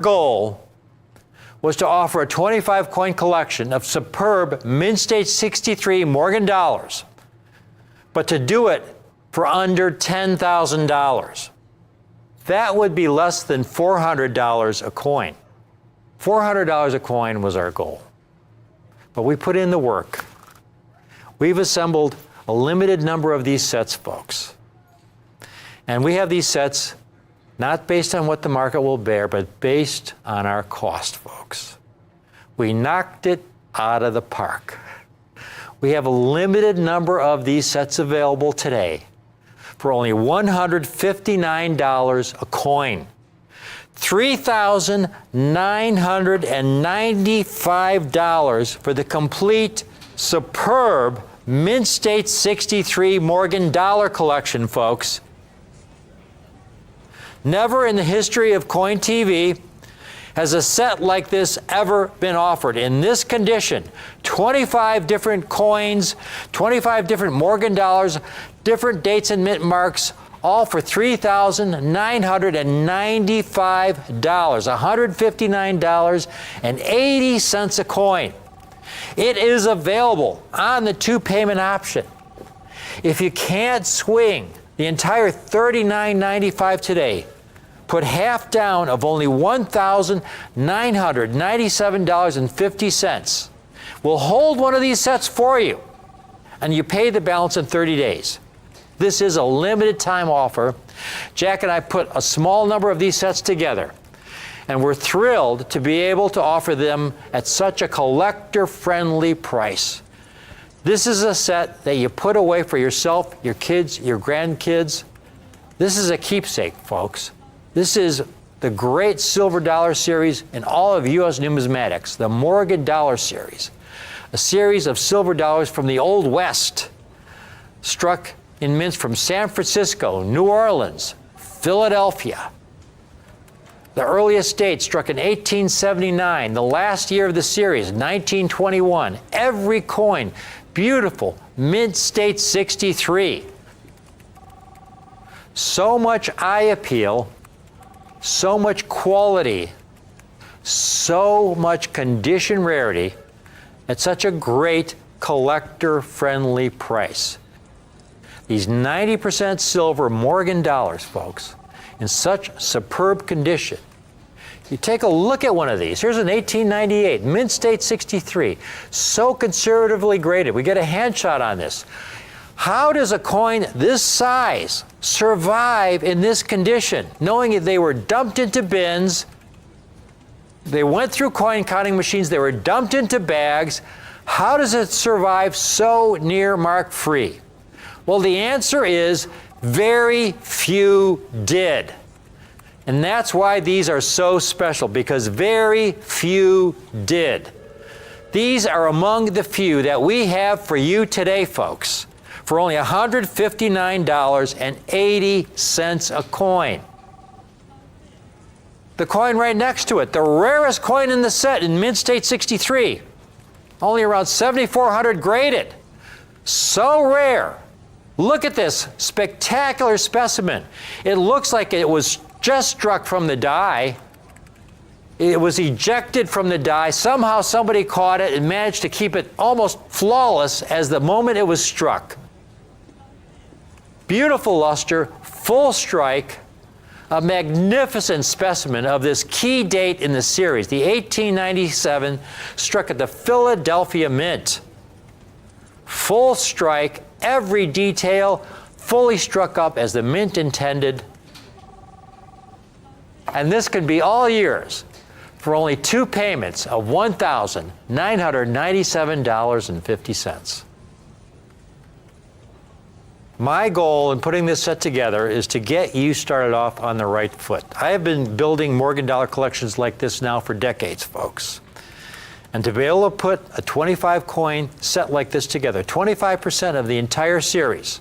goal was to offer a 25 coin collection of superb Mint State 63 Morgan dollars, but to do it for under $10,000. That would be less than $400 a coin. $400 a coin was our goal. But we put in the work. We've assembled a limited number of these sets, folks. And we have these sets not based on what the market will bear, but based on our cost, folks. We knocked it out of the park. We have a limited number of these sets available today for only $159 a coin. $3,995 for the complete, superb Mint State 63 Morgan dollar collection, folks. Never in the history of Coin TV has a set like this ever been offered in this condition. 25 different coins, 25 different Morgan dollars, different dates and mint marks, all for $3,995, $159.80 a coin. It is available on the two-payment option. If you can't swing the entire $39.95 today, put half down of only $1,997.50. We'll hold one of these sets for you, and you pay the balance in 30 days. This is a limited time offer. Jack and I put a small number of these sets together, and we're thrilled to be able to offer them at such a collector-friendly price. This is a set that you put away for yourself, your kids, your grandkids. This is a keepsake, folks. This is the great silver dollar series in all of U.S. numismatics, the Morgan Dollar Series, a series of silver dollars from the Old West, struck in mints from San Francisco, New Orleans, Philadelphia. The earliest date struck in 1879, the last year of the series, 1921. Every coin, beautiful, Mint State 63. So much eye appeal, so much quality, so much condition rarity at such a great collector-friendly price. These 90% silver Morgan dollars, folks, in such superb condition. You take a look at one of these. Here's an 1898 Mint State 63, so conservatively graded. We get a hand shot on this. How does a coin this size survive in this condition, knowing that they were dumped into bins, they went through coin counting machines, they were dumped into bags? How does it survive so near mark free? Well, the answer is very few did. And that's why these are so special, because very few did. These are among the few that we have for you today, folks, for only $159.80 a coin. The coin right next to it, the rarest coin in the set in Mint State 63, only around 7,400 graded. So rare. Look at this spectacular specimen. It looks like it was just struck from the die. It was ejected from the die. Somehow somebody caught it and managed to keep it almost flawless as the moment it was struck. Beautiful luster, full strike, a magnificent specimen of this key date in the series, the 1897, struck at the Philadelphia Mint. Full strike, every detail fully struck up as the mint intended. And this can be all yours for only two payments of $1,997.50. My goal in putting this set together is to get you started off on the right foot. I have been building Morgan dollar collections like this now for decades, folks. And to be able to put a 25 coin set like this together, 25% of the entire series,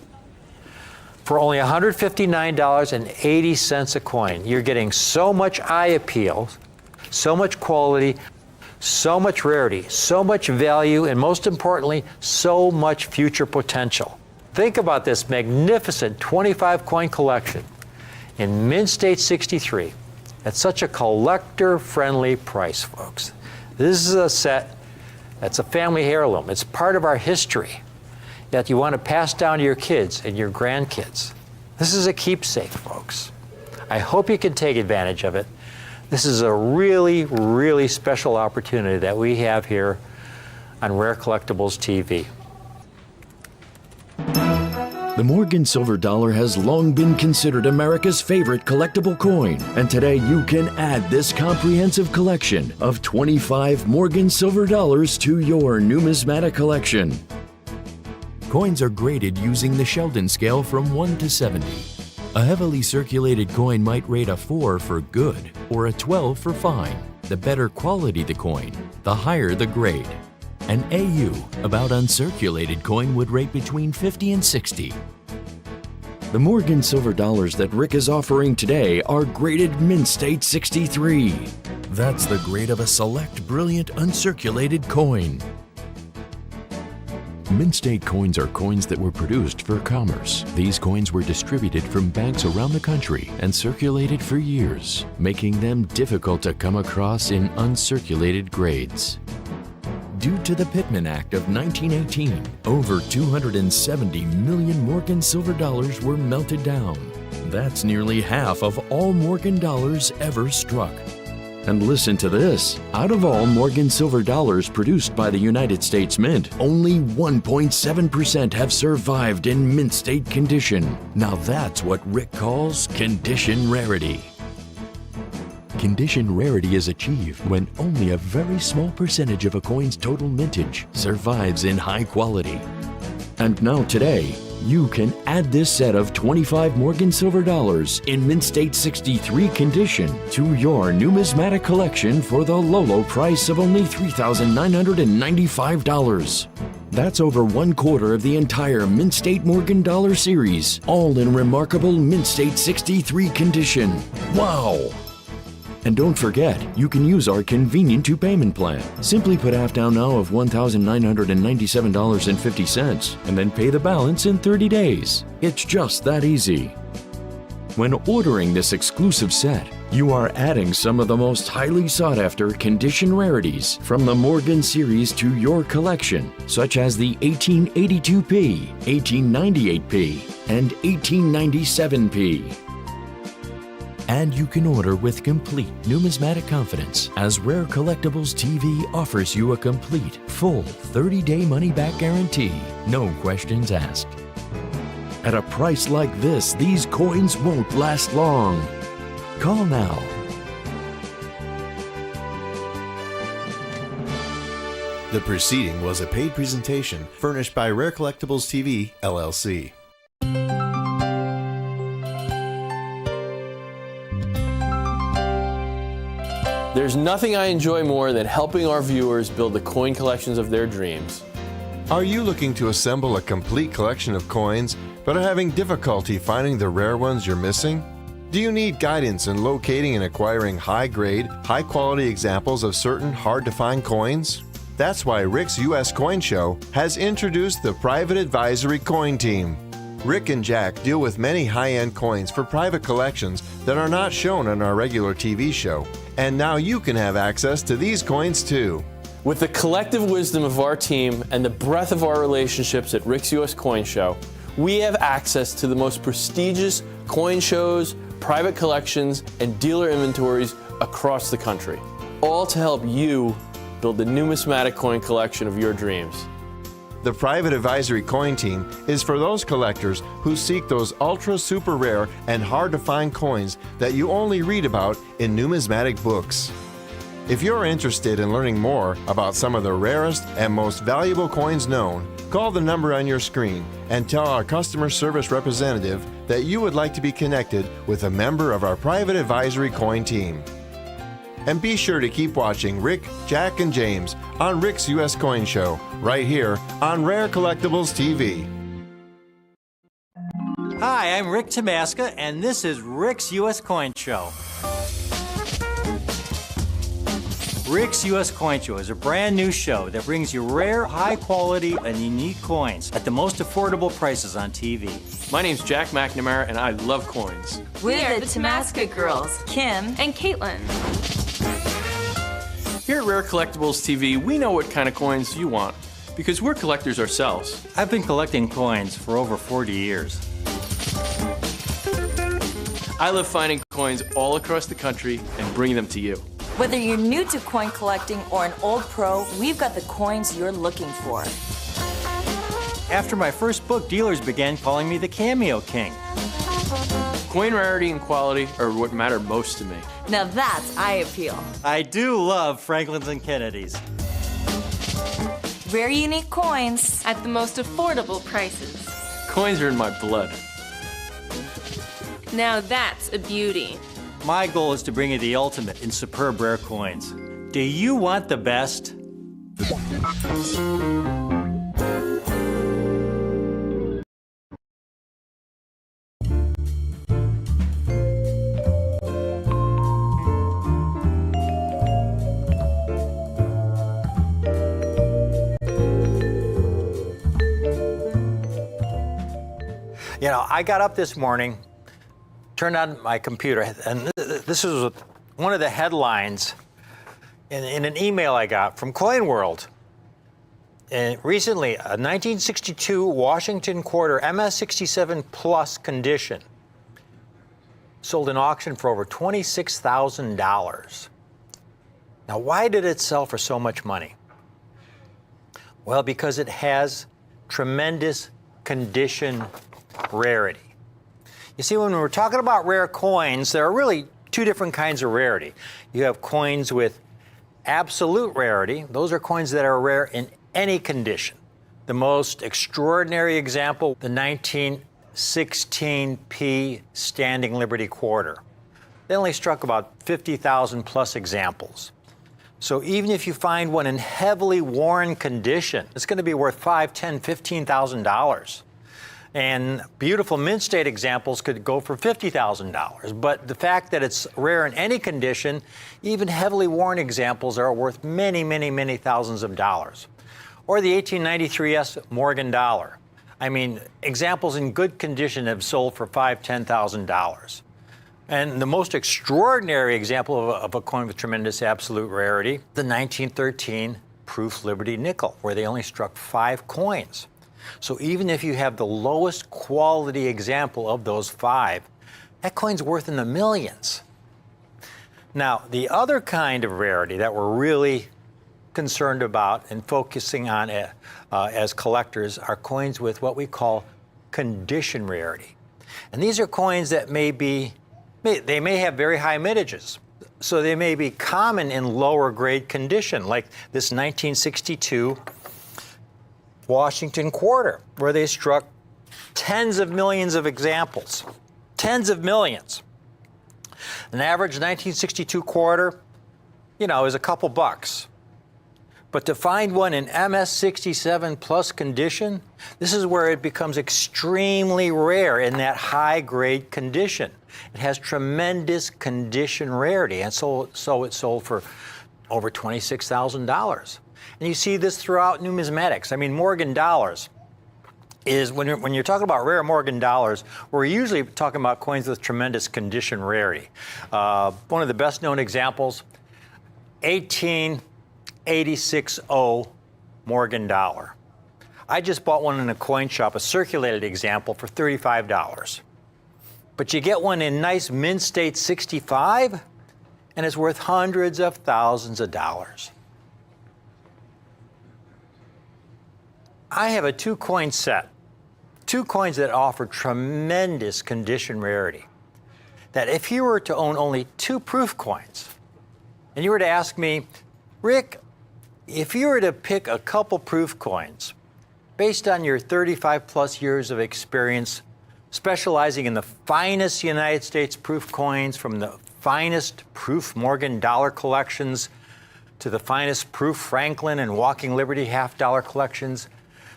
for only $159.80 a coin, you're getting so much eye appeal, so much quality, so much rarity, so much value, and most importantly, so much future potential. Think about this magnificent 25 coin collection in Mint State 63, at such a collector-friendly price, folks. This is a set that's a family heirloom. It's part of our history that you want to pass down to your kids and your grandkids. This is a keepsake, folks. I hope you can take advantage of it. This is a really, really special opportunity that we have here on Rare Collectibles TV. The Morgan Silver Dollar has long been considered America's favorite collectible coin, and today you can add this comprehensive collection of 25 Morgan Silver Dollars to your numismatic collection. Coins are graded using the Sheldon scale from 1 to 70. A heavily circulated coin might rate a 4 for good or a 12 for fine. The better quality the coin, the higher the grade. An AU, about uncirculated coin, would rate between 50 and 60. The Morgan Silver Dollars that Rick is offering today are graded Mint State 63. That's the grade of a select, brilliant, uncirculated coin. Mint State coins are coins that were produced for commerce. These coins were distributed from banks around the country and circulated for years, making them difficult to come across in uncirculated grades. Due to the Pittman Act of 1918, over 270 million Morgan Silver Dollars were melted down. That's nearly half of all Morgan dollars ever struck. And listen to this, out of all Morgan Silver Dollars produced by the United States Mint, only 1.7% have survived in mint state condition. Now that's what Rick calls condition rarity. Condition rarity is achieved when only a very small percentage of a coin's total mintage survives in high quality. And now today, you can add this set of 25 Morgan Silver Dollars in Mint State 63 condition to your numismatic collection for the low price of only $3,995. That's over 1/4 of the entire Mint State Morgan Dollar series, all in remarkable Mint State 63 condition. Wow! And don't forget, you can use our convenient two-payment plan. Simply put half down now of $1,997.50 and then pay the balance in 30 days. It's just that easy. When ordering this exclusive set, you are adding some of the most highly sought-after condition rarities from the Morgan series to your collection, such as the 1882p, 1898p, and 1897p. And you can order with complete numismatic confidence, as Rare Collectibles TV offers you a complete, full 30-day money-back guarantee, no questions asked. At a price like this, these coins won't last long. Call now. The preceding was a paid presentation furnished by Rare Collectibles TV, LLC. There's nothing I enjoy more than helping our viewers build the coin collections of their dreams. Are you looking to assemble a complete collection of coins, but are having difficulty finding the rare ones you're missing? Do you need guidance in locating and acquiring high-grade, high-quality examples of certain hard-to-find coins? That's why Rick's U.S. Coin Show has introduced the Private Advisory Coin Team. Rick and Jack deal with many high-end coins for private collections that are not shown on our regular TV show. And now you can have access to these coins too. With the collective wisdom of our team and the breadth of our relationships at Rick's U.S. Coin Show, we have access to the most prestigious coin shows, private collections, and dealer inventories across the country, all to help you build the numismatic coin collection of your dreams. The Private Advisory Coin Team is for those collectors who seek those ultra super rare and hard to find coins that you only read about in numismatic books. If you're interested in learning more about some of the rarest and most valuable coins known, call the number on your screen and tell our customer service representative that you would like to be connected with a member of our Private Advisory Coin Team. And be sure to keep watching Rick, Jack, and James on Rick's U.S. Coin Show, right here on Rare Collectibles TV. Hi, I'm Rick Tamaska, and this is Rick's U.S. Coin Show. Rick's U.S. Coin Show is a brand new show that brings you rare, high quality, and unique coins at the most affordable prices on TV. My name's Jack McNamara, and I love coins. We're the Tamaska girls, Kim and Caitlin. Here at Rare Collectibles TV, we know what kind of coins you want because we're collectors ourselves. I've been collecting coins for over 40 years. I love finding coins all across the country and bringing them to you. Whether you're new to coin collecting or an old pro, we've got the coins you're looking for. After my first book, dealers began calling me the Cameo King. Coin rarity and quality are what matter most to me. Now that's eye appeal. I do love Franklin's and Kennedy's. Rare unique coins. At the most affordable prices. Coins are in my blood. Now that's a beauty. My goal is to bring you the ultimate in superb rare coins. Do you want the best? You know, I got up this morning, turned on my computer, and this is one of the headlines in an email I got from Coin World. And recently, a 1962 Washington Quarter MS-67 Plus condition sold in auction for over $26,000. Now, why did it sell for so much money? Well, because it has tremendous condition rarity. You see, when we're talking about rare coins, there are really two different kinds of rarity. You have coins with absolute rarity. Those are coins that are rare in any condition. The most extraordinary example, the 1916p Standing Liberty Quarter. They only struck about 50,000 plus examples. So even if you find one in heavily worn condition, it's going to be worth $5,000, $10,000, $15,000. And beautiful mint state examples could go for $50,000. But the fact that it's rare in any condition, even heavily worn examples are worth many, many, many thousands of dollars. Or the 1893 Morgan dollar. I mean, examples in good condition have sold for $5,000, $10,000. And the most extraordinary example of a coin with tremendous absolute rarity, the 1913 Proof Liberty nickel, where they only struck 5 coins. So even if you have the lowest quality example of those 5, that coin's worth in the millions. Now, the other kind of rarity that we're really concerned about and focusing on as collectors are coins with what we call condition rarity. And these are coins that may have very high mintages. So they may be common in lower grade condition, like this 1962 Washington Quarter, where they struck tens of millions of examples. Tens of millions. An average 1962 quarter, is a couple bucks. But to find one in MS-67 plus condition, this is where it becomes extremely rare in that high grade condition. It has tremendous condition rarity, and so it sold for over $26,000. And you see this throughout numismatics. I mean, Morgan dollars is, when you're talking about rare Morgan dollars, we're usually talking about coins with tremendous condition rarity. One of the best known examples, 1886 Morgan dollar. I just bought one in a coin shop, a circulated example, for $35. But you get one in nice mint state 65, and it's worth hundreds of thousands of dollars. I have a 2-coin set, 2 coins that offer tremendous condition rarity. That if you were to own only 2 proof coins, and you were to ask me, Rick, if you were to pick a couple proof coins, based on your 35 plus years of experience, specializing in the finest United States proof coins, from the finest proof Morgan dollar collections to the finest proof Franklin and Walking Liberty half-dollar collections,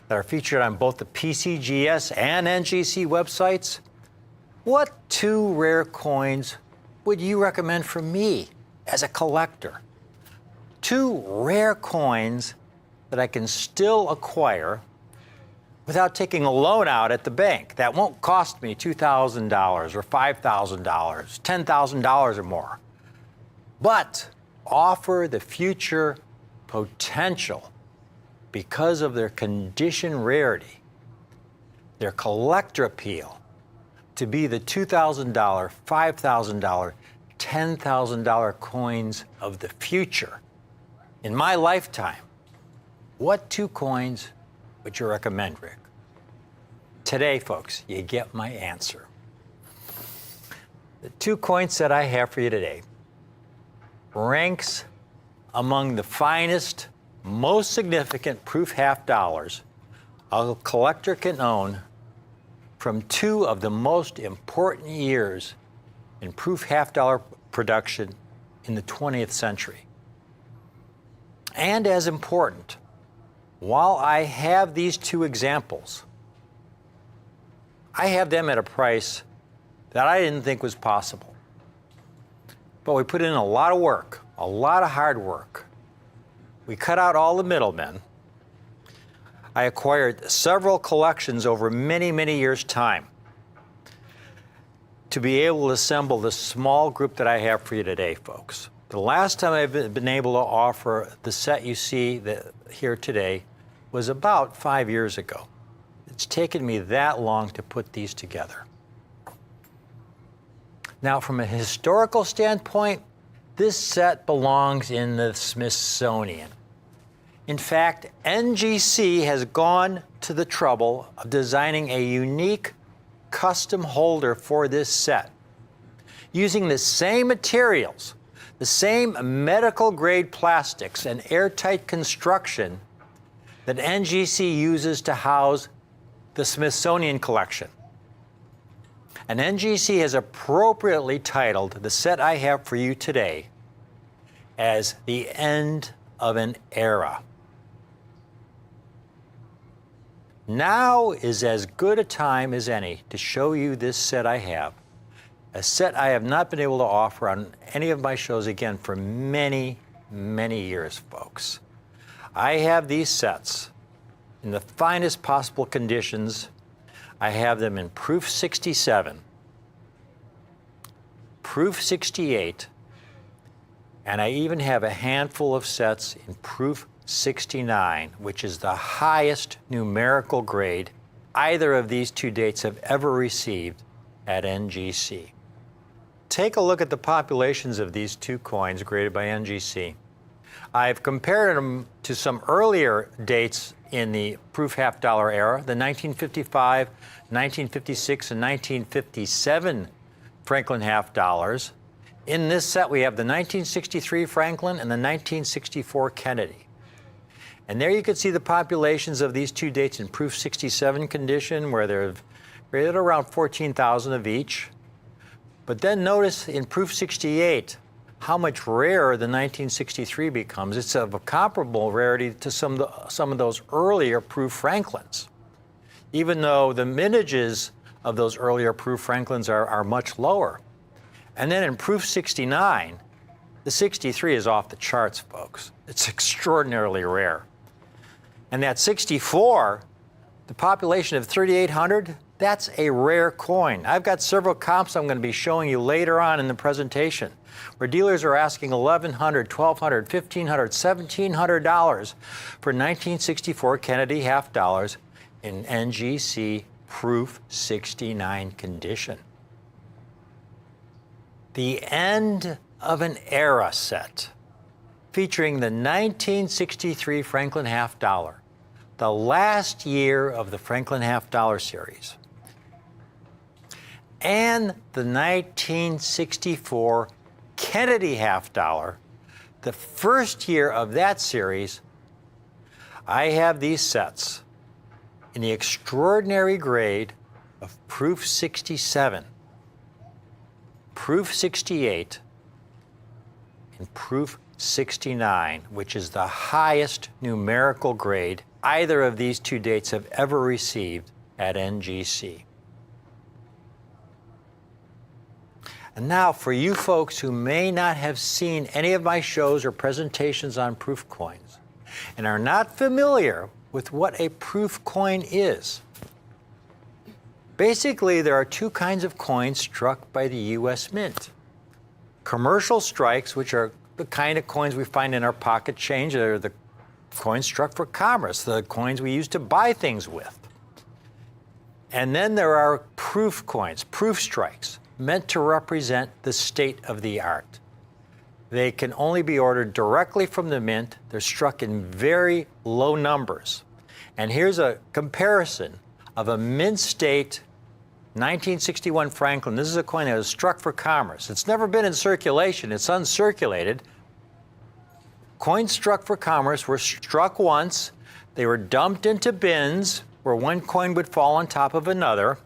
that are featured on both the PCGS and NGC websites, what 2 rare coins would you recommend for me as a collector? 2 rare coins that I can still acquire without taking a loan out at the bank. That won't cost me $2,000 or $5,000, $10,000 or more, but offer the future potential because of their condition rarity, their collector appeal, to be the $2,000, $5,000, $10,000 coins of the future. In my lifetime, what 2 coins would you recommend, Rick? Today, folks, you get my answer. The 2 coin set I have for you today ranks among the finest, most significant proof half dollars a collector can own from 2 of the most important years in proof half dollar production in the 20th century. And as important, while I have these 2 examples, I have them at a price that I didn't think was possible. But we put in a lot of work, a lot of hard work. We cut out all the middlemen. I acquired several collections over many, many years' time to be able to assemble the small group that I have for you today, folks. The last time I've been able to offer the set you see here today was about 5 years ago. It's taken me that long to put these together. Now, from a historical standpoint, this set belongs in the Smithsonian. In fact, NGC has gone to the trouble of designing a unique custom holder for this set, using the same materials, the same medical grade plastics and airtight construction that NGC uses to house the Smithsonian collection. And NGC has appropriately titled the set I have for you today as The End of an Era. Now is as good a time as any to show you this set I have, a set I have not been able to offer on any of my shows again for many, many years, folks. I have these sets in the finest possible conditions. I have them in proof 67, proof 68, and I even have a handful of sets in proof 69, which is the highest numerical grade either of these 2 dates have ever received at NGC. Take a look at the populations of these 2 coins graded by NGC. I've compared them to some earlier dates in the proof half dollar era, the 1955, 1956, and 1957 Franklin half dollars. In this set, we have the 1963 Franklin and the 1964 Kennedy. And there you can see the populations of these 2 dates in proof 67 condition, where they're rated around 14,000 of each. But then notice in proof 68 how much rarer the 1963 becomes. It's of a comparable rarity to some of those earlier proof Franklins, even though the mintages of those earlier proof Franklins are much lower. And then in proof 69, the 63 is off the charts, folks. It's extraordinarily rare. And that 64, the population of 3,800, that's a rare coin. I've got several comps I'm going to be showing you later on in the presentation, where dealers are asking $1,100, $1,200, $1,500, $1,700 for 1964 Kennedy half dollars in NGC proof 69 condition. The End of an Era set, featuring the 1963 Franklin half dollar, the last year of the Franklin half dollar series, and the 1964 Kennedy half dollar, the first year of that series. I have these sets in the extraordinary grade of proof 67, proof 68, and proof 69, which is the highest numerical grade either of these 2 dates have ever received at NGC. And now, for you folks who may not have seen any of my shows or presentations on proof coins and are not familiar with what a proof coin is, basically there are two kinds of coins struck by the U.S. Mint. Commercial strikes, which are the kind of coins we find in our pocket change, they're the coins struck for commerce, the coins we use to buy things with. And then there are proof coins, proof strikes, meant to represent the state of the art. They can only be ordered directly from the mint. They're struck in very low numbers. And here's a comparison of a mint state 1961 Franklin. This is a coin that was struck for commerce. It's never been in circulation. It's uncirculated. Coins struck for commerce were struck once. They were dumped into bins where one coin would fall on top of another.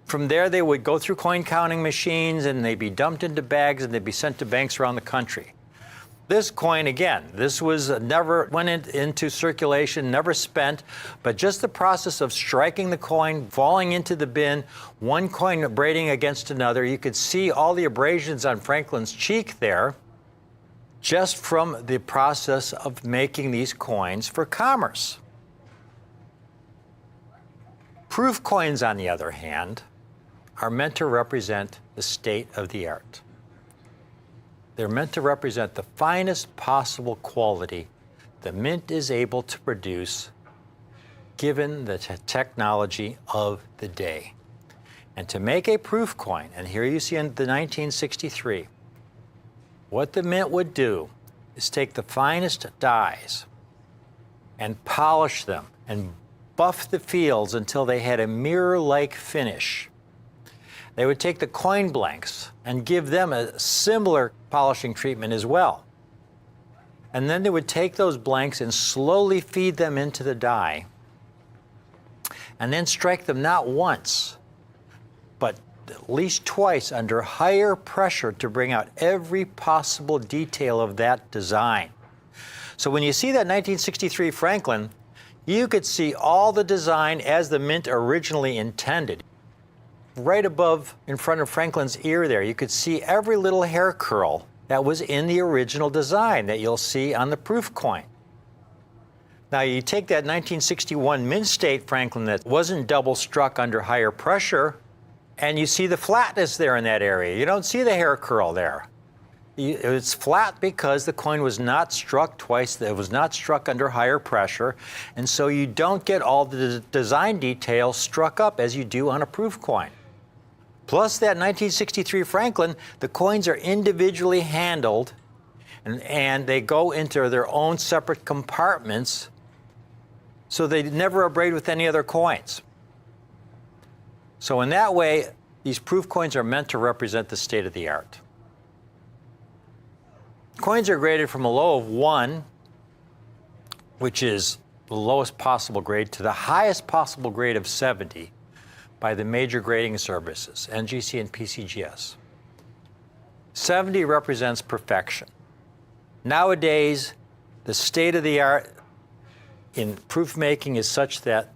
From there, they would go through coin counting machines and they'd be dumped into bags and they'd be sent to banks around the country. This coin, again, this was never went into circulation, never spent, but just the process of striking the coin, falling into the bin, one coin abrading against another. You could see all the abrasions on Franklin's cheek there just from the process of making these coins for commerce. Proof coins, on the other hand, are meant to represent the state of the art. They're meant to represent the finest possible quality the mint is able to produce given the technology of the day. And to make a proof coin, and here you see in the 1963, what the mint would do is take the finest dies and polish them and buff the fields until they had a mirror-like finish. They would take the coin blanks and give them a similar polishing treatment as well. And then they would take those blanks and slowly feed them into the die and then strike them not once, but at least twice under higher pressure to bring out every possible detail of that design. So when you see that 1963 Franklin, you could see all the design as the mint originally intended. Right above, in front of Franklin's ear there, you could see every little hair curl that was in the original design that you'll see on the proof coin. Now you take that 1961 mint state Franklin that wasn't double struck under higher pressure, and you see the flatness there in that area. You don't see the hair curl there. It's flat because the coin was not struck twice, it was not struck under higher pressure, and so you don't get all the design details struck up as you do on a proof coin. Plus that 1963 Franklin, the coins are individually handled and they go into their own separate compartments, so they never abrade with any other coins. So in that way, these proof coins are meant to represent the state of the art. Coins are graded from a low of 1, which is the lowest possible grade, to the highest possible grade of 70 by the major grading services, NGC and PCGS. 70 represents perfection. Nowadays, the state of the art in proof making is such that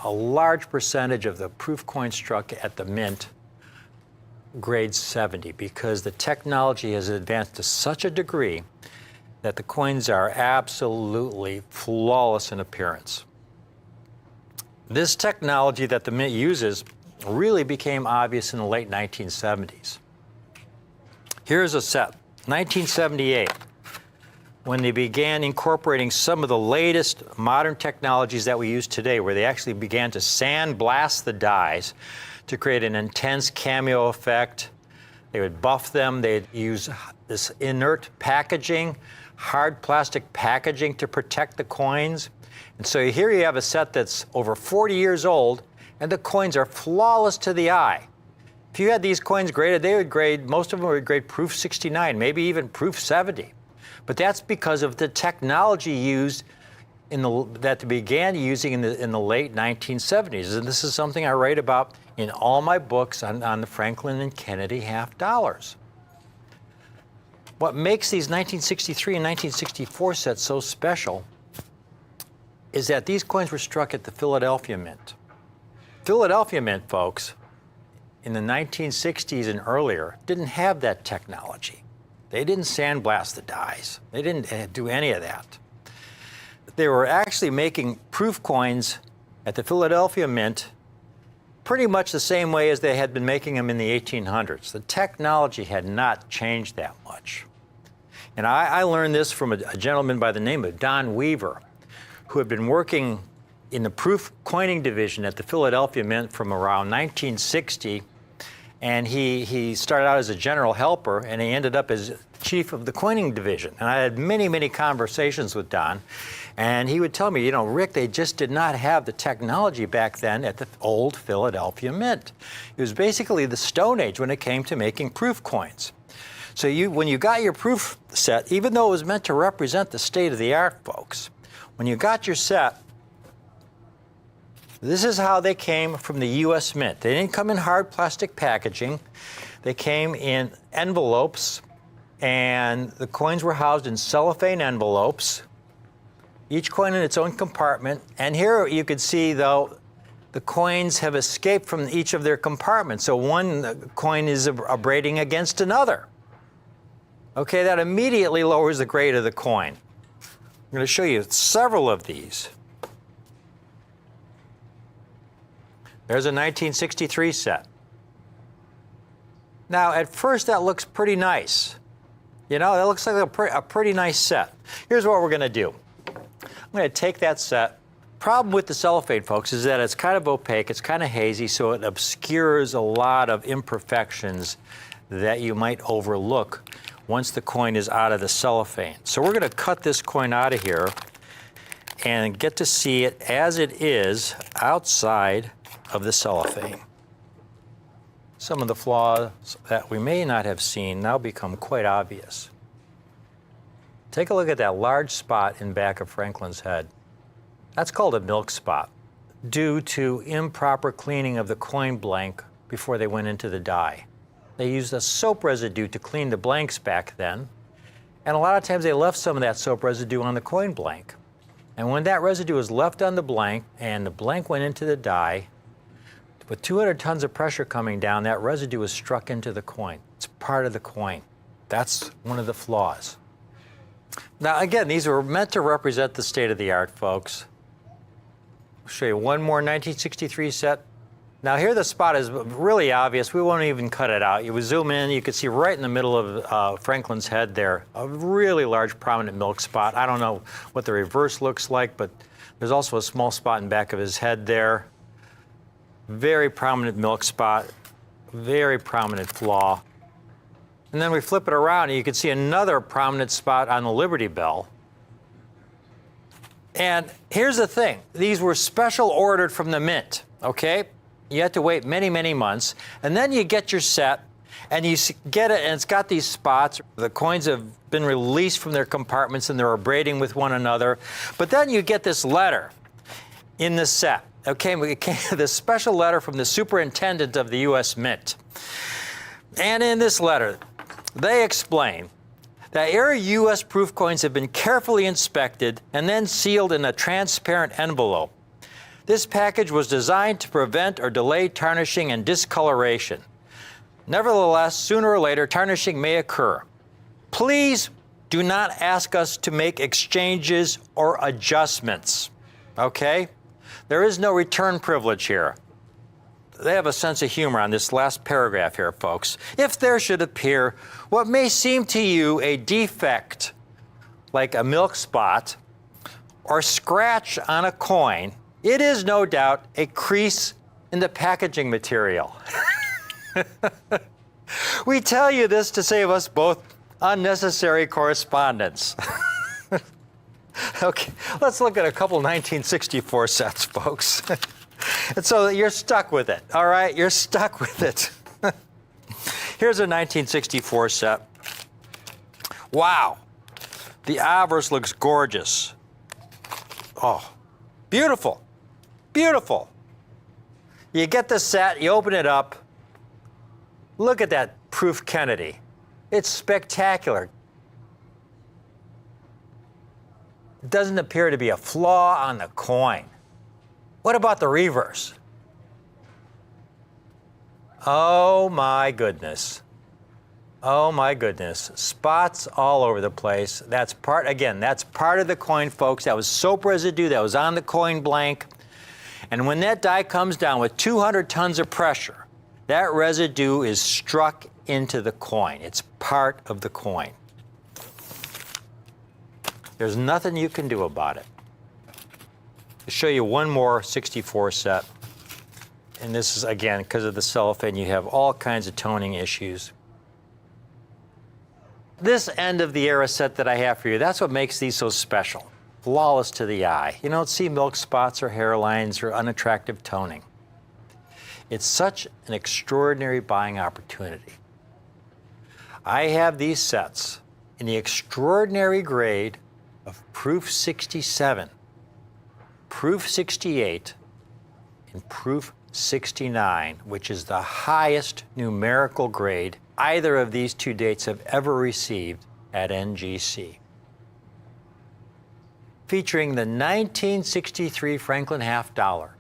a large percentage of the proof coins struck at the mint grade 70 because the technology has advanced to such a degree that the coins are absolutely flawless in appearance. This technology that the mint uses really became obvious in the late 1970s. Here's a set, 1978, when they began incorporating some of the latest modern technologies that we use today, where they actually began to sandblast the dies to create an intense cameo effect. They would buff them. They'd use this inert packaging, hard plastic packaging to protect the coins. And so here you have a set that's over 40 years old, and the coins are flawless to the eye. If you had these coins graded, they would grade, most of them would grade proof 69, maybe even proof 70. But that's because of the technology used that they began using in the late 1970s. And this is something I write about in all my books on the Franklin and Kennedy half dollars. What makes these 1963 and 1964 sets so special is that these coins were struck at the Philadelphia Mint. Philadelphia Mint, folks, in the 1960s and earlier didn't have that technology. They didn't sandblast the dies. They didn't do any of that. They were actually making proof coins at the Philadelphia Mint pretty much the same way as they had been making them in the 1800s. The technology had not changed that much. And I learned this from a gentleman by the name of Don Weaver, who had been working in the proof coining division at the Philadelphia Mint from around 1960. And he started out as a general helper, and he ended up as chief of the coining division. And I had many, many conversations with Don. And he would tell me, you know, Rick, they just did not have the technology back then at the old Philadelphia Mint. It was basically the Stone Age when it came to making proof coins. So when you got your proof set, even though it was meant to represent the state of the art, folks, when you got your set, this is how they came from the U.S. Mint. They didn't come in hard plastic packaging. They came in envelopes, and the coins were housed in cellophane envelopes, each coin in its own compartment. And here you can see, though, the coins have escaped from each of their compartments. So one coin is abrading against another. Okay, that immediately lowers the grade of the coin. I'm going to show you several of these. There's a 1963 set. Now, at first, that looks pretty nice. You know, that looks like a pretty nice set. Here's what we're going to do. I'm going to take that set. Problem with the cellophane, folks, is that it's kind of opaque, it's kind of hazy, so it obscures a lot of imperfections that you might overlook once the coin is out of the cellophane. So we're going to cut this coin out of here and get to see it as it is outside of the cellophane. Some of the flaws that we may not have seen now become quite obvious. Take a look at that large spot in back of Franklin's head. That's called a milk spot, due to improper cleaning of the coin blank before they went into the die. They used a soap residue to clean the blanks back then, and a lot of times they left some of that soap residue on the coin blank. And when that residue was left on the blank and the blank went into the die, with 200 tons of pressure coming down, that residue was struck into the coin. It's part of the coin. That's one of the flaws. Now, again, these were meant to represent the state of the art, folks. I'll show you one more 1963 set. Now, here the spot is really obvious. We won't even cut it out. You would zoom in, you could see right in the middle of Franklin's head there, a really large prominent milk spot. I don't know what the reverse looks like, but there's also a small spot in back of his head there. Very prominent milk spot, very prominent flaw. And then we flip it around and you can see another prominent spot on the Liberty Bell. And here's the thing, these were special ordered from the Mint, okay? You had to wait many, many months, and then you get your set, and you get it, and it's got these spots. The coins have been released from their compartments, and they're abrading with one another. But then you get this letter in the set, okay? This special letter from the superintendent of the U.S. Mint. And in this letter, they explain that U.S. proof coins have been carefully inspected and then sealed in a transparent envelope. This package was designed to prevent or delay tarnishing and discoloration. Nevertheless, sooner or later, tarnishing may occur. Please do not ask us to make exchanges or adjustments, okay? There is no return privilege here. They have a sense of humor on this last paragraph here, folks. If there should appear what may seem to you a defect, like a milk spot or scratch on a coin, it is no doubt a crease in the packaging material. We tell you this to save us both unnecessary correspondence. Okay, let's look at a couple 1964 sets, folks. And so you're stuck with it, all right? You're stuck with it. Here's a 1964 set. Wow, the obverse looks gorgeous. Oh, beautiful. Beautiful. You get the set, you open it up. Look at that proof Kennedy. It's spectacular. It doesn't appear to be a flaw on the coin. What about the reverse? Oh my goodness. Oh my goodness. Spots all over the place. That's part of the coin, folks. That was soap residue that was on the coin blank. And when that die comes down with 200 tons of pressure, that residue is struck into the coin. It's part of the coin. There's nothing you can do about it. I'll show you one more 64 set. And this is, again, because of the cellophane, you have all kinds of toning issues. This end of the era set that I have for you, that's what makes these so special. Flawless to the eye. You don't see milk spots or hairlines or unattractive toning. It's such an extraordinary buying opportunity. I have these sets in the extraordinary grade of Proof 67, Proof 68, and Proof 69, which is the highest numerical grade either of these two dates have ever received at NGC. Featuring the 1963 Franklin Half Dollar,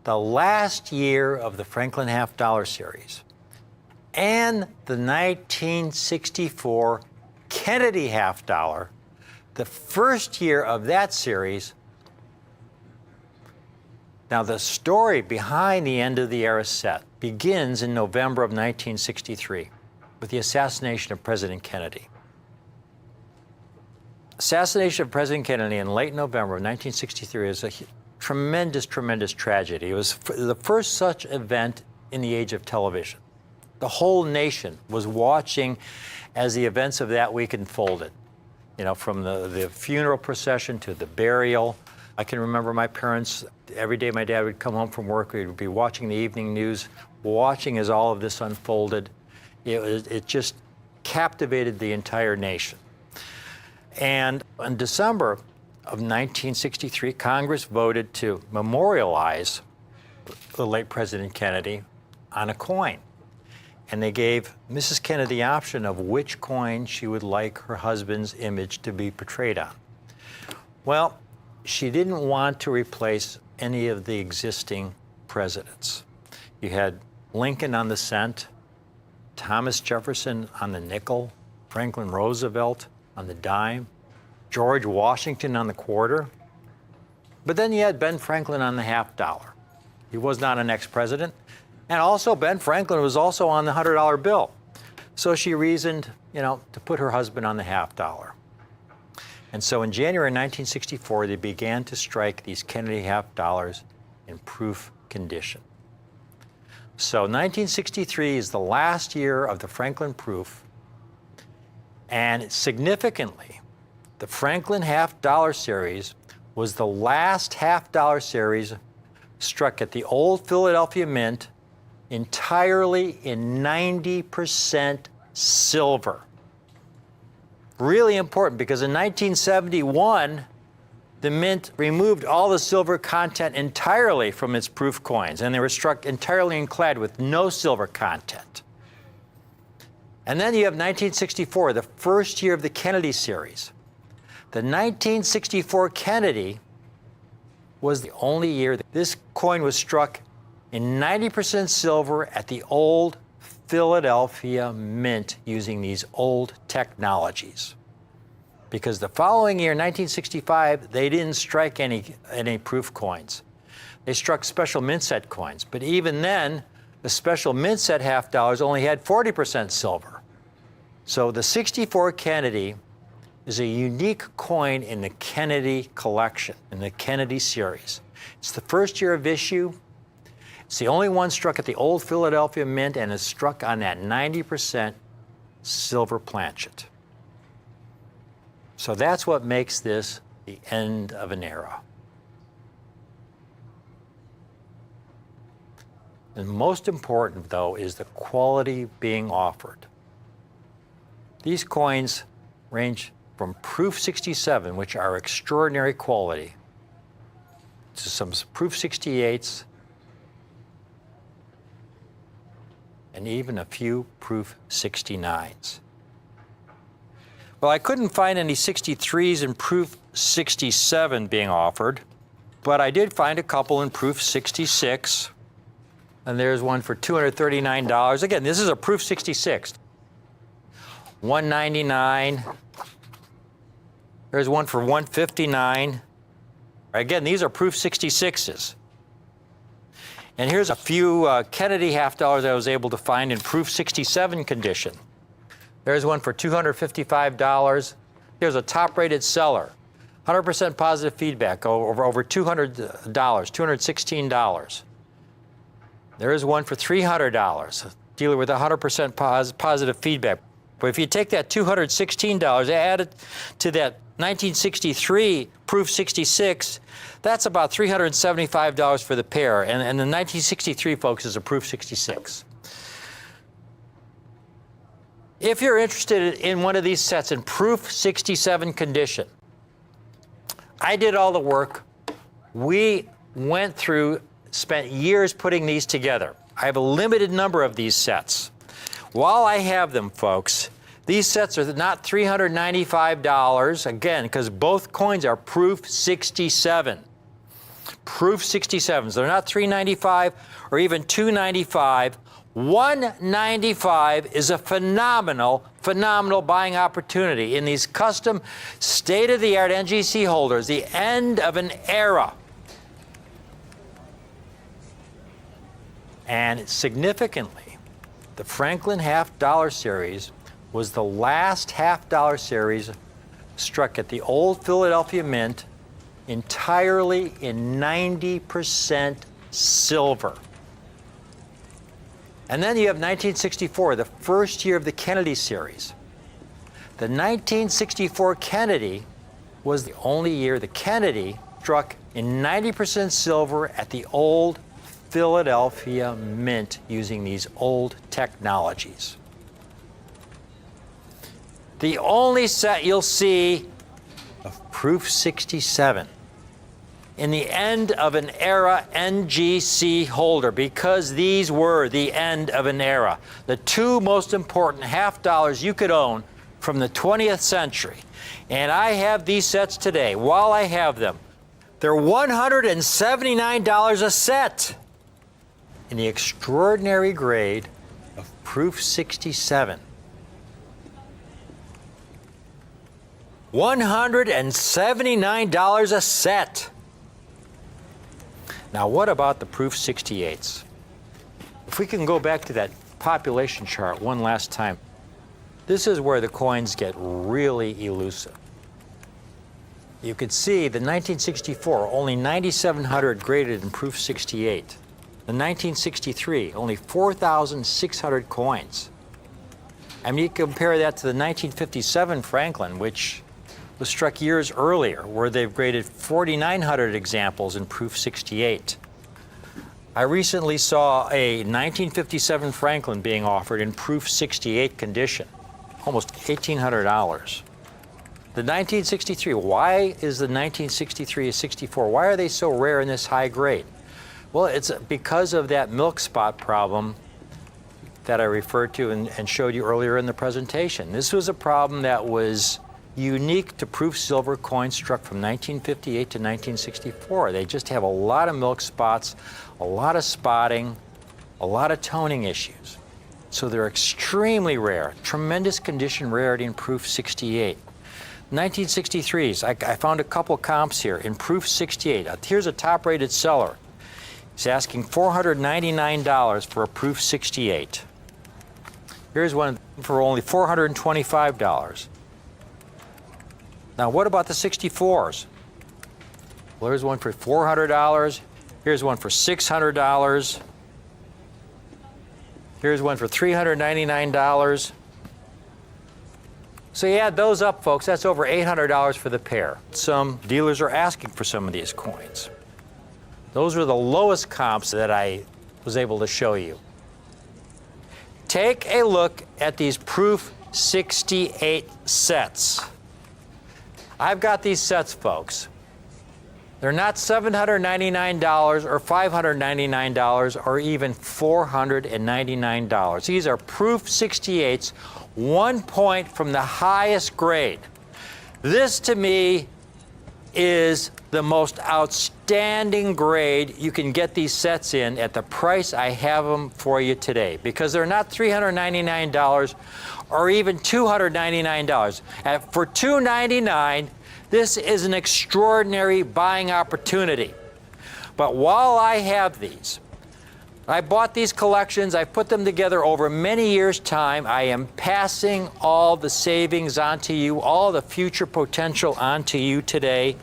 the last year of the Franklin Half Dollar series, and the 1964 Kennedy Half Dollar, the first year of that series. Now, the story behind the end of the era set begins in November of 1963 with the assassination of President Kennedy. Assassination of President Kennedy in late November of 1963 is a tremendous, tremendous tragedy. It was the first such event in the age of television. The whole nation was watching as the events of that week unfolded. You know, from the funeral procession to the burial. I can remember my parents, every day my dad would come home from work, we would be watching the evening news, watching as all of this unfolded. It just captivated the entire nation. And in December of 1963, Congress voted to memorialize the late President Kennedy on a coin. And they gave Mrs. Kennedy the option of which coin she would like her husband's image to be portrayed on. Well, she didn't want to replace any of the existing presidents. You had Lincoln on the cent, Thomas Jefferson on the nickel, Franklin Roosevelt on the dime, George Washington on the quarter. But then you had Ben Franklin on the half dollar. He was not an ex-president. And also Ben Franklin was also on the $100 bill. So she reasoned, to put her husband on the half dollar. And so in January 1964, they began to strike these Kennedy half dollars in proof condition. So 1963 is the last year of the Franklin proof. And significantly, the Franklin half dollar series was the last half dollar series struck at the old Philadelphia Mint entirely in 90% silver. Really important because in 1971, the Mint removed all the silver content entirely from its proof coins, and they were struck entirely and clad with no silver content. And then you have 1964, the first year of the Kennedy series. The 1964 Kennedy was the only year that this coin was struck in 90% silver at the old Philadelphia Mint using these old technologies. Because the following year, 1965, they didn't strike any proof coins. They struck special mint set coins. But even then, the special mint set half dollars only had 40% silver. So the 64 Kennedy is a unique coin in the Kennedy collection, in the Kennedy series. It's the first year of issue. It's the only one struck at the old Philadelphia Mint and is struck on that 90% silver planchet. So that's what makes this the end of an era. And most important, though, is the quality being offered. These coins range from Proof 67, which are extraordinary quality, to some Proof 68s, and even a few Proof 69s. Well, I couldn't find any 63s in Proof 67 being offered, but I did find a couple in Proof 66, And there's one for $239. Again, this is a Proof 66. $199. There's one for $159. Again, these are Proof 66s. And here's a few Kennedy half dollars I was able to find in Proof 67 condition. There's one for $255. Here's a top-rated seller. 100% positive feedback, over $200, $216. There is one for $300, a dealer with 100% positive feedback. But if you take that $216, add it to that 1963 Proof 66, that's about $375 for the pair. And the 1963, folks, is a Proof 66. If you're interested in one of these sets in Proof 67 condition, I did all the work. We went through, spent years putting these together. I have a limited number of these sets. While I have them, folks, these sets are not $395, again, because both coins are Proof 67. Proof 67s. They're not $395 or even $295. $195 is a phenomenal buying opportunity in these custom state-of-the-art NGC holders, the end of an era. And significantly, the Franklin half-dollar series was the last half-dollar series struck at the old Philadelphia Mint entirely in 90% silver. And then you have 1964, the first year of the Kennedy series. The 1964 Kennedy was the only year the Kennedy struck in 90% silver at the old Philadelphia Mint using these old technologies. The only set you'll see of Proof 67 in the end of an era NGC holder, because these were the end of an era. The two most important half dollars you could own from the 20th century. And I have these sets today. While I have them, they're $179 a set in the extraordinary grade of Proof 67. $179 a set. Now, what about the Proof 68s? If we can go back to that population chart one last time, this is where the coins get really elusive. You could see the 1964, only 9,700 graded in Proof 68. The 1963, only 4,600 coins. I mean, you compare that to the 1957 Franklin, which was struck years earlier, where they've graded 4,900 examples in Proof 68. I recently saw a 1957 Franklin being offered in Proof 68 condition, almost $1,800. The 1963, why is the 1963 a 64? Why are they so rare in this high grade? Well, it's because of that milk spot problem that I referred to and showed you earlier in the presentation. This was a problem that was unique to Proof silver coins struck from 1958 to 1964. They just have a lot of milk spots, a lot of spotting, a lot of toning issues. So they're extremely rare, tremendous condition rarity in Proof 68. 1963s, I found a couple comps here in Proof 68. Here's a top-rated seller. He's asking $499 for a Proof 68. Here's one for only $425. Now, what about the 64s? Well, there's one for $400. Here's one for $600. Here's one for $399. So you add those up, folks, that's over $800 for the pair. Some dealers are asking for some of these coins. Those are the lowest comps that I was able to show you. Take a look at these Proof 68 sets. I've got these sets, folks. They're not $799 or $599 or even $499. These are Proof 68s, 1 point from the highest grade. This, to me, is the most outstanding grade you can get these sets in at the price I have them for you today, because they're not $399 or even $299. For $299, this is an extraordinary buying opportunity. But while I have these, I bought these collections, I put them together over many years' time. I am passing all the savings onto you, all the future potential onto you today.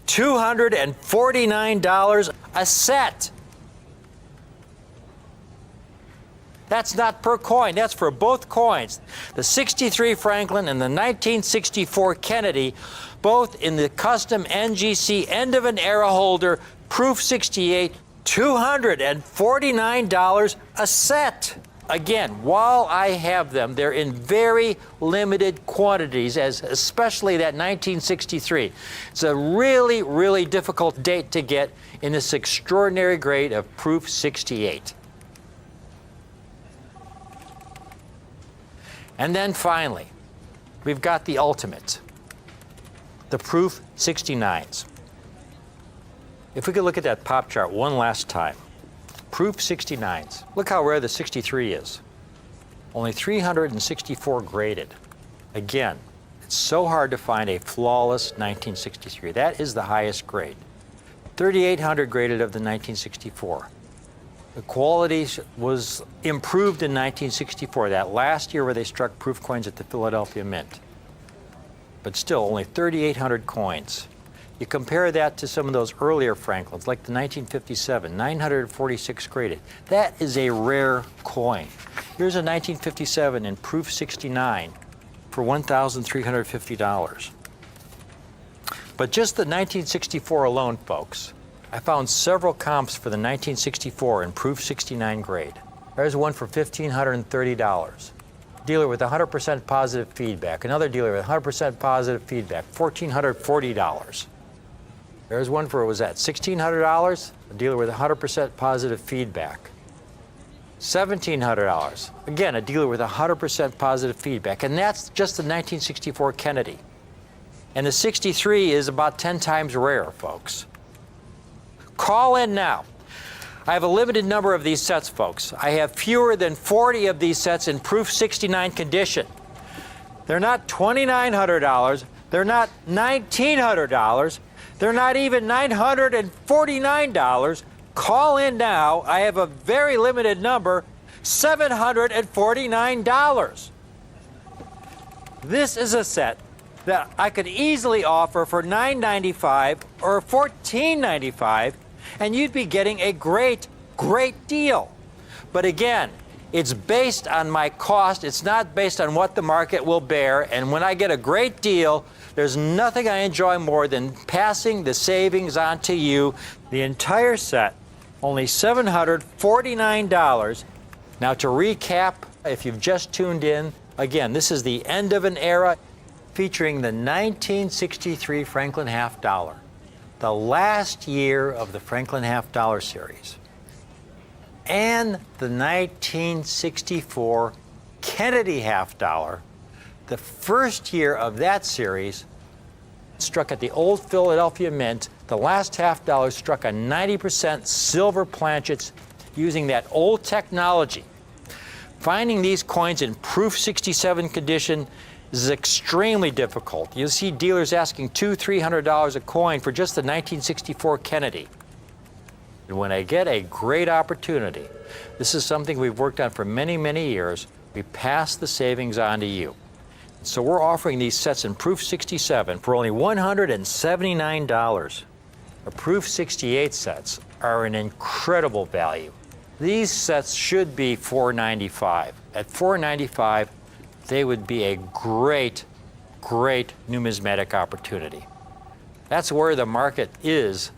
$249 a set. That's not per coin, that's for both coins. The 63 Franklin and the 1964 Kennedy, both in the custom NGC end of an era holder, proof 68, $249 a set. Again, while I have them, they're in very limited quantities, especially that 1963. It's a really, really difficult date to get in this extraordinary grade of proof 68. And then finally, we've got the ultimate, the proof 69s. If we could look at that pop chart one last time. Proof 69s. Look how rare the 63 is. Only 364 graded. Again, it's so hard to find a flawless 1963. That is the highest grade. 3,800 graded of the 1964. The quality was improved in 1964, that last year where they struck proof coins at the Philadelphia Mint. But still, only 3,800 coins. You compare that to some of those earlier Franklins, like the 1957, 946 graded. That is a rare coin. Here's a 1957 in proof 69 for $1,350. But just the 1964 alone, folks, I found several comps for the 1964 in proof 69 grade. There's one for $1,530. Dealer with 100% positive feedback. Another dealer with 100% positive feedback, $1,440. There's one for, was that $1,600? A dealer with 100% positive feedback. $1,700. Again, a dealer with 100% positive feedback. And that's just the 1964 Kennedy. And the 63 is about 10 times rarer, folks. Call in now. I have a limited number of these sets, folks. I have fewer than 40 of these sets in proof 69 condition. They're not $2,900. They're not $1,900. They're not even $949. Call in now. I have a very limited number, $749. This is a set that I could easily offer for $995 or $1495, and you'd be getting a great, great deal. But again, it's based on my cost. It's not based on what the market will bear. And when I get a great deal, there's nothing I enjoy more than passing the savings on to you. The entire set, only $749. Now to recap, if you've just tuned in, again, this is the end of an era featuring the 1963 Franklin half dollar, the last year of the Franklin half dollar series, and the 1964 Kennedy half dollar, the first year of that series, struck at the old Philadelphia Mint. The last half dollar struck a 90% silver planchets using that old technology. Finding these coins in proof 67 condition is extremely difficult. You'll see dealers asking $200-300 a coin for just the 1964 Kennedy. And when I get a great opportunity, this is something we've worked on for many, many years, we pass the savings on to you. So we're offering these sets in proof 67 for only $179. The proof 68 sets are an incredible value. These sets should be $495. At $495, they would be a great, great numismatic opportunity. That's where the market is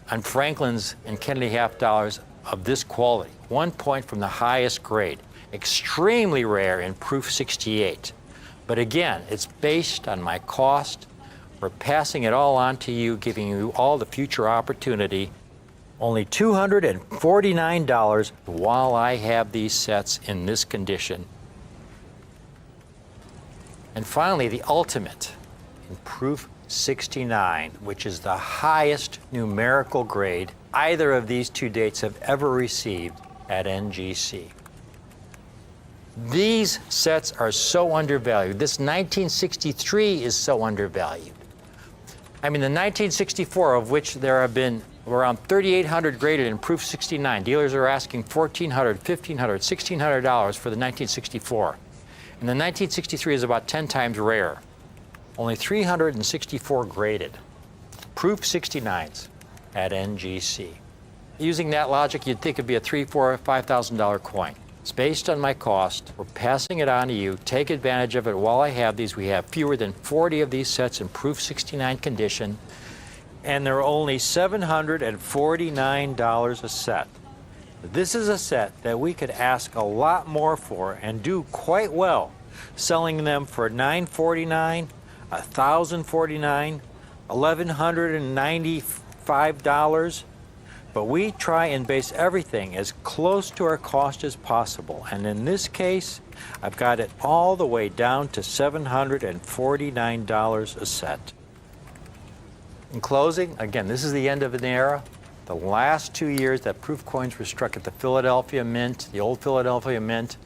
on Franklin's and Kennedy half dollars of this quality. 1 point from the highest grade. Extremely rare in proof 68. But again, it's based on my cost. We're passing it all on to you, giving you all the future opportunity. Only $249 while I have these sets in this condition. And finally, the ultimate in proof 69, which is the highest numerical grade either of these two dates have ever received at NGC. These sets are so undervalued. This 1963 is so undervalued. I mean, the 1964, of which there have been around 3,800 graded in Proof 69. Dealers are asking $1,400, $1,500, $1,600 for the 1964. And the 1963 is about 10 times rare. Only 364 graded. Proof 69s at NGC. Using that logic, you'd think it'd be a $3,000, $4,000, $5,000 coin. It's based on my cost. We're passing it on to you. Take advantage of it while I have these. We have fewer than 40 of these sets in Proof 69 condition, and they're only $749 a set. This is a set that we could ask a lot more for and do quite well, selling them for $949, $1,049, $1,195. But we try and base everything as close to our cost as possible. And in this case, I've got it all the way down to $749 a set. In closing, again, this is the end of an era. The last 2 years that proof coins were struck at the Philadelphia Mint, the old Philadelphia Mint,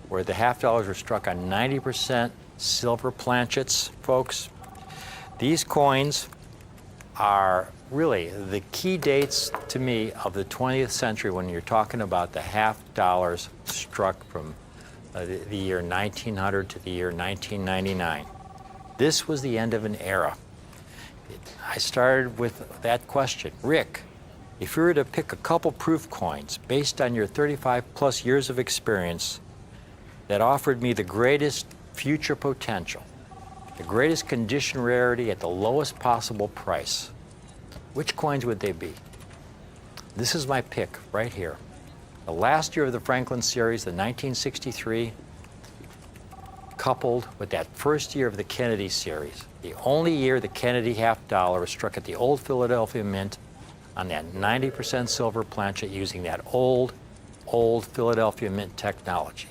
where the half dollars were struck on 90% silver planchets, folks. These coins are really the key dates to me of the 20th century when you're talking about the half dollars struck from the year 1900 to the year 1999. This was the end of an era. I started with that question. Rick, if you were to pick a couple proof coins based on your 35 plus years of experience that offered me the greatest future potential, the greatest condition rarity at the lowest possible price, which coins would they be? This is my pick right here. The last year of the Franklin series, the 1963, coupled with that first year of the Kennedy series, the only year the Kennedy half dollar was struck at the old Philadelphia Mint on that 90% silver planchet using that old Philadelphia Mint technology.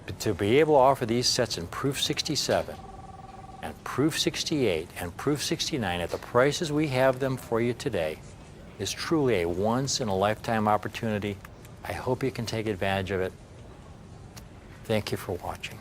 But to be able to offer these sets in Proof 67, and Proof 68 and Proof 69 at the prices we have them for you today is truly a once-in-a-lifetime opportunity. I hope you can take advantage of it. Thank you for watching.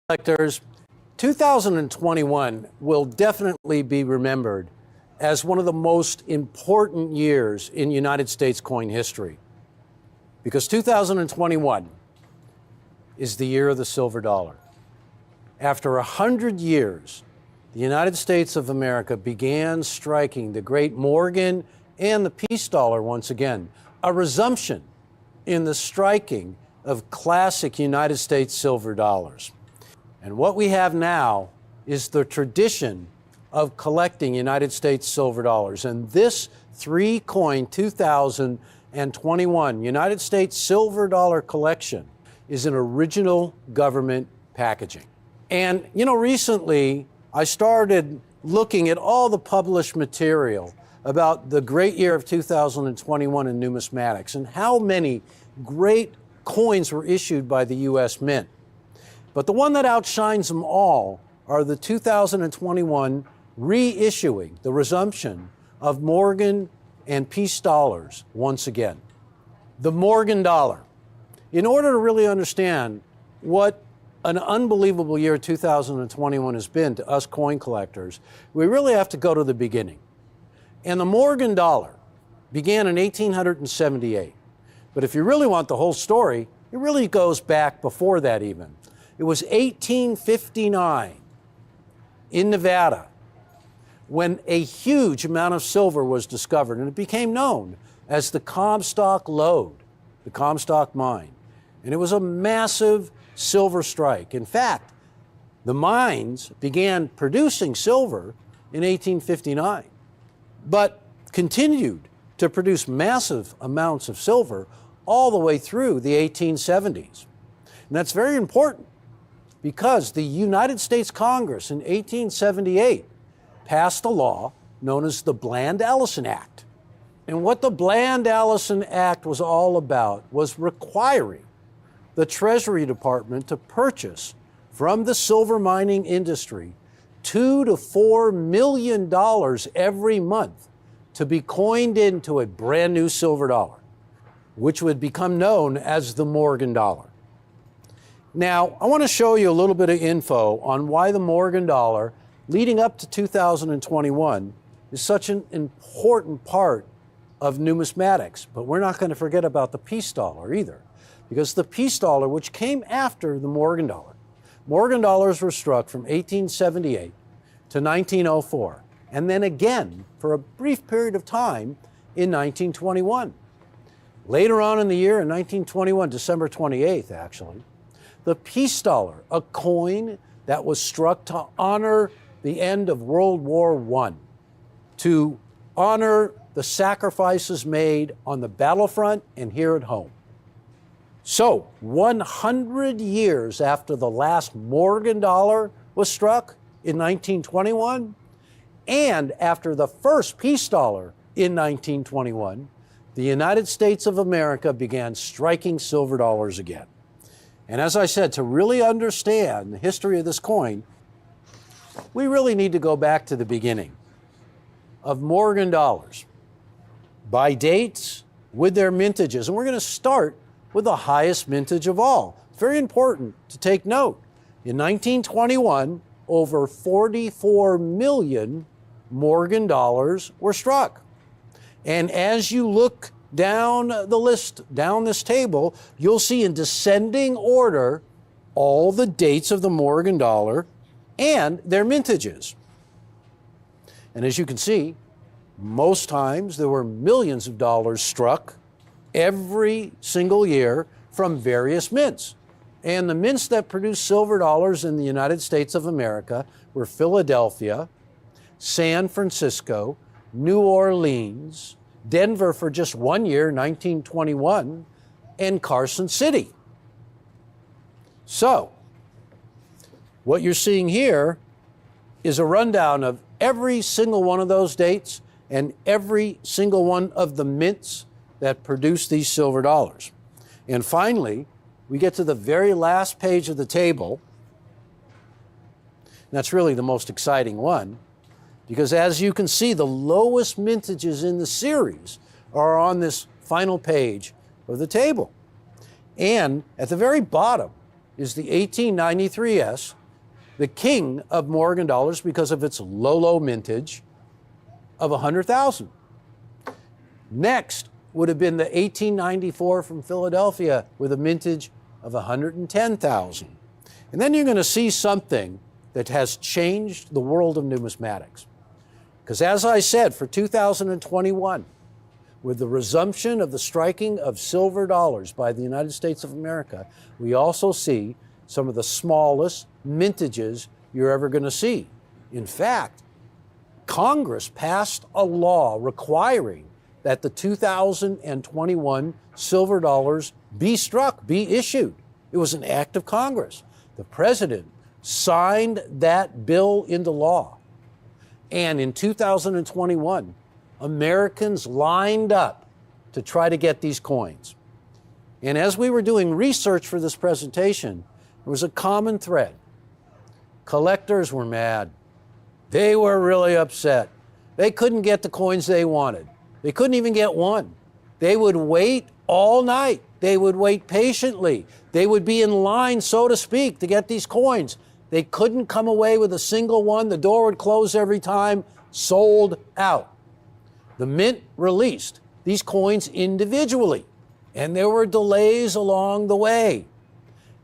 Collectors, 2021 will definitely be remembered as one of the most important years in United States coin history, because 2021 is the year of the silver dollar. After 100 years, the United States of America began striking the great Morgan and the peace dollar once again, a resumption in the striking of classic United States silver dollars. And what we have now is the tradition of collecting United States silver dollars. And this three-coin 2021 United States silver dollar collection is an original government packaging. And, you know, recently I started looking at all the published material about the great year of 2021 in numismatics and how many great coins were issued by the U.S. Mint. But the one that outshines them all are the 2021 reissuing, the resumption of Morgan and peace dollars once again. The Morgan dollar. In order to really understand what an unbelievable year 2021 has been to us coin collectors, we really have to go to the beginning. And the Morgan dollar began in 1878. But if you really want the whole story, it really goes back before that even. It was 1859 in Nevada when a huge amount of silver was discovered, and it became known as the Comstock Lode, the Comstock Mine. And it was a massive silver strike. In fact, the mines began producing silver in 1859, but continued to produce massive amounts of silver all the way through the 1870s. And that's very important because the United States Congress in 1878 passed a law known as the Bland-Allison Act. And what the Bland-Allison Act was all about was requiring the Treasury Department to purchase from the silver mining industry $2 to $4 million every month to be coined into a brand new silver dollar, which would become known as the Morgan dollar. Now, I want to show you a little bit of info on why the Morgan dollar, leading up to 2021, is such an important part of numismatics. But we're not going to forget about the peace dollar either, because the peace dollar, which came after the Morgan dollar, Morgan dollars were struck from 1878 to 1904, and then again for a brief period of time in 1921. Later on in the year, in 1921, December 28th actually, the peace dollar, a coin that was struck to honor the end of World War I, to honor the sacrifices made on the battlefront and here at home. So, 100 years after the last Morgan dollar was struck in 1921, and after the first peace dollar in 1921, the United States of America began striking silver dollars again. And as I said, to really understand the history of this coin, we really need to go back to the beginning of Morgan dollars by dates with their mintages. And we're going to start with the highest mintage of all. It's very important to take note. In 1921, over 44 million Morgan dollars were struck. And as you look down the list, down this table, you'll see in descending order all the dates of the Morgan dollar and their mintages. And as you can see, most times there were millions of dollars struck every single year from various mints. And the mints that produced silver dollars in the United States of America were Philadelphia, San Francisco, New Orleans, Denver for just 1 year, 1921, and Carson City. So, what you're seeing here is a rundown of every single one of those dates and every single one of the mints that produced these silver dollars. And finally, we get to the very last page of the table. And that's really the most exciting one, because as you can see, the lowest mintages in the series are on this final page of the table. And at the very bottom is the 1893S, the king of Morgan dollars because of its low mintage of 100,000. Next would have been the 1894 from Philadelphia with a mintage of 110,000. And then you're going to see something that has changed the world of numismatics. Because as I said, for 2021, with the resumption of the striking of silver dollars by the United States of America, we also see some of the smallest mintages you're ever going to see. In fact, Congress passed a law requiring that the 2021 silver dollars be struck, be issued. It was an act of Congress. The president signed that bill into law. And in 2021, Americans lined up to try to get these coins. And as we were doing research for this presentation, there was a common thread. Collectors were mad. They were really upset. They couldn't get the coins they wanted. They couldn't even get one. They would wait all night. They would wait patiently. They would be in line, so to speak, to get these coins. They couldn't come away with a single one. The door would close every time. Sold out. The mint released these coins individually, and there were delays along the way.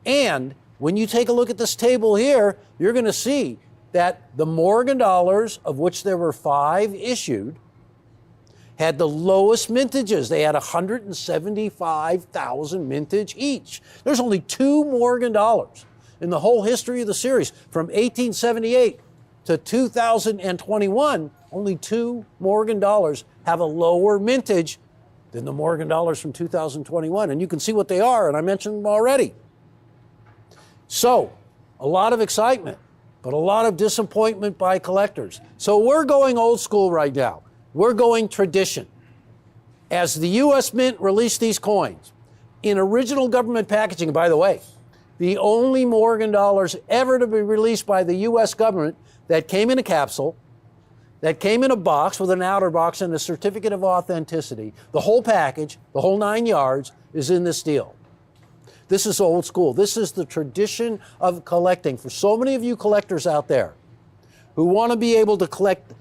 And when you take a look at this table here, you're going to see that the Morgan dollars, of which there were 5 issued, had the lowest mintages. They had 175,000 mintage each. There's only 2 Morgan dollars in the whole history of the series, from 1878 to 2021, only 2 Morgan dollars have a lower mintage than the Morgan dollars from 2021. And you can see what they are, and I mentioned them already. So, a lot of excitement, but a lot of disappointment by collectors. So we're going old school right now. We're going tradition. As the U.S. Mint released these coins in original government packaging, and by the way, the only Morgan dollars ever to be released by the U.S. government that came in a capsule, that came in a box with an outer box and a certificate of authenticity, the whole package, the whole 9 yards, is in this deal. This is old school. This is the tradition of collecting. For so many of you collectors out there who want to be able to collect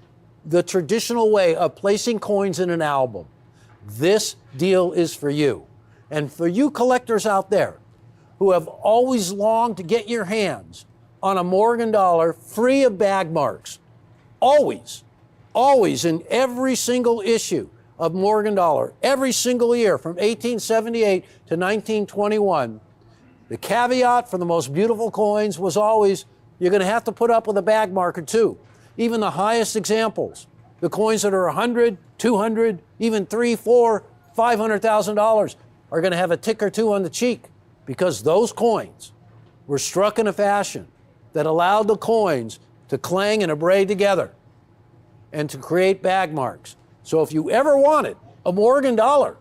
the traditional way of placing coins in an album, this deal is for you. And for you collectors out there who have always longed to get your hands on a Morgan dollar free of bag marks, always in every single issue of Morgan dollar, every single year from 1878 to 1921, the caveat for the most beautiful coins was always, you're going to have to put up with a bag mark or two. Even the highest examples, the coins that are $100, $200, even $300, $400, $500,000 are going to have a tick or two on the cheek, because those coins were struck in a fashion that allowed the coins to clang and abrade together and to create bag marks. So if you ever wanted a Morgan dollar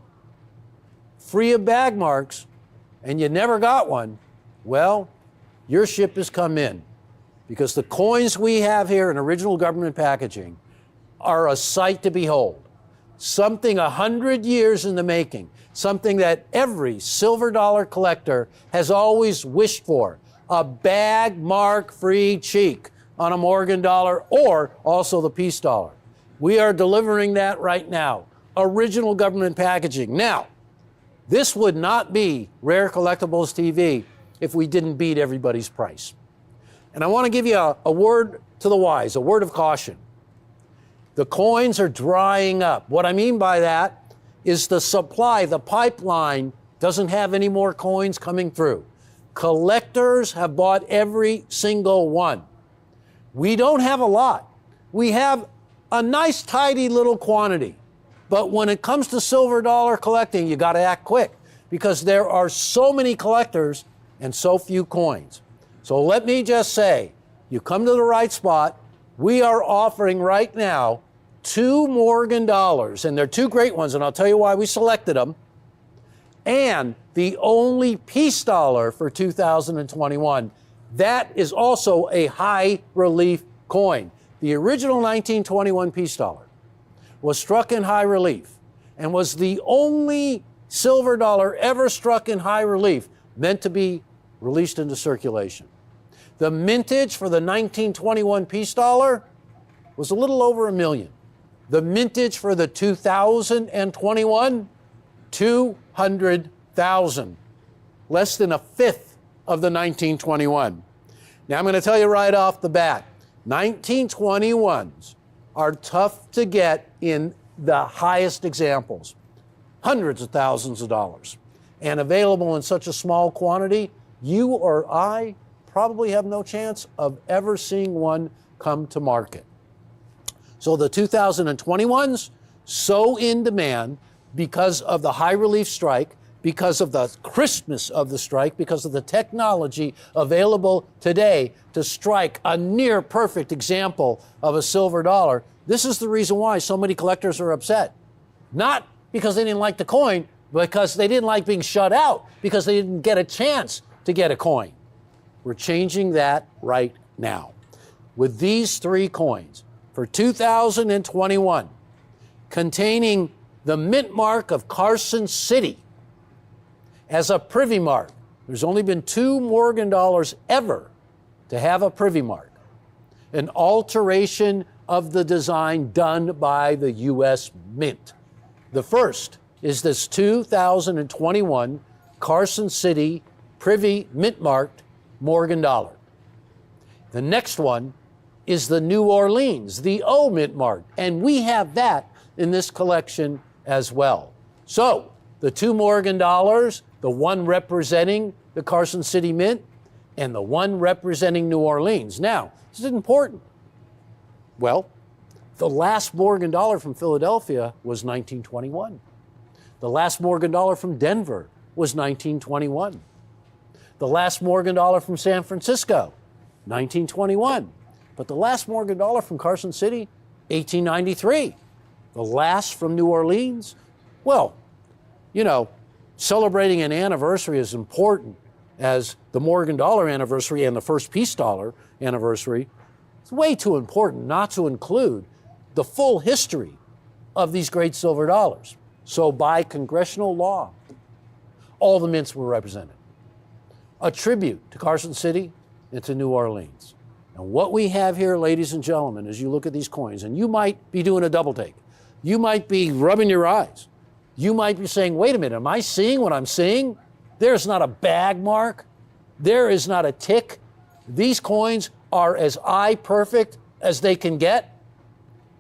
free of bag marks and you never got one, well, your ship has come in, because the coins we have here in original government packaging are a sight to behold. Something 100 years in the making, something that every silver dollar collector has always wished for, a bag mark free cheek on a Morgan dollar, or also the peace dollar. We are delivering that right now. Original government packaging. Now, this would not be Rare Collectibles TV if we didn't beat everybody's price. And I want to give you a word to the wise, a word of caution. The coins are drying up. What I mean by that is the supply, the pipeline, doesn't have any more coins coming through. Collectors have bought every single one. We don't have a lot. We have a nice, tidy little quantity. But when it comes to silver dollar collecting, you got to act quick, because there are so many collectors and so few coins. So let me just say, you come to the right spot. We are offering right now 2 Morgan dollars, and they're 2 great ones, and I'll tell you why we selected them, and the only peace dollar for 2021. That is also a high relief coin. The original 1921 peace dollar was struck in high relief and was the only silver dollar ever struck in high relief meant to be released into circulation. The mintage for the 1921 peace dollar was a little over $1 million. The mintage for the 2021, 200,000, less than a fifth of the 1921. Now I'm going to tell you right off the bat, 1921s are tough to get in the highest examples, hundreds of thousands of dollars, and available in such a small quantity, you or I probably have no chance of ever seeing one come to market. So the 2021s, so in demand because of the high relief strike, because of the crispness of the strike, because of the technology available today to strike a near perfect example of a silver dollar. This is the reason why so many collectors are upset. Not because they didn't like the coin, but because they didn't like being shut out, because they didn't get a chance to get a coin. We're changing that right now. With these 3 coins for 2021, containing the mint mark of Carson City as a privy mark. There's only been 2 Morgan dollars ever to have a privy mark. An alteration of the design done by the U.S. Mint. The first is this 2021 Carson City privy mint marked Morgan dollar. The next one is the New Orleans, the O mint mark, and we have that in this collection as well. So the 2 Morgan dollars, the one representing the Carson City Mint and the one representing New Orleans. Now, this is important. Well, the last Morgan dollar from Philadelphia was 1921. The last Morgan dollar from Denver was 1921. The last Morgan dollar from San Francisco, 1921. But the last Morgan dollar from Carson City, 1893. The last from New Orleans, well, you know, celebrating an anniversary as important as the Morgan dollar anniversary and the first peace dollar anniversary. It's way too important not to include the full history of these great silver dollars. So by congressional law, all the mints were represented. A tribute to Carson City and to New Orleans. And what we have here, ladies and gentlemen, as you look at these coins, and you might be doing a double take. You might be rubbing your eyes. You might be saying, wait a minute, am I seeing what I'm seeing? There's not a bag mark. There is not a tick. These coins are as eye perfect as they can get.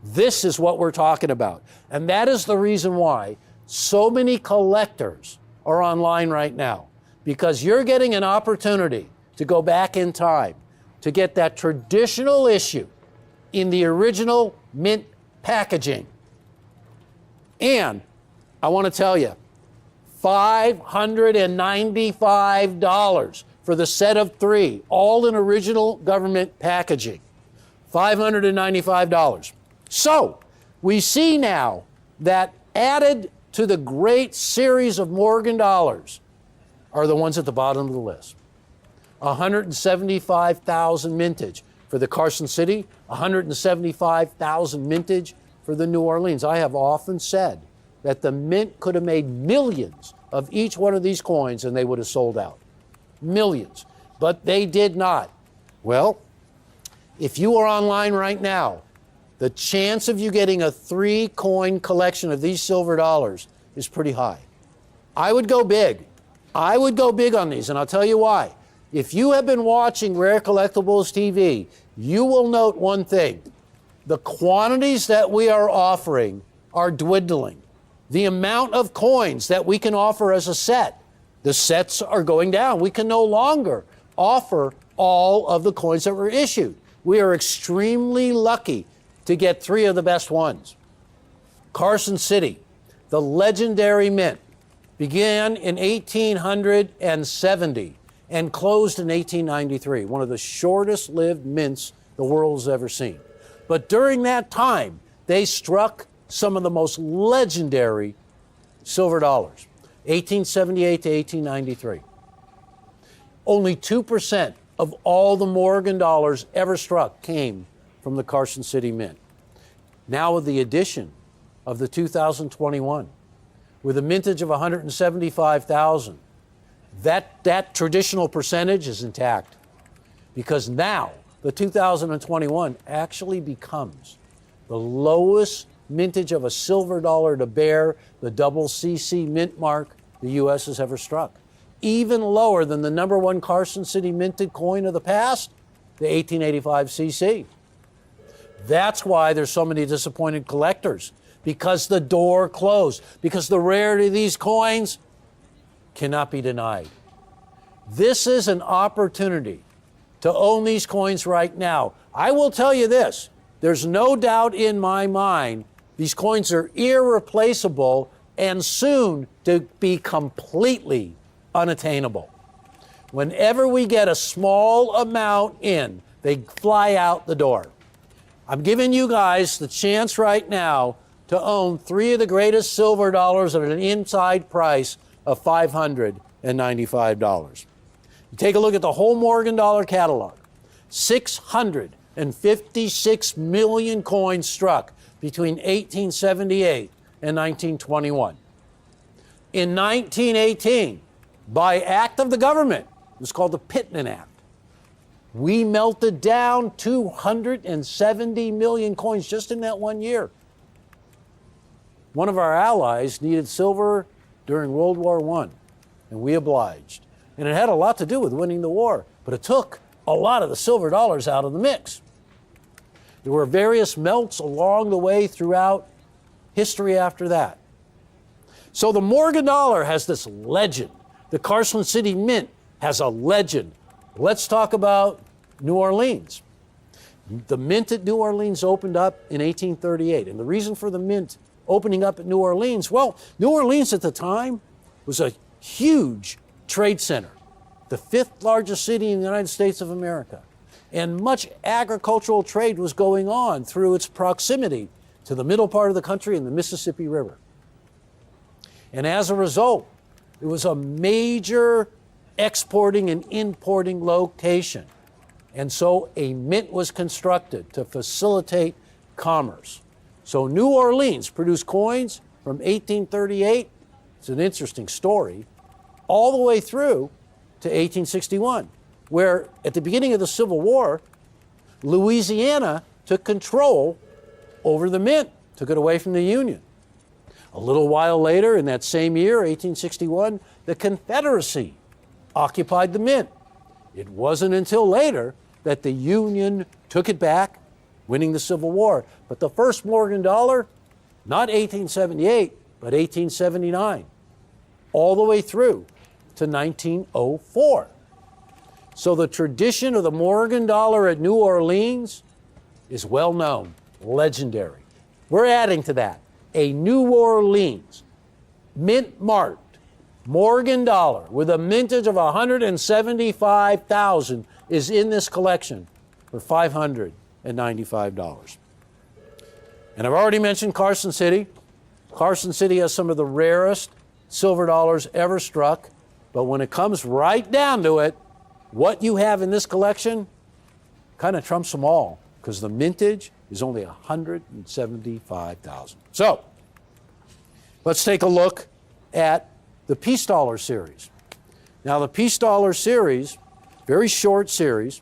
This is what we're talking about. And that is the reason why so many collectors are online right now, because you're getting an opportunity to go back in time to get that traditional issue in the original mint packaging. And I want to tell you, $595 for the set of 3, all in original government packaging. $595. So we see now that added to the great series of Morgan dollars are the ones at the bottom of the list. 175,000 mintage for the Carson City, 175,000 mintage for the New Orleans. I have often said that the mint could have made millions of each one of these coins and they would have sold out. Millions. But they did not. Well, if you are online right now, the chance of you getting a 3-coin collection of these silver dollars is pretty high. I would go big. I would go big on these, and I'll tell you why. If you have been watching Rare Collectibles TV, you will note one thing. The quantities that we are offering are dwindling. The amount of coins that we can offer as a set, the sets are going down. We can no longer offer all of the coins that were issued. We are extremely lucky to get 3 of the best ones. Carson City, the legendary mint, began in 1870 and closed in 1893, one of the shortest lived mints the world has ever seen. But during that time, they struck some of the most legendary silver dollars, 1878 to 1893. Only 2% of all the Morgan dollars ever struck came from the Carson City Mint. Now with the addition of the 2021, with a mintage of 175,000, that traditional percentage is intact, because now the 2021 actually becomes the lowest mintage of a silver dollar to bear the double CC mint mark the U.S. has ever struck. Even lower than the number 1 Carson City minted coin of the past, the 1885 CC. That's why there's so many disappointed collectors, because the door closed, because the rarity of these coins cannot be denied. This is an opportunity to own these coins right now. I will tell you this, there's no doubt in my mind these coins are irreplaceable and soon to be completely unattainable. Whenever we get a small amount in, they fly out the door. I'm giving you guys the chance right now to own 3 of the greatest silver dollars at an inside price of $595. You take a look at the whole Morgan dollar catalog. 656 million coins struck between 1878 and 1921. In 1918, by act of the government, it was called the Pittman Act, we melted down 270 million coins just in that one year. One of our allies needed silver during World War I, and we obliged. And it had a lot to do with winning the war, but it took a lot of the silver dollars out of the mix. There were various melts along the way throughout history after that. So the Morgan dollar has this legend. The Carson City Mint has a legend. Let's talk about New Orleans. The mint at New Orleans opened up in 1838. And the reason for the mint opening up at New Orleans, well, New Orleans at the time was a huge trade center, the 5th largest city in the United States of America. And much agricultural trade was going on through its proximity to the middle part of the country and the Mississippi River. And as a result, it was a major exporting and importing location. And so a mint was constructed to facilitate commerce. So New Orleans produced coins from 1838, it's an interesting story, all the way through to 1861, where at the beginning of the Civil War, Louisiana took control over the mint, took it away from the Union. A little while later, in that same year, 1861, the Confederacy occupied the mint. It wasn't until later that the Union took it back, winning the Civil War. But the first Morgan dollar, not 1878, but 1879, all the way through to 1904. So the tradition of the Morgan dollar at New Orleans is well known, legendary. We're adding to that a New Orleans mint-marked Morgan dollar with a mintage of 175,000 is in this collection for $595. And I've already mentioned Carson City. Carson City has some of the rarest silver dollars ever struck, but when it comes right down to it, what you have in this collection kind of trumps them all, because the mintage is only 175,000. So let's take a look at the Peace Dollar series. Now, the Peace Dollar series, very short series,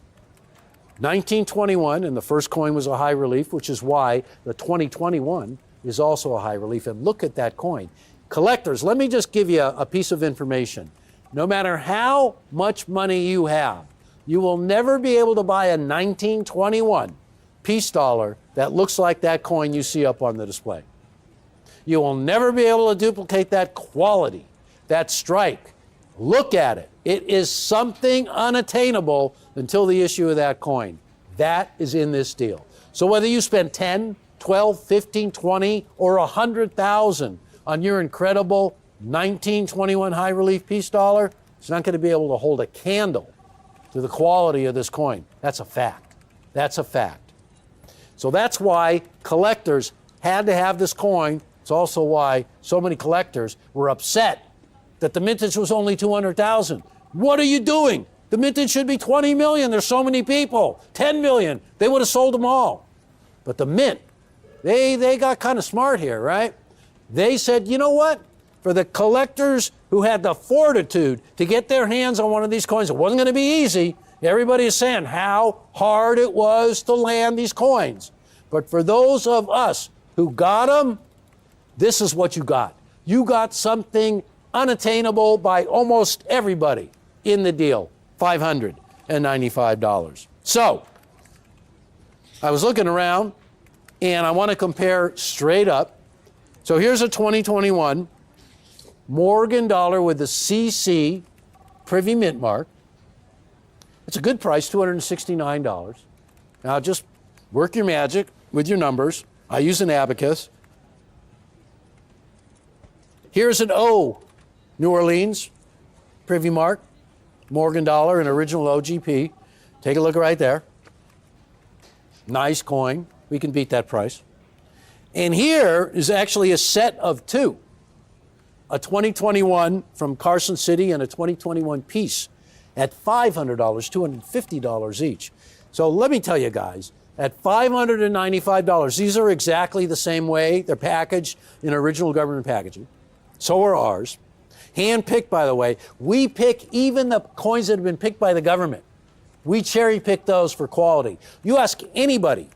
1921, and the first coin was a high relief, which is why the 2021 is also a high relief. And look at that coin. Collectors, let me just give you a piece of information. No matter how much money you have, you will never be able to buy a 1921 Peace Dollar that looks like that coin you see up on the display. You will never be able to duplicate that quality, that strike. Look at it. It is something unattainable until the issue of that coin. That is in this deal. So whether you spend 10, 12, 15, 20, or 100,000 on your incredible 1921 high relief Peace Dollar, it's not going to be able to hold a candle to the quality of this coin. That's a fact. That's a fact. So that's why collectors had to have this coin. It's also why so many collectors were upset that the mintage was only 200,000. What are you doing? The mintage should be 20 million. There's so many people. 10 million. They would have sold them all. But the mint, they got kind of smart here, right? They said, you know what? For the collectors who had the fortitude to get their hands on one of these coins, it wasn't going to be easy. Everybody is saying how hard it was to land these coins. But for those of us who got them, this is what you got. You got something unattainable by almost everybody in the deal, $595. So, I was looking around, and I want to compare straight up. So here's a 2021 Morgan dollar with the CC Privy Mint mark. It's a good price, $269. Now just work your magic with your numbers. I use an abacus. Here's an O New Orleans Privy mark, Morgan dollar, an original OGP. Take a look right there. Nice coin. We can beat that price. And here is actually a set of two. A 2021 from Carson City and a 2021 piece at $500, $250 each. So let me tell you guys, at $595, these are exactly the same way. They're packaged in original government packaging. So are ours. Hand-picked, by the way. We pick even the coins that have been picked by the government. We cherry-pick those for quality. You ask anybody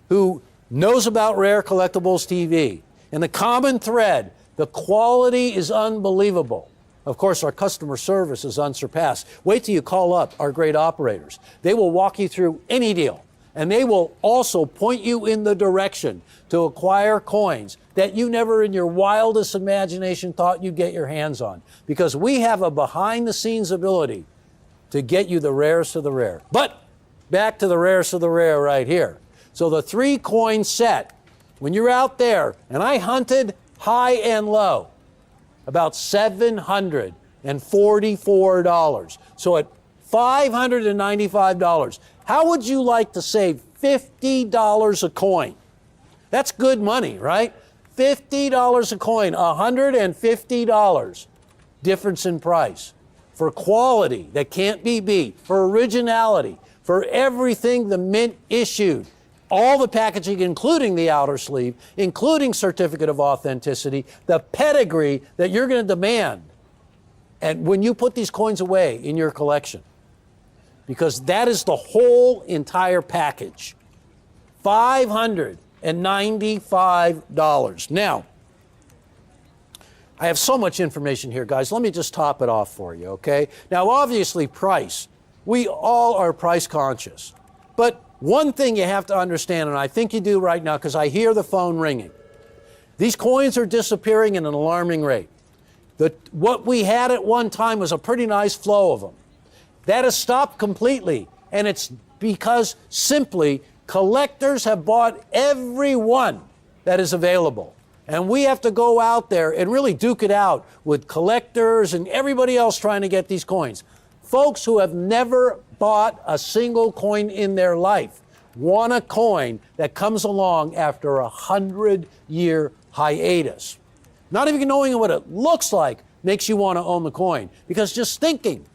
who knows about Rare Collectibles TV, and the common thread, the quality is unbelievable. Of course, our customer service is unsurpassed. Wait till you call up our great operators. They will walk you through any deal, and they will also point you in the direction to acquire coins that you never in your wildest imagination thought you'd get your hands on, because we have a behind-the-scenes ability to get you the rarest of the rare. But back to the rarest of the rare right here. So the 3-coin set, when you're out there, and I hunted high and low, about $744. So at $595, how would you like to save $50 a coin? That's good money, right? $50 a coin, $150 difference in price for quality that can't be beat, for originality, for everything the Mint issued. All the packaging, including the outer sleeve, including certificate of authenticity, the pedigree that you're going to demand. And when you put these coins away in your collection, because that is the whole entire package, $595. Now, I have so much information here, guys. Let me just top it off for you, okay? Now, obviously, price. We all are price conscious. But one thing you have to understand, and I think you do right now because I hear the phone ringing. These coins are disappearing at an alarming rate. What we had at one time was a pretty nice flow of them. That has stopped completely, and it's because simply collectors have bought every one that is available. And we have to go out there and really duke it out with collectors and everybody else trying to get these coins. Folks who have never bought a single coin in their life want a coin that comes along after a 100-year hiatus. Not even knowing what it looks like makes you want to own the coin. Because just thinking,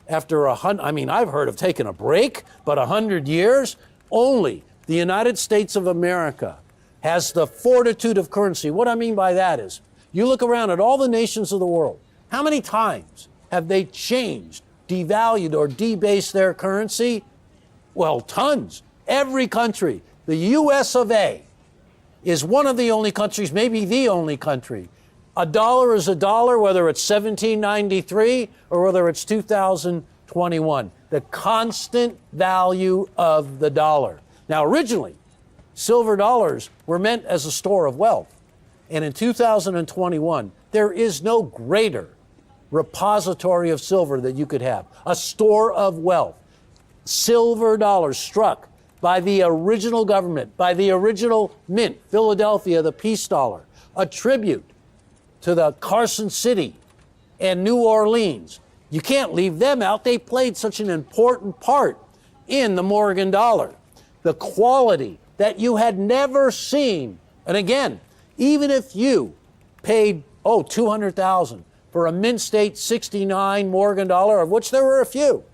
after I've heard of taking a break, but 100 years, only the United States of America has the fortitude of currency. What I mean by that is, you look around at all the nations of the world, how many times have they changed, devalued, or debased their currency? Well, tons. Every country. The US of A is one of the only countries, maybe the only country. A dollar is a dollar, whether it's 1793 or whether it's 2021. The constant value of the dollar. Now, originally, silver dollars were meant as a store of wealth. And in 2021, there is no greater repository of silver that you could have. A store of wealth. Silver dollars struck by the original government, by the original mint, Philadelphia, the peace dollar. A tribute to the Carson City and New Orleans. You can't leave them out. They played such an important part in the Morgan dollar. The quality that you had never seen. And again, even if you paid, $200,000 for a Mint State 69 Morgan dollar, of which there were a few,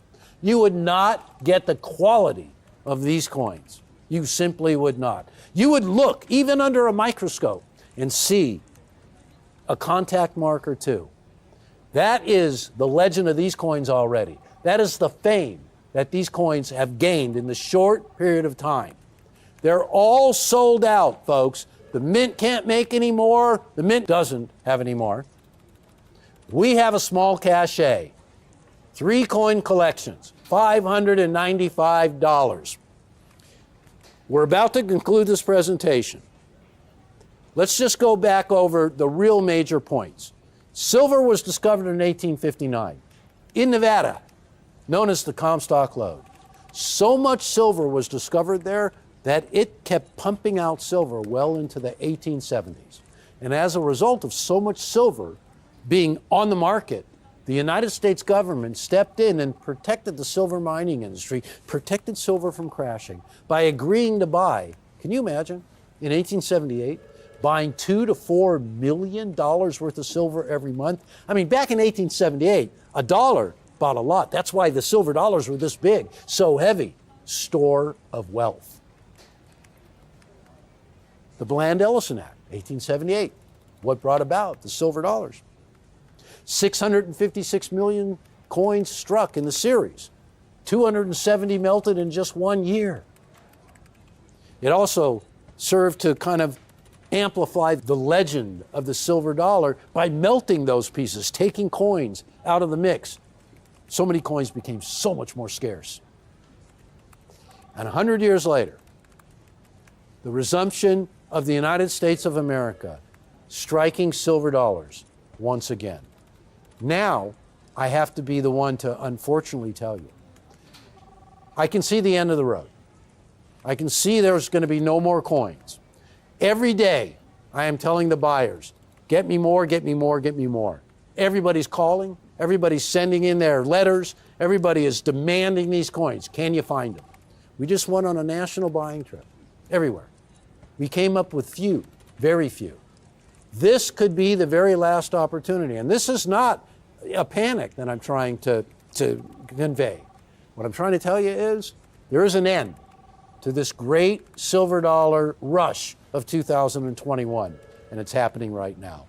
you would not get the quality of these coins. You simply would not. You would look, even under a microscope, and see a contact mark or two. That is the legend of these coins already. That is the fame that these coins have gained in the short period of time. They're all sold out, folks. The Mint can't make any more. The Mint doesn't have any more. We have a small cachet. 3 coin collections, $595. We're about to conclude this presentation. Let's just go back over the real major points. Silver was discovered in 1859 in Nevada, known as the Comstock Lode. So much silver was discovered there that it kept pumping out silver well into the 1870s. And as a result of so much silver being on the market, the United States government stepped in and protected the silver mining industry, protected silver from crashing by agreeing to buy, can you imagine, in 1878, buying $2 to $4 million worth of silver every month? I mean, back in 1878, a dollar bought a lot. That's why the silver dollars were this big, so heavy. Store of wealth. The Bland-Ellison Act, 1878. What brought about the silver dollars? 656 million coins struck in the series. 270 melted in just 1 year. It also served to kind of amplify the legend of the silver dollar by melting those pieces, taking coins out of the mix. So many coins became so much more scarce. And 100 years later, the resumption of the United States of America striking silver dollars once again. Now, I have to be the one to unfortunately tell you, I can see the end of the road. I can see there's going to be no more coins. Every day, I am telling the buyers, get me more, get me more, get me more. Everybody's calling. Everybody's sending in their letters. Everybody is demanding these coins. Can you find them? We just went on a national buying trip everywhere. We came up with few, very few. This could be the very last opportunity. And this is not a panic that I'm trying to convey. What I'm trying to tell you is there is an end to this great silver dollar rush of 2021, and it's happening right now.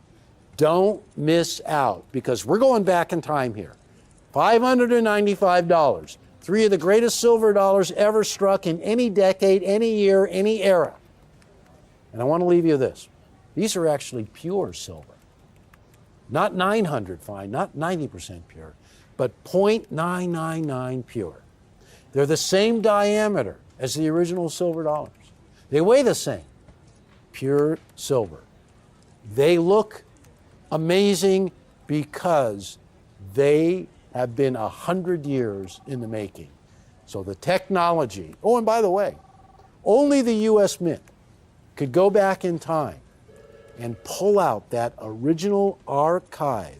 Don't miss out, because we're going back in time here. $595, three of the greatest silver dollars ever struck in any decade, any year, any era. And I want to leave you this. These are actually pure silver. Not 900 fine, not 90% pure, but 0.999 pure. They're the same diameter as the original silver dollars. They weigh the same. Pure silver. They look amazing because they have been 100 years in the making. So the technology, oh, and by the way, only the U.S. Mint could go back in time and pull out that original archived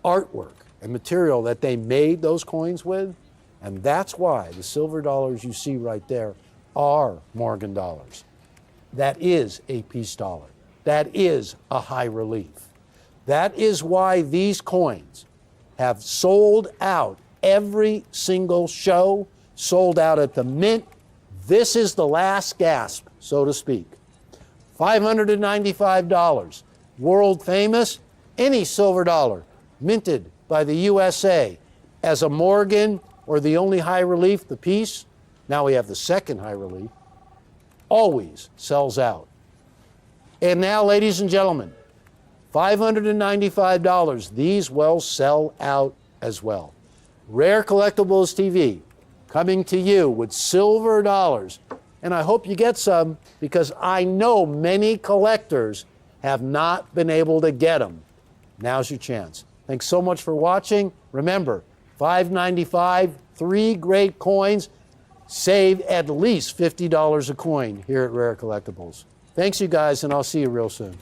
artwork and material that they made those coins with. And that's why the silver dollars you see right there are Morgan dollars. That is a peace dollar. That is a high relief. That is why these coins have sold out every single show, sold out at the Mint. This is the last gasp, so to speak. $595, world famous, any silver dollar minted by the USA as a Morgan or the only high relief, the piece, now we have the second high relief, always sells out. And now, ladies and gentlemen, $595, these will sell out as well. Rare Collectibles TV, coming to you with silver dollars. And I hope you get some, because I know many collectors have not been able to get them. Now's your chance. Thanks so much for watching. Remember, $5.95, three great coins. Save at least $50 a coin here at Rare Collectibles. Thanks, you guys, and I'll see you real soon.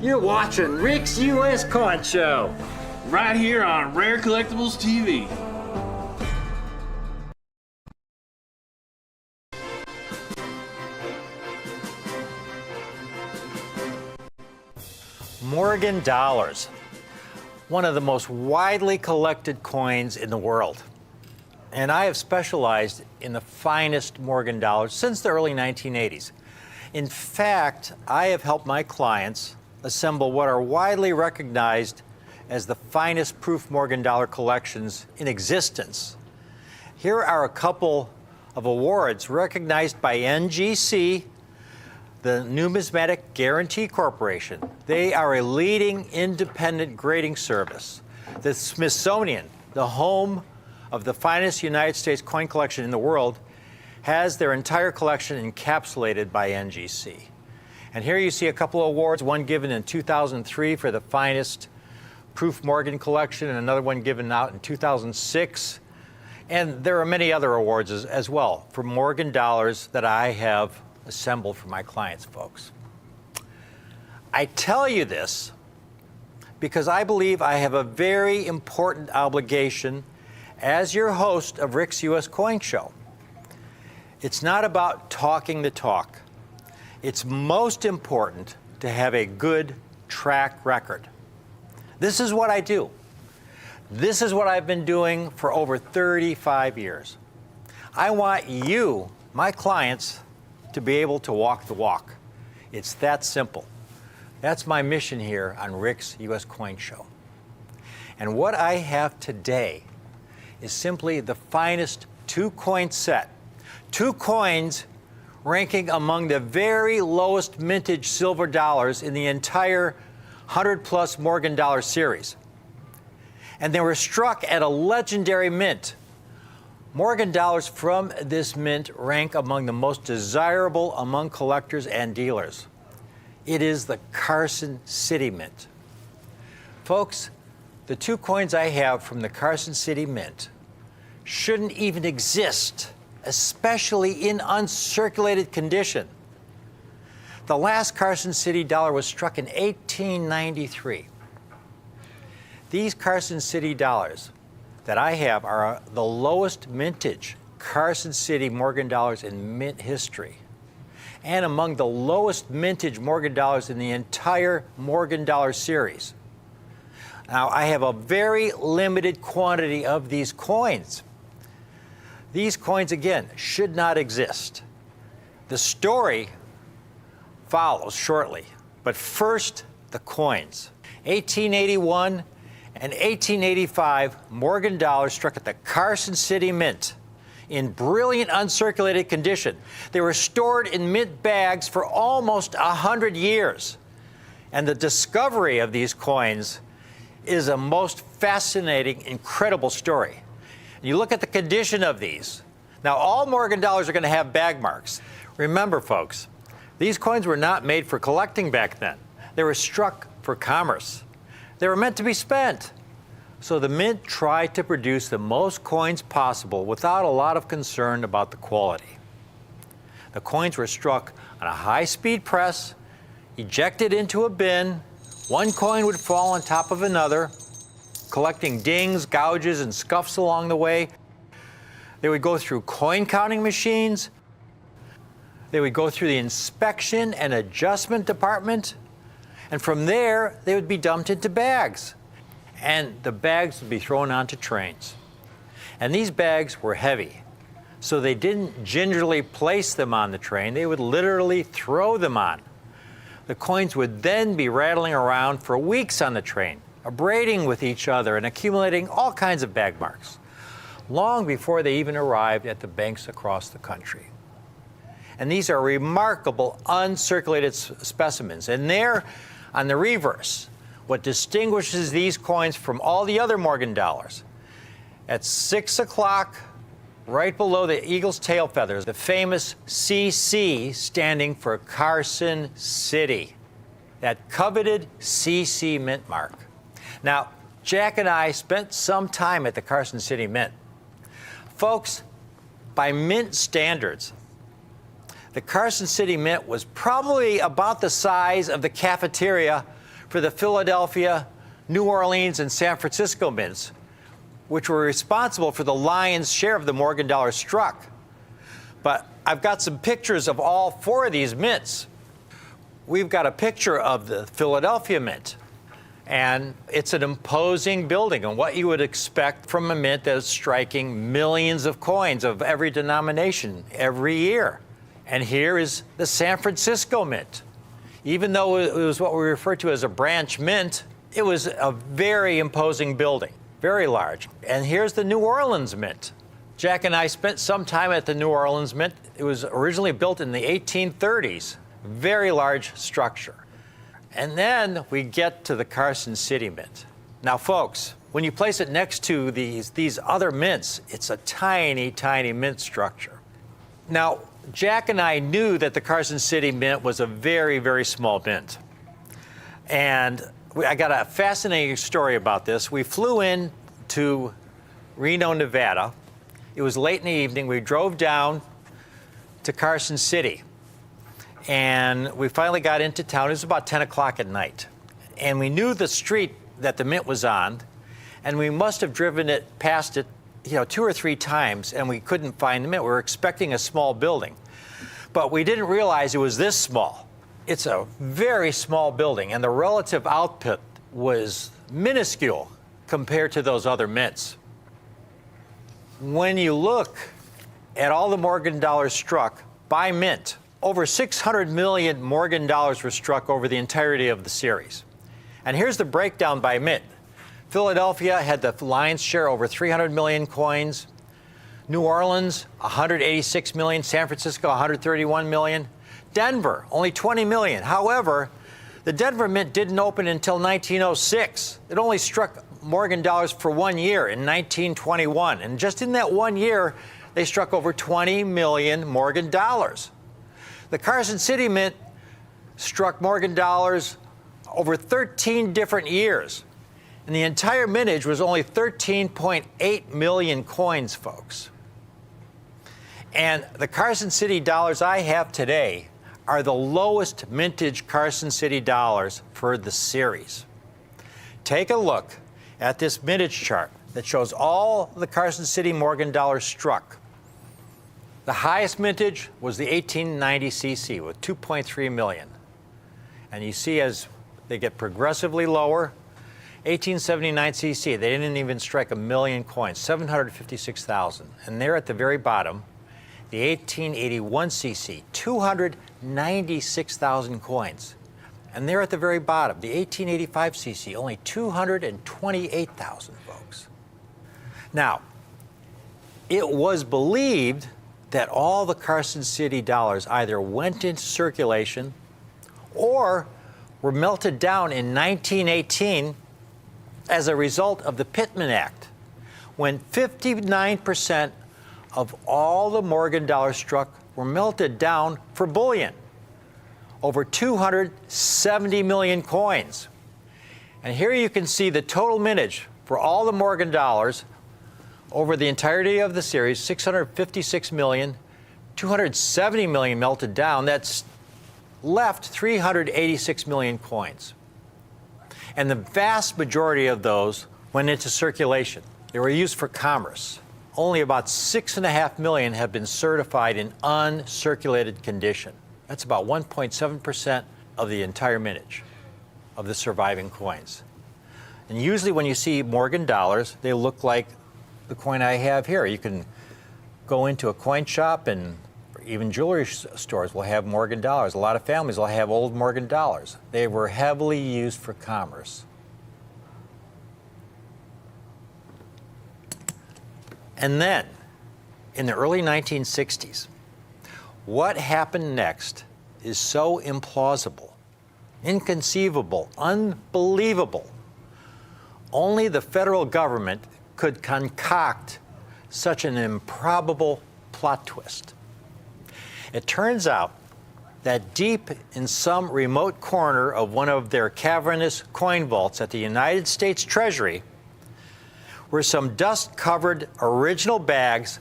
You're watching Rick's U.S. Coin Show. Right here on Rare Collectibles TV. Morgan dollars, one of the most widely collected coins in the world. And I have specialized in the finest Morgan dollars since the early 1980s. In fact, I have helped my clients assemble what are widely recognized as the finest proof Morgan dollar collections in existence. Here are a couple of awards recognized by NGC, the Numismatic Guarantee Corporation. They are a leading independent grading service. The Smithsonian, the home of the finest United States coin collection in the world, has their entire collection encapsulated by NGC. And here you see a couple of awards, one given in 2003 for the finest proof Morgan collection, and another one given out in 2006. And there are many other awards as well for Morgan dollars that I have assembled for my clients, folks. I tell you this because I believe I have a very important obligation as your host of Rick's U.S. Coin Show. It's not about talking the talk. It's most important to have a good track record. This is what I do. This is what I've been doing for over 35 years. I want you, my clients, to be able to walk the walk. It's that simple. That's my mission here on Rick's U.S. Coin Show. And what I have today is simply the finest two-coin set. Two coins ranking among the very lowest mintage silver dollars in the entire 100-plus Morgan dollar series. And they were struck at a legendary mint Morgan dollars from this mint rank among the most desirable among collectors and dealers. It is the Carson City Mint. Folks, the two coins I have from the Carson City Mint shouldn't even exist, especially in uncirculated condition. The last Carson City dollar was struck in 1893. These Carson City dollars that I have are the lowest mintage Carson City Morgan dollars in mint history, and among the lowest mintage Morgan dollars in the entire Morgan dollar series. Now, I have a very limited quantity of these coins. These coins, again, should not exist. The story follows shortly, but first, the coins. 1881 and 1885 Morgan dollars struck at the Carson City Mint in brilliant uncirculated condition. They were stored in mint bags for almost 100 years. And the discovery of these coins is a most fascinating, incredible story. You look at the condition of these. Now, all Morgan dollars are going to have bag marks. Remember, folks, these coins were not made for collecting back then. They were struck for commerce. They were meant to be spent. So the mint tried to produce the most coins possible without a lot of concern about the quality. The coins were struck on a high-speed press, ejected into a bin. One coin would fall on top of another, collecting dings, gouges, and scuffs along the way. They would go through coin counting machines. They would go through the inspection and adjustment department. And from there, they would be dumped into bags. And the bags would be thrown onto trains. And these bags were heavy. So they didn't gingerly place them on the train. They would literally throw them on. The coins would then be rattling around for weeks on the train, abrading with each other and accumulating all kinds of bag marks, long before they even arrived at the banks across the country. And these are remarkable uncirculated specimens. And there, on the reverse, what distinguishes these coins from all the other Morgan dollars, at 6 o'clock, right below the eagle's tail feathers, the famous CC standing for Carson City, that coveted CC mint mark. Now, Jack and I spent some time at the Carson City Mint. Folks, by mint standards, the Carson City Mint was probably about the size of the cafeteria for the Philadelphia, New Orleans, and San Francisco mints, which were responsible for the lion's share of the Morgan dollar struck. But I've got some pictures of all four of these mints. We've got a picture of the Philadelphia Mint, and it's an imposing building and what you would expect from a mint that's striking millions of coins of every denomination every year. And here is the San Francisco Mint. Even though it was what we refer to as a branch mint, it was a very imposing building, very large. And here's the New Orleans Mint. Jack and I spent some time at the New Orleans Mint. It was originally built in the 1830s, very large structure. And then we get to the Carson City Mint. Now, folks, when you place it next to these other mints, it's a tiny, tiny mint structure. Now, Jack and I knew that the Carson City Mint was a very, very small mint. And I got a fascinating story about this. We flew in to Reno, Nevada. It was late in the evening. We drove down to Carson City. And we finally got into town. It was about 10 o'clock at night. And we knew the street that the mint was on. And we must have driven past it 2 or 3 times, and we couldn't find the mint. We were expecting a small building, but we didn't realize it was this small. It's a very small building, and the relative output was minuscule compared to those other mints. When you look at all the Morgan dollars struck by mint, over 600 million Morgan dollars were struck over the entirety of the series. And here's the breakdown by mint. Philadelphia had the lion's share, over 300 million coins. New Orleans, 186 million. San Francisco, 131 million. Denver, only 20 million. However, The Denver Mint didn't open until 1906. It only struck Morgan dollars for 1 year in 1921. And just in that 1 year, they struck over 20 million Morgan dollars. The Carson City Mint struck Morgan dollars over 13 different years. And the entire mintage was only 13.8 million coins, folks. And the Carson City dollars I have today are the lowest mintage Carson City dollars for the series. Take a look at this mintage chart that shows all the Carson City Morgan dollars struck. The highest mintage was the 1890 CC with 2.3 million. And you see as they get progressively lower, 1879 CC, they didn't even strike a million coins, 756,000. And there at the very bottom, the 1881 CC, 296,000 coins. And there at the very bottom, the 1885 CC, only 228,000 folks. Now, it was believed that all the Carson City dollars either went into circulation or were melted down in 1918 as a result of the Pittman Act, when 59% of all the Morgan dollars struck were melted down for bullion, over 270 million coins. And here you can see the total mintage for all the Morgan dollars over the entirety of the series, 656 million, 270 million melted down. That's left 386 million coins. And the vast majority of those went into circulation. They were used for commerce. Only about 6.5 million have been certified in uncirculated condition. That's about 1.7% of the entire mintage of the surviving coins. And usually when you see Morgan dollars, they look like the coin I have here. You can go into a coin shop, and even jewelry stores will have Morgan dollars. A lot of families will have old Morgan dollars. They were heavily used for commerce. And then, in the early 1960s, what happened next is so implausible, inconceivable, unbelievable. Only the federal government could concoct such an improbable plot twist. It turns out that deep in some remote corner of one of their cavernous coin vaults at the United States Treasury were some dust-covered original bags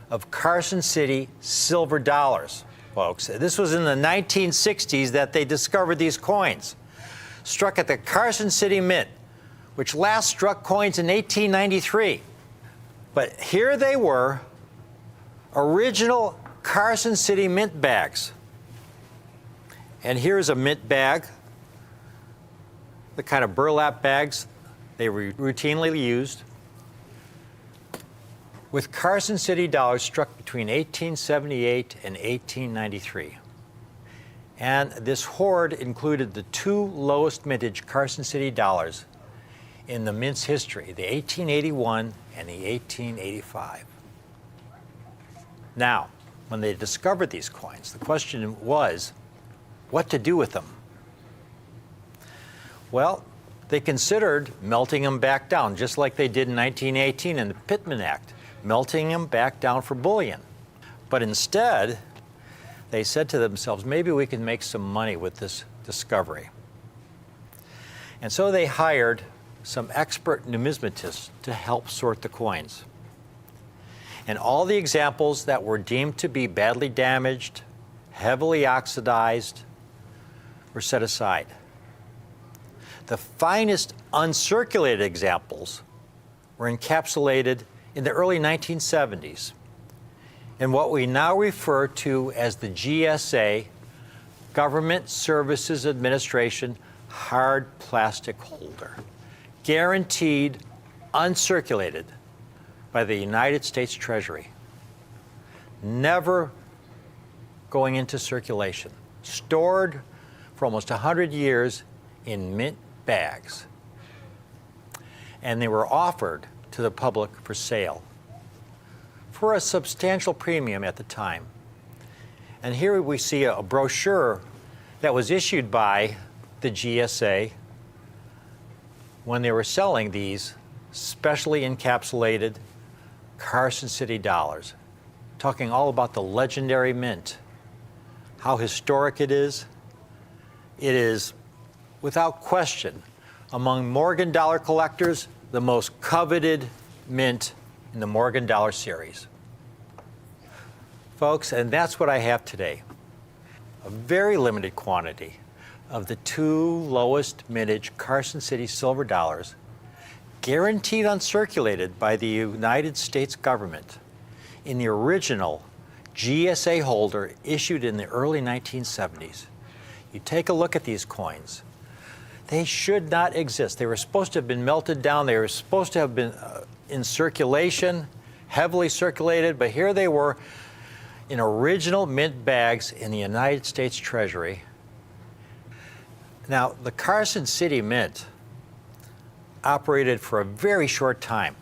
of Carson City silver dollars, folks. This was in the 1960s that they discovered these coins, struck at the Carson City Mint, which last struck coins in 1893. But here they were, original Carson City Mint bags. And here's a mint bag, the kind of burlap bags they were routinely used, with Carson City dollars struck between 1878 and 1893. And this hoard included the two lowest mintage Carson City dollars in the mint's history, the 1881 and the 1885. Now, when they discovered these coins, the question was what to do with them. Well, they considered melting them back down, just like they did in 1918 in the Pittman Act, melting them back down for bullion. But instead, they said to themselves, maybe we can make some money with this discovery. And so they hired some expert numismatists to help sort the coins. And all the examples that were deemed to be badly damaged, heavily oxidized, were set aside. The finest uncirculated examples were encapsulated in the early 1970s in what we now refer to as the GSA, Government Services Administration hard plastic holder, guaranteed uncirculated by the United States Treasury, never going into circulation, stored for almost 100 years in mint bags. And they were offered to the public for sale for a substantial premium at the time. And here we see a brochure that was issued by the GSA when they were selling these specially encapsulated Carson City dollars, talking all about the legendary mint, how historic it is. It is, without question, among Morgan dollar collectors, the most coveted mint in the Morgan dollar series. Folks, and that's what I have today. A very limited quantity of the 2 lowest mintage Carson City silver dollars, guaranteed uncirculated by the United States government in the original GSA holder issued in the early 1970s. You take a look at these coins. They should not exist. They were supposed to have been melted down. They were supposed to have been in circulation, heavily circulated, but here they were in original mint bags in the United States Treasury. Now, the Carson City Mint operated for a very short time.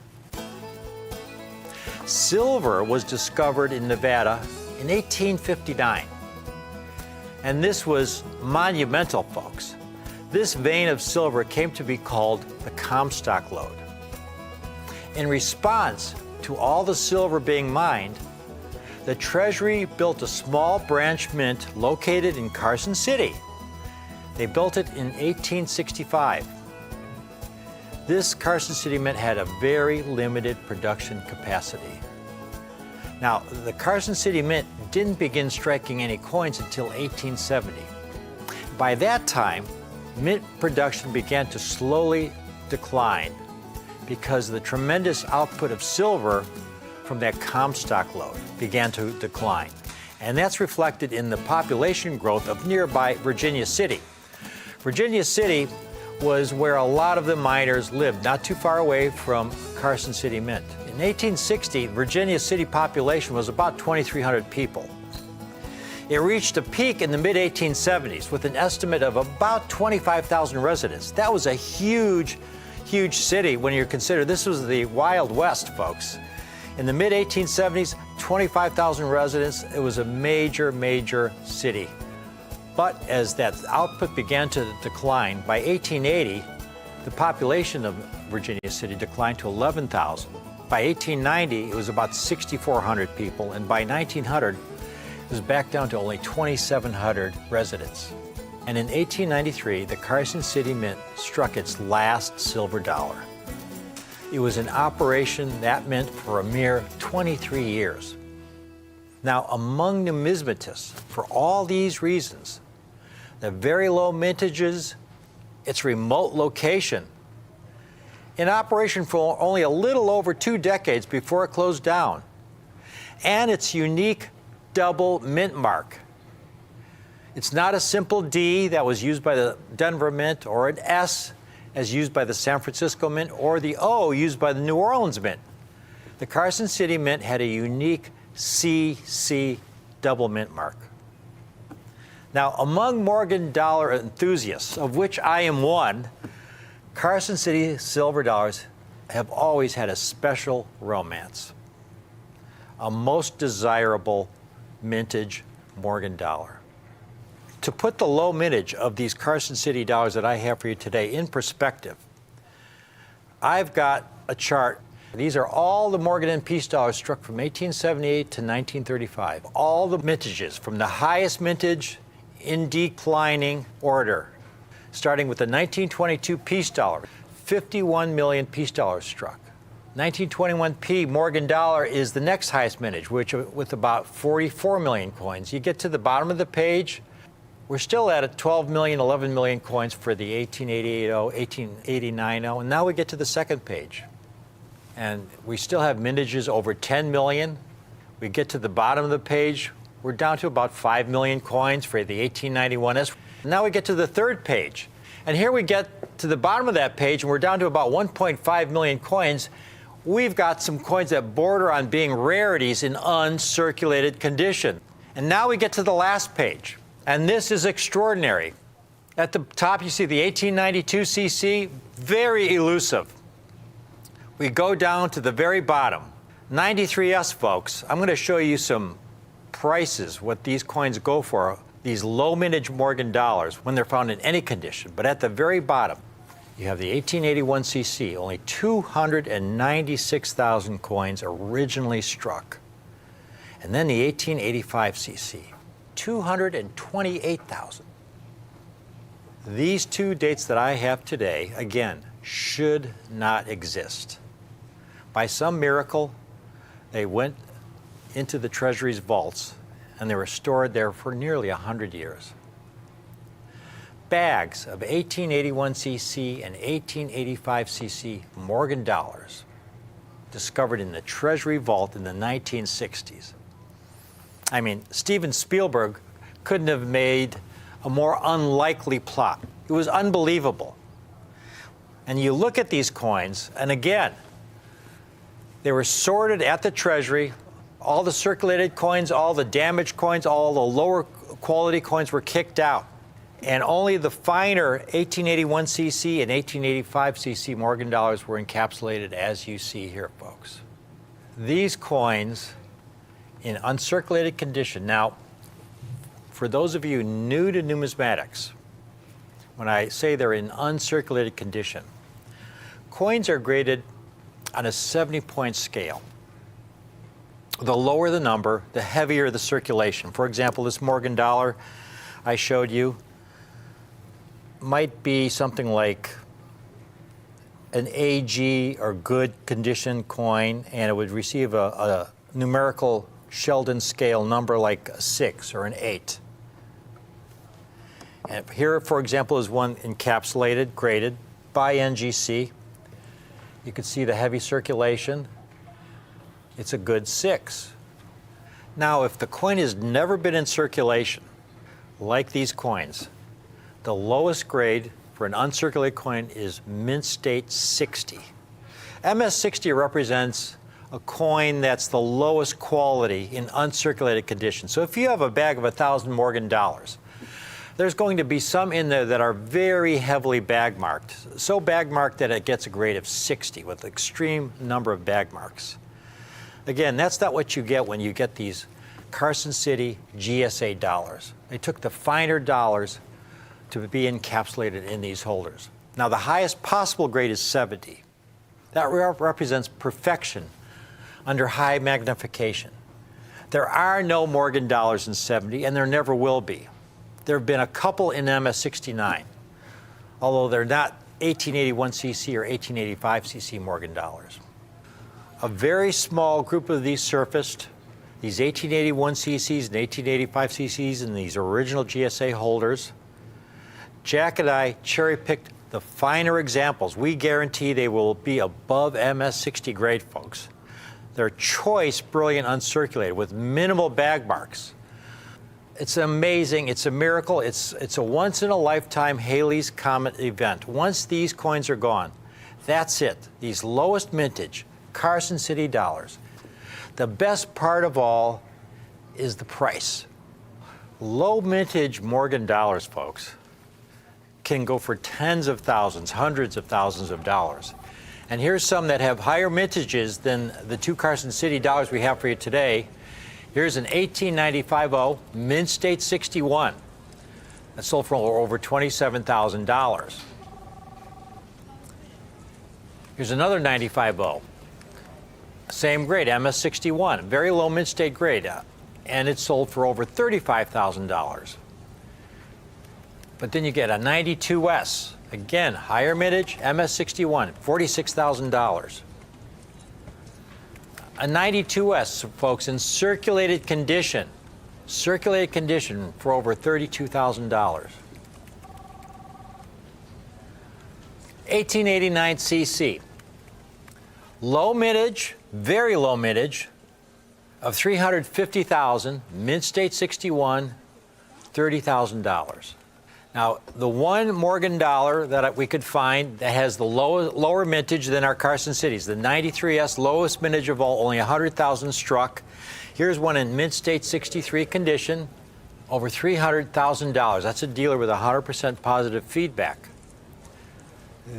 Silver was discovered in Nevada in 1859. And this was monumental, folks. This vein of silver came to be called the Comstock Lode. In response to all the silver being mined, the Treasury built a small branch mint located in Carson City. They built it in 1865. This Carson City Mint had a very limited production capacity. Now, the Carson City Mint didn't begin striking any coins until 1870. By that time, mint production began to slowly decline because the tremendous output of silver from that Comstock Lode began to decline. And that's reflected in the population growth of nearby Virginia City. Virginia City was where a lot of the miners lived, not too far away from Carson City Mint. In 1860, Virginia City population was about 2,300 people. It reached a peak in the mid-1870s with an estimate of about 25,000 residents. That was a huge, huge city when you consider this was the Wild West, folks. In the mid-1870s, 25,000 residents. It was a major, major city. But as that output began to decline, by 1880, the population of Virginia City declined to 11,000. By 1890, it was about 6,400 people, and by 1900, it was back down to only 2,700 residents. And in 1893, the Carson City Mint struck its last silver dollar. It was in operation, that mint, for a mere 23 years. Now, among numismatists, for all these reasons, the very low mintages, its remote location, in operation for only a little over 2 decades before it closed down, and its unique double mint mark. It's not a simple D that was used by the Denver Mint, or an S as used by the San Francisco Mint, or the O used by the New Orleans Mint. The Carson City Mint had a unique CC double mint mark. Now, among Morgan dollar enthusiasts, of which I am one, Carson City silver dollars have always had a special romance. A most desirable mintage Morgan dollar. To put the low mintage of these Carson City dollars that I have for you today in perspective, I've got a chart. These are all the Morgan and Peace dollars struck from 1878 to 1935. All the mintages from the highest mintage in declining order. Starting with the 1922 Peace dollar, 51 million Peace dollars struck. 1921 P Morgan dollar is the next highest mintage, which with about 44 million coins. You get to the bottom of the page, we're still at a 12 million, 11 million coins for the 1888, 1889, and now we get to the second page. And we still have mintages over 10 million. We get to the bottom of the page, we're down to about 5 million coins for the 1891S. Now we get to the third page. And here we get to the bottom of that page, and we're down to about 1.5 million coins. We've got some coins that border on being rarities in uncirculated condition. And now we get to the last page. And this is extraordinary. At the top, you see the 1892 CC, very elusive. We go down to the very bottom. 93S, folks. I'm going to show you some prices, what these coins go for these low mintage Morgan dollars when they're found in any condition. But at the very bottom, you have the 1881 CC, only 296,000 coins originally struck. And then the 1885 CC, 228,000. These two dates that I have today, again, should not exist. By some miracle, they went into the Treasury's vaults and they were stored there for nearly 100 years. Bags of 1881 CC and 1885 CC Morgan dollars discovered in the Treasury vault in the 1960s. I mean, Steven Spielberg couldn't have made a more unlikely plot. It was unbelievable. And you look at these coins, and again, they were sorted at the Treasury. All the circulated coins, all the damaged coins, all the lower quality coins were kicked out. And only the finer 1881 CC and 1885 CC Morgan dollars were encapsulated as you see here, folks. These coins in uncirculated condition. Now, for those of you new to numismatics, when I say they're in uncirculated condition, coins are graded on a 70-point scale. The lower the number, the heavier the circulation. For example, this Morgan dollar I showed you might be something like an AG or good condition coin, and it would receive a numerical Sheldon scale number like a 6 or an 8. And here, for example, is one encapsulated, graded by NGC. You can see the heavy circulation. It's a good 6. Now, if the coin has never been in circulation, like these coins, the lowest grade for an uncirculated coin is mint state 60. MS60 represents a coin that's the lowest quality in uncirculated condition. So if you have a bag of 1,000 Morgan dollars, there's going to be some in there that are very heavily bag marked, so bag marked that it gets a grade of 60 with an extreme number of bag marks. Again, that's not what you get when you get these Carson City GSA dollars. They took the finer dollars to be encapsulated in these holders. Now, the highest possible grade is 70. That represents perfection under high magnification. There are no Morgan dollars in 70, and there never will be. There have been a couple in MS69, although they're not 1881 CC or 1885 CC Morgan dollars. A very small group of these surfaced, these 1881 CCs and 1885 CCs and these original GSA holders. Jack and I cherry-picked the finer examples. We guarantee they will be above MS60 grade, folks. They're choice, brilliant, uncirculated with minimal bag marks. It's amazing. It's a miracle. It's a once-in-a-lifetime Halley's Comet event. Once these coins are gone, that's it. These lowest mintage Carson City dollars. The best part of all is the price. Low mintage Morgan dollars, folks, can go for tens of thousands, hundreds of thousands of dollars. And here's some that have higher mintages than the two Carson City dollars we have for you today. Here's an 1895 mint state 61 that sold for over $27,000. Here's another 95 same grade, MS61, very low mint state grade, and it sold for over $35,000. But then you get a 92S, again, higher mintage, MS61, $46,000. A 92S, folks, in circulated condition for over $32,000. 1889 CC, low mintage, very low mintage of $350,000, mint state 61, $30,000. Now, the one Morgan dollar that we could find that has the lower mintage than our Carson Cities, the 93S, lowest mintage of all, only 100,000 struck. Here's one in mint state 63 condition, over $300,000. That's a dealer with 100% positive feedback.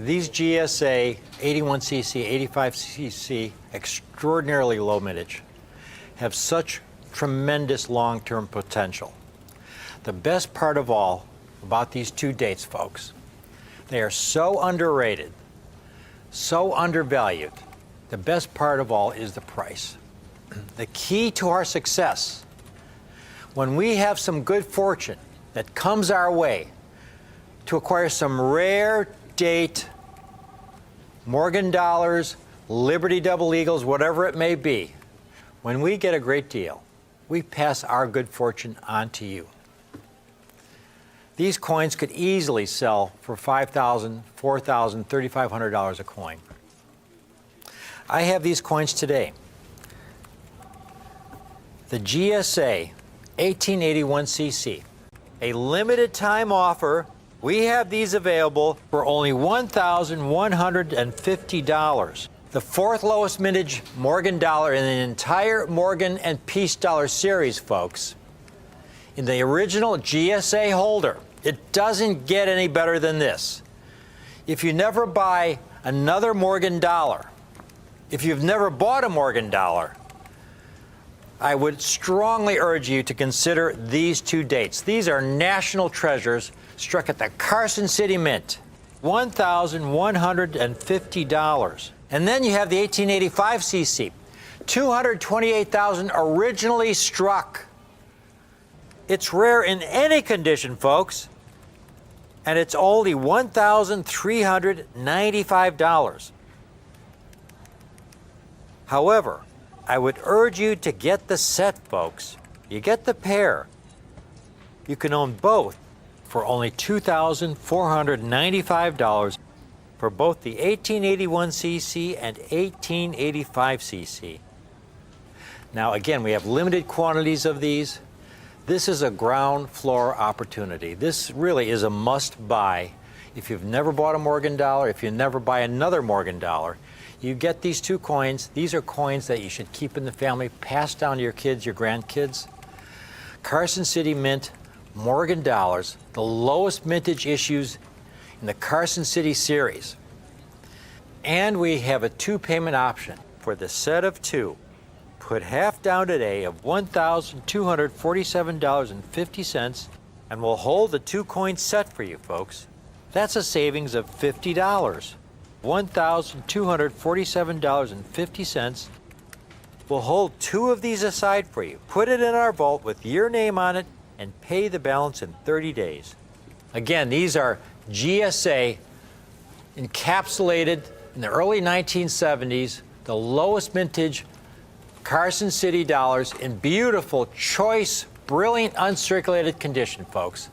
These GSA 81cc, 85cc, extraordinarily low mintage, have such tremendous long-term potential. the best part of all about these two dates, folks, they are so underrated, so undervalued. The best part of all is the price. The key to our success, when we have some good fortune that comes our way to acquire some rare date Morgan dollars, Liberty Double Eagles, whatever it may be, when we get a great deal, we pass our good fortune on to you. These coins could easily sell for $5,000, $4,000, $3,500 a coin. I have these coins today. The GSA 1881cc, a limited time offer. We have these available for only $1,150. The fourth lowest mintage Morgan dollar in the entire Morgan and Peace dollar series, folks. In the original GSA holder, it doesn't get any better than this. If you never buy another Morgan dollar, if you've never bought a Morgan dollar, I would strongly urge you to consider these two dates. These are national treasures struck at the Carson City Mint, $1,150. And then you have the 1885cc, $228,000 originally struck. It's rare in any condition, folks, and it's only $1,395. However, I would urge you to get the set, folks. You get the pair. You can own both for only $2,495 for both the 1881cc and 1885cc. Now, again, we have limited quantities of these. This is a ground floor opportunity. This really is a must-buy. If you've never bought a Morgan dollar, if you never buy another Morgan dollar, you get these two coins. These are coins that you should keep in the family, pass down to your kids, your grandkids. Carson City Mint Morgan dollars, the lowest mintage issues in the Carson City series. And we have a two-payment option for the set of two. Put half down today of $1,247.50, and we'll hold the two-coin set for you, folks. That's a savings of $50. $1,247.50. We'll hold two of these aside for you. Put it in our vault with your name on it and pay the balance in 30 days. Again, these are GSA encapsulated in the early 1970s, the lowest mintage Carson City dollars in beautiful, choice, brilliant, uncirculated condition, folks.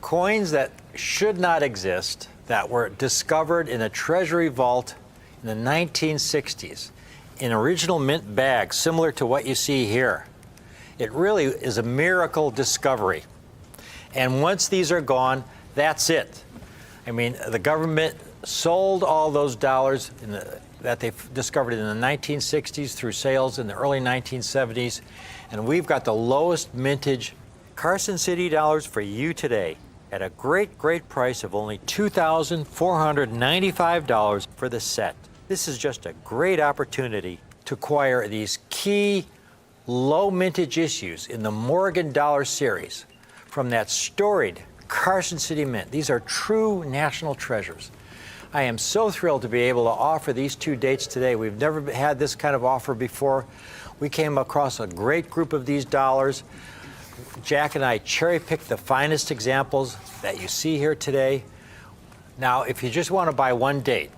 Coins that should not exist, that were discovered in a treasury vault in the 1960s in original mint bags, similar to what you see here. It really is a miracle discovery. And once these are gone, that's it. I mean, the government sold all those dollars that they discovered in the 1960s through sales in the early 1970s, and we've got the lowest mintage Carson City dollars for you today at a great, great price of only $2,495 for the set. This is just a great opportunity to acquire these key low mintage issues in the Morgan dollar series from that storied Carson City Mint. These are true national treasures. I am so thrilled to be able to offer these two dates today. We've never had this kind of offer before. We came across a great group of these dollars. Jack and I cherry-picked the finest examples that you see here today. Now, if you just want to buy one date,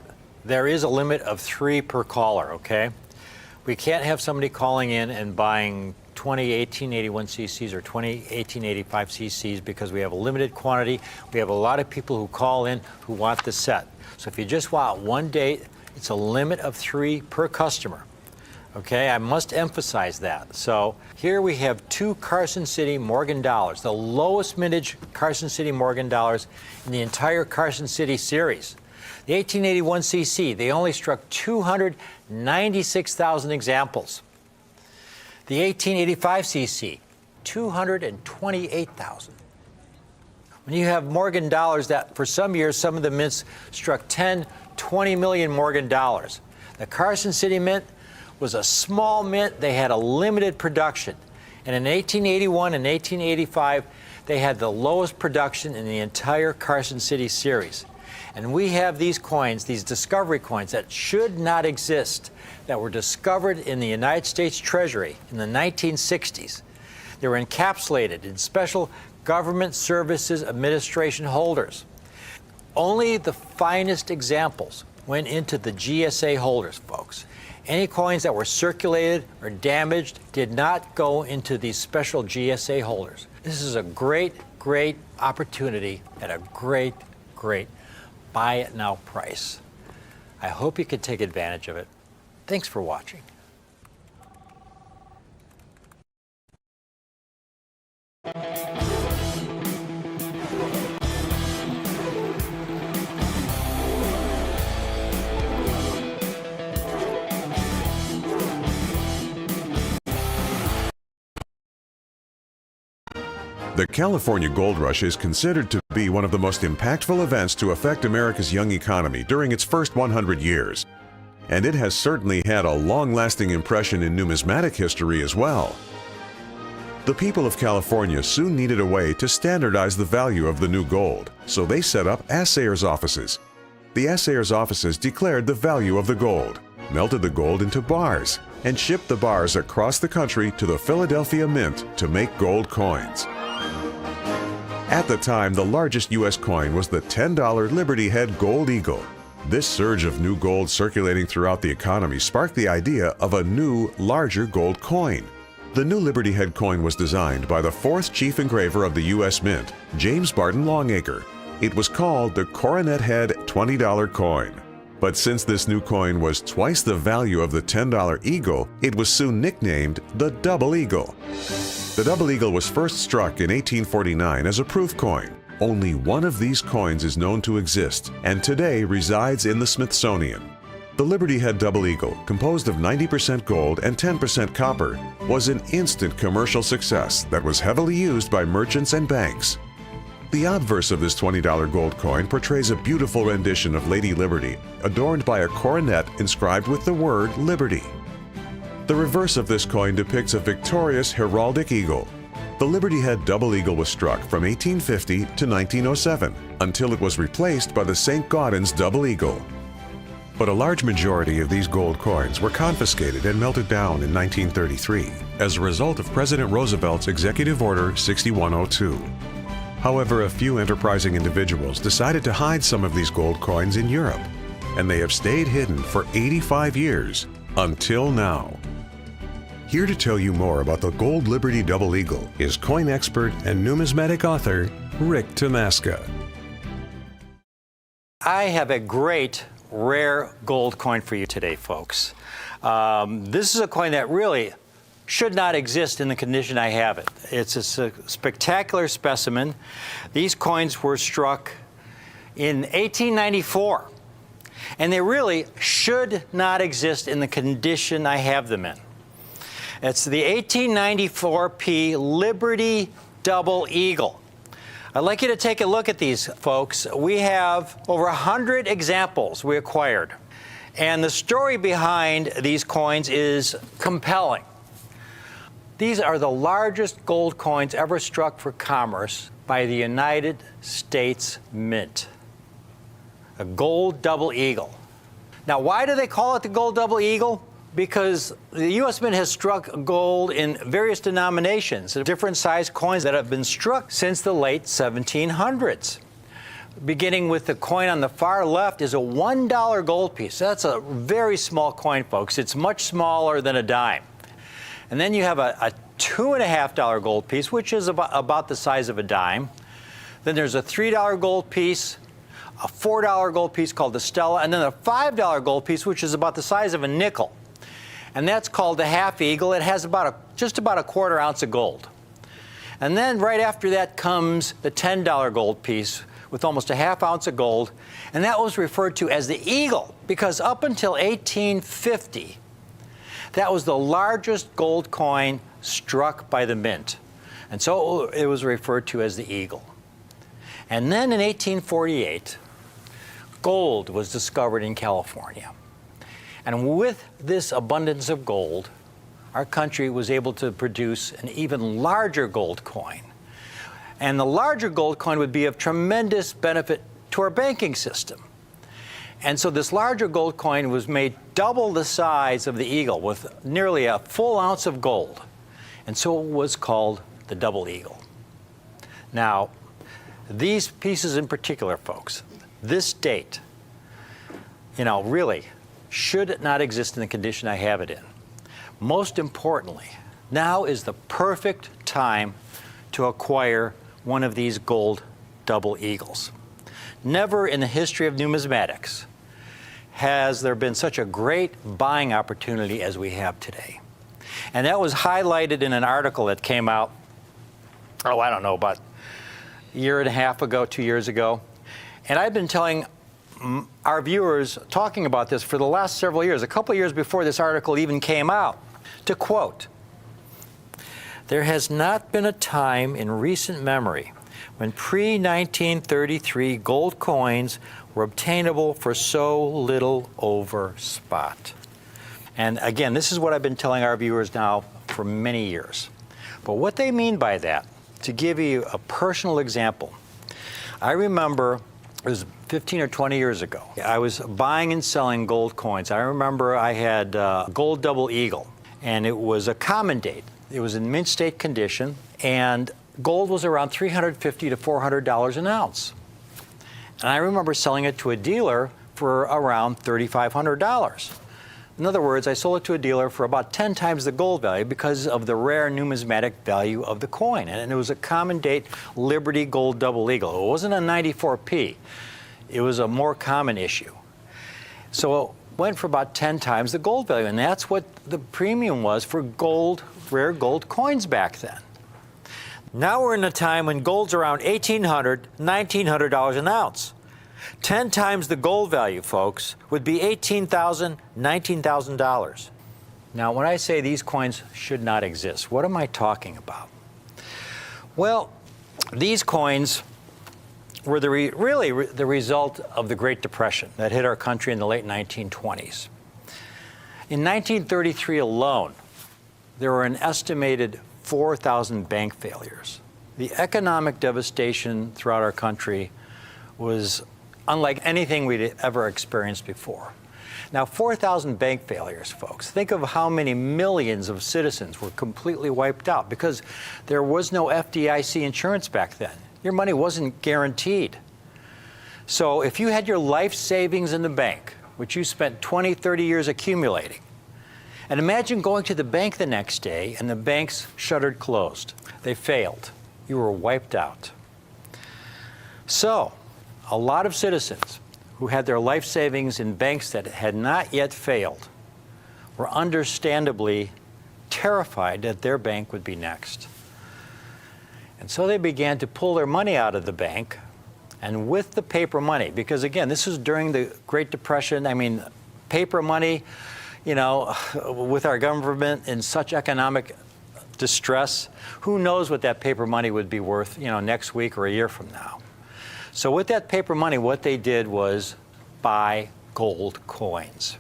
there is a limit of 3 per caller, okay? We can't have somebody calling in and buying 20 1881cc's or 20 1885cc's because we have a limited quantity. We have a lot of people who call in who want the set. So if you just want one date, it's a limit of 3 per customer. Okay, I must emphasize that. So here we have 2 Carson City Morgan dollars, the lowest mintage Carson City Morgan dollars in the entire Carson City series. The 1881cc, they only struck 296,000 examples. The 1885cc, 228,000. When you have Morgan dollars that for some years, some of the mints struck 10, 20 million Morgan dollars. The Carson City Mint was a small mint. They had a limited production. And in 1881 and 1885, they had the lowest production in the entire Carson City series. And we have these coins, these discovery coins, that should not exist, that were discovered in the United States Treasury in the 1960s. They were encapsulated in special Government Services Administration holders. Only the finest examples went into the GSA holders, folks. Any coins that were circulated or damaged did not go into these special GSA holders. This is a great, great opportunity at a great, great buy it now price. I hope you can take advantage of it. Thanks for watching. The California Gold Rush is considered to be one of the most impactful events to affect America's young economy during its first 100 years. And it has certainly had a long-lasting impression in numismatic history as well. The people of California soon needed a way to standardize the value of the new gold, so they set up assayers' offices. The assayers' offices declared the value of the gold, melted the gold into bars, and shipped the bars across the country to the Philadelphia Mint to make gold coins. At the time, the largest U.S. coin was the $10 Liberty Head Gold Eagle. This surge of new gold circulating throughout the economy sparked the idea of a new, larger gold coin. The new Liberty Head coin was designed by the fourth chief engraver of the U.S. Mint, James Barton Longacre. It was called the Coronet Head $20 coin. But since this new coin was twice the value of the $10 Eagle, it was soon nicknamed the Double Eagle. The Double Eagle was first struck in 1849 as a proof coin. Only one of these coins is known to exist, and today resides in the Smithsonian. The Liberty Head Double Eagle, composed of 90% gold and 10% copper, was an instant commercial success that was heavily used by merchants and banks. The obverse of this $20 gold coin portrays a beautiful rendition of Lady Liberty, adorned by a coronet inscribed with the word Liberty. The reverse of this coin depicts a victorious heraldic eagle. The Liberty Head Double Eagle was struck from 1850 to 1907, until it was replaced by the St. Gaudens Double Eagle. But a large majority of these gold coins were confiscated and melted down in 1933 as a result of President Roosevelt's Executive Order 6102. However, a few enterprising individuals decided to hide some of these gold coins in Europe, and they have stayed hidden for 85 years, until now. Here to tell you more about the Gold Liberty Double Eagle is coin expert and numismatic author Rick Tomaska. I have a great rare gold coin for you today, folks. This is a coin that really should not exist in the condition I have it. It's a spectacular specimen. These coins were struck in 1894, and they really should not exist in the condition I have them in. It's the 1894P Liberty Double Eagle. I'd like you to take a look at these, folks. We have over 100 examples we acquired. And the story behind these coins is compelling. These are the largest gold coins ever struck for commerce by the United States Mint. A gold double eagle. Now, why do they call it the gold double eagle? Because the U.S. Mint has struck gold in various denominations, different size coins that have been struck since the late 1700s. Beginning with the coin on the far left is a $1 gold piece. That's a very small coin, folks. It's much smaller than a dime. And then you have a $2.50 gold piece, which is about the size of a dime. Then there's a $3 gold piece, a $4 gold piece called the Stella, and then a $5 gold piece, which is about the size of a nickel. And that's called the half eagle. It has just about a quarter ounce of gold. And then right after that comes the $10 gold piece with almost a half ounce of gold. And that was referred to as the eagle because up until 1850, that was the largest gold coin struck by the mint. And so it was referred to as the eagle. And then in 1848, gold was discovered in California. And with this abundance of gold, our country was able to produce an even larger gold coin. And the larger gold coin would be of tremendous benefit to our banking system. And so this larger gold coin was made double the size of the eagle with nearly a full ounce of gold. And so it was called the double eagle. Now, these pieces in particular, folks, this date, really should not exist in the condition I have it in. Most importantly, now is the perfect time to acquire one of these gold double eagles. Never in the history of numismatics has there been such a great buying opportunity as we have today. And that was highlighted in an article that came out, about a year and a half ago, 2 years ago. And I've been telling our viewers, talking about this for the last several years, a couple of years before this article even came out, to quote, "There has not been a time in recent memory when pre-1933 gold coins were obtainable for so little over spot." And again, this is what I've been telling our viewers now for many years. But what they mean by that, to give you a personal example, I remember it was 15 or 20 years ago. I was buying and selling gold coins. I remember I had gold double eagle, and it was a common date. It was in mint state condition, and gold was around $350 to $400 an ounce. And I remember selling it to a dealer for around $3,500. In other words, I sold it to a dealer for about 10 times the gold value because of the rare numismatic value of the coin. And it was a common date Liberty Gold Double Eagle. It wasn't a 94p. It was a more common issue. So it went for about 10 times the gold value. And that's what the premium was for gold, rare gold coins back then. Now we're in a time when gold's around $1,800, $1,900 an ounce. 10 times the gold value, folks, would be $18,000, $19,000. Now, when I say these coins should not exist, what am I talking about? Well, these coins were really the result of the Great Depression that hit our country in the late 1920s. In 1933 alone, there were an estimated 4,000 bank failures. The economic devastation throughout our country was unlike anything we'd ever experienced before. Now, 4,000 bank failures, folks. Think of how many millions of citizens were completely wiped out because there was no FDIC insurance back then. Your money wasn't guaranteed. So if you had your life savings in the bank, which you spent 20, 30 years accumulating, and imagine going to the bank the next day and the banks shuttered closed. They failed. You were wiped out. So, a lot of citizens who had their life savings in banks that had not yet failed were understandably terrified that their bank would be next. And so they began to pull their money out of the bank, and with the paper money, because again, this was during the Great Depression. I mean, paper money, with our government in such economic distress, who knows what that paper money would be worth, next week or a year from now. So with that paper money, what they did was buy gold coins.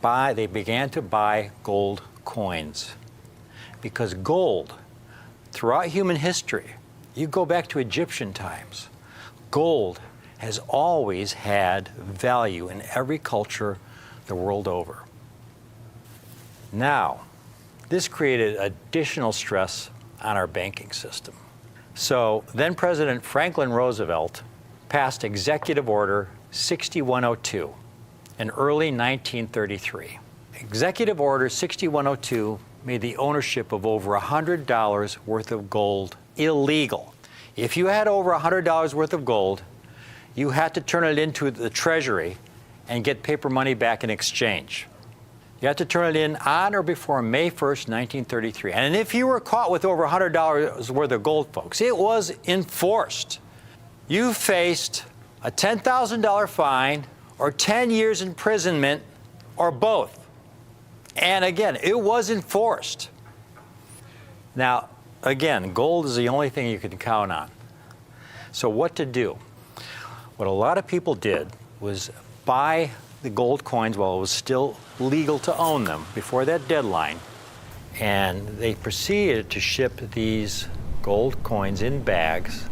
They began to buy gold coins because gold, throughout human history, you go back to Egyptian times, gold has always had value in every culture the world over. Now, this created additional stress on our banking system. So then President Franklin Roosevelt passed Executive Order 6102 in early 1933. Executive Order 6102 made the ownership of over $100 worth of gold illegal. If you had over $100 worth of gold, you had to turn it into the Treasury and get paper money back in exchange. You had to turn it in on or before May 1st, 1933. And if you were caught with over $100 worth of gold, folks, it was enforced. You faced a $10,000 fine or 10 years imprisonment or both. And again, it was enforced. Now, again, gold is the only thing you can count on. So what to do? What a lot of people did was buy the gold coins while it was still legal to own them before that deadline. And they proceeded to ship these gold coins in bags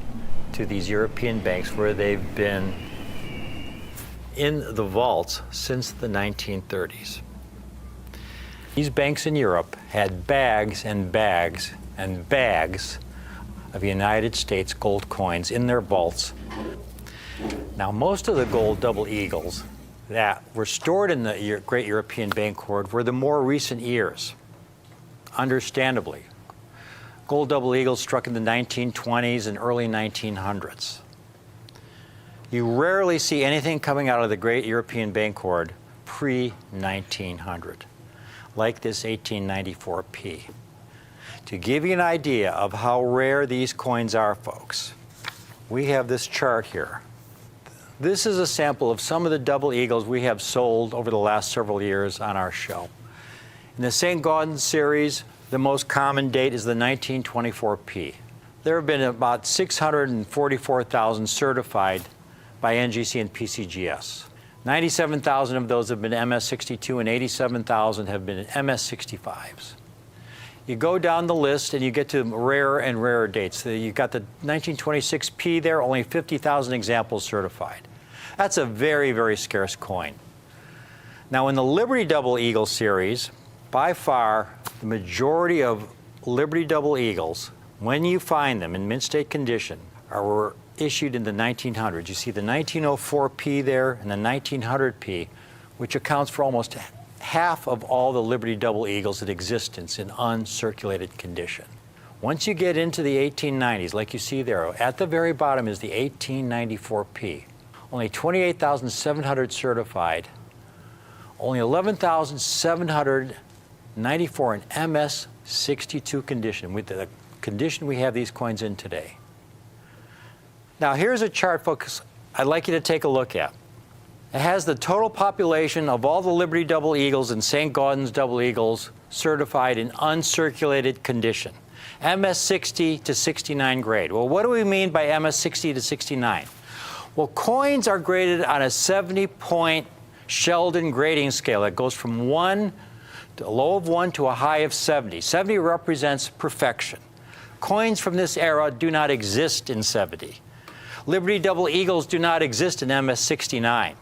to these European banks where they've been in the vaults since the 1930s. These banks in Europe had bags and bags and bags of United States gold coins in their vaults. Now, most of the gold double eagles that were stored in the Great European Bank Hoard were the more recent years, understandably. Gold double eagles struck in the 1920s and early 1900s. You rarely see anything coming out of the Great European Bank Hoard pre-1900, like this 1894P. To give you an idea of how rare these coins are, folks, we have this chart here. This is a sample of some of the double eagles we have sold over the last several years on our show. In the St. Gaudens series, the most common date is the 1924P. There have been about 644,000 certified by NGC and PCGS. 97,000 of those have been MS62 and 87,000 have been MS65s. You go down the list and you get to rarer and rarer dates. You've got the 1926P there, only 50,000 examples certified. That's a very, very scarce coin. Now in the Liberty Double Eagle series, by far the majority of Liberty Double Eagles, when you find them in mint state condition, were issued in the 1900s. You see the 1904P there and the 1900P, which accounts for almost half of all the Liberty Double Eagles in existence in uncirculated condition. Once you get into the 1890s, like you see there, at the very bottom is the 1894P. Only 28,700 certified, only 11,794 in MS62 condition, with the condition we have these coins in today. Now here's a chart, folks, I'd like you to take a look at. It has the total population of all the Liberty Double Eagles and St. Gaudens Double Eagles certified in uncirculated condition, MS60 to 69 grade. Well, what do we mean by MS60 to 69? Well, coins are graded on a 70-point Sheldon grading scale that goes from a low of 1 to a high of 70. 70 represents perfection. Coins from this era do not exist in 70. Liberty Double Eagles do not exist in MS69.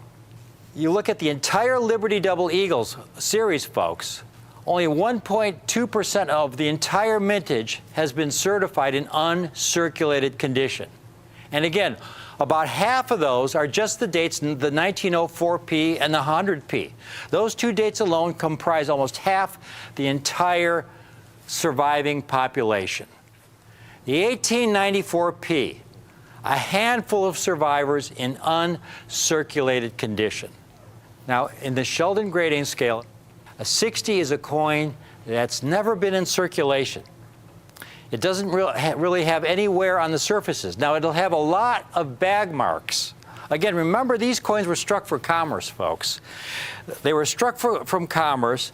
You look at the entire Liberty Double Eagles series, folks, only 1.2% of the entire mintage has been certified in uncirculated condition. And again, about half of those are just the dates in the 1904P and the 100P. Those two dates alone comprise almost half the entire surviving population. The 1894P, a handful of survivors in uncirculated condition. Now, in the Sheldon grading scale, a 60 is a coin that's never been in circulation. It doesn't really have any wear on the surfaces. Now, it'll have a lot of bag marks. Again, remember, these coins were struck for commerce, folks. They were struck from commerce.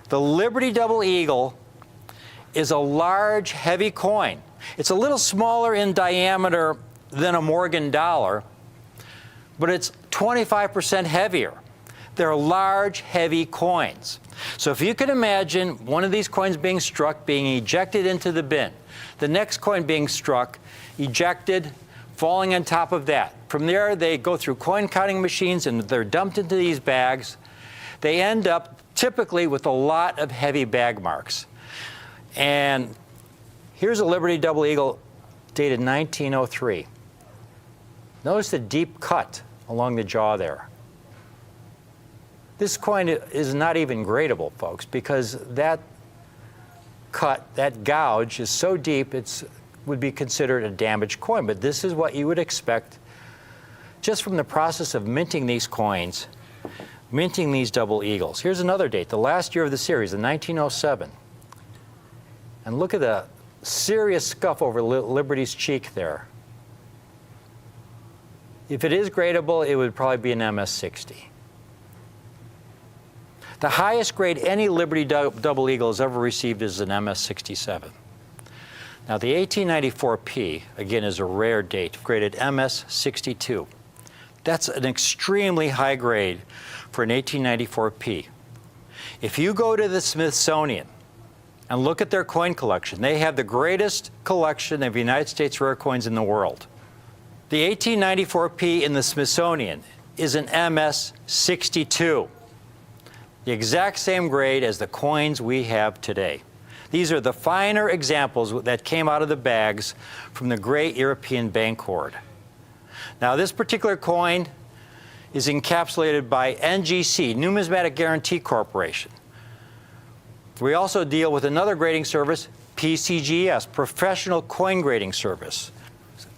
The Liberty Double Eagle is a large, heavy coin. It's a little smaller in diameter than a Morgan dollar, but it's 25% heavier. They're large, heavy coins. So if you can imagine one of these coins being struck, being ejected into the bin, the next coin being struck, ejected, falling on top of that. From there, they go through coin counting machines and they're dumped into these bags. They end up typically with a lot of heavy bag marks. And here's a Liberty Double Eagle dated 1903. Notice the deep cut along the jaw there. This coin is not even gradable, folks, because that cut, that gouge is so deep it would be considered a damaged coin. But this is what you would expect just from the process of minting these coins, minting these double eagles. Here's another date, the last year of the series, in 1907. And look at the serious scuff over Liberty's cheek there. If it is gradable, it would probably be an MS60. The highest grade any Liberty Double Eagle has ever received is an MS67. Now the 1894P, again, is a rare date, graded MS62. That's an extremely high grade for an 1894P. If you go to the Smithsonian and look at their coin collection, they have the greatest collection of United States rare coins in the world. The 1894P in the Smithsonian is an MS-62, the exact same grade as the coins we have today. These are the finer examples that came out of the bags from the great European bank hoard. Now, this particular coin is encapsulated by NGC, Numismatic Guarantee Corporation. We also deal with another grading service, PCGS, Professional Coin Grading Service.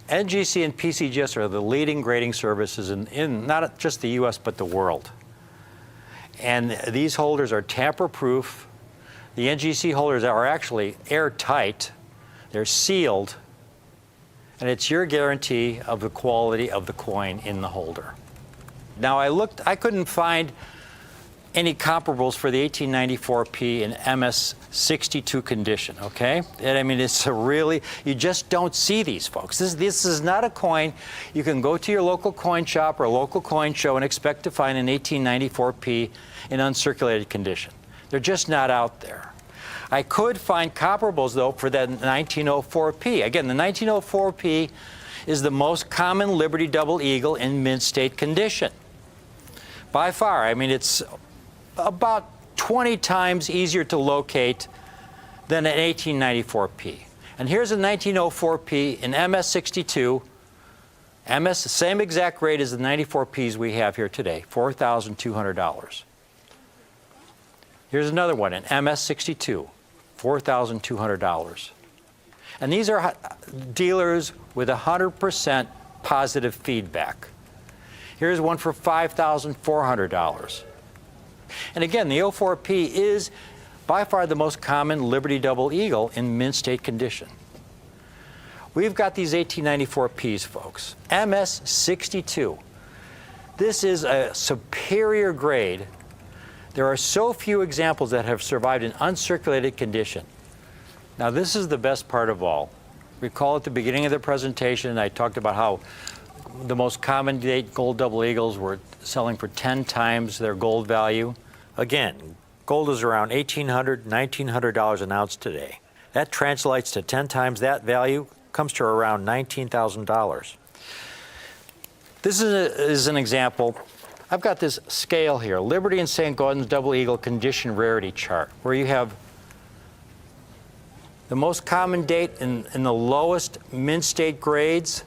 NGC and PCGS are the leading grading services in not just the US, but the world. And these holders are tamper-proof. The NGC holders are actually airtight. They're sealed. And it's your guarantee of the quality of the coin in the holder. Now, I couldn't find any comparables for the 1894P in MS-62 condition, okay? And I mean, it's a really, you just don't see these, folks. This is not a coin you can go to your local coin shop or local coin show and expect to find an 1894P in uncirculated condition. They're just not out there. I could find comparables, though, for that 1904P. Again, the 1904P is the most common Liberty Double Eagle in mint state condition. By far, I mean, it's about 20 times easier to locate than an 1894P. And here's a 1904P in MS-62. MS, same exact grade as the 94Ps we have here today, $4,200. Here's another one, an MS-62, $4,200. And these are dealers with 100% positive feedback. Here's one for $5,400. And again, the 04P is by far the most common Liberty Double Eagle in mint state condition. We've got these 1894Ps, folks. MS-62. This is a superior grade. There are so few examples that have survived in uncirculated condition. Now, this is the best part of all. Recall at the beginning of the presentation, I talked about how the most common date gold double eagles were selling for 10 times their gold value. Again, gold is around $1,800, $1,900 an ounce today. That translates to 10 times that value, comes to around $19,000. This is an example. I've got this scale here, Liberty and St. Gaudens Double Eagle condition rarity chart, where you have the most common date in the lowest mint state grades,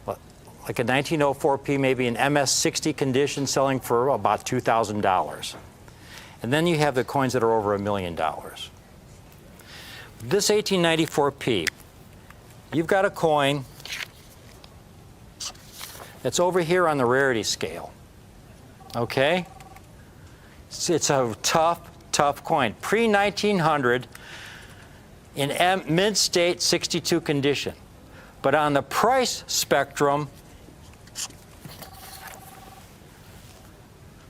like a 1904P, maybe an MS-60 condition selling for about $2,000. And then you have the coins that are over $1 million. This 1894P, you've got a coin that's over here on the rarity scale, okay? It's a tough coin. Pre-1900 in mint state 62 condition. But on the price spectrum,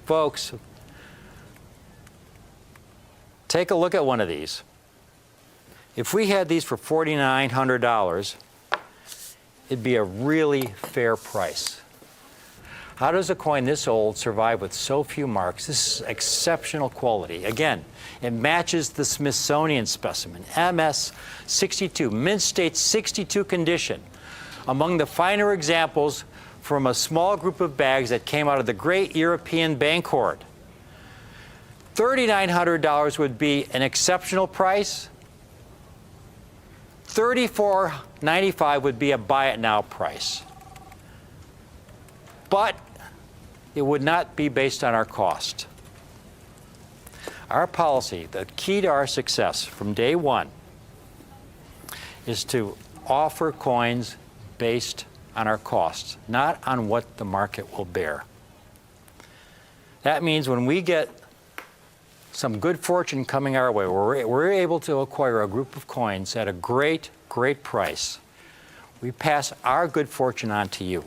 folks, take a look at one of these. If we had these for $4,900, it'd be a really fair price. How does a coin this old survive with so few marks? This is exceptional quality. Again, it matches the Smithsonian specimen, MS-62, mint state 62 condition, among the finer examples from a small group of bags that came out of the great European bank hoard. $3,900 would be an exceptional price. $3,495 would be a buy it now price. But it would not be based on our cost. Our policy, the key to our success from day one, is to offer coins based on our costs, not on what the market will bear. That means when we get some good fortune coming our way, we're able to acquire a group of coins at a great price, we pass our good fortune on to you.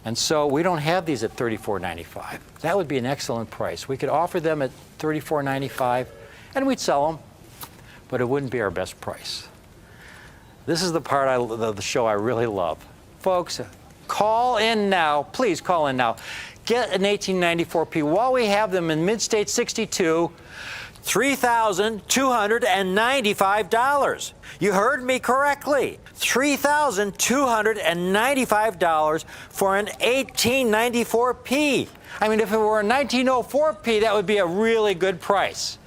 And so we don't have these at $34.95. That would be an excellent price. We could offer them at $34.95 and we'd sell them, but it wouldn't be our best price. This is the part of the show I really love. folks, call in now. Please call in now. Get an 1894p while we have them in Mid-State 62. $3,295. You heard me correctly. $3,295 for an 1894p. I mean, if it were a 1904p, that would be a really good price.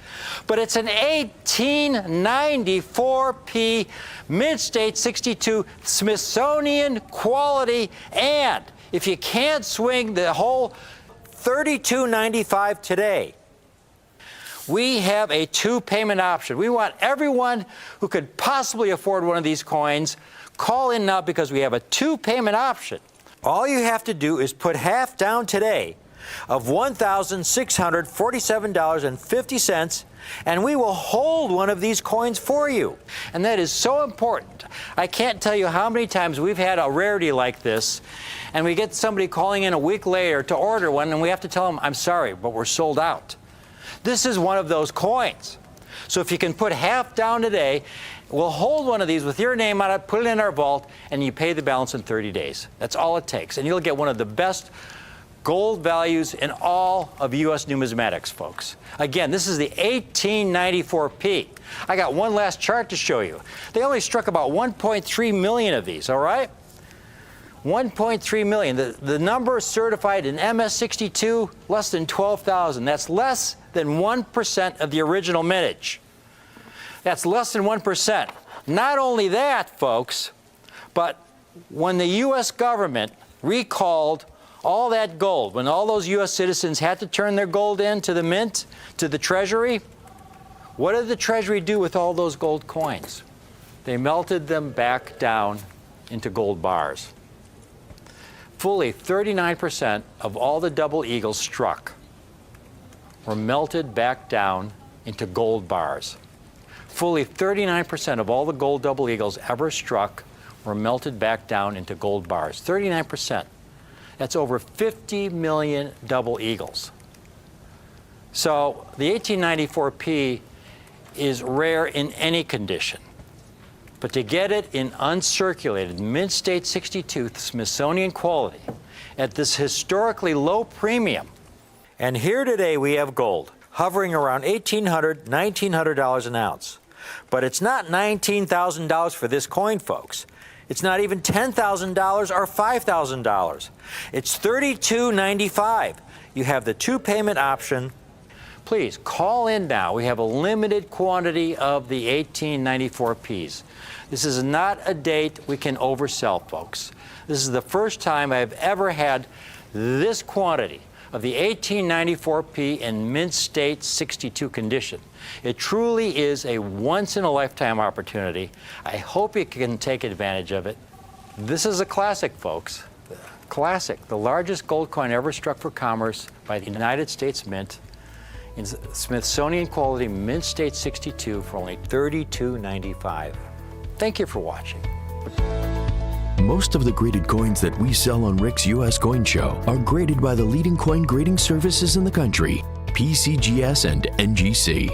But it's an 1894p Mid-State 62 Smithsonian quality, and if you can't swing the whole $32.95 today, we have a 2-payment option. We want everyone who could possibly afford one of these coins, call in now because we have a 2-payment option. All you have to do is put half down today of $1,647.50, and we will hold one of these coins for you. And that is so important. I can't tell you how many times we've had a rarity like this, and we get somebody calling in a week later to order one, and we have to tell them, I'm sorry, but we're sold out. This is one of those coins. So if you can put half down today, we'll hold one of these with your name on it, put it in our vault, and you pay the balance in 30 days. That's all it takes. And you'll get one of the best gold values in all of U.S. numismatics, folks. Again, this is the 1894p. I got one last chart to show you. They only struck about 1.3 million of these, all right? 1.3 million. The number certified in MS62, less than 12,000. That's less than 1% of the original mintage. That's less than 1%. Not only that, folks, but when the U.S. government recalled all that gold, when all those U.S. citizens had to turn their gold in to the mint, to the Treasury, what did the Treasury do with all those gold coins? They melted them back down into gold bars. Fully 39% of all the double eagles struck were melted back down into gold bars. Fully 39% of all the gold double eagles ever struck were melted back down into gold bars. 39%. That's over 50 million double eagles. So the 1894p is rare in any condition. But to get it in uncirculated Mid-State 62 Smithsonian quality at this historically low premium, and here today we have gold hovering around $1,800, $1,900 an ounce. But it's not $19,000 for this coin, folks. It's not even $10,000 or $5,000. It's $32.95. You have the 2-payment option. Please call in now. We have a limited quantity of the 1894p's. This is not a date we can oversell, folks. This is the first time I've ever had this quantity of the 1894p in Mid-State 62 condition. It truly is a once-in-a-lifetime opportunity. I hope you can take advantage of it. This is a classic, folks. Classic, the largest gold coin ever struck for commerce by the United States Mint in Smithsonian quality Mid-State 62 for only $32.95. Thank you for watching. Most of the graded coins that we sell on Rick's U.S. Coin Show are graded by the leading coin grading services in the country, PCGS and NGC.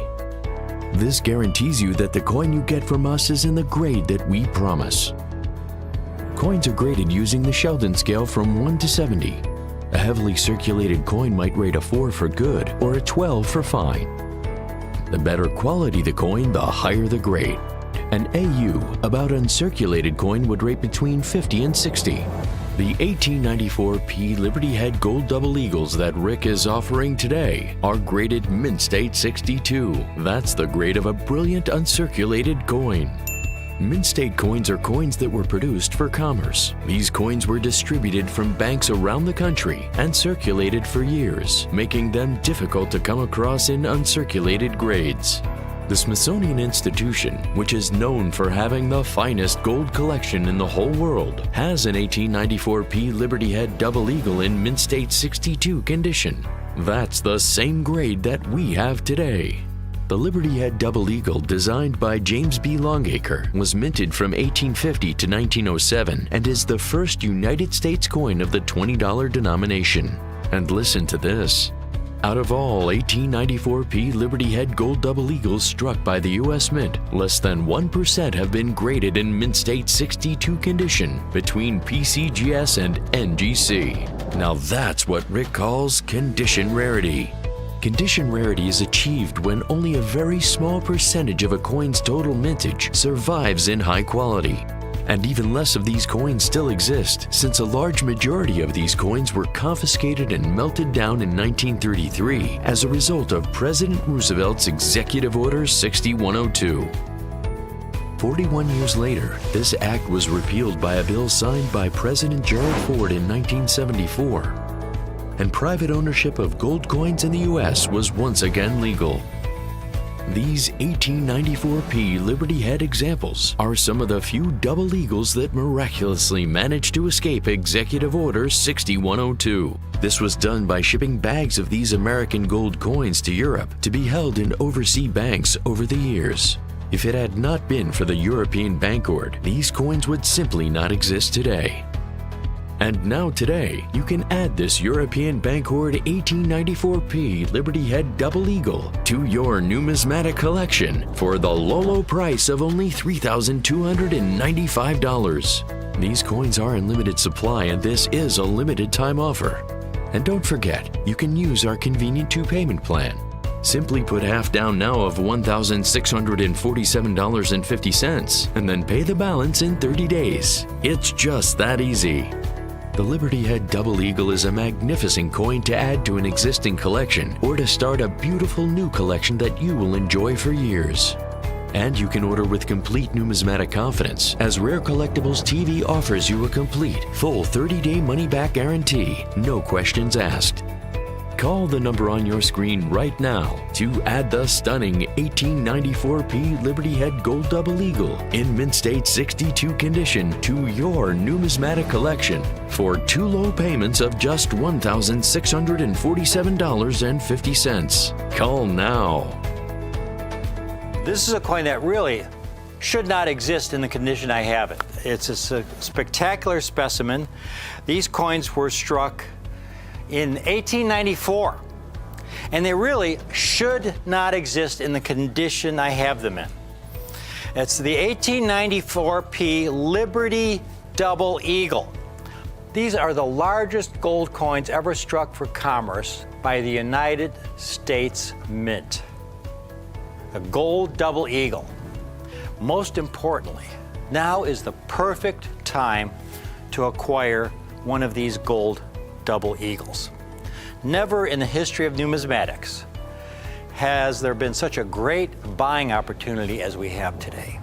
This guarantees you that the coin you get from us is in the grade that we promise. Coins are graded using the Sheldon scale from 1 to 70. A heavily circulated coin might rate a 4 for good or a 12 for fine. The better quality the coin, the higher the grade. An AU, about uncirculated coin, would rate between 50 and 60. The 1894p Liberty Head Gold Double Eagles that Rick is offering today are graded Mid-State 62. That's the grade of a brilliant uncirculated coin. Mid-State coins are coins that were produced for commerce. These coins were distributed from banks around the country and circulated for years, making them difficult to come across in uncirculated grades. The Smithsonian Institution, which is known for having the finest gold collection in the whole world, has an 1894p Liberty Head Double Eagle in Mid-State 62 condition. That's the same grade that we have today. The Liberty Head Double Eagle, designed by James B. Longacre, was minted from 1850 to 1907 and is the first United States coin of the $20 denomination. And listen to this. Out of all 1894p Liberty Head Gold Double Eagles struck by the U.S. Mint, less than 1% have been graded in Mint State 62 condition between PCGS and NGC. Now that's what Rick calls condition rarity. Condition rarity is achieved when only a very small percentage of a coin's total mintage survives in high quality. And even less of these coins still exist, since a large majority of these coins were confiscated and melted down in 1933 as a result of President Roosevelt's Executive Order 6102. 41 years later, this act was repealed by a bill signed by President Gerald Ford in 1974, and private ownership of gold coins in the U.S. was once again legal. These 1894p Liberty Head examples are some of the few double eagles that miraculously managed to escape Executive Order 6102. This was done by shipping bags of these American gold coins to Europe to be held in overseas banks over the years. If it had not been for the European bank hoard, these coins would simply not exist today. And now today, you can add this European bank hoard 1894p Liberty Head Double Eagle to your numismatic collection for the low, low price of only $3,295. These coins are in limited supply, and this is a limited time offer. And don't forget, you can use our convenient two-payment plan. Simply put half down now of $1,647.50 and then pay the balance in 30 days. It's just that easy. The Liberty Head Double Eagle is a magnificent coin to add to an existing collection or to start a beautiful new collection that you will enjoy for years. And you can order with complete numismatic confidence, as Rare Collectibles TV offers you a complete, full 30-day money-back guarantee, no questions asked. Call the number on your screen right now to add the stunning 1894p Liberty Head Gold Double Eagle in Mint State 62 condition to your numismatic collection for 2 low payments of just $1,647.50. Call now. This is a coin that really should not exist in the condition I have it. It's a spectacular specimen. These coins were struck in 1894, and they really should not exist in the condition I have them in. It's the 1894p Liberty Double Eagle. These are the largest gold coins ever struck for commerce by the United States Mint. A gold double eagle. Most importantly, now is the perfect time to acquire one of these gold double eagles. Never in the history of numismatics has there been such a great buying opportunity as we have today.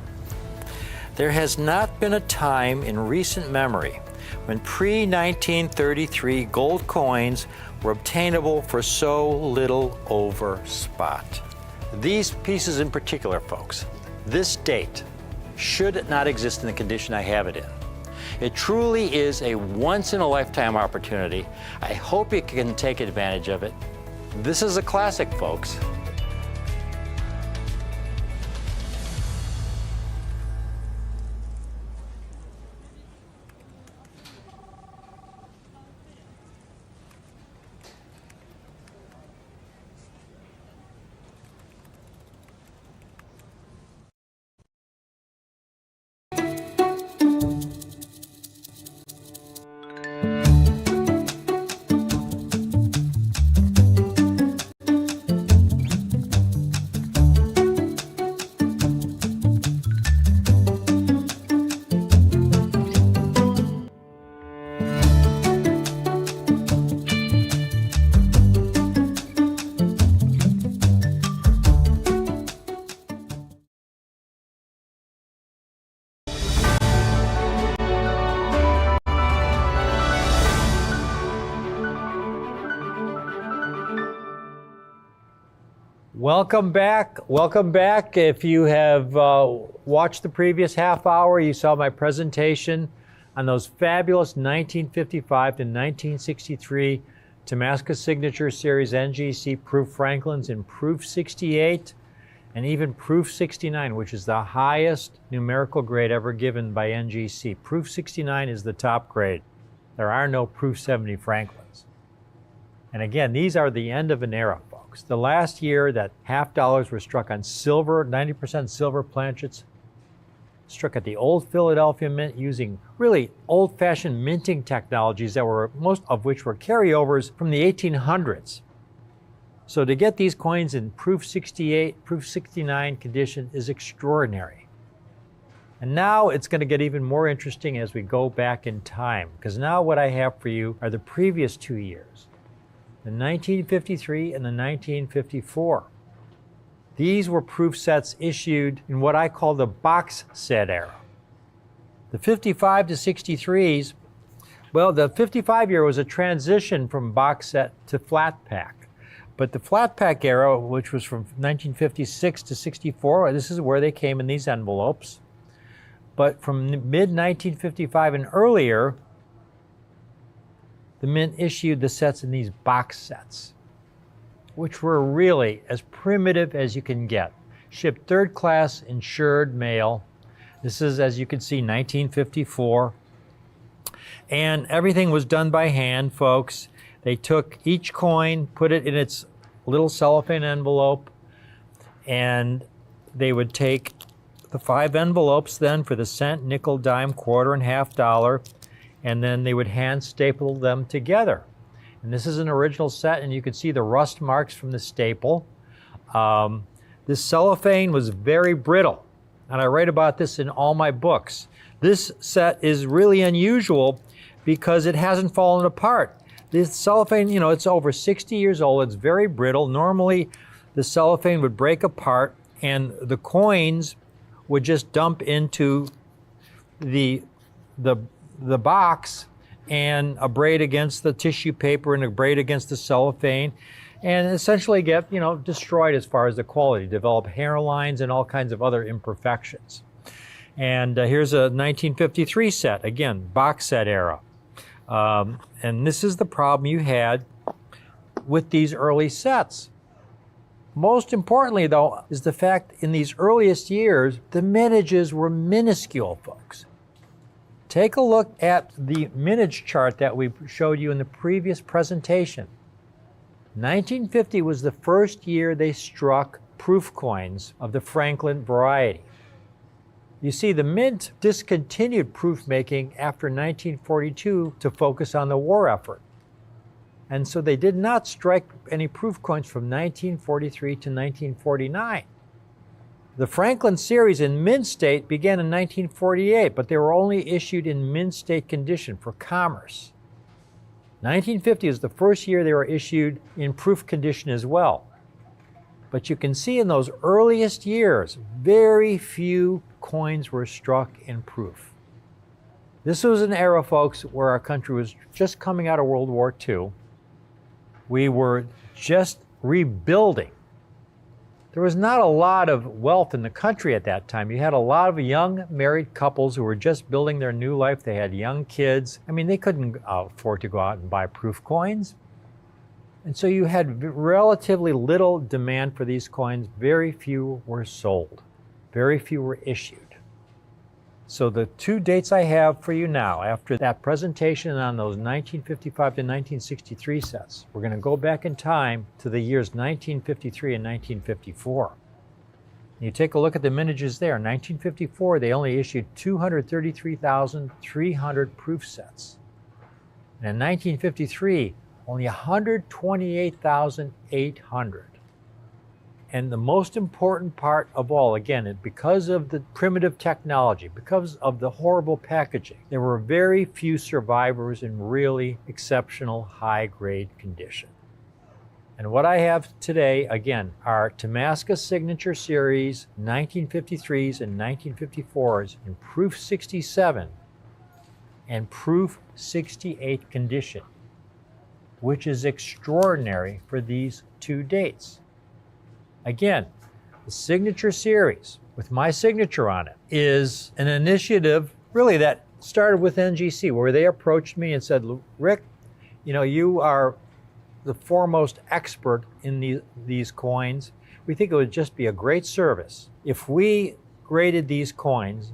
There has not been a time in recent memory when pre-1933 gold coins were obtainable for so little over spot. These pieces in particular, folks, this date should not exist in the condition I have it in. It truly is a once-in-a-lifetime opportunity. I hope you can take advantage of it. This is a classic, folks. Welcome back. Welcome back. If you have watched the previous half hour, you saw my presentation on those fabulous 1955 to 1963 Damascus Signature Series NGC Proof Franklins in Proof 68 and even Proof 69, which is the highest numerical grade ever given by NGC. Proof 69 is the top grade. There are no Proof 70 Franklins. And again, these are the end of an era, folks. The last year that half dollars were struck on silver, 90% silver planchets, struck at the old Philadelphia Mint using really old-fashioned minting technologies that were, most of which were carryovers from the 1800s. So to get these coins in proof 68, proof 69 condition is extraordinary. And now it's going to get even more interesting as we go back in time, because now what I have for you are the previous 2 years, the 1953 and the 1954. These were proof sets issued in what I call the box set era. The 55 to 63s, well, the 55 year was a transition from box set to flat pack. But the flat pack era, which was from 1956 to 64, this is where they came in these envelopes. But from mid-1955 and earlier, the Mint issued the sets in these box sets, which were really as primitive as you can get. Shipped third class insured mail. This is, as you can see, 1954. And everything was done by hand, folks. They took each coin, put it in its little cellophane envelope, and they would take the 5 envelopes then for the cent, nickel, dime, quarter, and half dollar, and then they would hand staple them together. And this is an original set, and you can see the rust marks from the staple. This cellophane was very brittle, and I write about this in all my books. This set is really unusual because it hasn't fallen apart. This cellophane, you know, it's over 60 years old. It's very brittle. Normally, the cellophane would break apart, and the coins would just dump into the box and abrade against the tissue paper and abrade against the cellophane, and essentially get, you know, destroyed as far as the quality, develop hairlines and all kinds of other imperfections. And here's a 1953 set, again, box set era. And this is the problem you had with these early sets. Most importantly, though, is the fact in these earliest years, the mintages were minuscule, folks. Take a look at the mintage chart that we showed you in the previous presentation. 1950 was the first year they struck proof coins of the Franklin variety. You see, the Mint discontinued proof making after 1942 to focus on the war effort. And so they did not strike any proof coins from 1943 to 1949. The Franklin series in mint state began in 1948, but they were only issued in mint state condition for commerce. 1950 is the first year they were issued in proof condition as well. But you can see in those earliest years, very few coins were struck in proof. This was an era, folks, where our country was just coming out of World War II. We were just rebuilding. There was not a lot of wealth in the country at that time. You had a lot of young married couples who were just building their new life. They had young kids. I mean, they couldn't afford to go out and buy proof coins. And so you had relatively little demand for these coins. Very few were sold. Very few were issued. So the 2 dates I have for you now, after that presentation on those 1955 to 1963 sets, we're going to go back in time to the years 1953 and 1954. You take a look at the mintages there. In 1954, they only issued 233,300 proof sets. And in 1953, only 128,800. And the most important part of all, again, because of the primitive technology, because of the horrible packaging, there were very few survivors in really exceptional high-grade condition. And what I have today, again, are Temasca Signature Series 1953s and 1954s in proof 67 and proof 68 condition, which is extraordinary for these 2 dates. Again, the Signature Series, with my signature on it, is an initiative really that started with NGC, where they approached me and said, Rick, you know, you are the foremost expert in these coins. We think it would just be a great service if we graded these coins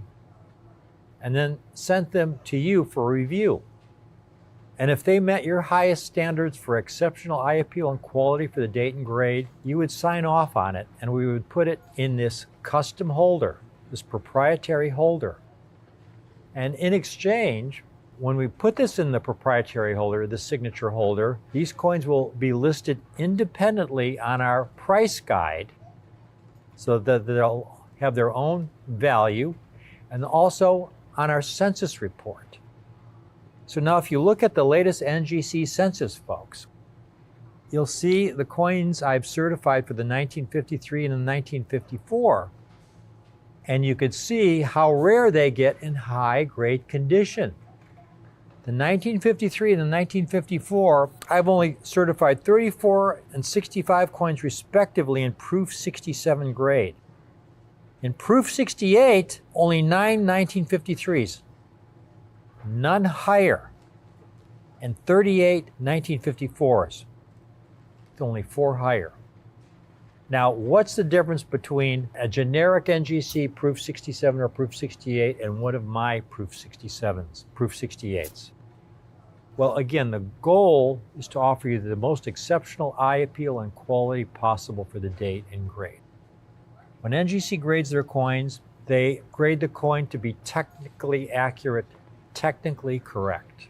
and then sent them to you for review. And if they met your highest standards for exceptional eye appeal and quality for the date and grade, you would sign off on it and we would put it in this custom holder, this proprietary holder. And in exchange, when we put this in the proprietary holder, the signature holder, these coins will be listed independently on our price guide so that they'll have their own value, and also on our census report. So now if you look at the latest NGC census, folks, you'll see the coins I've certified for the 1953 and the 1954, and you could see how rare they get in high grade condition. The 1953 and the 1954, I've only certified 34 and 65 coins respectively in proof 67 grade. In proof 68, only 9 1953s, none higher, and 38 1954s, only 4 higher. Now, what's the difference between a generic NGC proof 67 or proof 68 and one of my proof 67s, proof 68s? Well, again, the goal is to offer you the most exceptional eye appeal and quality possible for the date and grade. When NGC grades their coins, they grade the coin to be technically accurate, technically correct.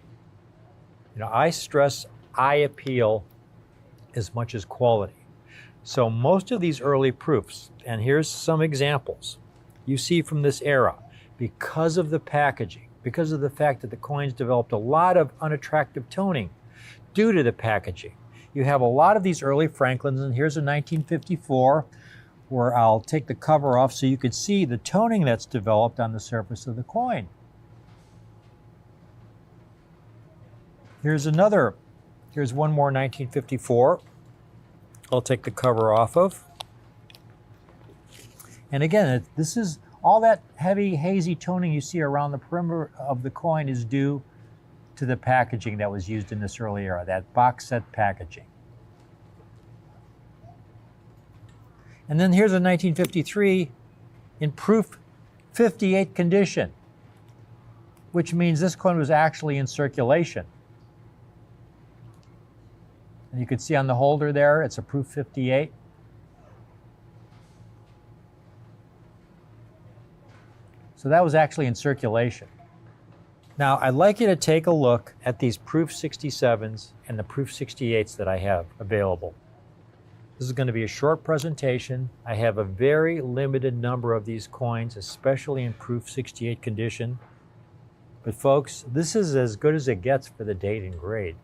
You know, I stress eye appeal as much as quality. So most of these early proofs, and here's some examples, you see from this era, because of the packaging, because of the fact that the coins developed a lot of unattractive toning due to the packaging. You have a lot of these early Franklins, and here's a 1954 where I'll take the cover off so you can see the toning that's developed on the surface of the coin. Here's one more 1954. I'll take the cover off of. And again, this is all that heavy, hazy toning you see around the perimeter of the coin is due to the packaging that was used in this early era, that box set packaging. And then here's a 1953 in proof 58 condition, which means this coin was actually in circulation. And you can see on the holder there, it's a proof 58. So that was actually in circulation. Now, I'd like you to take a look at these proof 67s and the proof 68s that I have available. This is going to be a short presentation. I have a very limited number of these coins, especially in proof 68 condition. But folks, this is as good as it gets for the date and grade.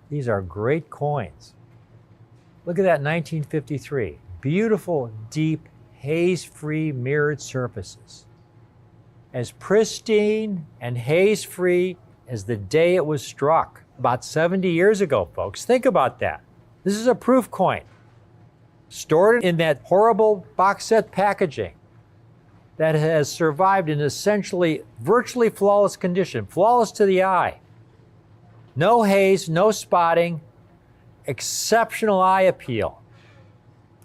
These are great coins. Look at that 1953. Beautiful, deep, haze-free mirrored surfaces. As pristine and haze-free as the day it was struck, about 70 years ago, folks. Think about that. This is a proof coin, stored in that horrible box set packaging that has survived in essentially virtually flawless condition, flawless to the eye. No haze, no spotting, exceptional eye appeal.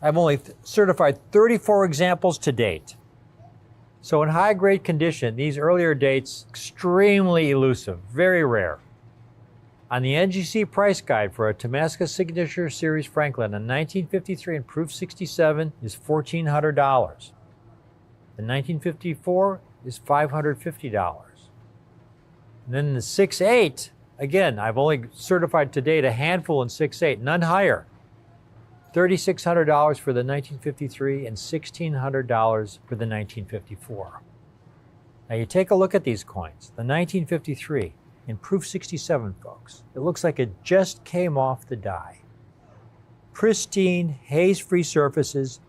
I've only certified 34 examples to date. So in high grade condition, these earlier dates, extremely elusive, very rare. On the NGC price guide for a Damascus Signature Series Franklin, a 1953 in proof 67 is $1,400. The 1954 is $550. And then the 6.8, again, I've only certified to date a handful in 6.8, none higher. $3,600 for the 1953 and $1,600 for the 1954. Now you take a look at these coins. The 1953 in proof 67, folks. It looks like it just came off the die. Pristine, haze-free surfaces.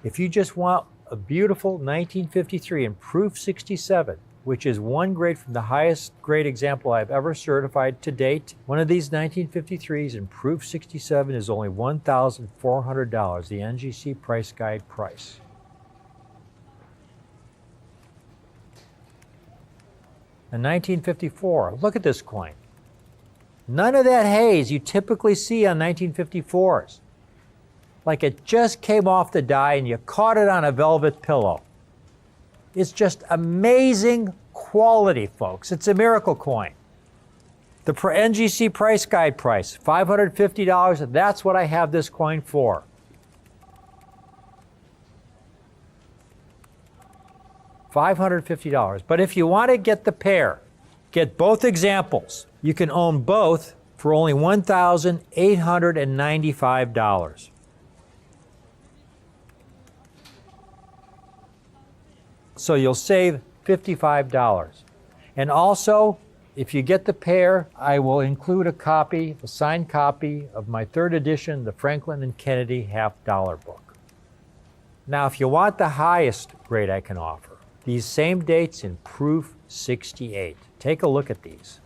If you just want a beautiful 1953 in proof 67, which is one grade from the highest grade example I've ever certified to date. One of these 1953s in proof 67 is only $1,400, the NGC price guide price. The 1954, look at this coin. None of that haze you typically see on 1954s. Like it just came off the die and you caught it on a velvet pillow. It's just amazing quality, folks. It's a miracle coin. The NGC price guide price, $550. That's what I have this coin for. $550. But if you want to get the pair, get both examples, you can own both for only $1,895. So you'll save $55. And also, if you get the pair, I will include a copy, a signed copy of my third edition, the Franklin and Kennedy half-dollar book. Now, if you want the highest grade I can offer, these same dates in proof 68. Take a look at these.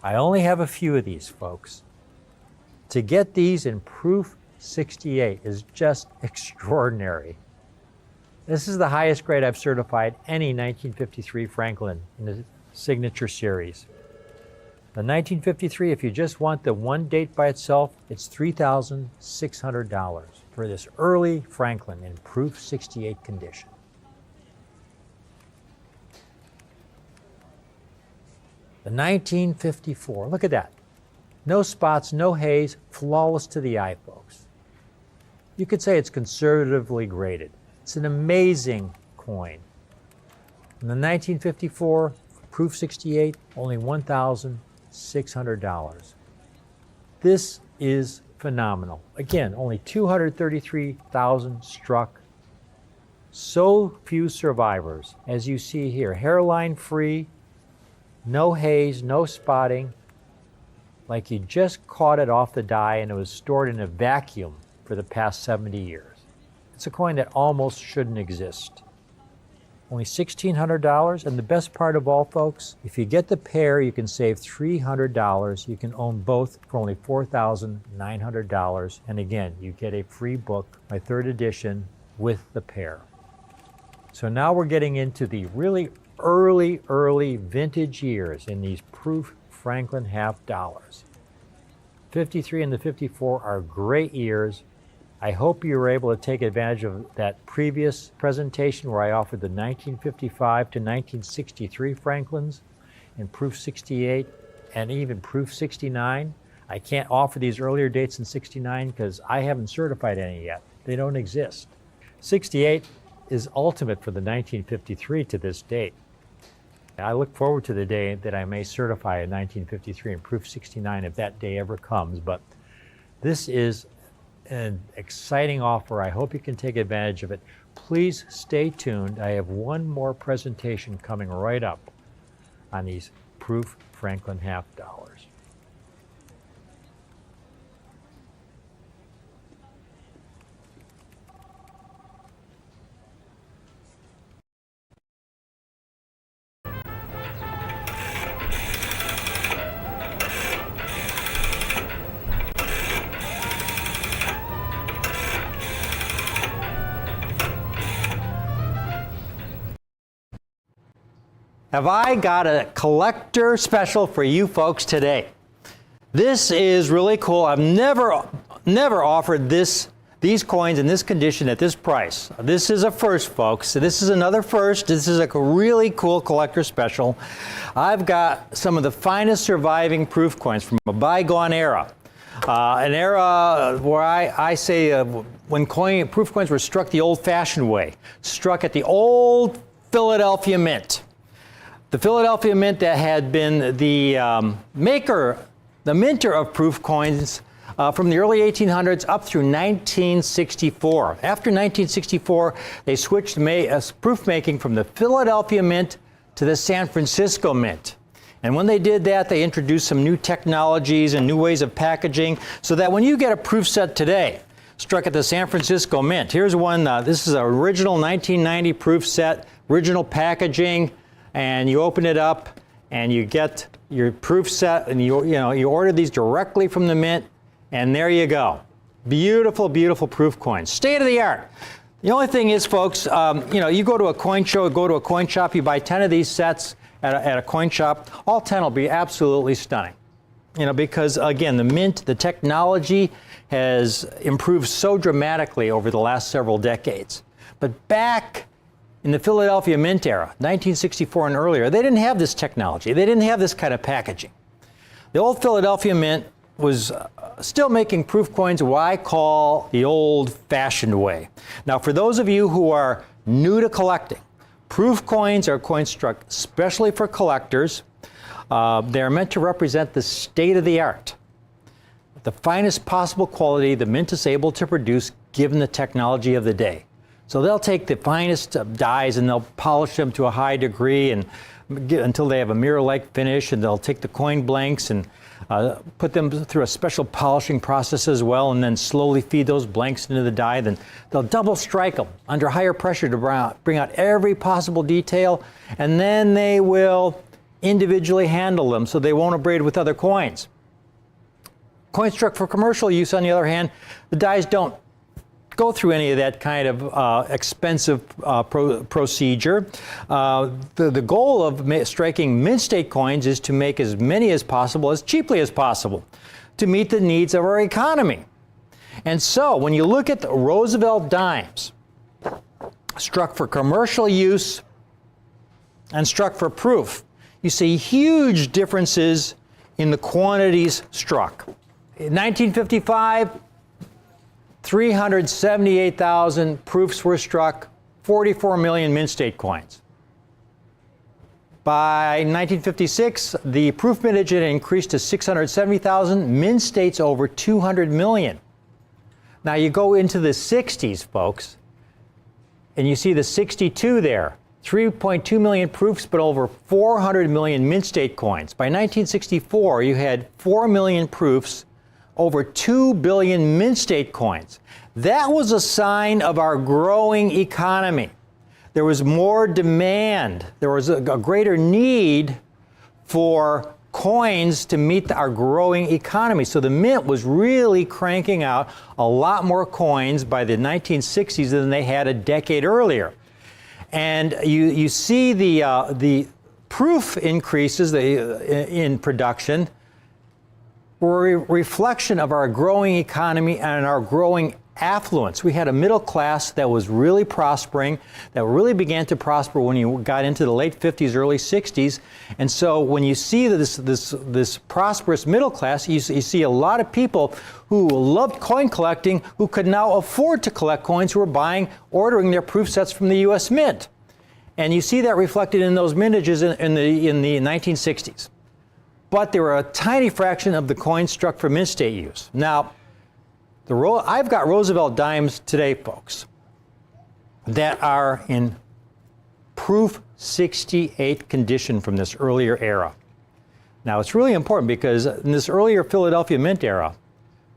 I only have a few of these, folks. To get these in proof 68 is just extraordinary. This is the highest grade I've certified any 1953 Franklin in the signature series. The 1953, if you just want the one date by itself, it's $3,600 for this early Franklin in proof 68 condition. The 1954, look at that. No spots, no haze, flawless to the eye, folks. You could say it's conservatively graded. It's an amazing coin. In the 1954, proof 68, only $1,600. This is phenomenal. Again, only 233,000 struck. So few survivors, as you see here. Hairline free, no haze, no spotting, like you just caught it off the die and it was stored in a vacuum for the past 70 years. It's a coin that almost shouldn't exist. Only $1,600, and the best part of all, folks, if you get the pair, you can save $300. You can own both for only $4,900, and again, you get a free book, my third edition, with the pair. So now we're getting into the really early vintage years in these proof Franklin half-dollars. 53 and the 54 are great years. I hope you were able to take advantage of that previous presentation where I offered the 1955 to 1963 Franklins in proof 68 and even proof 69. I can't offer these earlier dates in 69 because I haven't certified any yet. They don't exist. 68 is ultimate for the 1953 to this date. I look forward to the day that I may certify a 1953 in proof 69 if that day ever comes, but this is an exciting offer. I hope you can take advantage of it. Please stay tuned. I have one more presentation coming right up on these proof Franklin half-dollars. Have I got a collector special for you folks today? This is really cool. I've never offered these coins in this condition at this price. This is a first, folks. This is another first. This is a really cool collector special. I've got some of the finest surviving proof coins from a bygone era. An era where I say when proof coins were struck the old-fashioned way, struck at the old Philadelphia Mint. The Philadelphia Mint that had been the minter of proof coins from the early 1800s up through 1964. After 1964, they switched proof making from the Philadelphia Mint to the San Francisco Mint. And when they did that, they introduced some new technologies and new ways of packaging so that when you get a proof set today, struck at the San Francisco Mint, here's one, this is an original 1990 proof set, original packaging, and you open it up and you get your proof set, and you order these directly from the mint, and there you go. Beautiful, beautiful proof coins. State of the art. The only thing is, folks, you go to a coin show, go to a coin shop, you buy 10 of these sets at a coin shop, all 10 will be absolutely stunning. Because again, the mint, the technology has improved so dramatically over the last several decades. But back in the Philadelphia Mint era, 1964 and earlier, they didn't have this technology. They didn't have this kind of packaging. The old Philadelphia Mint was still making proof coins what I call the old-fashioned way. Now, for those of you who are new to collecting, proof coins are coins struck specially for collectors. They're meant to represent the state of the art, the finest possible quality the mint is able to produce given the technology of the day. So they'll take the finest dies and they'll polish them to a high degree and until they have a mirror-like finish, and they'll take the coin blanks and put them through a special polishing process as well, and then slowly feed those blanks into the die. Then they'll double strike them under higher pressure to bring out every possible detail, and then they will individually handle them so they won't abrade with other coins. Coins struck for commercial use, on the other hand, the dies don't go through any of that kind of expensive procedure. The goal of striking mint state coins is to make as many as possible, as cheaply as possible, to meet the needs of our economy. And so when you look at the Roosevelt dimes, struck for commercial use and struck for proof, you see huge differences in the quantities struck. In 1955, 378,000 proofs were struck, 44 million mint state coins. By 1956, the proof mintage had increased to 670,000, mint states over 200 million. Now you go into the 60s, folks, and you see the 62 there. 3.2 million proofs, but over 400 million mint state coins. By 1964, you had 4 million proofs, over 2 billion mint state coins. That was a sign of our growing economy. There was more demand. There was a greater need for coins to meet our growing economy. So the mint was really cranking out a lot more coins by the 1960s than they had a decade earlier. And you see the proof increases in production were a reflection of our growing economy and our growing affluence. We had a middle class that was really prospering, that really began to prosper when you got into the late 50s, early 60s. And so when you see this prosperous middle class, you see a lot of people who loved coin collecting who could now afford to collect coins, who were ordering their proof sets from the U.S. Mint. And you see that reflected in those mintages in the 1960s. But there were a tiny fraction of the coins struck for mint state use. Now, I've got Roosevelt dimes today, folks, that are in proof 68 condition from this earlier era. Now, it's really important because in this earlier Philadelphia Mint era,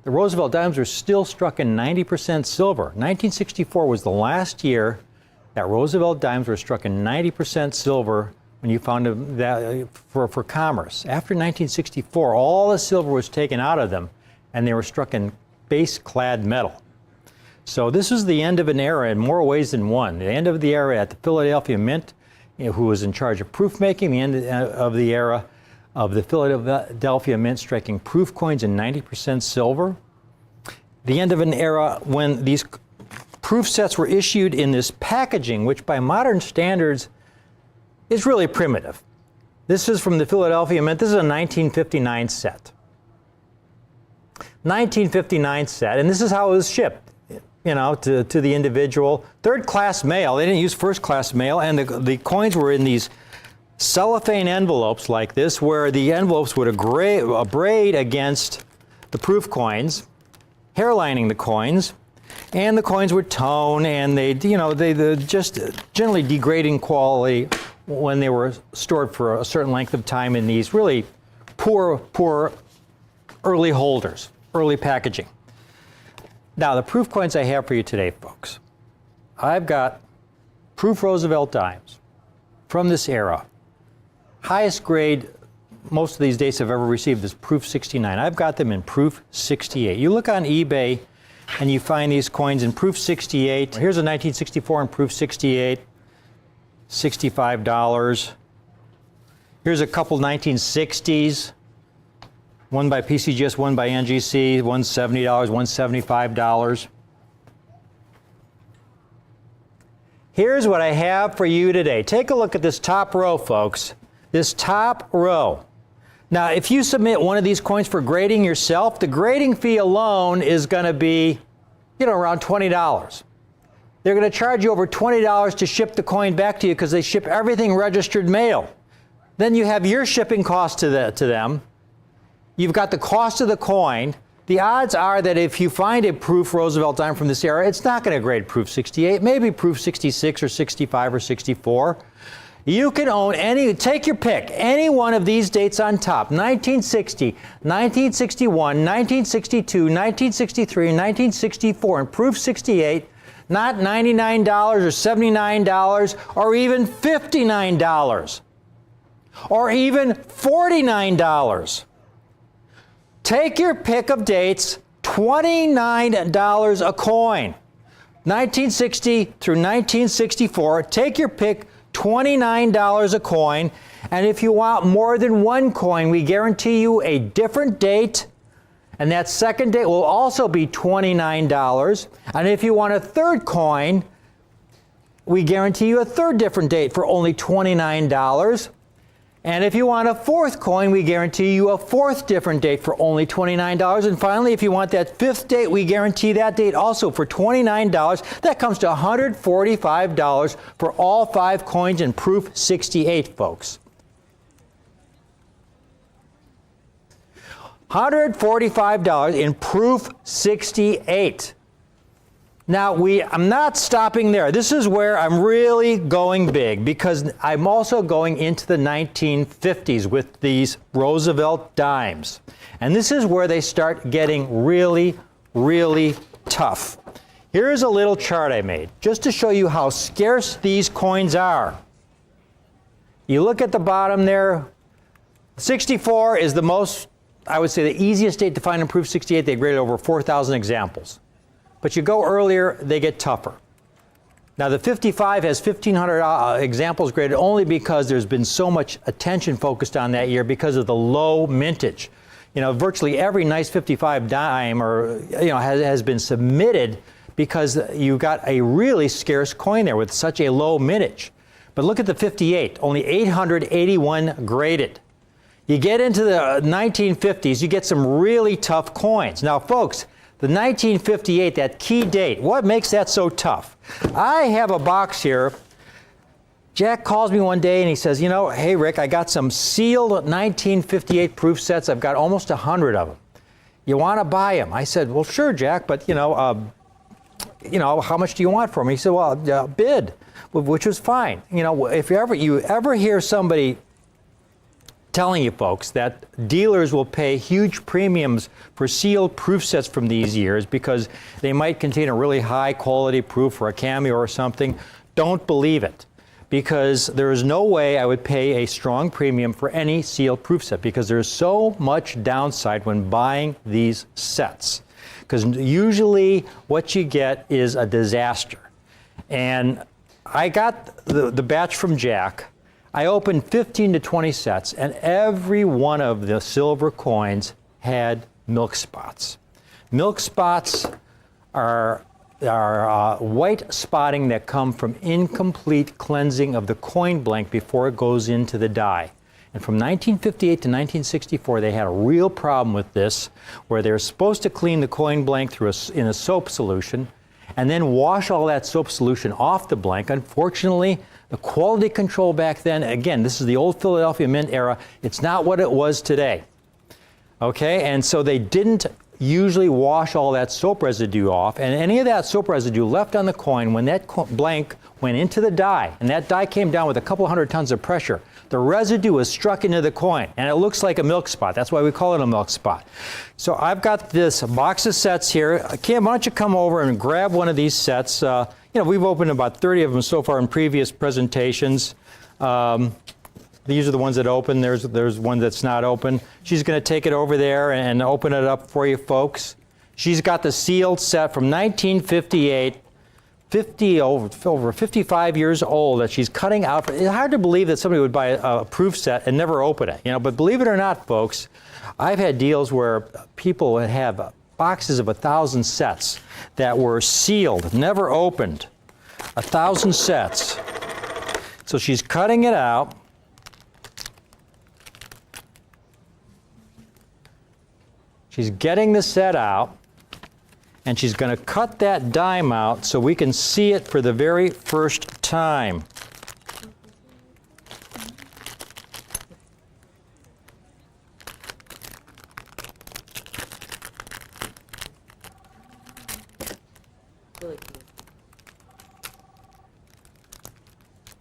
the Roosevelt dimes were still struck in 90% silver. 1964 was the last year that Roosevelt dimes were struck in 90% silver when you found that for commerce. After 1964, all the silver was taken out of them, and they were struck in base-clad metal. So this is the end of an era in more ways than one. The end of the era at the Philadelphia Mint, who was in charge of proof making, the end of the era of the Philadelphia Mint striking proof coins in 90% silver. The end of an era when these proof sets were issued in this packaging, which by modern standards is really primitive. This is from the Philadelphia Mint. This is a 1959 set. 1959 set, and this is how it was shipped, to the individual. Third-class mail. They didn't use first-class mail, and the coins were in these cellophane envelopes like this, where the envelopes would abrade against the proof coins, hairlining the coins, and the coins would tone, and they just generally degrading quality when they were stored for a certain length of time in these really poor early holders, early packaging. Now, the proof coins I have for you today, folks, I've got proof Roosevelt dimes from this era. Highest grade most of these dates I've ever received is proof 69. I've got them in proof 68. You look on eBay and you find these coins in proof 68. Here's a 1964 in proof 68, $65. Here's a couple 1960s. One by PCGS, one by NGC, one's $70, one's $75. Here's what I have for you today. Take a look at this top row, folks. This top row. Now, if you submit one of these coins for grading yourself, the grading fee alone is going to be, around $20. They're going to charge you over $20 to ship the coin back to you because they ship everything registered mail. Then you have your shipping cost to them. You've got the cost of the coin. The odds are that if you find a proof Roosevelt dime from this era, it's not going to grade proof 68, maybe proof 66 or 65 or 64. You can own take your pick, any one of these dates on top, 1960, 1961, 1962, 1963, 1964, and proof 68, not $99 or $79 or even $59 or even $49. Take your pick of dates, $29 a coin. 1960 through 1964, take your pick, $29 a coin. And if you want more than one coin, we guarantee you a different date. And that second date will also be $29. And if you want a third coin, we guarantee you a third different date for only $29. And if you want a fourth coin, we guarantee you a fourth different date for only $29. And finally, if you want that fifth date, we guarantee that date also for $29. That comes to $145 for all 5 coins in proof 68, folks. $145 in proof 68. Now, I'm not stopping there. This is where I'm really going big because I'm also going into the 1950s with these Roosevelt dimes. And this is where they start getting really, really tough. Here's a little chart I made just to show you how scarce these coins are. You look at the bottom there, 64 is the most, I would say, the easiest date to find in proof 68. They graded over 4,000 examples. But you go earlier, they get tougher. Now, the 55 has 1,500 examples graded only because there's been so much attention focused on that year because of the low mintage. Virtually every nice 55 dime has been submitted because you got a really scarce coin there with such a low mintage. But look at the 58, only 881 graded. You get into the 1950s, you get some really tough coins. Now, folks, the 1958, that key date, what makes that so tough? I have a box here. Jack calls me one day and he says, hey, Rick, I got some sealed 1958 proof sets. I've got almost 100 of them. You want to buy them? I said, well, sure, Jack, but, how much do you want for them? He said, well, bid, which was fine. If you ever hear somebody telling you folks that dealers will pay huge premiums for sealed proof sets from these years because they might contain a really high quality proof or a cameo or something, don't believe it. Because there is no way I would pay a strong premium for any sealed proof set because there's so much downside when buying these sets. Because usually what you get is a disaster. And I got the batch from Jack. I opened 15 to 20 sets, and every one of the silver coins had milk spots. Milk spots are white spotting that come from incomplete cleansing of the coin blank before it goes into the die. And from 1958 to 1964, they had a real problem with this, where they were supposed to clean the coin blank in a soap solution, and then wash all that soap solution off the blank. Unfortunately, the quality control back then, again, this is the old Philadelphia Mint era, it's not what it was today. Okay, and so they didn't usually wash all that soap residue off, and any of that soap residue left on the coin when that blank went into the die, and that die came down with a couple hundred tons of pressure, the residue was struck into the coin, and it looks like a milk spot. That's why we call it a milk spot. So I've got this box of sets here. Kim, why don't you come over and grab one of these sets? We've opened about 30 of them so far in previous presentations. These are the ones that open. There's one that's not open. She's going to take it over there and open it up for you folks. She's got the sealed set from 1958, over 55 years old that she's cutting out. It's hard to believe that somebody would buy a proof set and never open it, but believe it or not, folks, I've had deals where people would have boxes of 1,000 sets that were sealed, never opened. 1,000 sets. So she's cutting it out. She's getting the set out, and she's going to cut that dime out so we can see it for the very first time.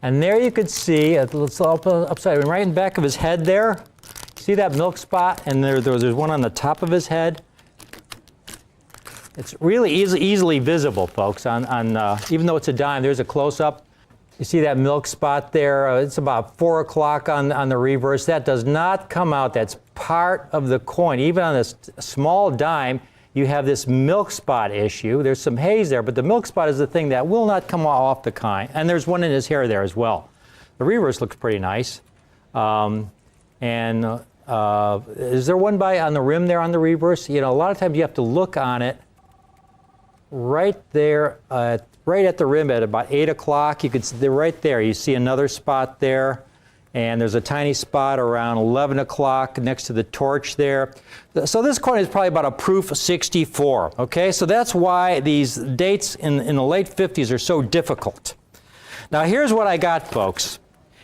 And there you could see, let's upside, right in the back of his head there. See that milk spot? And there's one on the top of his head. It's really easily visible, folks. Even though it's a dime, there's a close-up. You see that milk spot there? It's about 4 o'clock on the reverse. That does not come out. That's part of the coin. Even on this small dime, you have this milk spot issue. There's some haze there, but the milk spot is the thing that will not come off the coin. And there's one in his hair there as well. The reverse looks pretty nice. Is there one on the rim there on the reverse? You know, a lot of times you have to look on it right there, right at the rim at about 8 o'clock. You can see right there. You see another spot there. And there's a tiny spot around 11 o'clock next to the torch there. So this coin is probably about a proof 64, okay? So that's why these dates in the late 50s are so difficult. Now here's what I got, folks.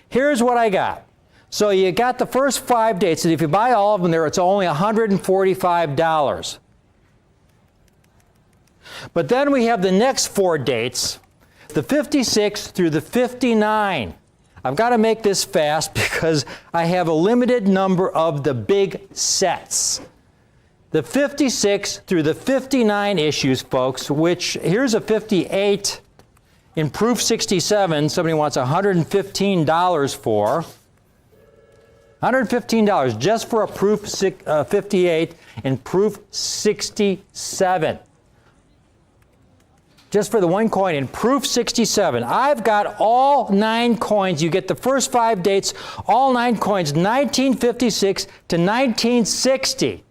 Here's what I got. So you got the first 5 dates, and if you buy all of them there, it's only $145. But then we have the next 4 dates, the 56 through the 59. I've got to make this fast because I have a limited number of the big sets. The 56 through the 59 issues, folks, which here's a 58 in proof 67. Somebody wants $115 for. $115 just for a proof 58 and proof 67. Just for the one coin in proof 67. I've got all 9 coins. You get the first 5 dates, all 9 coins, 1956 to 1960.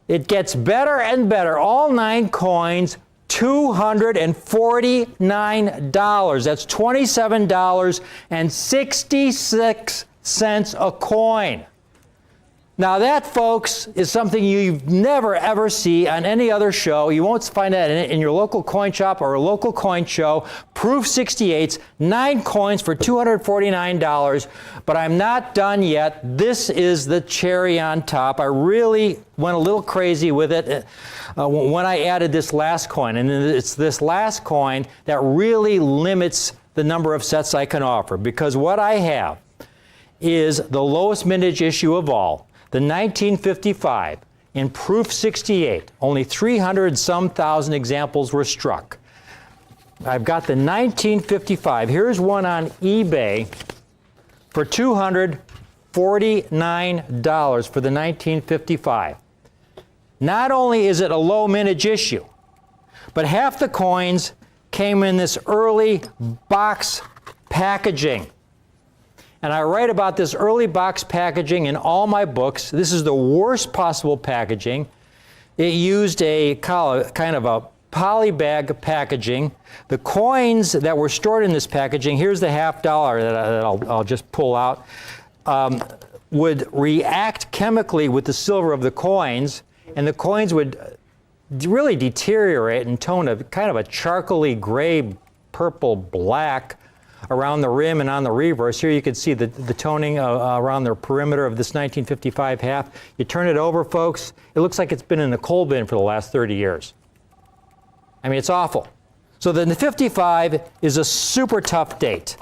It gets better and better. All 9 coins, $249. That's $27.66 a coin. Now that, folks, is something you never ever see on any other show. You won't find that in your local coin shop or a local coin show. Proof 68s, 9 coins for $249. But I'm not done yet. This is the cherry on top. I really went a little crazy with it when I added this last coin. And it's this last coin that really limits the number of sets I can offer. Because what I have is the lowest vintage issue of all. The 1955 in proof 68, only 300-some thousand examples were struck. I've got the 1955. Here's one on eBay for $249 for the 1955. Not only is it a low mintage issue, but half the coins came in this early box packaging. And I write about this early box packaging in all my books. This is the worst possible packaging. It used a kind of a poly bag packaging. The coins that were stored in this packaging, here's the $50 that I'll just pull out, would react chemically with the silver of the coins, and the coins would really deteriorate and tone a kind of a charcoaly gray, purple, black around the rim and on the reverse. Here you can see the toning around the perimeter of this 1955 half. You turn it over, folks, it looks like it's been in a coal bin for the last 30 years. I mean, it's awful. So then the 55 is a super tough date.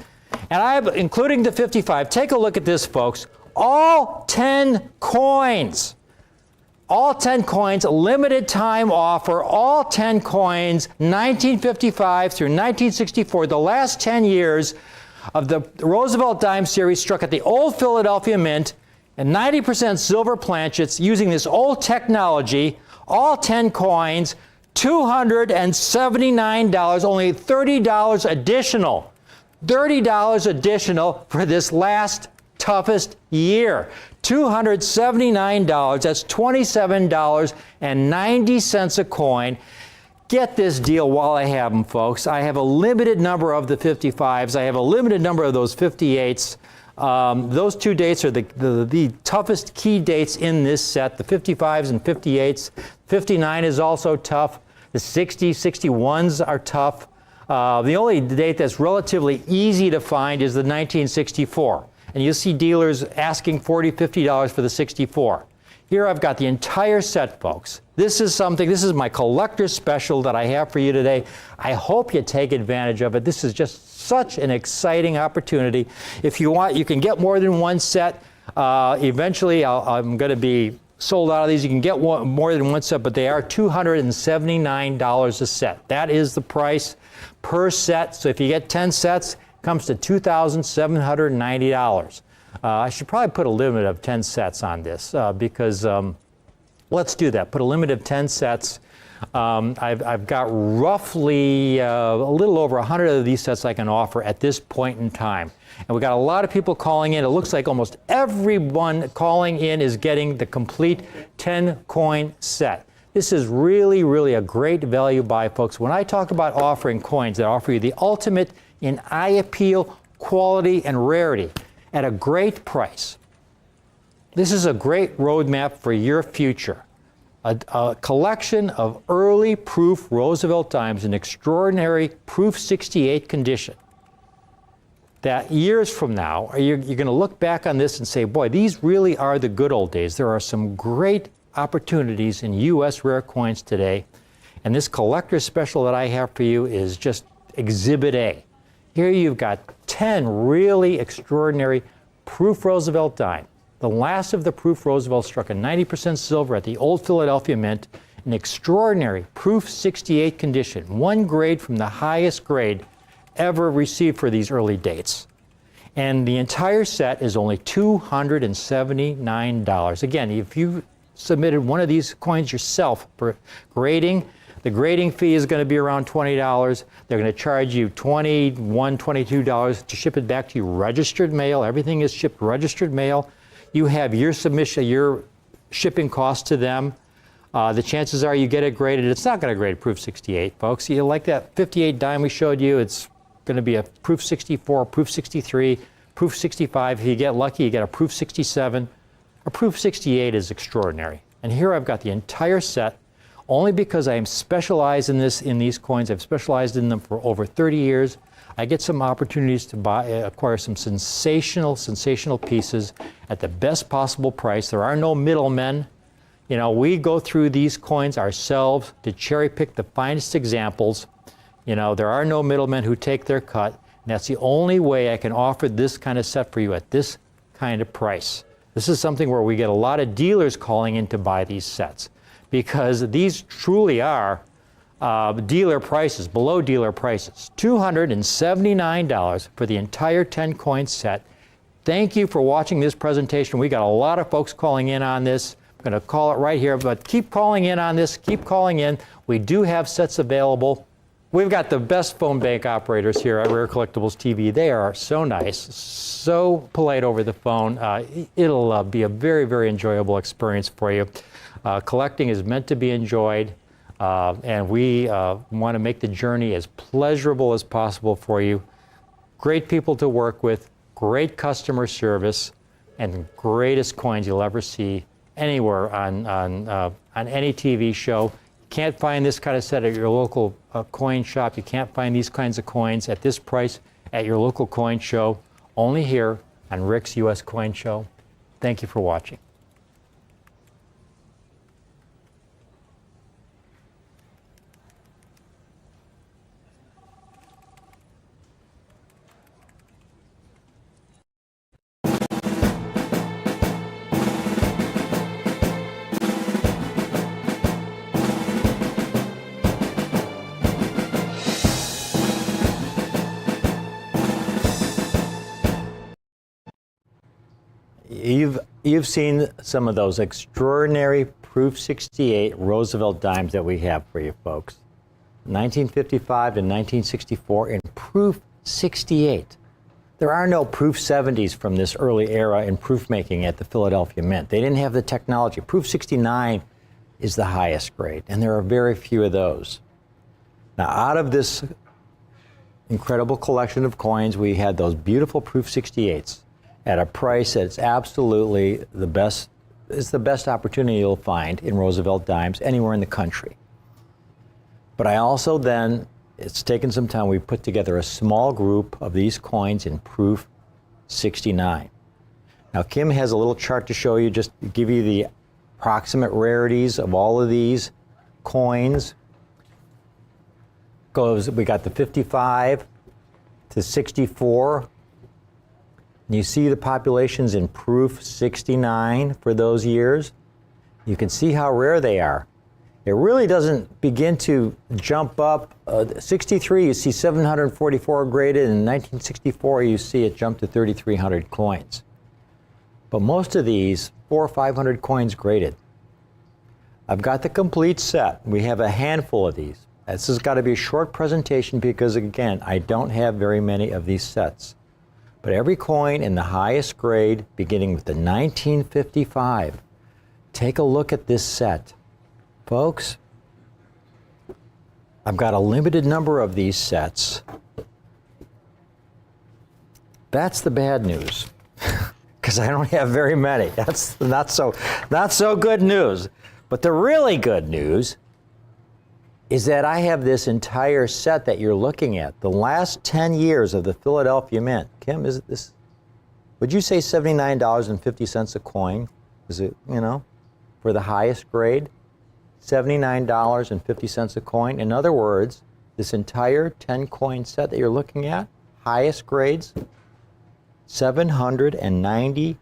And including the 55, take a look at this, folks. All 10 coins. All 10 coins, limited time offer, all 10 coins, 1955 through 1964, the last 10 years of the Roosevelt Dime Series struck at the old Philadelphia Mint and 90% silver planchets using this old technology, all 10 coins, $279, only $30 additional. $30 additional for this last toughest year. $279, that's $27.90 a coin. Get this deal while I have them, folks. I have a limited number of the 55s. I have a limited number of those 58s. Those two dates are the toughest key dates in this set, the 55s and 58s. 59 is also tough. The 60s, 61s are tough. The only date that's relatively easy to find is the 1964. And you'll see dealers asking $40, $50 for the 64. Here I've got the entire set, folks. This is my collector's special that I have for you today. I hope you take advantage of it. This is just such an exciting opportunity. If you want, you can get more than one set. Eventually, I'm going to be sold out of these. You can get more than one set, but they are $279 a set. That is the price per set. So if you get 10 sets, it comes to $2,790. I should probably put a limit of 10 sets on this because let's do that. Put a limit of 10 sets. I've got roughly a little over 100 of these sets I can offer at this point in time. And we've got a lot of people calling in. It looks like almost everyone calling in is getting the complete 10-coin set. This is really, really a great value buy, folks. When I talk about offering coins that offer you the ultimate in eye appeal, quality, and rarity at a great price, this is a great roadmap for your future. A collection of early proof Roosevelt dimes in extraordinary proof 68 condition that years from now, you're going to look back on this and say, boy, these really are the good old days. There are some great opportunities in U.S. rare coins today, and this collector's special that I have for you is just Exhibit A. Here you've got 10 really extraordinary proof Roosevelt dime. The last of the proof Roosevelt struck a 90% silver at the Old Philadelphia Mint in extraordinary proof 68 condition, one grade from the highest grade ever received for these early dates. And the entire set is only $279. Again, if you submitted one of these coins yourself for grading, the grading fee is going to be around $20. They're going to charge you $21, $22 to ship it back to you registered mail. Everything is shipped registered mail. You have your submission, your shipping cost to them. The chances are you get it graded. It's not going to grade proof 68, folks. You like that 58 dime we showed you, it's going to be a proof 64, proof 63, proof 65. If you get lucky, you get a proof 67. A proof 68 is extraordinary. And here I've got the entire set, only because I am specialized in these coins. I've specialized in them for over 30 years. I get some opportunities to acquire some sensational pieces at the best possible price. There are no middlemen. You know, we go through these coins ourselves to cherry pick the finest examples. You know, there are no middlemen who take their cut. And that's the only way I can offer this kind of set for you at this kind of price. This is something where we get a lot of dealers calling in to buy these sets, because these truly are dealer prices, below dealer prices. $279 for the entire 10-coin set. Thank you for watching this presentation. We got a lot of folks calling in on this. I'm going to call it right here, but keep calling in on this. Keep calling in. We do have sets available. We've got the best phone bank operators here at Rare Collectibles TV. They are so nice, so polite over the phone. It'll be a very, very enjoyable experience for you. Collecting is meant to be enjoyed, and we want to make the journey as pleasurable as possible for you. Great people to work with, great customer service, and the greatest coins you'll ever see anywhere on any TV show. Can't find this kind of set at your local coin shop. You can't find these kinds of coins at this price at your local coin show. Only here on Rick's U.S. Coin Show. Thank you for watching. You've seen some of those extraordinary proof 68 Roosevelt dimes that we have for you folks. 1955 and 1964 in proof 68. There are no proof 70s from this early era in proof making at the Philadelphia Mint. They didn't have the technology. Proof 69 is the highest grade, and there are very few of those. Now, out of this incredible collection of coins, we had those beautiful proof 68s. at a price that's absolutely the best. It's the best opportunity you'll find in Roosevelt dimes anywhere in the country. But I also then, it's taken some time, we put together a small group of these coins in proof 69. Now Kim has a little chart to show you, just to give you the approximate rarities of all of these coins. We got the 55 to 64. And you see the populations in proof 69 for those years. You can see how rare they are. It really doesn't begin to jump up. 63, you see 744 graded. In 1964, you see it jump to 3,300 coins. But most of these, 400 or 500 coins graded. I've got the complete set. We have a handful of these. This has got to be a short presentation because, again, I don't have very many of these sets. But every coin in the highest grade, beginning with the 1955, take a look at this set. Folks, I've got a limited number of these sets. That's the bad news, because I don't have very many. That's not so good news. But the really good news is that I have this entire set that you're looking at. The last 10 years of the Philadelphia Mint. Kim, is it this? Would you say $79.50 a coin? Is it, for the highest grade? $79.50 a coin. In other words, this entire 10 coin set that you're looking at, highest grades, $795.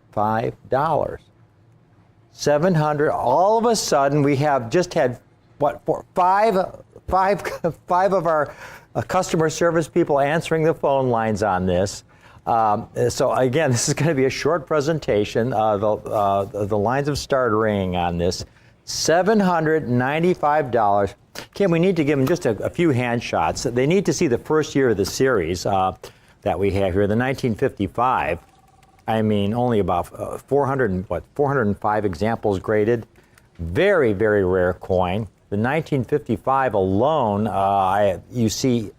$700. All of a sudden, we have just had five of our customer service people answering the phone lines on this. So again, this is going to be a short presentation. The lines have started ringing on this. $795. Kim, we need to give them just a few hand shots. They need to see the first year of the series that we have here, the 1955. I mean, only about 405 examples graded. Very, very rare coin. The 1955 alone, you see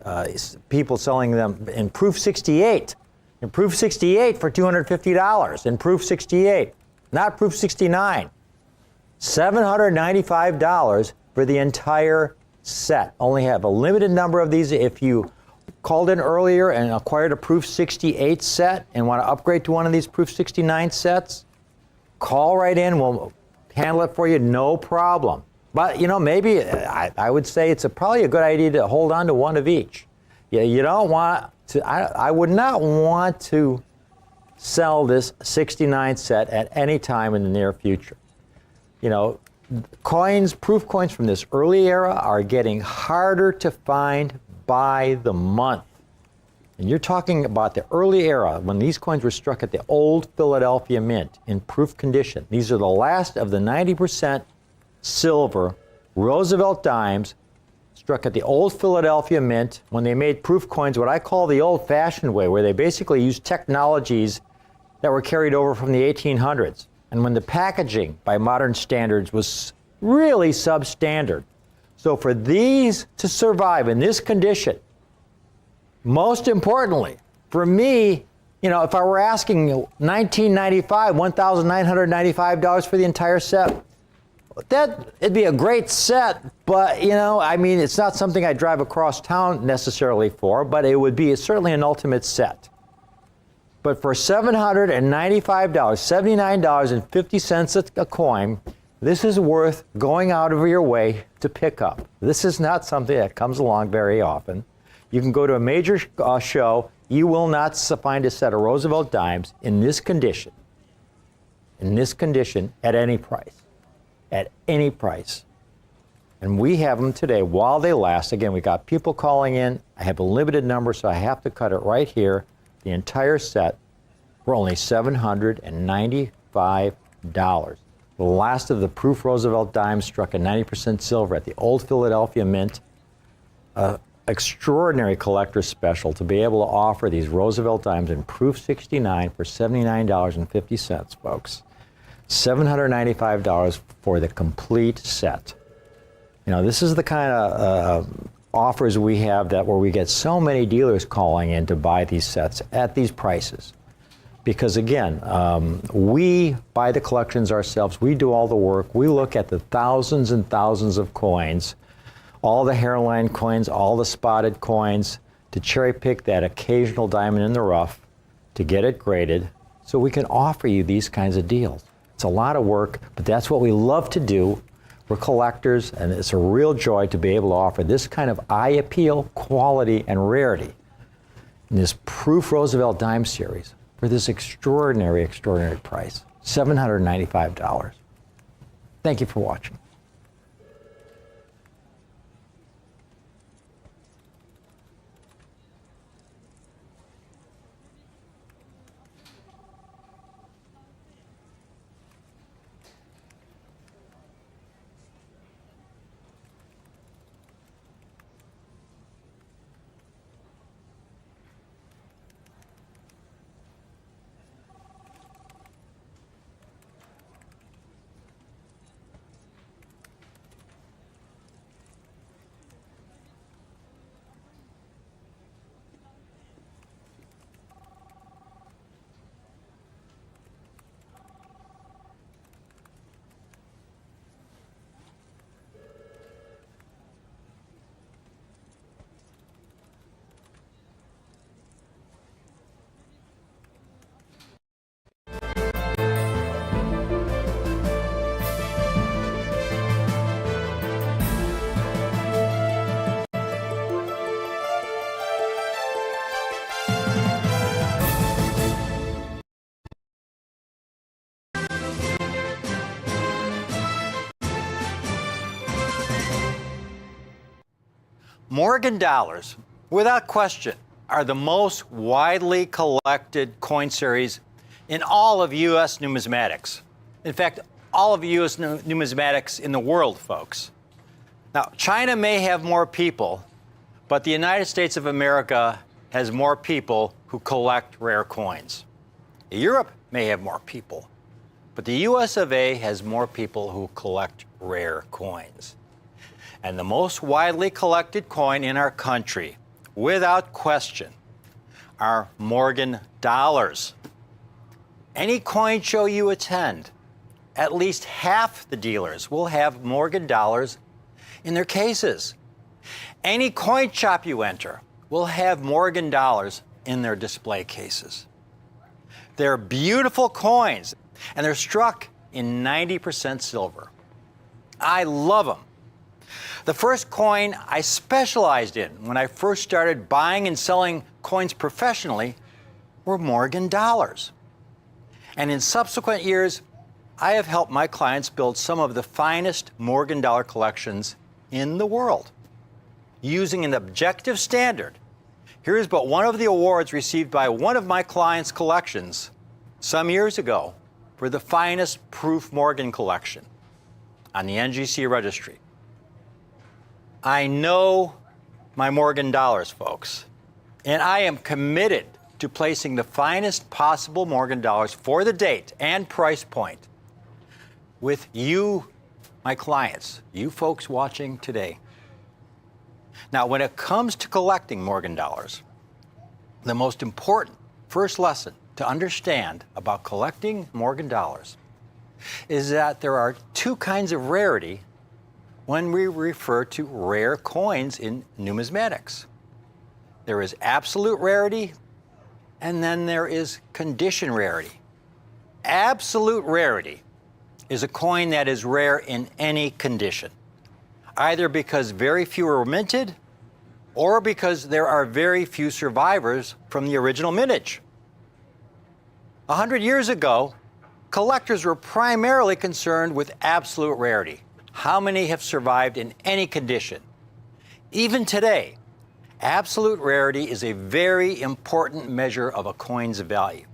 people selling them in proof 68. In proof 68 for $250. In proof 68, not proof 69. $795 for the entire set. Only have a limited number of these. If you called in earlier and acquired a proof 68 set and want to upgrade to one of these proof 69 sets, call right in. We'll handle it for you, no problem. But, maybe I would say it's probably a good idea to hold on to one of each. You don't want to, I would not want to sell this 69 set at any time in the near future. Coins, proof coins from this early era are getting harder to find by the month. And you're talking about the early era when these coins were struck at the old Philadelphia Mint in proof condition. These are the last of the 90% silver Roosevelt dimes struck at the old Philadelphia Mint when they made proof coins what I call the old-fashioned way, where they basically used technologies that were carried over from the 1800s. And when the packaging, by modern standards, was really substandard. So for these to survive in this condition, most importantly, for me, if I were asking $1,995, $1,995 for the entire set, it'd be a great set, but, it's not something I drive across town necessarily for, but it would be certainly an ultimate set. But for $795, $79.50 a coin, this is worth going out of your way to pick up. This is not something that comes along very often. You can go to a major show. You will not find a set of Roosevelt dimes in this condition at any price. At any price. And we have them today while they last. Again, we got people calling in. I have a limited number, so I have to cut it right here. The entire set for only $795. The last of the proof Roosevelt dimes struck at 90% silver at the old Philadelphia Mint. Extraordinary collector's special to be able to offer these Roosevelt dimes in proof 69 for $79.50, folks. $795 for the complete set. This is the kind of offers we have where we get so many dealers calling in to buy these sets at these prices. Because again, we buy the collections ourselves. We do all the work. We look at the thousands and thousands of coins, all the hairline coins, all the spotted coins, to cherry pick that occasional diamond in the rough, to get it graded, so we can offer you these kinds of deals. It's a lot of work, but that's what we love to do. We're collectors, and it's a real joy to be able to offer this kind of eye appeal, quality, and rarity in this Proof Roosevelt Dime Series for this extraordinary, extraordinary price, $795. Thank you for watching. Morgan dollars, without question, are the most widely collected coin series in all of U.S. numismatics. In fact, all of U.S. numismatics in the world, folks. Now, China may have more people, but the United States of America has more people who collect rare coins. Europe may have more people, but the U.S. of A. has more people who collect rare coins. And the most widely collected coin in our country, without question, are Morgan dollars. Any coin show you attend, at least half the dealers will have Morgan dollars in their cases. Any coin shop you enter will have Morgan dollars in their display cases. They're beautiful coins, and they're struck in 90% silver. I love them. The first coin I specialized in when I first started buying and selling coins professionally were Morgan dollars. And in subsequent years, I have helped my clients build some of the finest Morgan dollar collections in the world. Using an objective standard, here is but one of the awards received by one of my clients' collections some years ago for the finest Proof Morgan collection on the NGC registry. I know my Morgan dollars, folks, and I am committed to placing the finest possible Morgan dollars for the date and price point with you, my clients, you folks watching today. Now, when it comes to collecting Morgan dollars, the most important first lesson to understand about collecting Morgan dollars is that there are two kinds of rarity when we refer to rare coins in numismatics. There is absolute rarity, and then there is condition rarity. Absolute rarity is a coin that is rare in any condition, either because very few were minted or because there are very few survivors from the original mintage. 100 years ago, collectors were primarily concerned with absolute rarity. How many have survived in any condition? Even today, absolute rarity is a very important measure of a coin's value.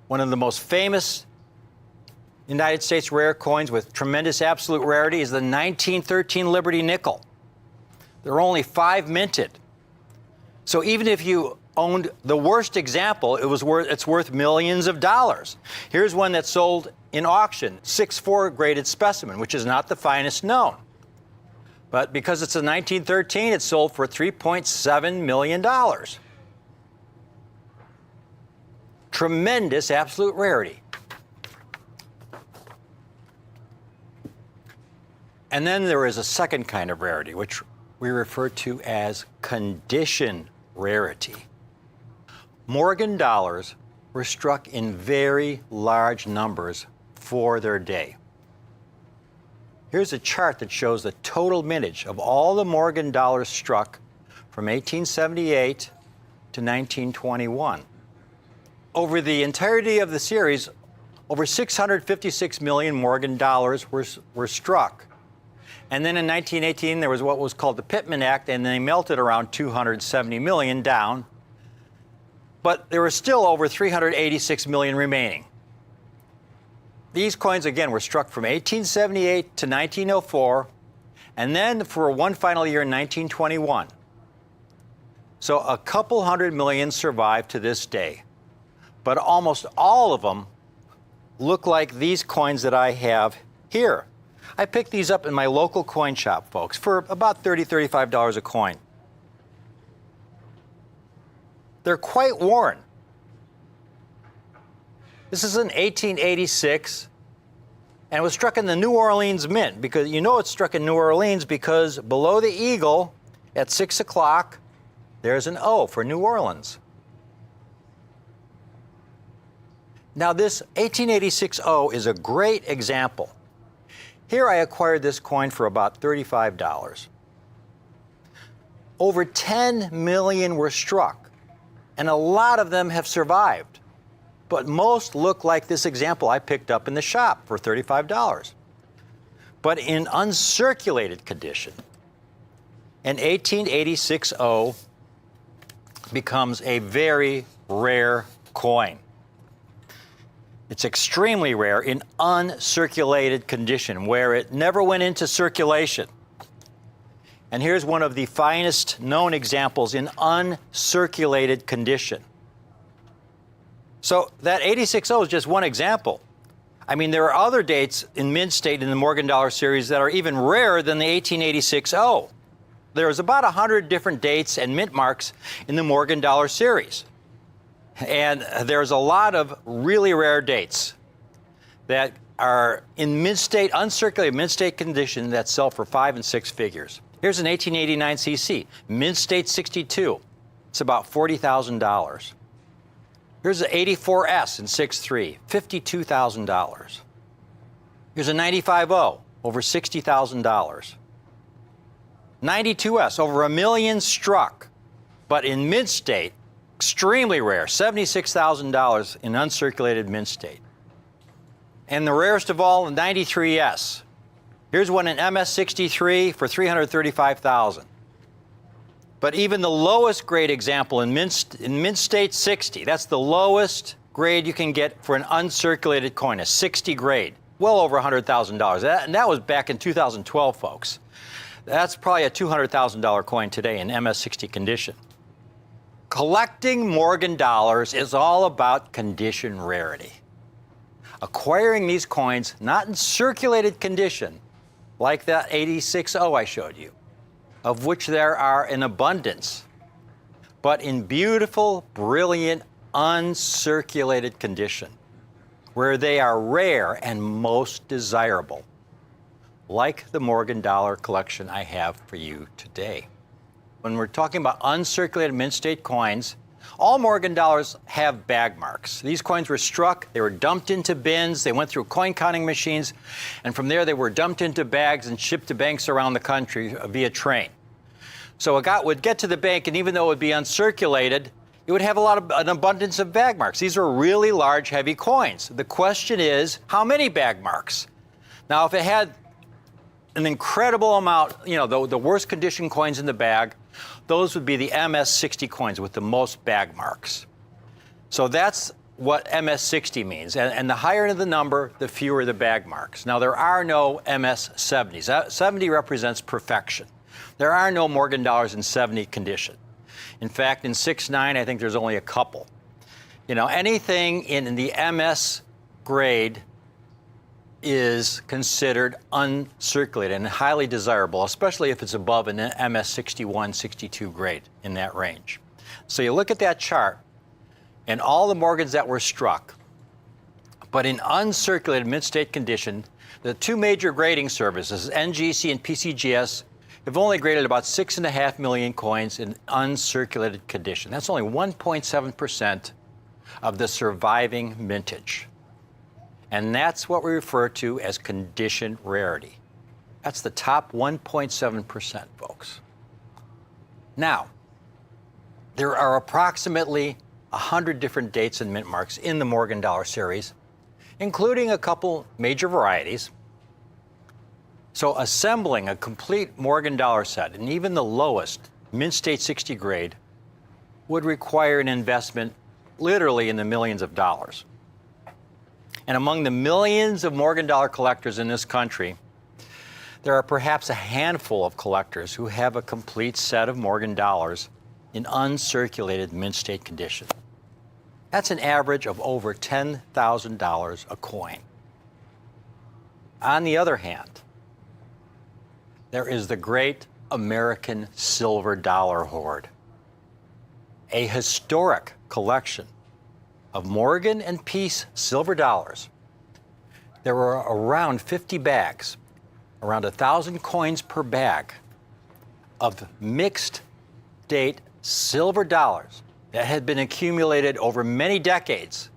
One of the most famous United States rare coins with tremendous absolute rarity is the 1913 Liberty nickel. There are only 5 minted. So even if you owned the worst example, it's worth millions of dollars. Here's one that sold in auction, 6.4 graded specimen, which is not the finest known. But because it's a 1913, it sold for $3.7 million. tremendous absolute rarity. And then there is a second kind of rarity, which we refer to as condition rarity. Morgan dollars were struck in very large numbers for their day. Here's a chart that shows the total mintage of all the Morgan dollars struck from 1878 to 1921. Over the entirety of the series, over 656 million Morgan dollars were struck. And then in 1918, there was what was called the Pittman Act, and they melted around 270 million down. But there were still over 386 million remaining. These coins, again, were struck from 1878 to 1904, and then for one final year in 1921. So a couple hundred million survived to this day. But almost all of them look like these coins that I have here. I picked these up in my local coin shop, folks, for about $30, $35 a coin. They're quite worn. This is an 1886, and it was struck in the New Orleans Mint, because you know it's struck in New Orleans because below the eagle at 6 o'clock, there's an O for New Orleans. Now this 1886 O is a great example. Here I acquired this coin for about $35. Over 10 million were struck, and a lot of them have survived. But most look like this example I picked up in the shop for $35. But in uncirculated condition, an 1886 O becomes a very rare coin. It's extremely rare in uncirculated condition, where it never went into circulation. And here's one of the finest known examples in uncirculated condition. So that 86O is just one example. I mean, there are other dates in mint state in the Morgan dollar series that are even rarer than the 1886O. There's about 100 different dates and mint marks in the Morgan dollar series. And there's a lot of really rare dates that are in mint state, uncirculated mint state condition that sell for 5 and 6 figures. Here's an 1889 CC, mint state 62. It's about $40,000. Here's an 84S in 6.3, $52,000. Here's a 95O, over $60,000. 92S, over $1 million struck, but in mint state, extremely rare, $76,000 in uncirculated mint state. And the rarest of all, the 93S. Here's one in MS63 for $335,000. But even the lowest grade example in mint state 60, that's the lowest grade you can get for an uncirculated coin, a 60 grade, well over $100,000. And that was back in 2012, folks. That's probably a $200,000 coin today in MS60 condition. Collecting Morgan dollars is all about condition rarity. Acquiring these coins not in circulated condition, like that 86O I showed you, of which there are an abundance, but in beautiful, brilliant, uncirculated condition, where they are rare and most desirable, like the Morgan dollar collection I have for you today. When we're talking about uncirculated mint state coins, all Morgan dollars have bag marks. These coins were struck, they were dumped into bins, they went through coin counting machines, and from there they were dumped into bags and shipped to banks around the country via train. So it would get to the bank, and even though it would be uncirculated, it would have an abundance of bag marks. These are really large, heavy coins. The question is, how many bag marks? Now, if it had an incredible amount, you know, the worst condition coins in the bag, those would be the MS60 coins with the most bag marks. So that's what MS60 means. And the higher the number, the fewer the bag marks. Now, there are no MS70s. 70 represents perfection. There are no Morgan dollars in 70 condition. In fact, in 6.9, I think there's only a couple. You know, anything in the MS grade is considered uncirculated and highly desirable, especially if it's above an MS61, 62 grade in that range. So you look at that chart, and all the Morgans that were struck, but in uncirculated mint-state condition, the two major grading services, NGC and PCGS, have only graded about 6.5 million coins in uncirculated condition. That's only 1.7% of the surviving mintage. And that's what we refer to as condition rarity. That's the top 1.7%, folks. Now, there are approximately 100 different dates and mint marks in the Morgan dollar series, including a couple major varieties. So assembling a complete Morgan dollar set, and even the lowest mint state 60 grade, would require an investment literally in the millions of dollars. And among the millions of Morgan dollar collectors in this country, there are perhaps a handful of collectors who have a complete set of Morgan dollars in uncirculated mint state condition. That's an average of over $10,000 a coin. On the other hand, there is the great American silver dollar hoard, a historic collection of Morgan and Peace silver dollars. There were around 50 bags, around 1,000 coins per bag of mixed date silver dollars that had been accumulated over many decades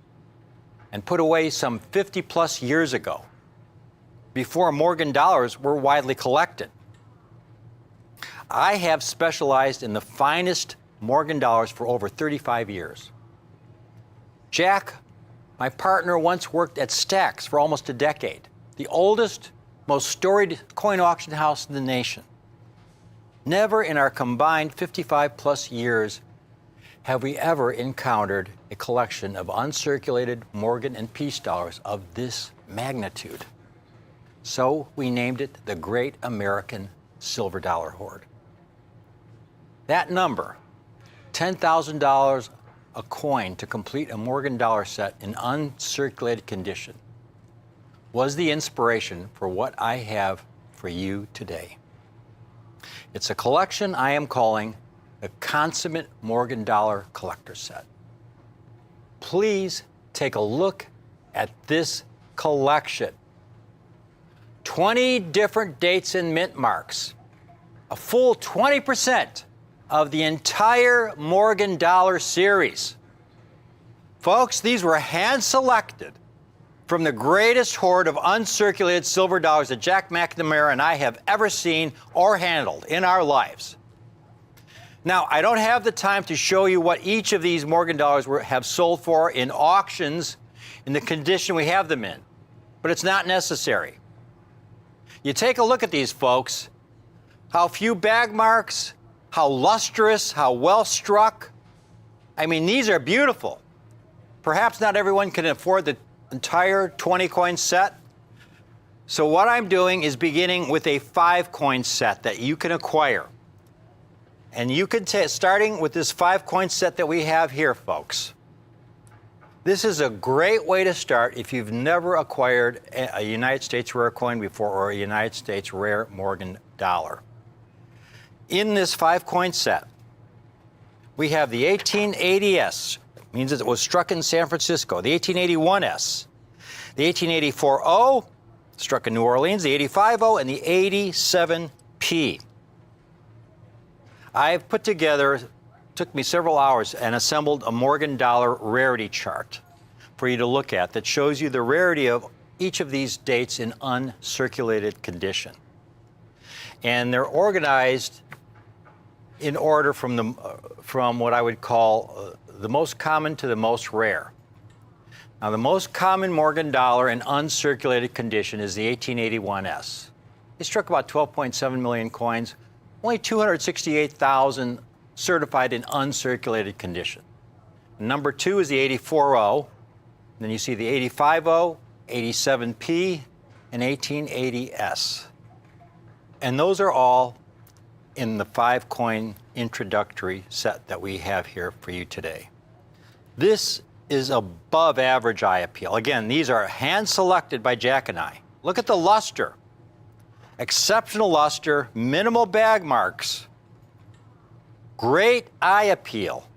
and put away some 50 plus years ago, before Morgan dollars were widely collected. I have specialized in the finest Morgan dollars for over 35 years. Jack, my partner, once worked at Stax for almost a decade, the oldest, most storied coin auction house in the nation. Never in our combined 55 plus years have we ever encountered a collection of uncirculated Morgan and Peace dollars of this magnitude. So we named it the Great American Silver Dollar Hoard. That number, $10,000 a coin to complete a Morgan dollar set in uncirculated condition, was the inspiration for what I have for you today. It's a collection I am calling the Consummate Morgan Dollar Collector Set. Please take a look at this collection. 20 different dates and mint marks, a full 20% of the entire Morgan dollar series. Folks, these were hand-selected from the greatest hoard of uncirculated silver dollars that Jack McNamara and I have ever seen or handled in our lives. Now, I don't have the time to show you what each of these Morgan dollars have sold for in auctions in the condition we have them in, but it's not necessary. You take a look at these, folks, how few bag marks, how lustrous, how well struck. I mean, these are beautiful. Perhaps not everyone can afford the entire 20 coin set. So what I'm doing is beginning with a 5 coin set that you can acquire. And you can starting with this 5 coin set that we have here, folks. This is a great way to start if you've never acquired a United States rare coin before or a United States rare Morgan dollar. In this 5 coin set, we have the 1880S, means that it was struck in San Francisco, the 1881S, the 1884O, struck in New Orleans, the 85O, and the 87P. I've put together, took me several hours, and assembled a Morgan dollar rarity chart for you to look at that shows you the rarity of each of these dates in uncirculated condition. And they're organized in order from what I would call the most common to the most rare. Now, the most common Morgan dollar in uncirculated condition is the 1881S. It struck about 12.7 million coins, only 268,000 certified in uncirculated condition. Number 2 is the 84O. Then you see the 85O, 87P, and 1880S. And those are all in the 5 coin introductory set that we have here for you today. This is above average eye appeal. Again, these are hand selected by Jack and I. Look at the luster. Exceptional luster, minimal bag marks, great eye appeal.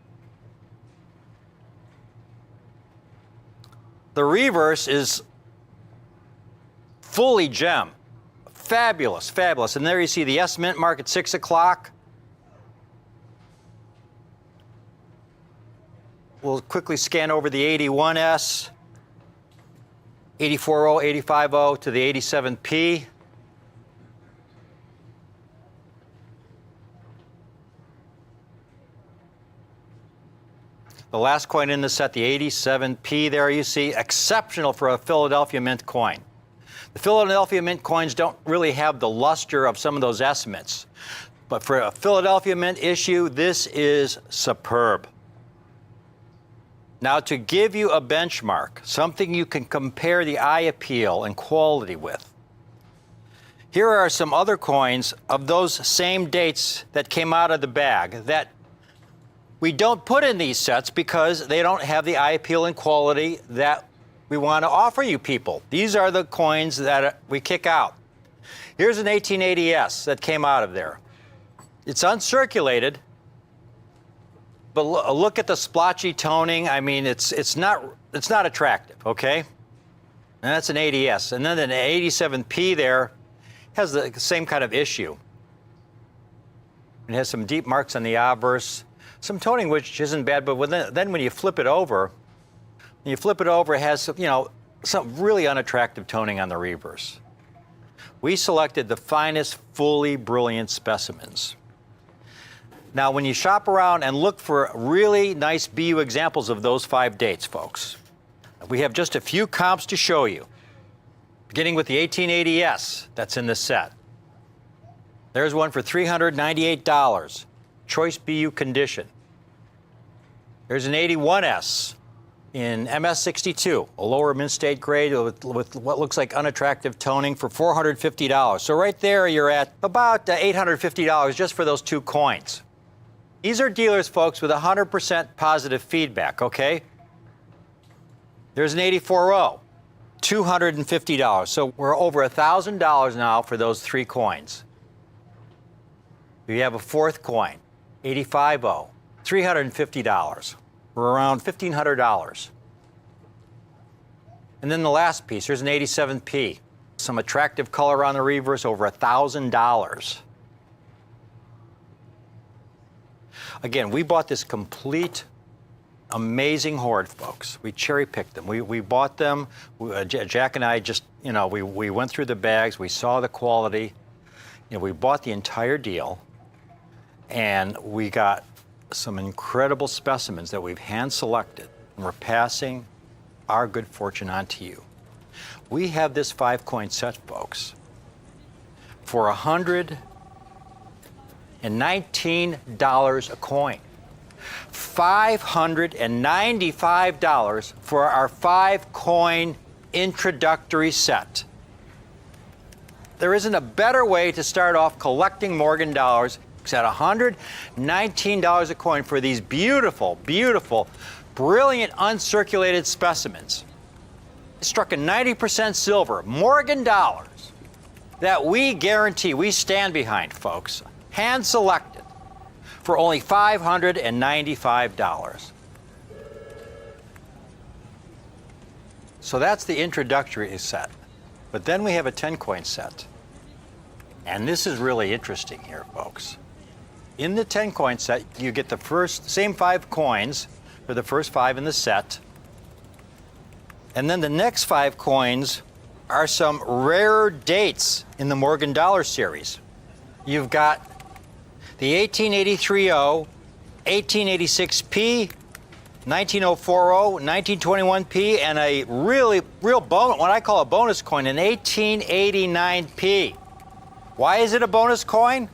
The reverse is fully gem. Fabulous, fabulous. And there you see the S Mint mark at 6 o'clock. We'll quickly scan over the 81S, 84O, 85O to the 87P. The last coin in the set, the 87P there you see, exceptional for a Philadelphia Mint coin. The Philadelphia Mint coins don't really have the luster of some of those S Mints. But for a Philadelphia Mint issue, this is superb. Now, to give you a benchmark, something you can compare the eye appeal and quality with, here are some other coins of those same dates that came out of the bag that we don't put in these sets because they don't have the eye appeal and quality that we want to offer you people. These are the coins that we kick out. Here's an 1880S that came out of there. It's uncirculated, but look at the splotchy toning. I mean, it's not attractive, okay? And that's an 80S. And then an 87P there has the same kind of issue. It has some deep marks on the obverse, some toning which isn't bad, but then when you flip it over, it has some really unattractive toning on the reverse. We selected the finest, fully brilliant specimens. Now, when you shop around and look for really nice BU examples of those 5 dates, folks, we have just a few comps to show you, beginning with the 1880S that's in the set. There's one for $398, choice BU condition. There's an 81S in MS62, a lower mint state grade with what looks like unattractive toning for $450. So right there, you're at about $850 just for those 2 coins. These are dealers, folks, with 100% positive feedback, okay? There's an 84O, $250. So we're over $1,000 now for those 3 coins. We have a 4th coin, 85O, $350. We're around $1,500. And then the last piece, here's an 87P. Some attractive color on the reverse, over $1,000. Again, we bought this complete, amazing hoard, folks. We cherry-picked them. We bought them. Jack and I just, we went through the bags. We saw the quality. We bought the entire deal. And we got some incredible specimens that we've hand-selected. And we're passing our good fortune on to you. We have this 5-coin set, folks, for $119 a coin. $595 for our 5-coin introductory set. There isn't a better way to start off collecting Morgan dollars. It's at $119 a coin for these beautiful, beautiful, brilliant uncirculated specimens. Struck a 90% silver Morgan dollars that we guarantee, we stand behind, folks. Hand selected for only $595. So that's the introductory set. But then we have a 10-coin set. And this is really interesting here, folks. In the 10-coin set, you get the same 5 coins for the first 5 in the set. And then the next 5 coins are some rarer dates in the Morgan Dollar series. You've got the 1883O, 1886P, 1904O, 1921P, and a real bonus, what I call a bonus coin, an 1889P. Why is it a bonus coin?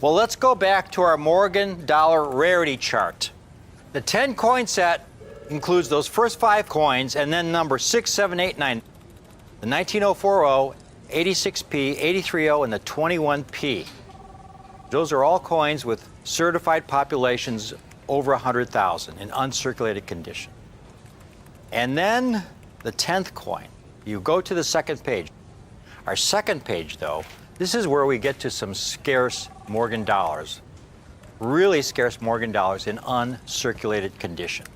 Well, let's go back to our Morgan Dollar rarity chart. The 10-coin set includes those first 5 coins and then number 6, 7, 8, 9. The 1904O, 86P, 83O, and the 21P. Those are all coins with certified populations over 100,000 in uncirculated condition. And then the 10th coin. You go to the second page. Our second page, though, this is where we get to some scarce Morgan dollars. Really scarce Morgan dollars in uncirculated condition.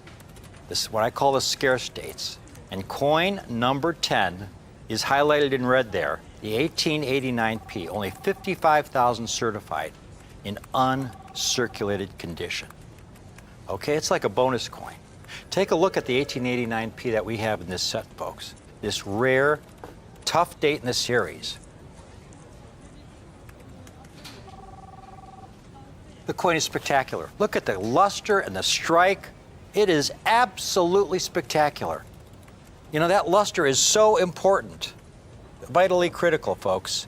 This is what I call the scarce dates. And coin number 10 is highlighted in red there, the 1889p, only 55,000 certified in uncirculated condition. Okay, it's like a bonus coin. Take a look at the 1889p that we have in this set, folks. This rare, tough date in the series. The coin is spectacular. Look at the luster and the strike. It is absolutely spectacular. You know, that luster is so important, vitally critical, folks.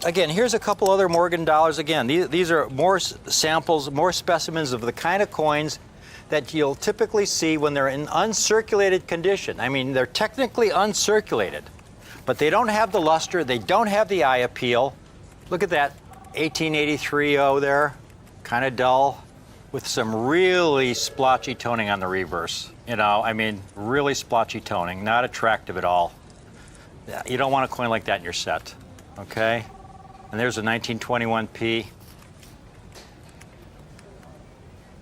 Again, here's a couple other Morgan dollars. Again, these are more samples, more specimens of the kind of coins that you'll typically see when they're in uncirculated condition. I mean, they're technically uncirculated, but they don't have the luster, they don't have the eye appeal. Look at that 1883-0 there, kind of dull, with some really splotchy toning on the reverse. You know, I mean, really splotchy toning, not attractive at all. You don't want a coin like that in your set, okay? And there's a 1921p.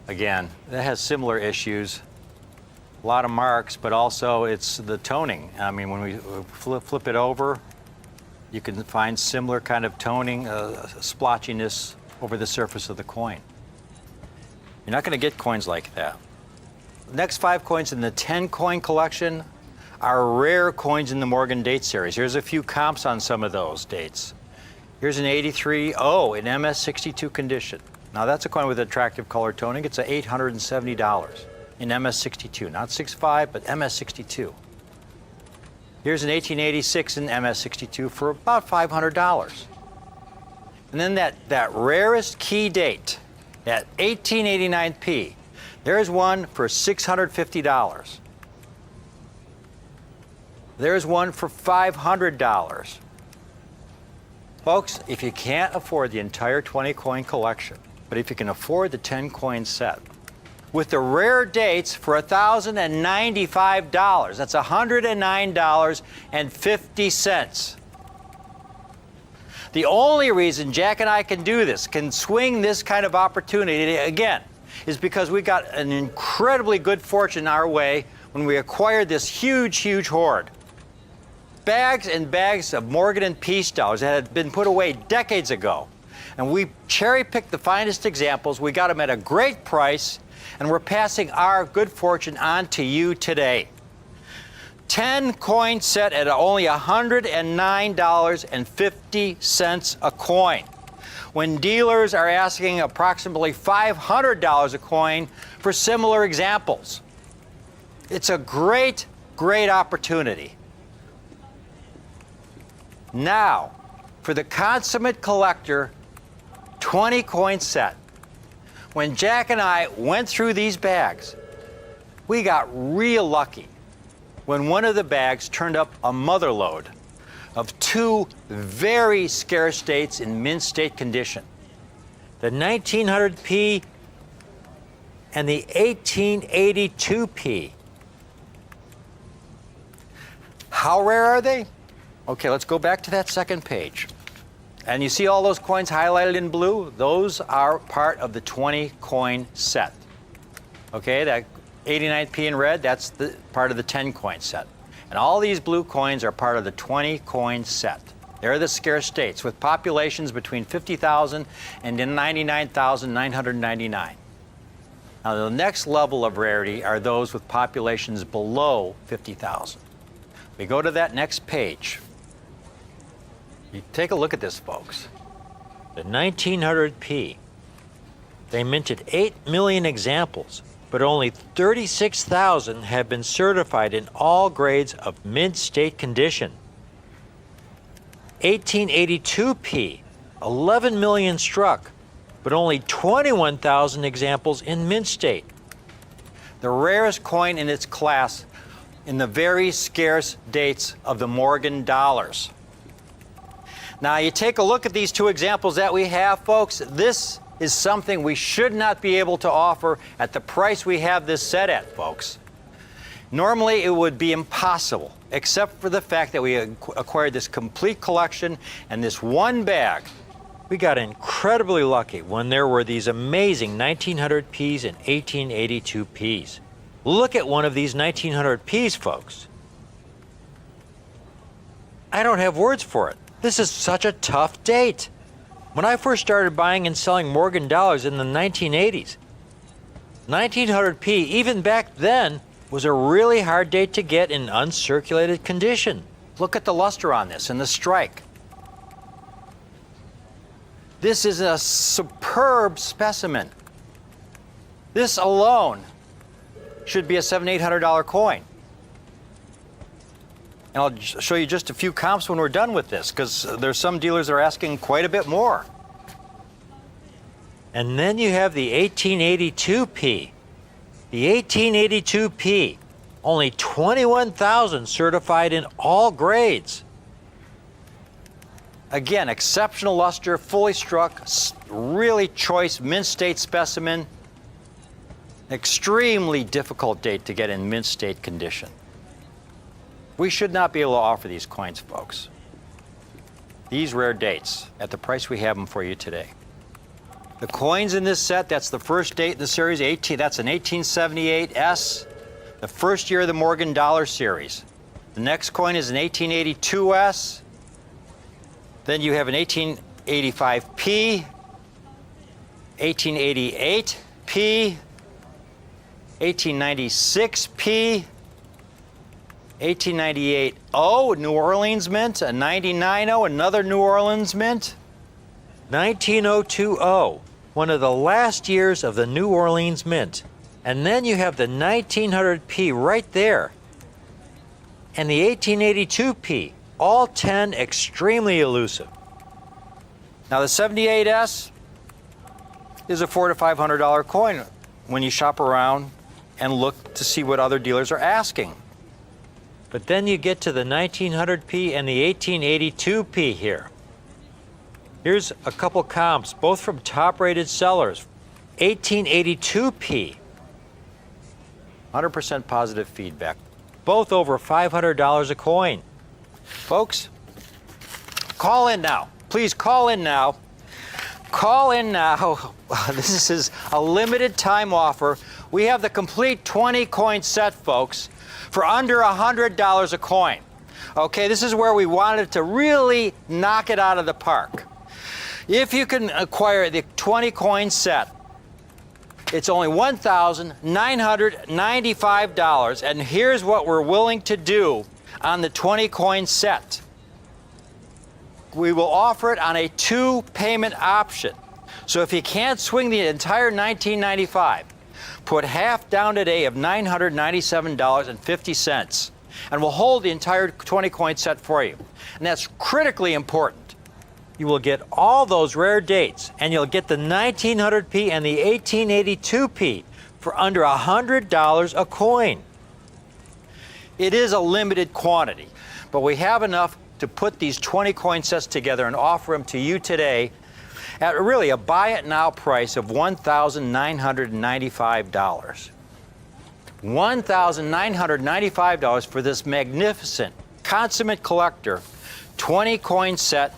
Again, that has similar issues. A lot of marks, but also it's the toning. I mean, when we flip it over, you can find similar kind of toning, splotchiness over the surface of the coin. You're not going to get coins like that. The next 5 coins in the 10 coin collection are rare coins in the Morgan date series. Here's a few comps on some of those dates. Here's an 83-0 in MS62 condition. Now that's a coin with attractive color toning. It's $870 in MS62, not 65, but MS62. Here's an 1886 in MS62 for about $500. And then that rarest key date, that 1889p, there's one for $650. There's one for $500. Folks, if you can't afford the entire 20 coin collection, but if you can afford the 10 coin set, with the rare dates for $1,095, that's $109.50. The only reason Jack and I can do this, can swing this kind of opportunity again, is because we got an incredibly good fortune our way when we acquired this huge, huge hoard. Bags and bags of Morgan and Peace dollars that had been put away decades ago. And we cherry-picked the finest examples. We got them at a great price, and we're passing our good fortune on to you today. 10 coin set at only $109.50 a coin, when dealers are asking approximately $500 a coin for similar examples. It's a great, great opportunity. Now, for the consummate collector 20 coin set, when Jack and I went through these bags, we got real lucky when one of the bags turned up a mother lode of 2 very scarce dates in mint state condition. The 1900p and the 1882p. How rare are they? Okay, let's go back to that second page. And you see all those coins highlighted in blue? Those are part of the 20 coin set. Okay, that 89p in red, that's the part of the 10 coin set. And all these blue coins are part of the 20 coin set. They're the scarce states with populations between 50,000 and 99,999. Now the next level of rarity are those with populations below 50,000. We go to that next page. You take a look at this, folks. The 1900p. They minted 8 million examples, but only 36,000 have been certified in all grades of mint state condition. 1882p, 11 million struck, but only 21,000 examples in mint state. The rarest coin in its class in the very scarce dates of the Morgan dollars. Now you take a look at these 2 examples that we have, folks. This is something we should not be able to offer at the price we have this set at, folks. Normally it would be impossible, except for the fact that we acquired this complete collection and this one bag. We got incredibly lucky when there were these amazing 1900Ps and 1882Ps. Look at one of these 1900 Ps, folks. I don't have words for it. This is such a tough date. When I first started buying and selling Morgan dollars in the 1980s, 1900P, even back then, was a really hard date to get in uncirculated condition. Look at the luster on this and the strike. This is a superb specimen. This alone should be a $700, $800 coin. And I'll show you just a few comps when we're done with this, because there's some dealers that are asking quite a bit more. And then you have the 1882P. The 1882P, only 21,000 certified in all grades. Again, exceptional luster, fully struck, really choice mint state specimen. Extremely difficult date to get in mint state condition. We should not be able to offer these coins, folks. These rare dates at the price we have them for you today. The coins in this set, that's the first date in the series, that's an 1878S, the first year of the Morgan Dollar series. The next coin is an 1882S. Then you have an 1885P, 1888P, 1896P, 1898O, New Orleans Mint, a 99O, another New Orleans Mint, 19020, one of the last years of the New Orleans Mint. And then you have the 1900P right there, and the 1882P, all 10 extremely elusive. Now the 78S is a $400 to $500 coin when you shop around and look to see what other dealers are asking. But then you get to the 1900P and the 1882P here. Here's a couple comps, both from top-rated sellers. 1882P, 100% positive feedback, both over $500 a coin. Folks, call in now. Please call in now. Call in now. This is a limited time offer. We have the complete 20 coin set, folks, for under $100 a coin. Okay, this is where we wanted to really knock it out of the park. If you can acquire the 20 coin set, it's only $1,995, and here's what we're willing to do on the 20 coin set. We will offer it on a 2-payment option. So if you can't swing the entire $1,995, put half down today of $997.50, and we'll hold the entire 20 coin set for you. And that's critically important. You will get all those rare dates, and you'll get the 1900P and the 1882P for under $100 a coin. It is a limited quantity, but we have enough to put these 20 coin sets together and offer them to you today at really a buy it now price of $1,995. $1,995 for this magnificent, consummate collector 20 coin set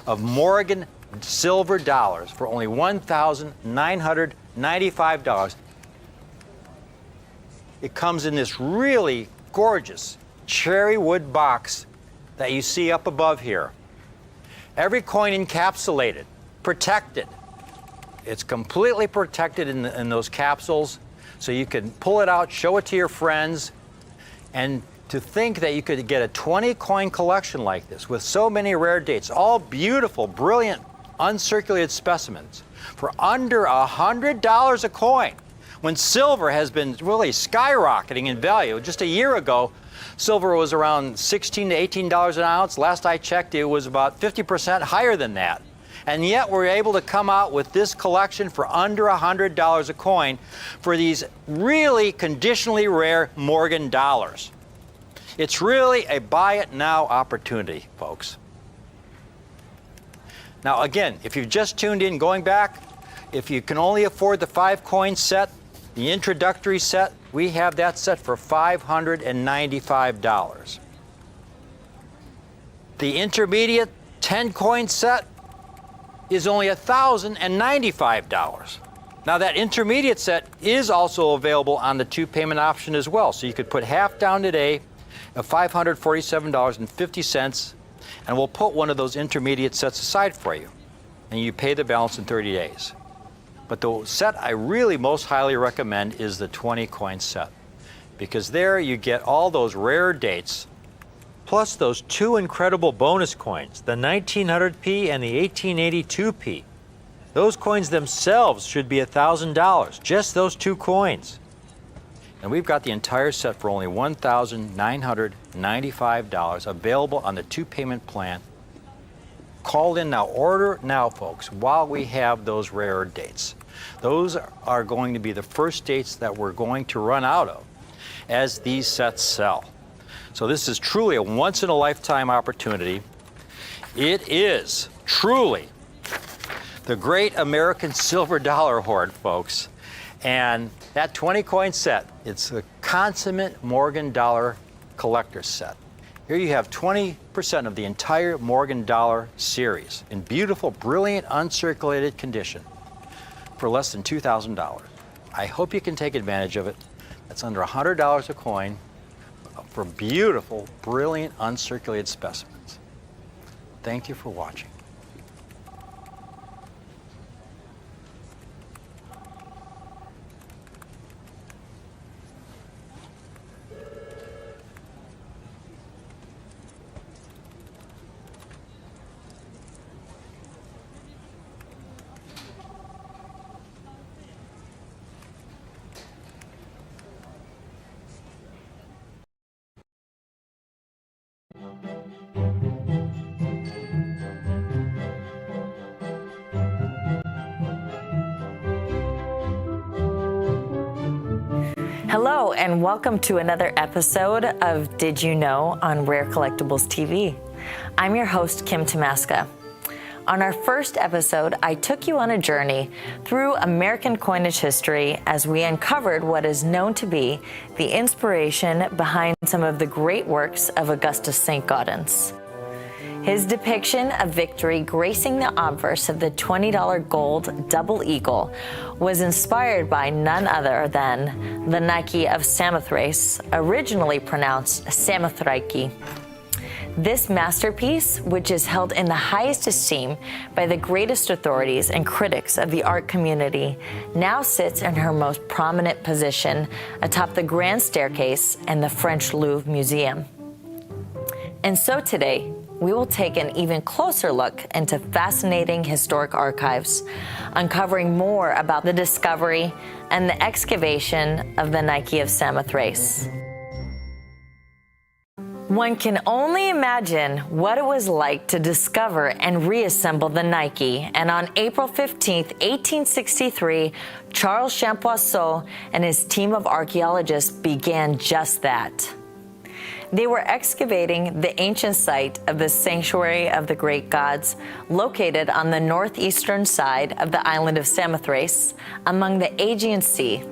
of Morgan silver dollars for only $1,995. It comes in this really gorgeous cherry wood box that you see up above here. Every coin encapsulated, protected. It's completely protected in those capsules, so you can pull it out, show it to your friends, and to think that you could get a 20 coin collection like this with so many rare dates, all beautiful, brilliant, uncirculated specimens for under $100 a coin, when silver has been really skyrocketing in value. Just a year ago, silver was around $16 to $18 an ounce. Last I checked, it was about 50% higher than that. And yet we're able to come out with this collection for under $100 a coin for these really conditionally rare Morgan dollars. It's really a buy it now opportunity, folks. Now again, if you've just tuned in, going back, if you can only afford the 5 coin set, the introductory set, we have that set for $595. The intermediate 10 coin set is only $1,095. Now that intermediate set is also available on the 2-payment option as well. So you could put half down today of $547.50, and we'll put one of those intermediate sets aside for you. And you pay the balance in 30 days. But the set I really most highly recommend is the 20-coin set, because there you get all those rare dates, plus those 2 incredible bonus coins, the 1900p and the 1882p. Those coins themselves should be $1,000, just those 2 coins. And we've got the entire set for only $1,995 available on the 2-payment plan. Call in now, order now, folks, while we have those rare dates. Those are going to be the first dates that we're going to run out of as these sets sell. So this is truly a once-in-a-lifetime opportunity. It is truly the great American silver dollar hoard, folks. And that 20-coin set, it's a consummate Morgan dollar collector set. Here you have 20% of the entire Morgan dollar series in beautiful, brilliant, uncirculated condition for less than $2,000. I hope you can take advantage of it. That's under $100 a coin for beautiful, brilliant, uncirculated specimens. Thank you for watching. Hello, and welcome to another episode of Did You Know on Rare Collectibles TV. I'm your host, Kim Tomaska. On our first episode, I took you on a journey through American coinage history as we uncovered what is known to be the inspiration behind some of the great works of Augustus St. Gaudens. His depiction of victory gracing the obverse of the $20 gold double eagle was inspired by none other than the Nike of Samothrace, originally pronounced Samothrace. This masterpiece, which is held in the highest esteem by the greatest authorities and critics of the art community, now sits in her most prominent position atop the Grand Staircase in the French Louvre Museum. And so today, we will take an even closer look into fascinating historic archives, uncovering more about the discovery and the excavation of the Nike of Samothrace. One can only imagine what it was like to discover and reassemble the Nike, and on April 15, 1863, Charles Champoisseau and his team of archaeologists began just that. They were excavating the ancient site of the Sanctuary of the Great Gods, located on the northeastern side of the island of Samothrace, among the Aegean Sea.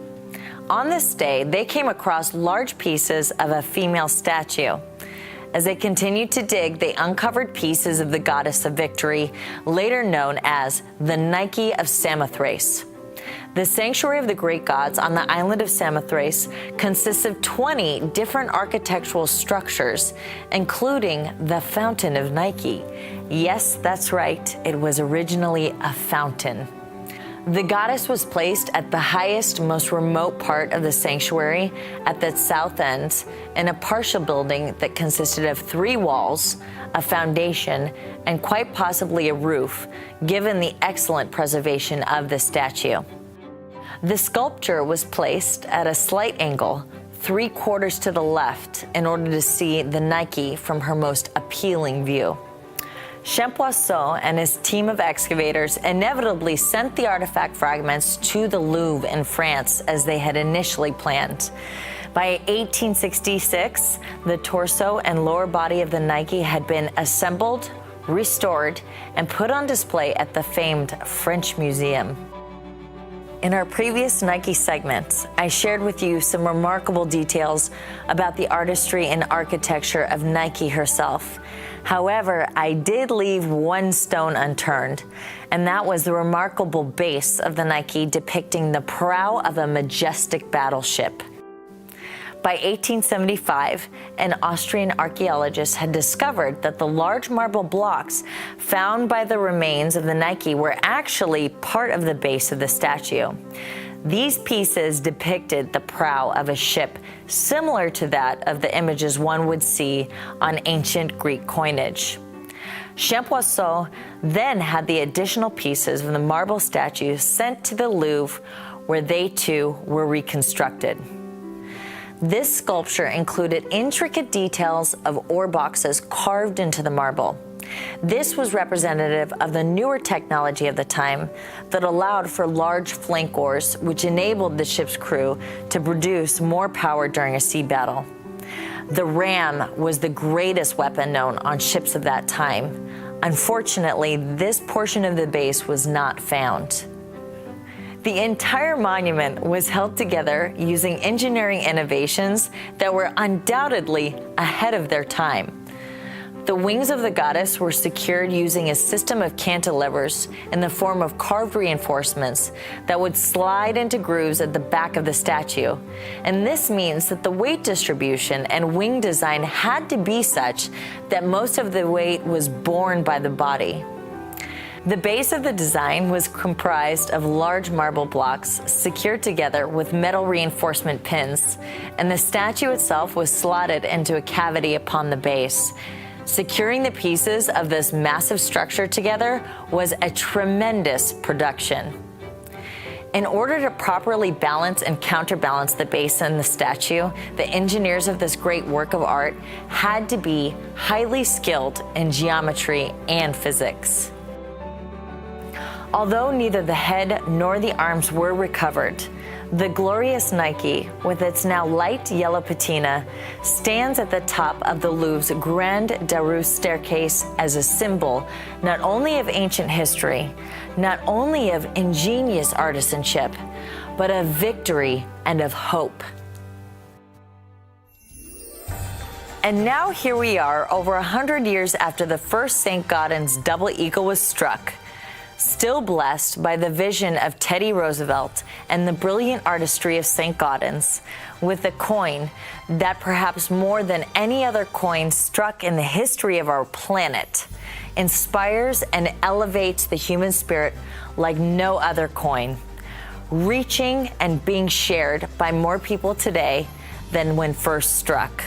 On this day, they came across large pieces of a female statue. As they continued to dig, they uncovered pieces of the goddess of victory, later known as the Nike of Samothrace. The Sanctuary of the Great Gods on the island of Samothrace consists of 20 different architectural structures, including the Fountain of Nike. Yes, that's right, it was originally a fountain. The goddess was placed at the highest, most remote part of the sanctuary at the south end in a partial building that consisted of 3 walls, a foundation, and quite possibly a roof, given the excellent preservation of the statue. The sculpture was placed at a slight angle, 3/4 to the left, in order to see the Nike from her most appealing view. Champoisseau and his team of excavators inevitably sent the artifact fragments to the Louvre in France as they had initially planned. By 1866, the torso and lower body of the Nike had been assembled, restored, and put on display at the famed French Museum. In our previous Nike segments, I shared with you some remarkable details about the artistry and architecture of Nike herself. However, I did leave one stone unturned, and that was the remarkable base of the Nike depicting the prow of a majestic battleship. By 1875, an Austrian archaeologist had discovered that the large marble blocks found by the remains of the Nike were actually part of the base of the statue. These pieces depicted the prow of a ship similar to that of the images one would see on ancient Greek coinage. Champoiseau then had the additional pieces of the marble statue sent to the Louvre, where they too were reconstructed. This sculpture included intricate details of ore boxes carved into the marble. This was representative of the newer technology of the time that allowed for large flank oars, which enabled the ship's crew to produce more power during a sea battle. The ram was the greatest weapon known on ships of that time. Unfortunately, this portion of the base was not found. The entire monument was held together using engineering innovations that were undoubtedly ahead of their time. The wings of the goddess were secured using a system of cantilevers in the form of carved reinforcements that would slide into grooves at the back of the statue. And this means that the weight distribution and wing design had to be such that most of the weight was borne by the body. The base of the design was comprised of large marble blocks secured together with metal reinforcement pins, and the statue itself was slotted into a cavity upon the base. Securing the pieces of this massive structure together was a tremendous production. In order to properly balance and counterbalance the base and the statue, the engineers of this great work of art had to be highly skilled in geometry and physics. Although neither the head nor the arms were recovered, the glorious Nike, with its now light yellow patina, stands at the top of the Louvre's Grand Darousse staircase as a symbol not only of ancient history, not only of ingenious artisanship, but of victory and of hope. And now here we are, over 100 years after the first St. Gaudens double eagle was struck, still blessed by the vision of Teddy Roosevelt and the brilliant artistry of St. Gaudens, with a coin that perhaps more than any other coin struck in the history of our planet inspires and elevates the human spirit like no other coin, reaching and being shared by more people today than when first struck.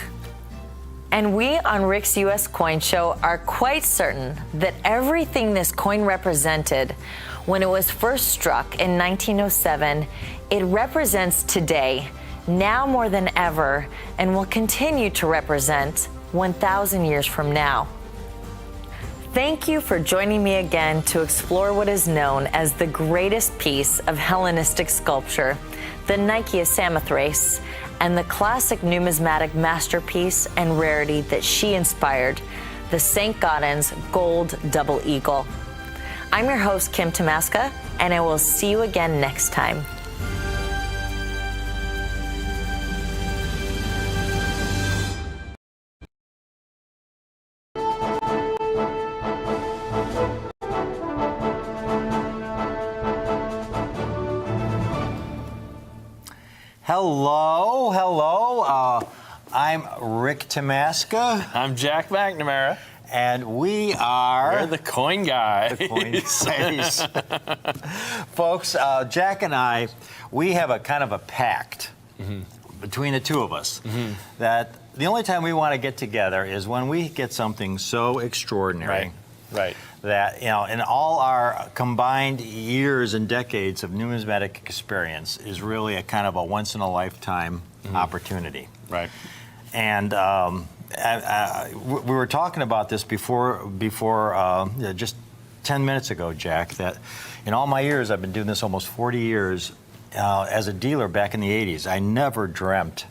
And we on Rick's U.S. Coin Show are quite certain that everything this coin represented when it was first struck in 1907, it represents today, now more than ever, and will continue to represent 1,000 years from now. Thank you for joining me again to explore what is known as the greatest piece of Hellenistic sculpture, the Nike of Samothrace, and the classic numismatic masterpiece and rarity that she inspired, the St. Gaudens Gold Double Eagle. I'm your host, Kim Tomaska, and I will see you again next time. Hello. I'm Rick Tomaska, I'm Jack McNamara. and we are We're the Coin Guys. the Coin Guys. Folks, Jack and I, we have a kind of a pact between the two of us that the only time we want to get together is when we get something so extraordinary. Right. That, you know, in all our combined years and decades of numismatic experience is really a kind of a once-in-a-lifetime opportunity. Right. And we were talking about this before just 10 minutes ago, Jack, that in all my years, I've been doing this almost 40 years, as a dealer back in the 80s, I never dreamt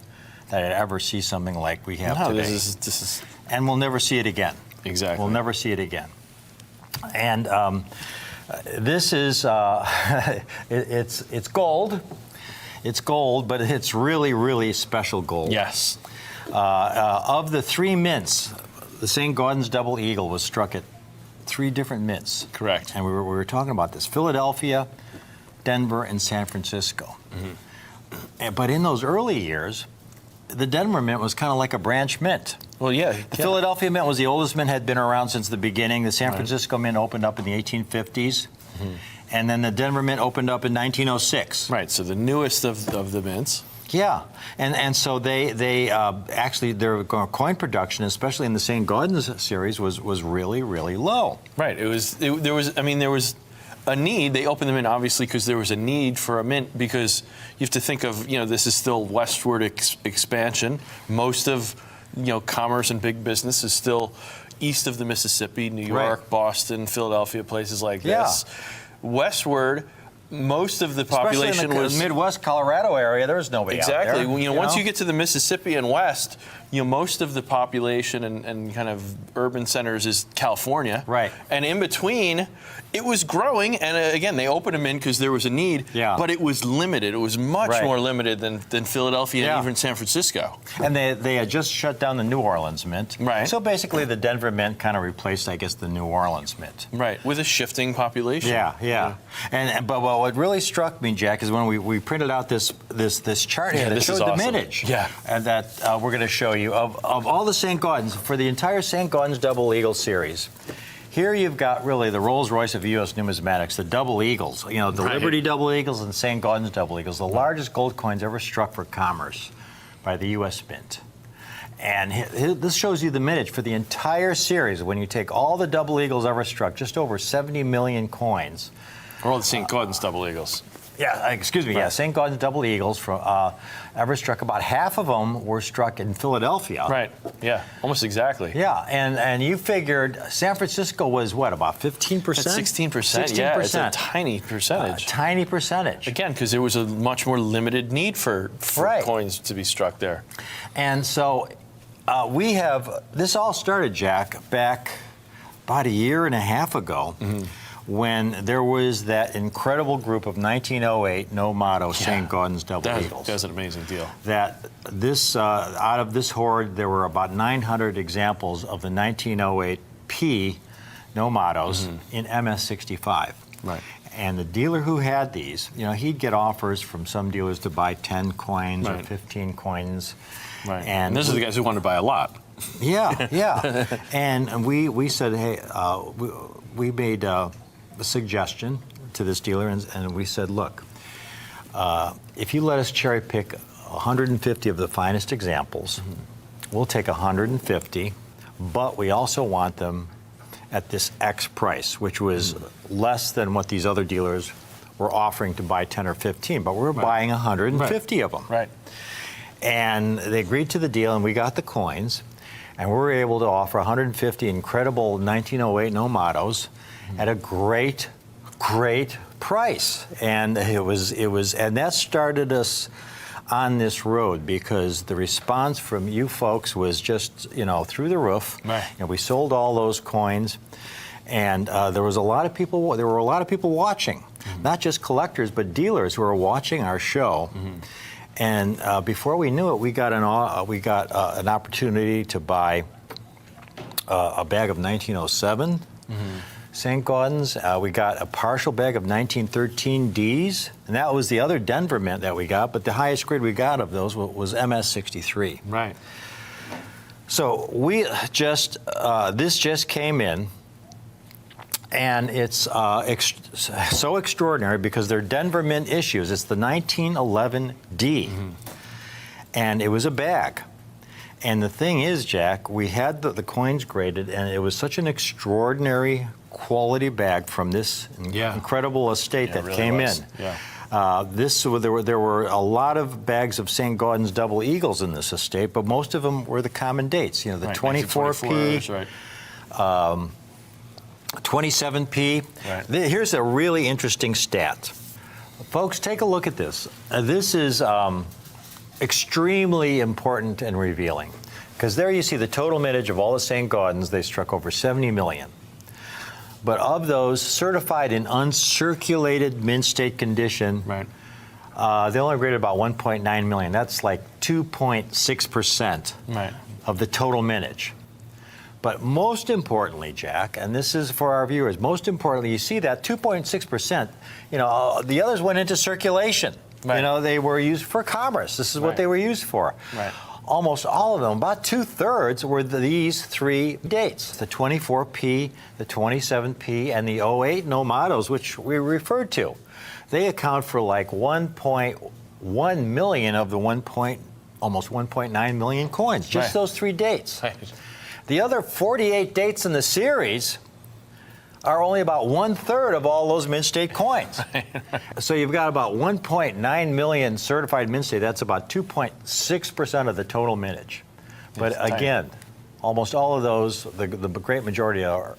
that I'd ever see something like we have today. This is And we'll never see it again. Exactly. We'll never see it again. And this is, it's gold. It's gold, but it's really, really special gold. Yes. Of the three mints the St. Gaudens Double Eagle was struck at 3 different mints. Correct. And we were talking about this: Philadelphia, Denver, and San Francisco. But in those early years, the Denver Mint was kind of like a branch mint. Well, yeah. The Philadelphia Mint was the oldest mint, had been around since the beginning. The San Francisco Mint opened up in the 1850s. And then the Denver Mint opened up in 1906. Right, so the newest of the mints. Yeah, and so they actually, their coin production, especially in the St. Gaudens series, was really, really low. Right, there was a need. They opened them in obviously because there was a need for a mint, because you have to think of, this is still westward expansion. Most of, commerce and big business is still east of the Mississippi, New York, Boston, Philadelphia, places like this. Westward, most of the population especially in the Midwest, Colorado area, there was nobody out there. Exactly. Once you get to the Mississippi and west, most of the population and kind of urban centers is California. Right. And in between, it was growing, and again, they opened them in because there was a need. Yeah. But it was limited. It was much more limited than Philadelphia and even San Francisco. And they had just shut down the New Orleans Mint. Right. So basically, the Denver Mint kind of replaced, I guess, the New Orleans Mint. Right. With a shifting population. Yeah. But what really struck me, Jack, is when we printed out this chart here that showed the mintage. Yeah. And that we're going to show you of all the St. Gaudens for the entire St. Gaudens Double Eagle series. Here you've got really the Rolls-Royce of U.S. numismatics, the Double Eagles. The Liberty Double Eagles and St. Gaudens Double Eagles, the largest gold coins ever struck for commerce by the U.S. Mint. And this shows you the mintage for the entire series. When you take all the Double Eagles ever struck, just over 70 million coins. Or all the St. Gaudens Double Eagles. Yeah, excuse me. Right. Yeah, St. Gaudens Double Eagles ever struck. About half of them were struck in Philadelphia. Right. Yeah. Almost exactly. Yeah, and you figured San Francisco was what, about 15%? 16%. Yeah, it's a tiny percentage. Tiny percentage. Again, because there was a much more limited need for coins to be struck there. And so we have this all started, Jack, back about a year and a half ago. When there was that incredible group of 1908 no motto St. Gaudens Double Eagles. That's an amazing deal. That this out of this hoard, there were about 900 examples of the 1908 P no mottos in MS-65. Right. And the dealer who had these, he'd get offers from some dealers to buy 10 coins or 15 coins. Right. And those are the guys who wanted to buy a lot. Yeah. And we said, hey, we made a suggestion to this dealer, and we said, look, if you let us cherry pick 150 of the finest examples, we'll take 150, but we also want them at this X price, which was less than what these other dealers were offering to buy 10 or 15, but we're buying 150 of them. Right. And they agreed to the deal, and we got the coins, and we were able to offer 150 incredible 1908 no mottos at a great price. And it was, and that started us on this road, because the response from you folks was just, through the roof. Right. We sold all those coins, and there were a lot of people watching, not just collectors, but dealers who were watching our show. And before we knew it, we got an opportunity to buy a bag of 1907 St. Gaudens. We got a partial bag of 1913 Ds, and that was the other Denver Mint that we got, but the highest grade we got of those was MS-63. Right. So we just, this just came in, and it's so extraordinary because they're Denver Mint issues. It's the 1911 D, and it was a bag. And the thing is, Jack, we had the coins graded, and it was such an extraordinary quality bag from this incredible estate that really came was. in. Yeah. There were a lot of bags of St. Gaudens Double Eagles in this estate, but most of them were the common dates. The 24P, 27P. Right. Here's a really interesting stat. Folks, take a look at this. This is extremely important and revealing, because there you see the total mintage of all the St. Gaudens. They struck over 70 million. But of those certified in uncirculated mint state condition, they only graded about 1.9 million. That's like 2.6% of the total mintage. But most importantly, Jack, and this is for our viewers, most importantly, you see that 2.6%, the others went into circulation. Right. They were used for commerce. This is what Right. they were used for. Right. Almost all of them, about 2/3, were these three dates, the 24P, the 27P, and the 08 Nomados, which we referred to. They account for like 1.1 million of the almost 1.9 million coins, just Right. those three dates. Right. The other 48 dates in the series are only about 1/3 of all those mint state coins. So you've got about 1.9 million certified mint state. That's about 2.6% of the total mintage. But That's again, almost all of those, the great majority are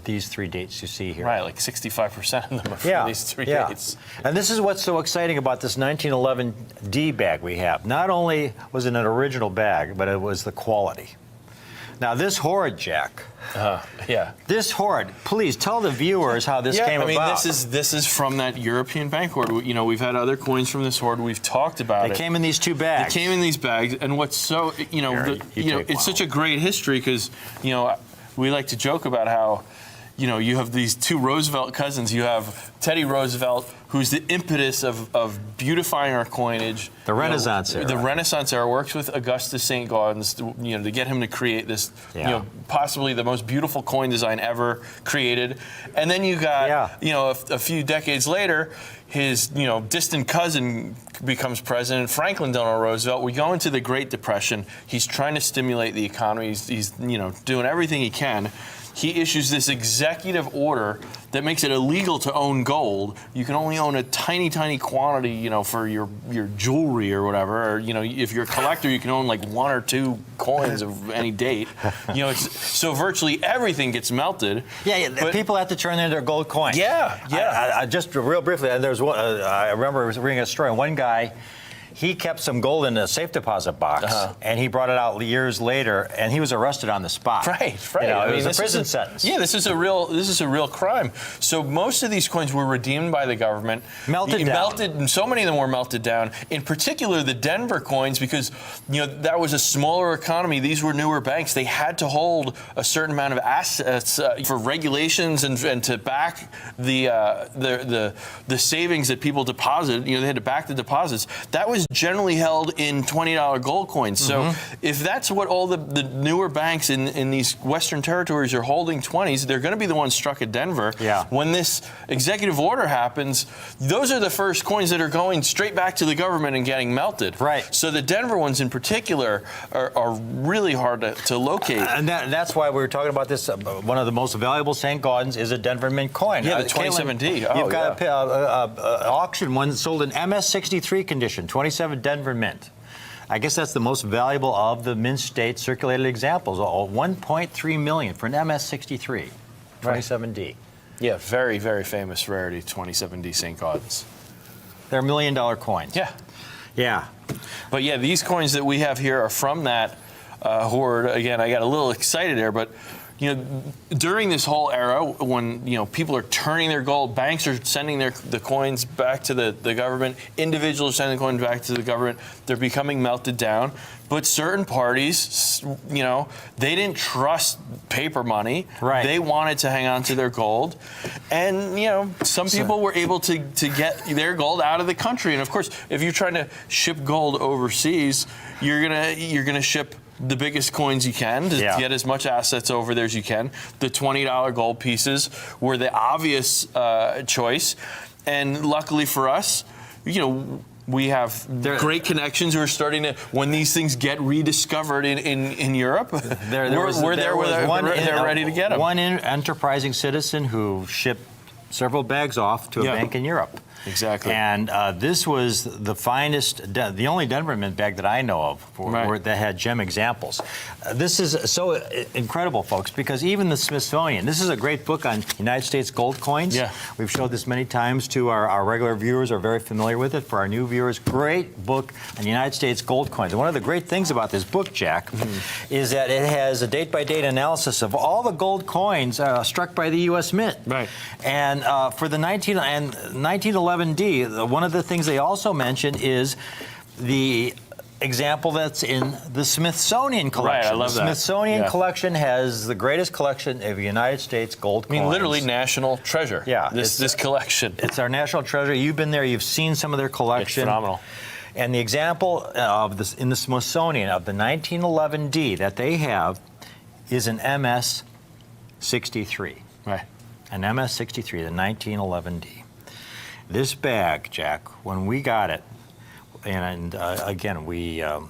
these three dates you see here. Right, like 65% of them are for these three dates. And this is what's so exciting about this 1911 D bag we have. Not only was it an original bag, but it was the quality. Now this hoard, Jack. Yeah. This hoard, please tell the viewers how this came about. This is from that European bank hoard. We've had other coins from this hoard. We've talked about it. They came in these two bags. They came in these bags, and what's so it's such a great history because we like to joke about how you have these two Roosevelt cousins. You have Teddy Roosevelt, who's the impetus of beautifying our coinage. The Renaissance era. The Renaissance era works with Augustus St. Gaudens, to get him to create this, possibly the most beautiful coin design ever created. And then you got, a few decades later, his, distant cousin becomes president, Franklin Delano Roosevelt. We go into the Great Depression. He's trying to stimulate the economy. He's doing everything he can. He issues this executive order that makes it illegal to own gold. You can only own a tiny, tiny quantity, for your jewelry or whatever. Or, if you're a collector, you can own like 1 or 2 coins of any date. So virtually everything gets melted. Yeah, but people have to turn in their gold coins. Yeah. I just real briefly, there's one. I remember reading a story. One guy, he kept some gold in a safe deposit box, and he brought it out years later, and he was arrested on the spot. Right. It was a prison sentence. Yeah, this is a real crime. So most of these coins were redeemed by the government, melted down. And so many of them were melted down. In particular, the Denver coins, because that was a smaller economy. These were newer banks. They had to hold a certain amount of assets for regulations and to back the savings that people deposited. They had to back the deposits. That was generally held in $20 gold coins. So if that's what all the newer banks in these Western territories are holding 20s, they're going to be the ones struck at Denver. Yeah. When this executive order happens, those are the first coins that are going straight back to the government and getting melted. Right. So the Denver ones in particular are really hard to locate. And that's why we were talking about this. One of the most valuable St. Gaudens is a Denver mint coin. Yeah, the 27D. You've got an auction one sold in MS63 condition, 27 Denver mint. I guess that's the most valuable of the mint state circulated examples. 1.3 million for an MS63, 27D. Yeah, very, very famous rarity, 27D St. Gaudens. They're $1 million coins. Yeah. Yeah. But yeah, these coins that we have here are from that hoard. Again, I got a little excited there, but during this whole era, when people are turning their gold, banks are sending the coins back to the government, individuals are sending the coins back to the government. They're becoming melted down. But certain parties, they didn't trust paper money. Right. They wanted to hang on to their gold, and some people were able to get their gold out of the country. And of course, if you're trying to ship gold overseas, you're gonna ship the biggest coins you can to get as much assets over there as you can. The $20 gold pieces were the obvious choice, and luckily for us, we have great connections. We're starting to, when these things get rediscovered in Europe, they're ready to get them. One enterprising citizen who shipped several bags off to a bank in Europe. Exactly. And this was the finest, the only Denver mint bag that I know of that had gem examples. This is so incredible, folks, because even the Smithsonian, this is a great book on United States gold coins. Yeah. We've showed this many times to our regular viewers, are very familiar with it. For our new viewers, great book on United States gold coins. And one of the great things about this book, Jack, is that it has a date-by-date analysis of all the gold coins struck by the U.S. Mint. Right. And for the 1911D, one of the things they also mention is the example that's in the Smithsonian collection. Right, I love the that. Smithsonian Yeah. collection has the greatest collection of United States gold coins. I mean, literally national treasure. Yeah, This collection. It's our national treasure. You've been there. You've seen some of their collection. It's phenomenal. And the example of this in the Smithsonian of the 1911D that they have is an MS-63. Right. An MS-63, the 1911D. This bag, Jack, when we got it, and again, we offered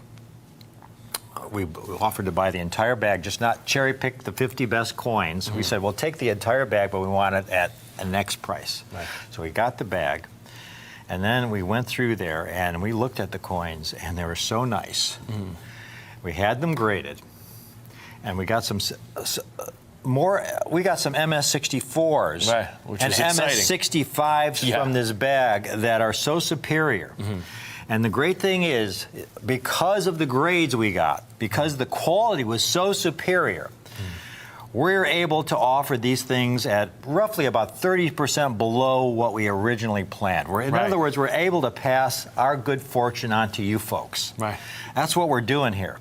to buy the entire bag, just not cherry pick the 50 best coins. We said, we'll take the entire bag, but we want it at an X price. Right. So we got the bag, and then we went through there and we looked at the coins, and they were so nice. We had them graded, and we got some more. We got some MS-64s Right, which and is exciting. MS-65s Yeah. from this bag that are so superior. And the great thing is, because of the grades we got, because the quality was so superior, we're able to offer these things at roughly about 30% below what we originally planned. In Right. other words, we're able to pass our good fortune on to you folks. Right. That's what we're doing here.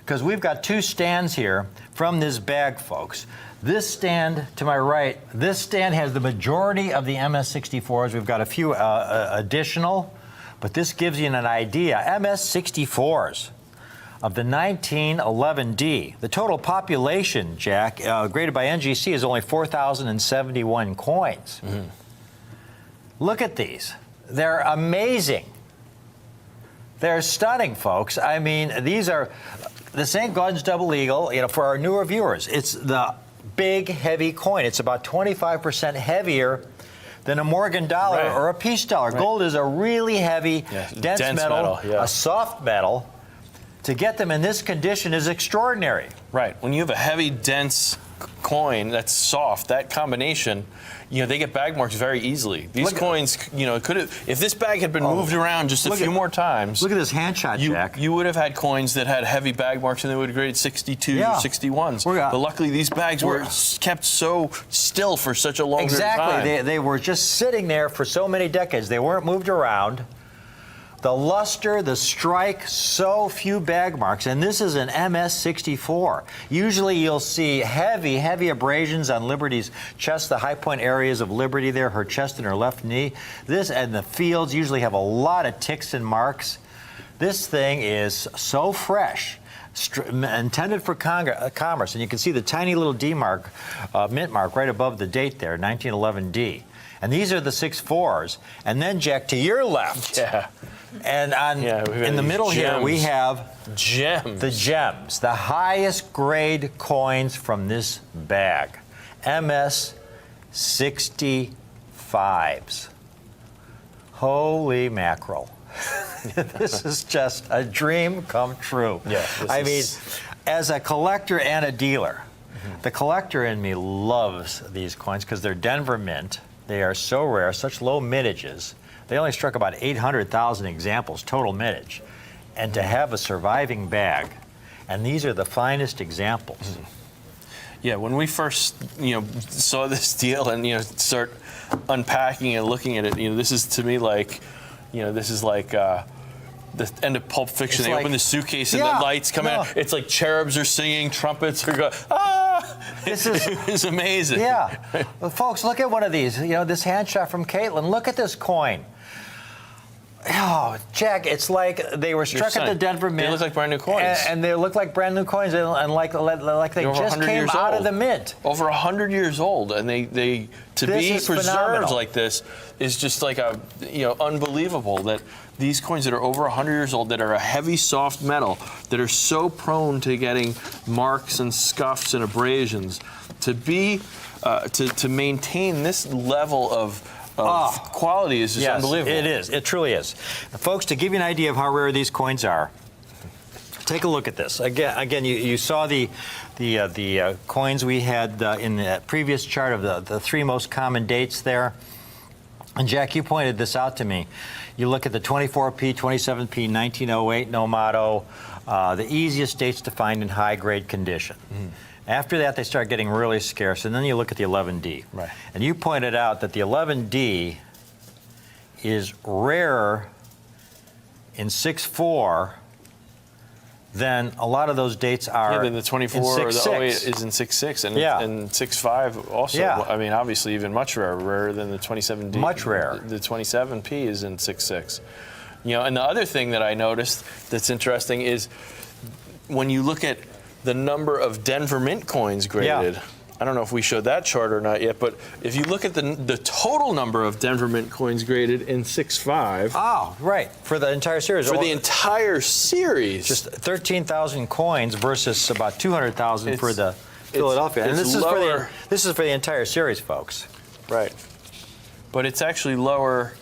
Because we've got two stands here from this bag, folks. This stand to my right, this stand has the majority of the MS-64s. We've got a few additional, but this gives you an idea. MS-64s of the 1911D. The total population, Jack, graded by NGC is only 4,071 coins. Look at these. They're amazing. They're stunning, folks. I mean, these are, this ain't Guns Double Eagle, for our newer viewers. It's the big, heavy coin. It's about 25% heavier than a Morgan dollar Right. or a peace dollar. Right. Gold is a really heavy, dense metal, yeah. a soft metal. To get them in this condition is extraordinary. Right. When you have a heavy, dense coin that's soft, that combination, they get bag marks very easily. These coins, could have, if this bag had been moved around just a few more times. Look at this hand shot, Jack. You would have had coins that had heavy bag marks and they would have graded 62 or 61s. But luckily, these bags were kept so still for such a long period of time. Exactly. They were just sitting there for so many decades. They weren't moved around. The luster, the strike, so few bag marks. And this is an MS-64. Usually you'll see heavy, heavy abrasions on Liberty's chest, the high point areas of Liberty there, her chest and her left knee. This and the fields usually have a lot of ticks and marks. This thing is so fresh. Intended for commerce. And you can see the tiny little D mark, mint mark, right above the date there, 1911D. And these are the 6.4s. And then, Jack, to your left. Yeah. And in the middle here, we have gems. The gems, the highest grade coins from this bag. MS-65s. Holy mackerel. This is just a dream come true. Yeah, I mean, as a collector and a dealer, the collector in me loves these coins because they're Denver mint. They are so rare, such low mintages. They only struck about 800,000 examples, total mintage. And to have a surviving bag, and these are the finest examples. Yeah, when we first, saw this deal and, start unpacking and looking at it, this is to me like, this is like the end of Pulp Fiction. It's They like, open the suitcase and yeah, the lights come no. in. It's like cherubs are singing, trumpets are going, ah! This is it's amazing. Yeah. Well, folks, look at one of these. This hand shot from Caitlin. Look at this coin. Oh, Jack, it's like they were struck at the Denver Mint. They look like brand new coins. And they look like brand new coins, and like they just came out of the mint. Over 100 years old, and they to This be is preserved phenomenal. like this is just like unbelievable that these coins that are over 100 years old, that are a heavy, soft metal, that are so prone to getting marks and scuffs and abrasions, to be to maintain this level of quality is just unbelievable. It is. It truly is. Folks, to give you an idea of how rare these coins are, take a look at this. Again, you saw the coins we had in the previous chart of the three most common dates there. And Jack, you pointed this out to me. You look at the 24P, 27P, 1908 Nomato, the easiest dates to find in high-grade condition. After that, they start getting really scarce, and then you look at the 11D. Right. And you pointed out that the 11D is rarer in 6.4 then a lot of those dates are then the 24 in or the 6.6. 08 is in 6.6, and, Yeah. and 6.5 also. Yeah. I mean, obviously even much rarer than the 27D. Much rarer. The 27P is in 6.6. And the other thing that I noticed that's interesting is when you look at the number of Denver Mint coins graded. Yeah. I don't know if we showed that chart or not yet, but if you look at the total number of Denver Mint coins graded in 6.5. Oh, right. For the entire series. For the entire series. Just 13,000 coins versus about 200,000 for the Philadelphia. And it's this is for the entire series, folks. Right. But it's actually lower.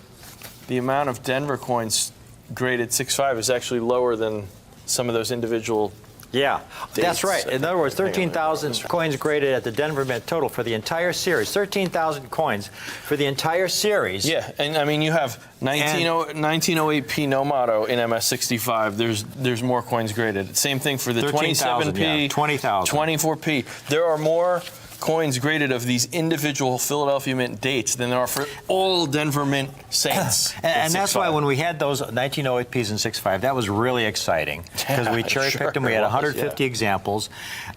The amount of Denver coins graded 6.5 is actually lower than some of those individual. Yeah, that's dates. right. In other words, 13,000 coins graded at the Denver Mint total for the entire series. 13,000 coins for the entire series. Yeah, and I mean, you have 1908P no motto in MS65. There's more coins graded. Same thing for the 13,000, 27P, yeah, 20,000. 24P. There are more coins graded of these individual Philadelphia Mint dates than there are for all Denver Mint Saints. And that's why when we had those 1908Ps and 6.5, that was really exciting because we cherry-picked them. We had 150 examples,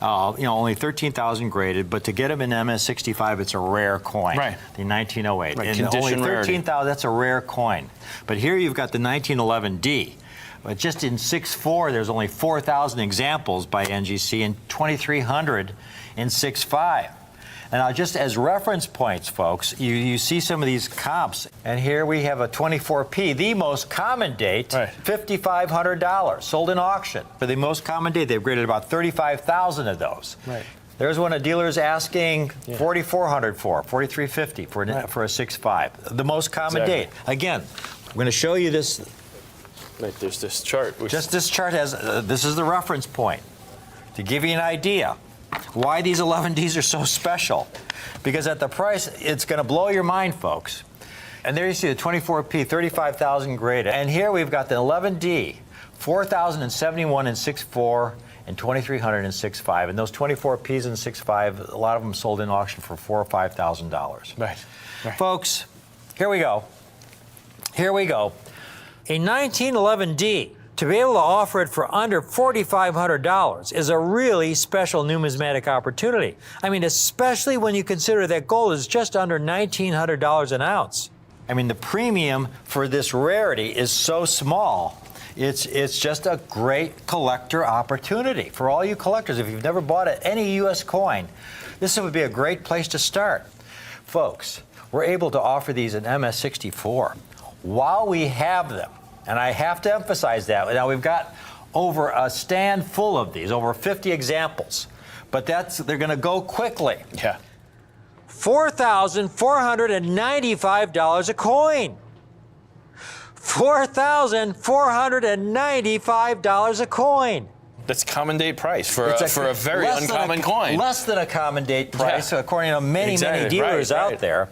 only 13,000 graded, but to get them in MS65, it's a rare coin. Right. The 1908. Right, And condition only rarity. 13,000, that's a rare coin. But here you've got the 1911D. But just in 6.4, there's only 4,000 examples by NGC and 2,300 in 6.5. And now just as reference points, folks, you see some of these comps. And here we have a 24P, the most common date, Right. $5,500, sold in auction. For the most common date, they've graded about 35,000 of those. Right. There's one a dealer's asking $4,400 for, $4,350 for a 6.5. The most common Exactly. date. Again, I'm going to show you this. Right, there's this chart. Just this chart has, this is the reference point to give you an idea why these 11Ds are so special. Because at the price, it's going to blow your mind, folks. And there you see the 24P, 35,000 graded. And here we've got the 11D, 4,071 in 6.4 and 2,300 in 6.5. And those 24Ps in 6.5, a lot of them sold in auction for $4,000 or $5,000. Right. Folks, here we go. Here we go. A 1911D, to be able to offer it for under $4,500 is a really special numismatic opportunity. I mean, especially when you consider that gold is just under $1,900 an ounce. I mean, the premium for this rarity is so small. It's just a great collector opportunity for all you collectors. If you've never bought any U.S. coin, this would be a great place to start. Folks, we're able to offer these in MS64 while we have them. And I have to emphasize that. Now, we've got over a stand full of these, over 50 examples. But they're going to go quickly. Yeah. $4,495 a coin. $4,495 a coin. That's common date price for a very uncommon coin. Less than a common date price, according to many dealers out there.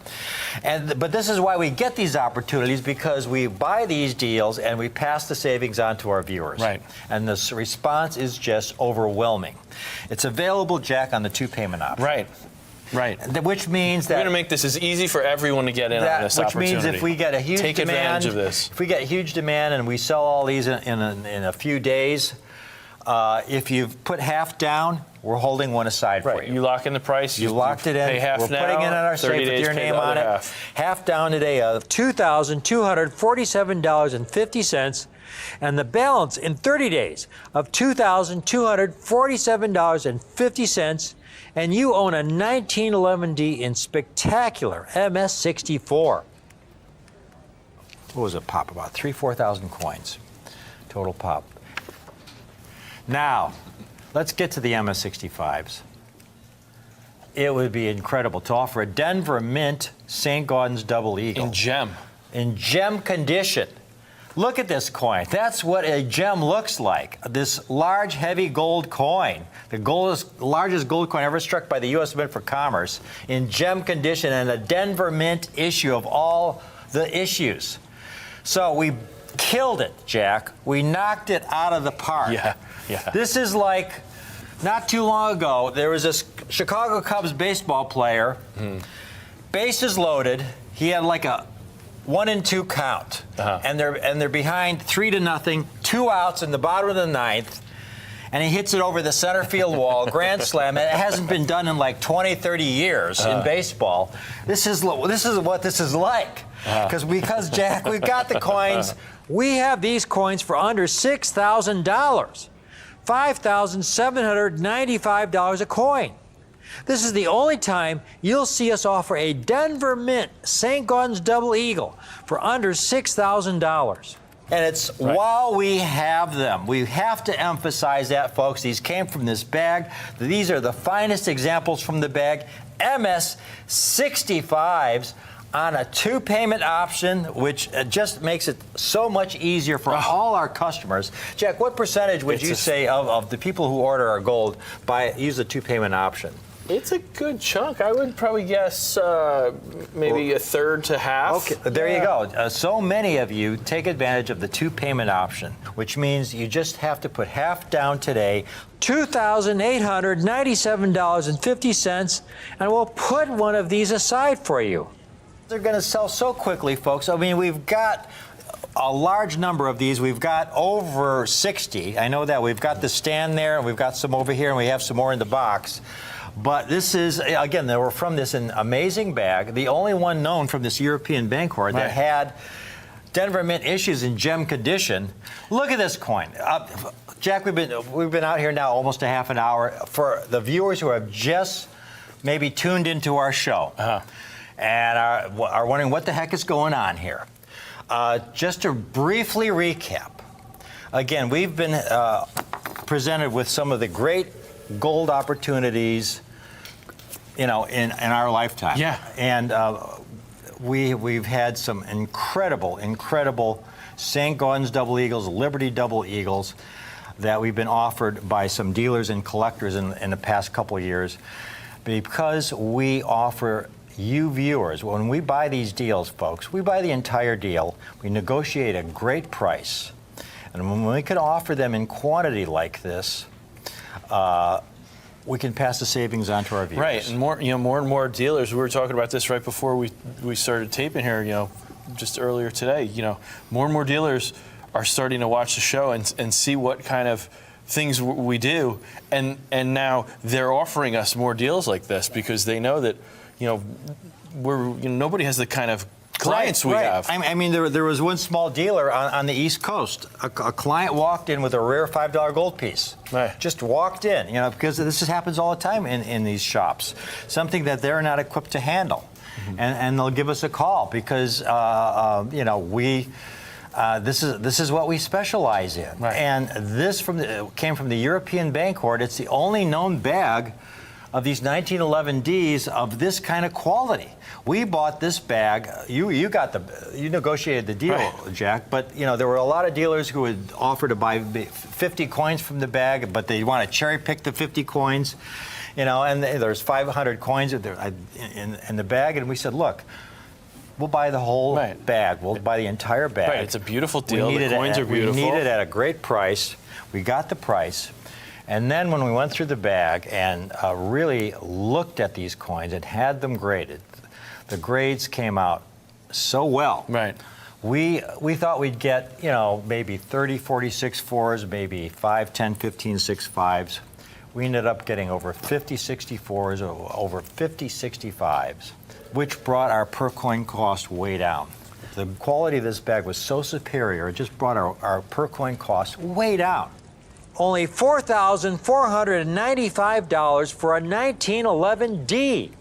But this is why we get these opportunities, because we buy these deals and we pass the savings on to our viewers. Right. And the response is just overwhelming. It's available, Jack, on the 2-payment option. Right. Right. Which means that we're going to make this as easy for everyone to get in on this opportunity. Which means if we get a huge take demand, advantage of this. If we get huge demand and we sell all these in a few days, if you've put half down, we're holding one aside for you. You lock in the price. You locked it in. Pay half we're now, putting it in our 30 safe with days, your pay name the on other it. Half down today of $2,247.50, and the balance in 30 days of $2,247.50. And you own a 1911D in spectacular MS64. What was it, pop? About 4,000 coins. Total pop. Now, let's get to the MS65s. It would be incredible to offer a Denver Mint St. Gaudens Double Eagle. In gem. In gem condition. Look at this coin. That's what a gem looks like. This large, heavy gold coin. The largest gold coin ever struck by the U.S. Mint for Commerce in gem condition, and a Denver Mint issue of all the issues. So we killed it, Jack. We knocked it out of the park. Yeah. This is like, not too long ago, there was this Chicago Cubs baseball player, bases loaded. He had like a 1-2 count, and they're behind 3-0, 2 outs in the bottom of the ninth, and he hits it over the center field wall, grand slam. And it hasn't been done in like 20, 30 years in baseball. This is what this is like. Because Jack, we've got the coins. We have these coins for under $6,000, $5,795 a coin. This is the only time you'll see us offer a Denver Mint St. Gaudens Double Eagle for under $6,000. And it's while we have them. We have to emphasize that, folks. These came from this bag. These are the finest examples from the bag. MS 65s on a 2-payment option, which just makes it so much easier for all our customers. Jack, what percentage would you say of the people who order our gold use the 2-payment option? It's a good chunk. I would probably guess maybe a third to half. Okay, there you go. So many of you take advantage of the 2-payment option, which means you just have to put half down today, $2,897.50, and we'll put one of these aside for you. They're going to sell so quickly, folks. I mean, we've got a large number of these. We've got over 60. I know that. We've got the stand there, and we've got some over here, and we have some more in the box. But this is, again, they were from this amazing bag, the only one known from this European Bancorp that had Denver Mint issues in gem condition. Look at this coin. Jack, we've been out here now almost a half an hour. For the viewers who have just maybe tuned into our show and are wondering what the heck is going on here, just to briefly recap. Again, we've been presented with some of the great gold opportunities, in our lifetime. Yeah. And we've had some incredible St. Gaudens Double Eagles, Liberty Double Eagles that we've been offered by some dealers and collectors in the past couple of years. Because we offer you viewers, when we buy these deals, folks, we buy the entire deal. We negotiate a great price. And when we can offer them in quantity like this, we can pass the savings on to our viewers. Right, and more and more dealers. We were talking about this right before we started taping here. Just earlier today. More and more dealers are starting to watch the show and see what kind of things we do, and now they're offering us more deals like this because they know that nobody has the kind of clients we have. I mean, there was one small dealer on the East Coast. A client walked in with a rare $5 gold piece. Right. Just walked in, because this happens all the time in these shops. Something that they're not equipped to handle. Mm-hmm. And they'll give us a call because, this is what we specialize in. Right. And this came from the European Bancorp. It's the only known bag of these 1911Ds of this kind of quality. We bought this bag. You negotiated the deal, right, Jack. But there were a lot of dealers who would offer to buy 50 coins from the bag, but they want to cherry pick the 50 coins. And there's 500 coins in the bag, and we said, look, we'll buy the whole bag. We'll buy the entire bag. Right. It's a beautiful deal. The coins are beautiful. We need it at a great price. We got the price. And then when we went through the bag and really looked at these coins and had them graded, the grades came out so well. Right. We thought we'd get, maybe 30, 40 6-4s, maybe 5, 10, 15 6-5s. We ended up getting over 50 64s, over 50 65s, which brought our per coin cost way down. The quality of this bag was so superior, it just brought our per coin cost way down. Only $4,495 for a 1911D.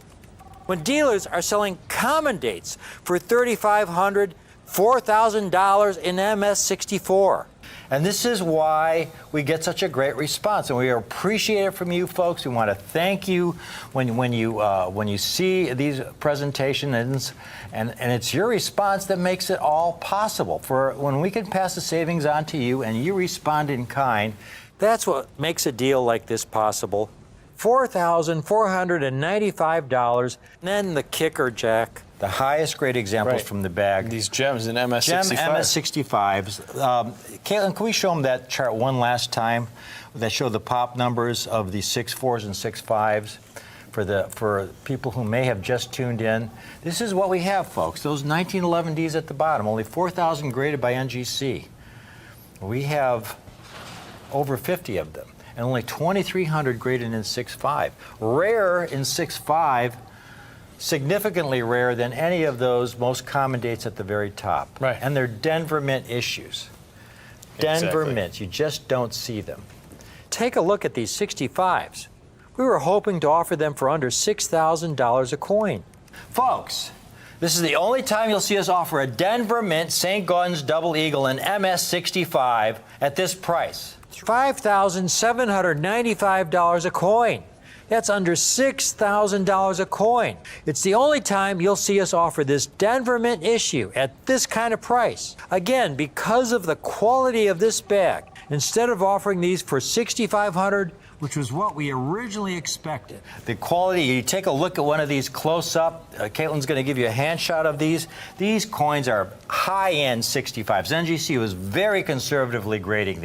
When dealers are selling common dates for $3,500, $4,000 in MS64. And this is why we get such a great response, and we appreciate it from you folks. We want to thank you when you see these presentations, and it's your response that makes it all possible. For when we can pass the savings on to you and you respond in kind, that's what makes a deal like this possible. $4,495. Then the kicker, Jack. The highest grade examples from the bag. These gems in MS65. Gem MS65s. Caitlin, can we show them that chart one last time that show the pop numbers of the 6-4s and 6-5s for people who may have just tuned in? This is what we have, folks. Those 1911Ds at the bottom, only 4,000 graded by NGC. We have over 50 of them. and only 2,300 graded in 6.5. Rare in 6.5, significantly rarer than any of those most common dates at the very top. Right. And they're Denver Mint issues. Denver Exactly. Mints, you just don't see them. Take a look at these 65s. We were hoping to offer them for under $6,000 a coin. Folks, this is the only time you'll see us offer a Denver Mint St. Gaudens Double Eagle in MS65 at this price. $5,795 a coin. That's under $6,000 a coin. It's the only time you'll see us offer this Denver Mint issue at this kind of price. Again, because of the quality of this bag, instead of offering these for $6,500, which was what we originally expected. The quality, you take a look at one of these close up, Caitlin's going to give you a hand shot of these. These coins are high-end 65s. NGC was very conservatively grading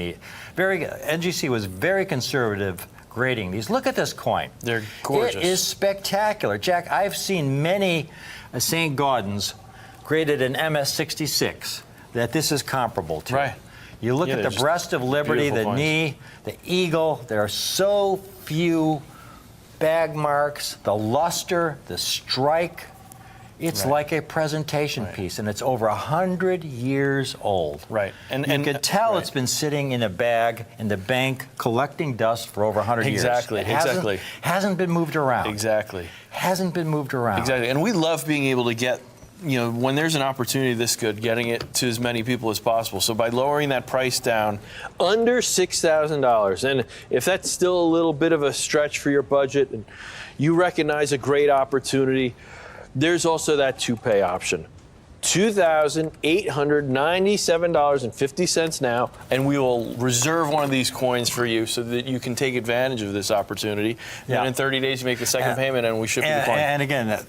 NGC was very conservative grading these. Look at this coin. They're gorgeous. It is spectacular. Jack, I've seen many St. Gaudens graded in MS66 that this is comparable to. Right. You look at the breast of Liberty, the knee, the eagle. There are so few bag marks, the luster, the strike. It's like a presentation piece, and it's over 100 years old. Right. And you can tell it's been sitting in a bag in the bank collecting dust for over 100 years. Exactly. Hasn't been moved around. Exactly. Hasn't been moved around. Exactly. And we love being able to get, when there's an opportunity this good, getting it to as many people as possible. So by lowering that price down under $6,000, and if that's still a little bit of a stretch for your budget and you recognize a great opportunity, there's also that two-pay option. $2,897.50 now, and we will reserve one of these coins for you so that you can take advantage of this opportunity. Yeah. And in 30 days, you make the second payment, and we ship you the coin. And again,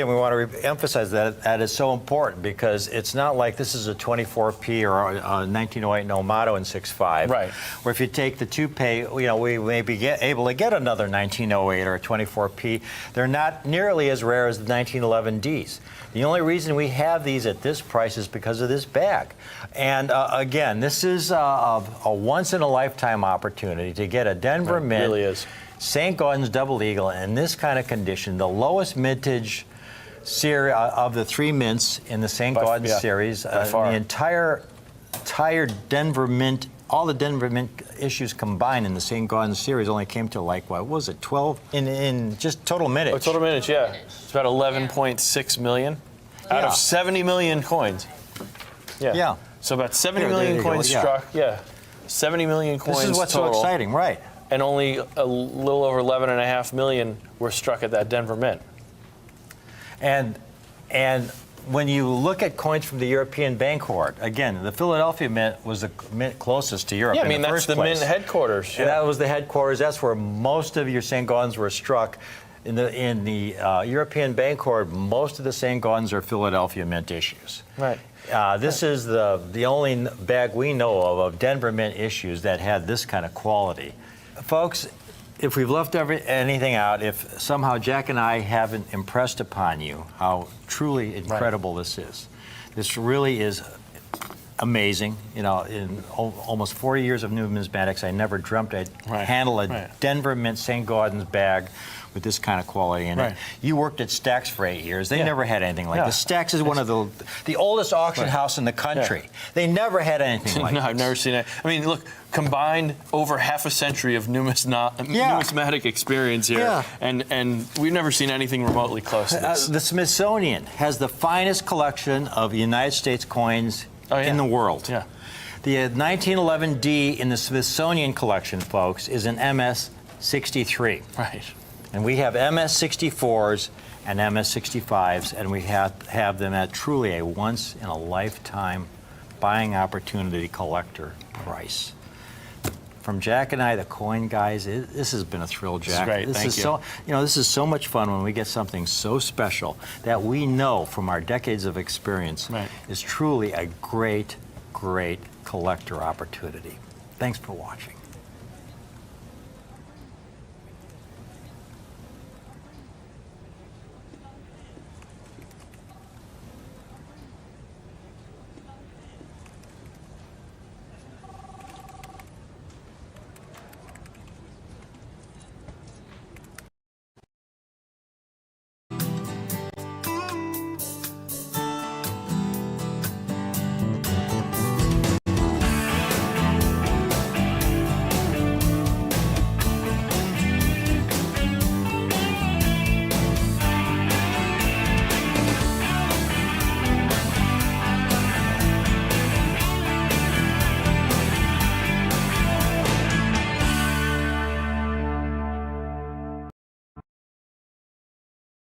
we want to emphasize that is so important because it's not like this is a 24P or a 1908 Nomato in 6.5. Right. Where if you take the two-pay, we may be able to get another 1908 or a 24P. They're not nearly as rare as the 1911Ds. The only reason we have these at this price is because of this bag. And again, this is a once-in-a-lifetime opportunity to get a Denver Mint. It really is. St. Gaudens Double Eagle in this kind of condition, the lowest mintage series of the three mints in the St. Gaudens series. The entire Denver Mint, all the Denver Mint issues combined in the St. Gaudens series only came to 12 in just total mintage. Oh, total mintage, yeah. It's about 11.6 million out of 70 million coins. Yeah. So about 70 million coins struck. Yeah. 70 million coins This is what's total. so exciting, right? And only a little over 11.5 million were struck at that Denver Mint. And when you look at coins from the European Bank Hoard, again, the Philadelphia Mint was the mint closest to Europe. Yeah, in the that's first the place. mint headquarters. And that was the headquarters. That's where most of your St. Gaudens were struck. In the European Bank Hoard, most of the St. Gaudens are Philadelphia Mint issues. Right. This is the only bag we know of Denver Mint issues that had this kind of quality. Folks, if we've left anything out, if somehow Jack and I haven't impressed upon you how truly incredible this is, this really is amazing. In almost 40 years of numismatics, I never dreamt I'd handle a Denver Mint St. Gaudens bag with this kind of quality in it. You worked at Stax for 8 years. They never had anything like this. Stax is one of the oldest auction house in the country. They never had anything like this. No, I've never seen it. I mean, look, combined over half a century of numismatic experience here, and we've never seen anything remotely close to this. The Smithsonian has the finest collection of United States coins in the world. Yeah. The 1911D in the Smithsonian collection, folks, is an MS-63. Right. And we have MS-64s and MS-65s, and we have them at truly a once-in-a-lifetime buying opportunity collector price. From Jack and I, the coin guys, this has been a thrill, Jack. This is great. Thank you. This is so much fun when we get something so special that we know from our decades of experience is truly a great, great collector opportunity. Thanks for watching.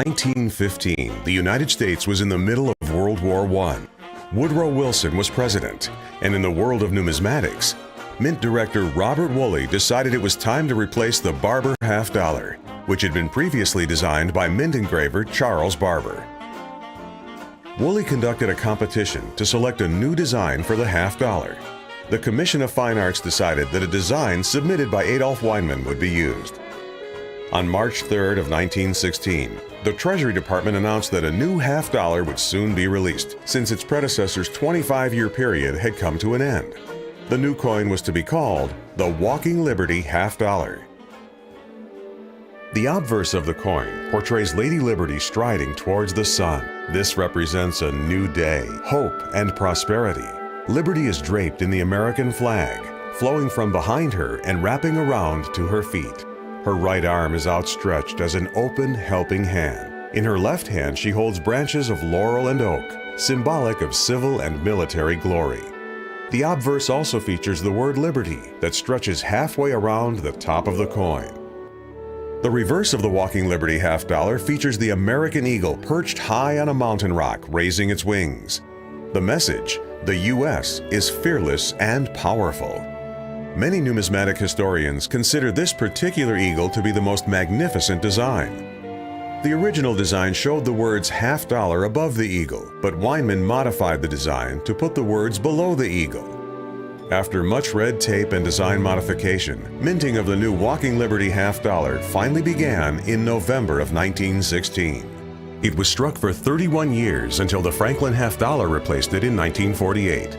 1915, the United States was in the middle of World War I. Woodrow Wilson was president, and in the world of numismatics, Mint director Robert Woolley decided it was time to replace the Barber half dollar, which had been previously designed by mint engraver Charles Barber. Woolley conducted a competition to select a new design for the half dollar. The Commission of Fine Arts decided that a design submitted by Adolph Weinman would be used. On March 3rd of 1916, the Treasury Department announced that a new half dollar would soon be released, since its predecessor's 25-year period had come to an end. The new coin was to be called the Walking Liberty half dollar. The obverse of the coin portrays Lady Liberty striding towards the sun. This represents a new day, hope, and prosperity. Liberty is draped in the American flag, flowing from behind her and wrapping around to her feet. Her right arm is outstretched as an open, helping hand. In her left hand, she holds branches of laurel and oak, symbolic of civil and military glory. The obverse also features the word liberty that stretches halfway around the top of the coin. The reverse of the Walking Liberty half dollar features the American eagle perched high on a mountain rock, raising its wings. The message, the U.S. is fearless and powerful. Many numismatic historians consider this particular eagle to be the most magnificent design. The original design showed the words half dollar above the eagle, but Weinman modified the design to put the words below the eagle. After much red tape and design modification, minting of the new Walking Liberty half dollar finally began in November of 1916. It was struck for 31 years until the Franklin half dollar replaced it in 1948.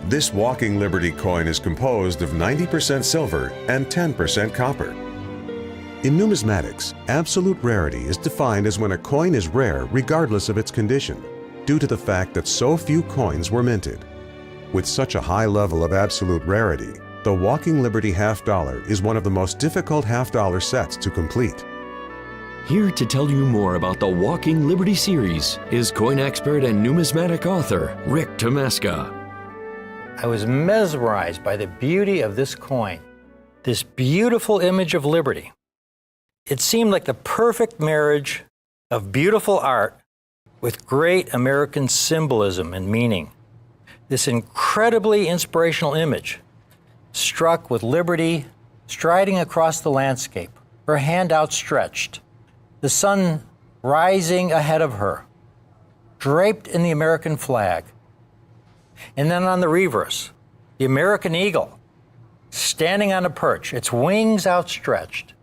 This Walking Liberty coin is composed of 90% silver and 10% copper. In numismatics, absolute rarity is defined as when a coin is rare regardless of its condition, due to the fact that so few coins were minted. With such a high level of absolute rarity, the Walking Liberty half dollar is one of the most difficult half dollar sets to complete. Here to tell you more about the Walking Liberty series is coin expert and numismatic author Rick Tomasca. I was mesmerized by the beauty of this coin, this beautiful image of liberty. It seemed like the perfect marriage of beautiful art with great American symbolism and meaning. This incredibly inspirational image, struck with liberty, striding across the landscape, her hand outstretched, the sun rising ahead of her, draped in the American flag. And then on the reverse, the American eagle, standing on a perch, its wings outstretched.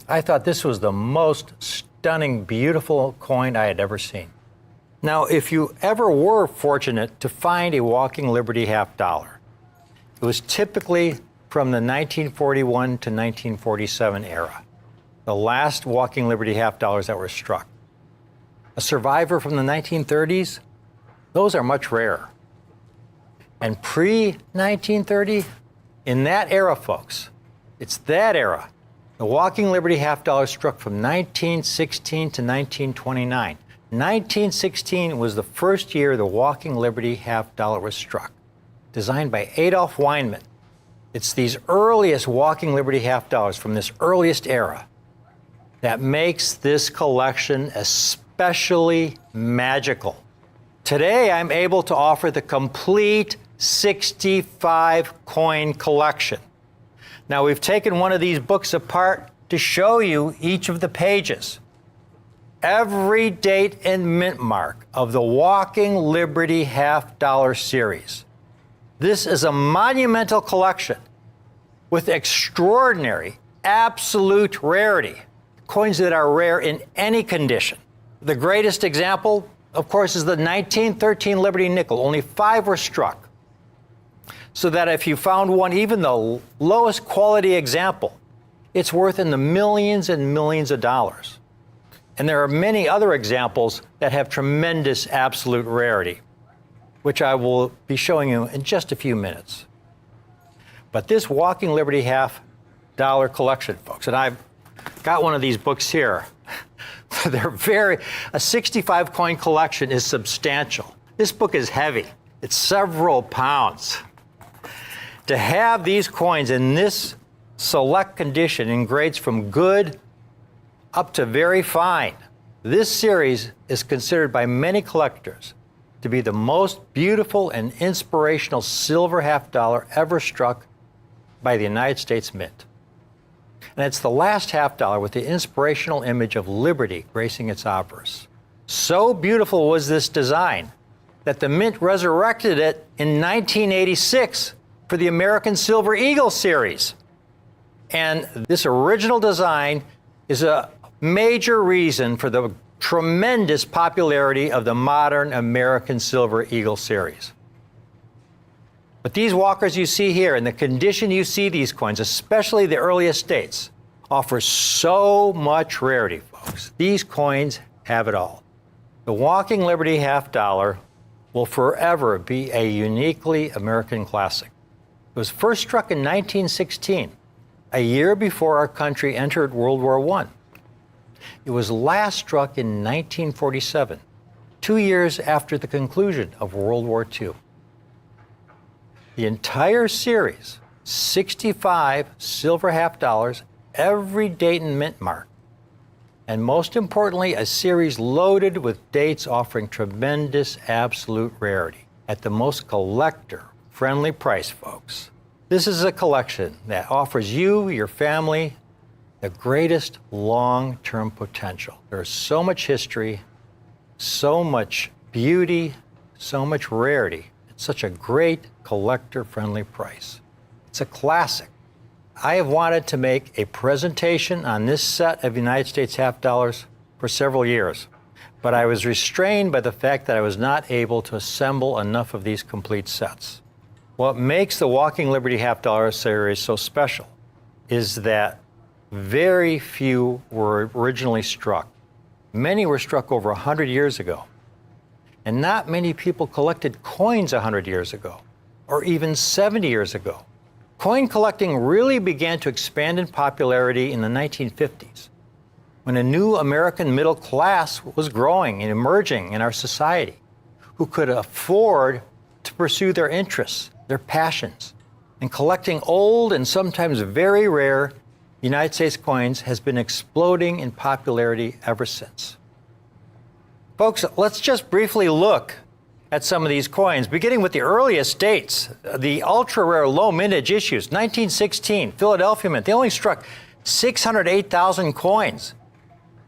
I thought this was the most stunning, beautiful coin I had ever seen. Now, if you ever were fortunate to find a Walking Liberty half dollar, it was typically from the 1941 to 1947 era, the last Walking Liberty half dollars that were struck. A survivor from the 1930s, those are much rarer. And pre-1930, in that era, folks, it's that era, the Walking Liberty half dollar struck from 1916 to 1929. 1916 was the first year the Walking Liberty half dollar was struck, designed by Adolph Weinman. It's these earliest Walking Liberty half dollars from this earliest era that makes this collection especially magical. Today, I'm able to offer the complete 65 coin collection. Now, we've taken one of these books apart to show you each of the pages. Every date and mint mark of the Walking Liberty half dollar series. This is a monumental collection with extraordinary, absolute rarity, coins that are rare in any condition. The greatest example, of course, is the 1913 Liberty nickel. Only 5 were struck. So that if you found one, even the lowest quality example, it's worth in the millions and millions of dollars. And there are many other examples that have tremendous absolute rarity, which I will be showing you in just a few minutes. But this Walking Liberty half dollar collection, folks, and I've got one of these books here. A 65 coin collection is substantial. This book is heavy. It's several pounds. To have these coins in this select condition in grades from good up to very fine. This series is considered by many collectors to be the most beautiful and inspirational silver half dollar ever struck by the United States Mint. And it's the last half dollar with the inspirational image of liberty gracing its obverse. So beautiful was this design that the Mint resurrected it in 1986 for the American Silver Eagle series. And this original design is a major reason for the tremendous popularity of the modern American Silver Eagle series. But these walkers you see here, and the condition you see these coins, especially the earliest dates, offer so much rarity, folks. These coins have it all. The Walking Liberty half dollar will forever be a uniquely American classic. It was first struck in 1916, a year before our country entered World War I. It was last struck in 1947, 2 years after the conclusion of World War II. The entire series, 65 silver half dollars, every Dayton Mint mark, and most importantly, a series loaded with dates offering tremendous absolute rarity at the most collector-friendly price, folks. This is a collection that offers you, your family, the greatest long-term potential. There's so much history, so much beauty, so much rarity. It's such a great collector-friendly price. It's a classic. I have wanted to make a presentation on this set of United States half dollars for several years, but I was restrained by the fact that I was not able to assemble enough of these complete sets. What makes the Walking Liberty half dollar series so special is that very few were originally struck. Many were struck over 100 years ago. And not many people collected coins 100 years ago, or even 70 years ago. Coin collecting really began to expand in popularity in the 1950s, when a new American middle class was growing and emerging in our society, who could afford to pursue their interests, their passions. And collecting old and sometimes very rare United States coins has been exploding in popularity ever since. Folks, let's just briefly look at some of these coins, beginning with the earliest dates, the ultra-rare low mintage issues. 1916, Philadelphia Mint, they only struck 608,000 coins.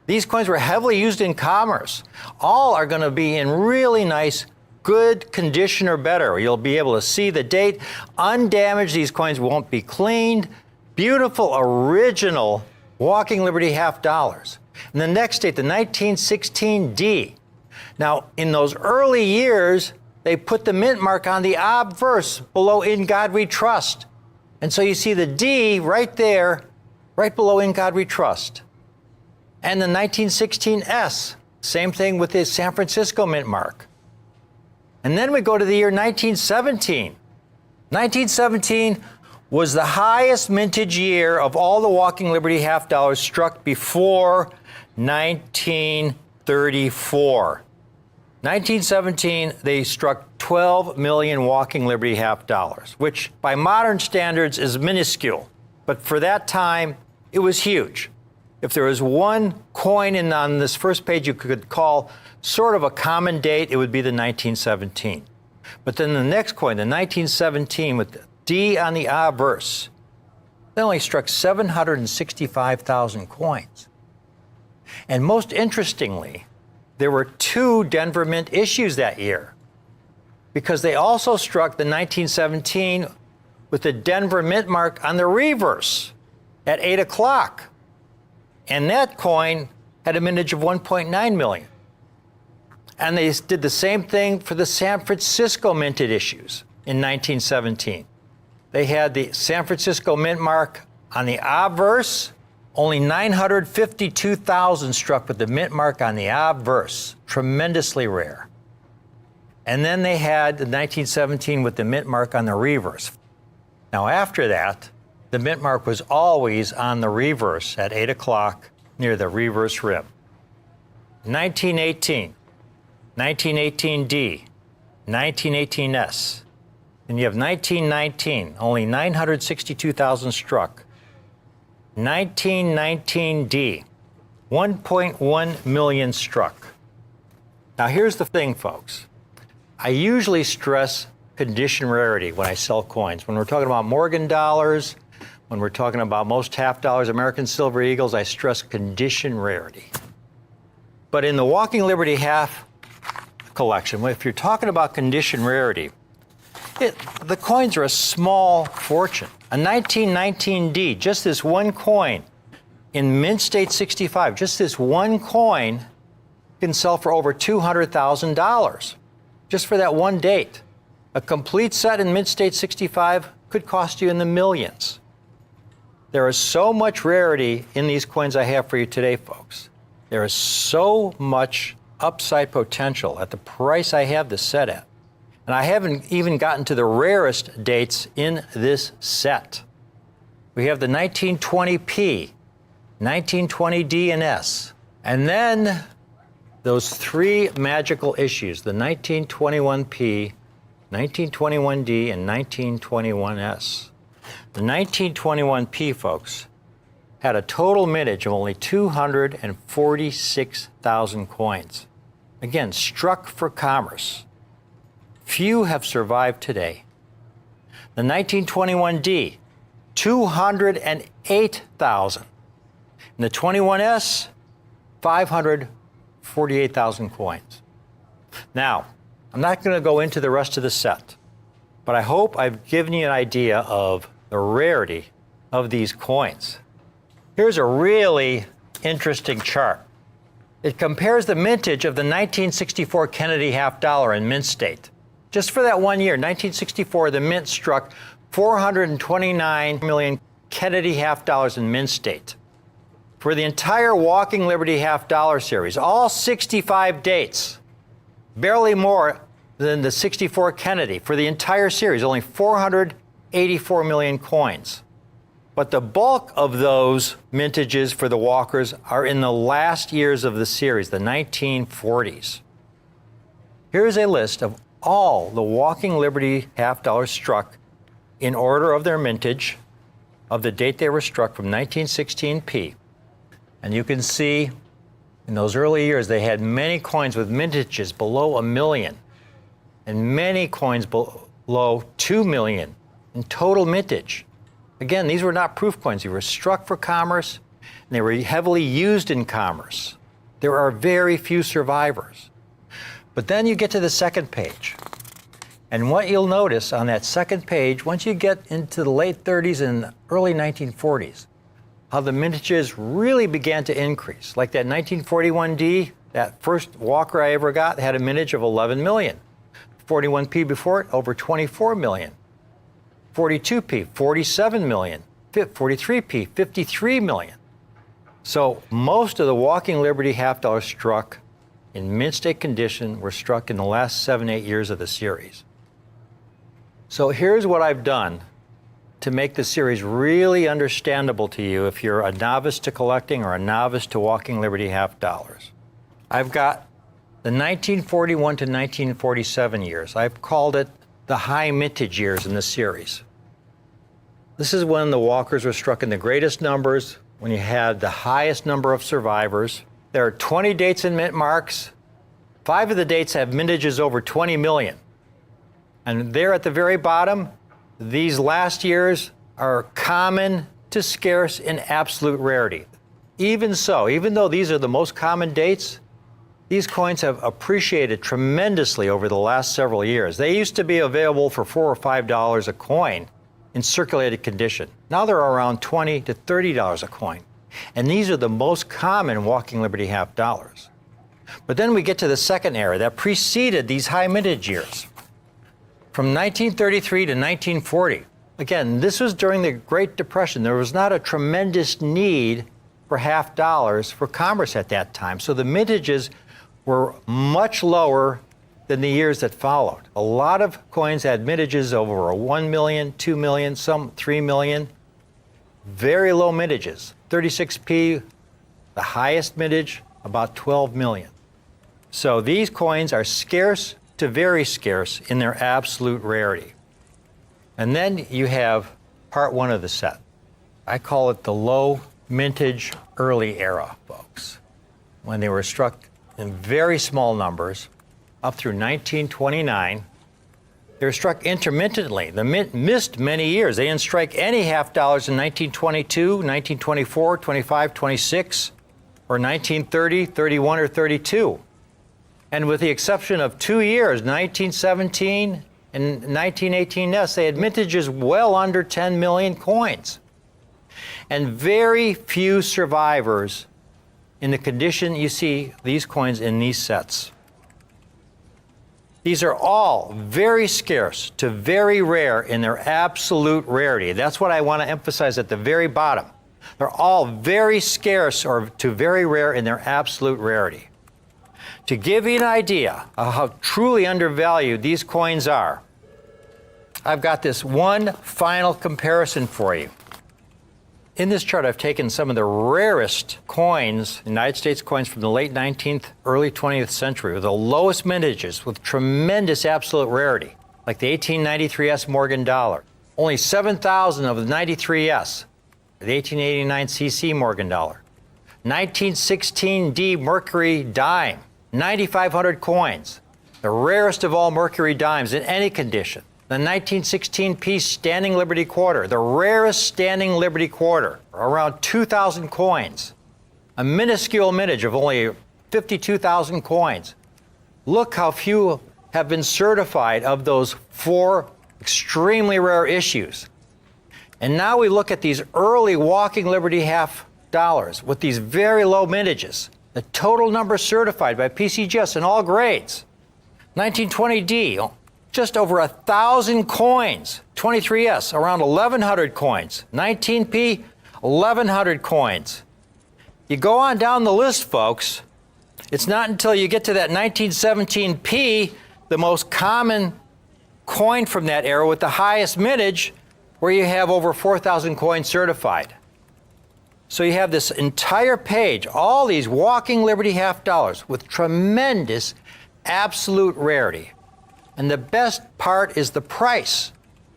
These coins were heavily used in commerce. All are going to be in really nice, good condition or better. You'll be able to see the date. Undamaged, these coins won't be cleaned. Beautiful, original Walking Liberty half dollars. And the next date, the 1916 D. Now, in those early years, they put the mint mark on the obverse below In God We Trust. And so you see the D right there, right below In God We Trust. And the 1916 S, same thing with the San Francisco mint mark. And then we go to the year 1917. 1917 was the highest mintage year of all the Walking Liberty half dollars struck before 1934. 1917, they struck 12 million Walking Liberty half dollars, which by modern standards is minuscule. But for that time, it was huge. If there was one coin on this first page you could call sort of a common date, it would be the 1917. But then the next coin, the 1917 with the D on the obverse, they only struck 765,000 coins. And most interestingly, there were 2 Denver Mint issues that year, because they also struck the 1917 with the Denver Mint mark on the reverse at 8 o'clock. And that coin had a mintage of 1.9 million. And they did the same thing for the San Francisco minted issues in 1917. They had the San Francisco mint mark on the obverse, only 952,000 struck with the mint mark on the obverse, tremendously rare. And then they had the 1917 with the mint mark on the reverse. Now after that, the mint mark was always on the reverse at 8 o'clock near the reverse rim. 1918, 1918D, 1918S. Then you have 1919, only 962,000 struck. 1919D, 1.1 million struck. Now here's the thing, folks. I usually stress condition rarity when I sell coins. When we're talking about Morgan dollars, when we're talking about most half dollars, American Silver Eagles, I stress condition rarity. But in the Walking Liberty half collection, if you're talking about condition rarity, the coins are a small fortune. A 1919D, just this one coin in Mint State 65, just this one coin can sell for over $200,000 just for that one date. A complete set in Mint State 65 could cost you in the millions. There is so much rarity in these coins I have for you today, folks. There is so much upside potential at the price I have this set at. And I haven't even gotten to the rarest dates in this set. We have the 1920P, 1920D and S, and then those three magical issues, the 1921P, 1921D, and 1921S. The 1921P, folks, had a total mintage of only 246,000 coins. Again, struck for commerce. Few have survived today. The 1921D, 208,000. And the 21S, 548,000 coins. Now, I'm not going to go into the rest of the set, but I hope I've given you an idea of the rarity of these coins. Here's a really interesting chart. It compares the mintage of the 1964 Kennedy half dollar in Mint State. Just for that 1 year, 1964, the Mint struck 429 million Kennedy half dollars in Mint State. For the entire Walking Liberty half dollar series, all 65 dates, barely more than the 64 Kennedy. For the entire series, only 484 million coins. But the bulk of those mintages for the Walkers are in the last years of the series, the 1940s. Here's a list of all the Walking Liberty half dollars struck in order of their mintage of the date they were struck from 1916P. And you can see in those early years they had many coins with mintages below $1 million and many coins below $2 million in total mintage. Again, these were not proof coins. They were struck for commerce and they were heavily used in commerce. There are very few survivors. But then you get to the second page. And what you'll notice on that second page, once you get into the late 30s and early 1940s, how the mintages really began to increase. Like that 1941D, that first Walker I ever got, had a mintage of 11 million. 41P before it, over 24 million. 42P, 47 million. 43P, 53 million. So most of the Walking Liberty half dollar struck in mint state condition were struck in the last 7-8 years of the series. So here's what I've done to make the series really understandable to you if you're a novice to collecting or a novice to Walking Liberty half dollars. I've got the 1941 to 1947 years. I've called it the high mintage years in the series. This is when the Walkers were struck in the greatest numbers, when you had the highest number of survivors. There are 20 dates in mint marks. 5 of the dates have mintages over 20 million. And there at the very bottom, these last years are common to scarce in absolute rarity. Even so, even though these are the most common dates, these coins have appreciated tremendously over the last several years. They used to be available for $4 or $5 a coin in circulated condition. Now they're around $20 to $30 a coin. And these are the most common Walking Liberty half dollars. But then we get to the second era that preceded these high mintage years. From 1933 to 1940, again, this was during the Great Depression. There was not a tremendous need for half dollars for commerce at that time. So the mintages were much lower than the years that followed. A lot of coins had mintages over 1 million, 2 million, some 3 million. Very low mintages. 36P, the highest mintage, about 12 million. So these coins are scarce to very scarce in their absolute rarity. And then you have part one of the set. I call it the low mintage early era, folks. when they were struck in very small numbers up through 1929. They were struck intermittently. The Mint missed many years. They didn't strike any half dollars in 1922, 1924, 25, 26, or 1930, 31, or 32. And with the exception of 2 years, 1917 and 1918, yes, they had mintages well under 10 million coins. And very few survivors in the condition you see these coins in these sets. These are all very scarce to very rare in their absolute rarity. That's what I want to emphasize at the very bottom. They're all very scarce or to very rare in their absolute rarity. To give you an idea of how truly undervalued these coins are, I've got this one final comparison for you. In this chart, I've taken some of the rarest coins, United States coins from the late 19th, early 20th century, with the lowest mintages, with tremendous absolute rarity, like the 1893 Morgan dollar. Only 7,000 of the 93S, the 1889 CC Morgan dollar. 1916 D Mercury dime, 9,500 coins, the rarest of all Mercury dimes in any condition. The 1916 piece Standing Liberty Quarter, the rarest Standing Liberty Quarter, around 2,000 coins. A minuscule mintage of only 52,000 coins. Look how few have been certified of those 4 extremely rare issues. And now we look at these early Walking Liberty half dollars with these very low mintages. The total number certified by PCGS in all grades. 1920D, just over 1,000 coins. 23S, around 1,100 coins. 19P, 1,100 coins. You go on down the list, folks. It's not until you get to that 1917P, the most common coin from that era with the highest mintage, where you have over 4,000 coins certified. So you have this entire page, all these Walking Liberty half dollars with tremendous absolute rarity. And the best part is the price.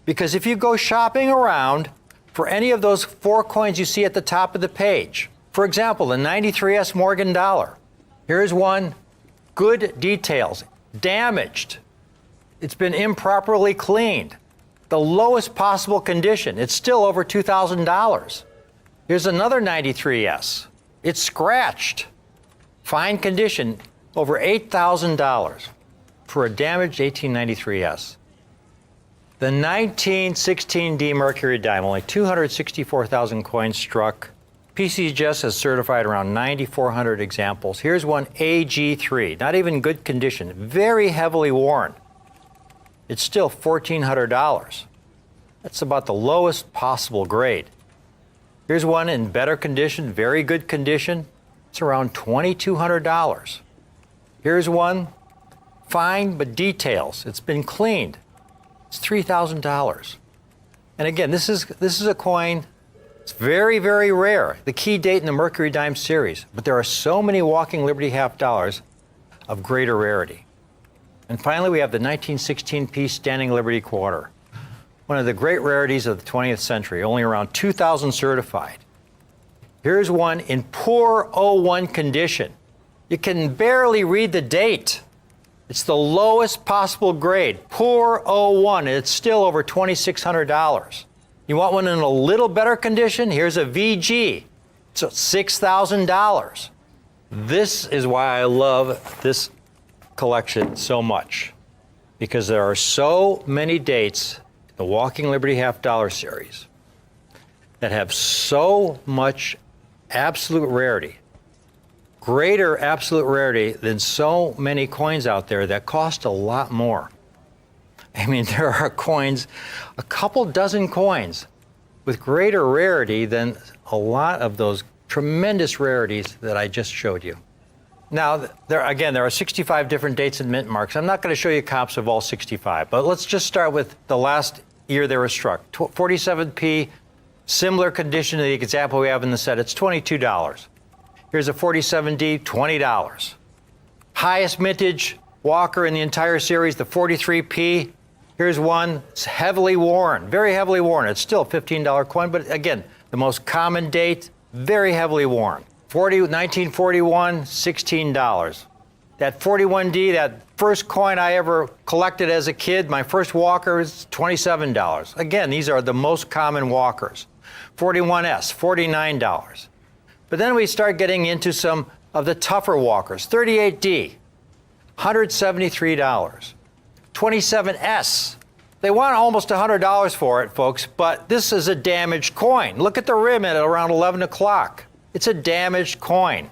Because if you go shopping around for any of those 4 coins you see at the top of the page, for example, the 93S Morgan dollar, here's one, good details, damaged. It's been improperly cleaned. The lowest possible condition. It's still over $2,000. Here's another 93S. It's scratched. Fine condition, over $8,000 for a damaged 1893S. The 1916 D Mercury dime, only 264,000 coins struck. PCGS has certified around 9,400 examples. Here's one AG3, not even good condition, very heavily worn. It's still $1,400. That's about the lowest possible grade. Here's one in better condition, very good condition. It's around $2,200. Here's one, fine but details. It's been cleaned. It's $3,000. And again, this is a coin. It's very, very rare. The key date in the Mercury dime series. But there are so many Walking Liberty half dollars of greater rarity. And finally, we have the 1916 piece Standing Liberty Quarter. One of the great rarities of the 20th century, only around 2,000 certified. Here's one in poor 01 condition. You can barely read the date. It's the lowest possible grade, poor 01, and it's still over $2,600. You want one in a little better condition? Here's a VG. It's $6,000. This is why I love this collection so much, because there are so many dates in the Walking Liberty half dollar series that have so much absolute rarity, greater absolute rarity than so many coins out there that cost a lot more. I mean, there are coins, a couple dozen coins with greater rarity than a lot of those tremendous rarities that I just showed you. Now, there are 65 different dates and mint marks. I'm not going to show you comps of all 65, but let's just start with the last year they were struck. 47P, similar condition to the example we have in the set. It's $22. Here's a 47D, $20. Highest mintage Walker in the entire series, the 43P. Here's one, it's heavily worn, very heavily worn. It's still a $15 coin, but again, the most common date, very heavily worn. 1941, $16. That 41D, that first coin I ever collected as a kid, my first walker, is $27. Again, these are the most common walkers. 41S, $49. But then we start getting into some of the tougher walkers. 38D, $173. 27S, they want almost $100 for it, folks, but this is a damaged coin. Look at the rim at around 11 o'clock. It's a damaged coin.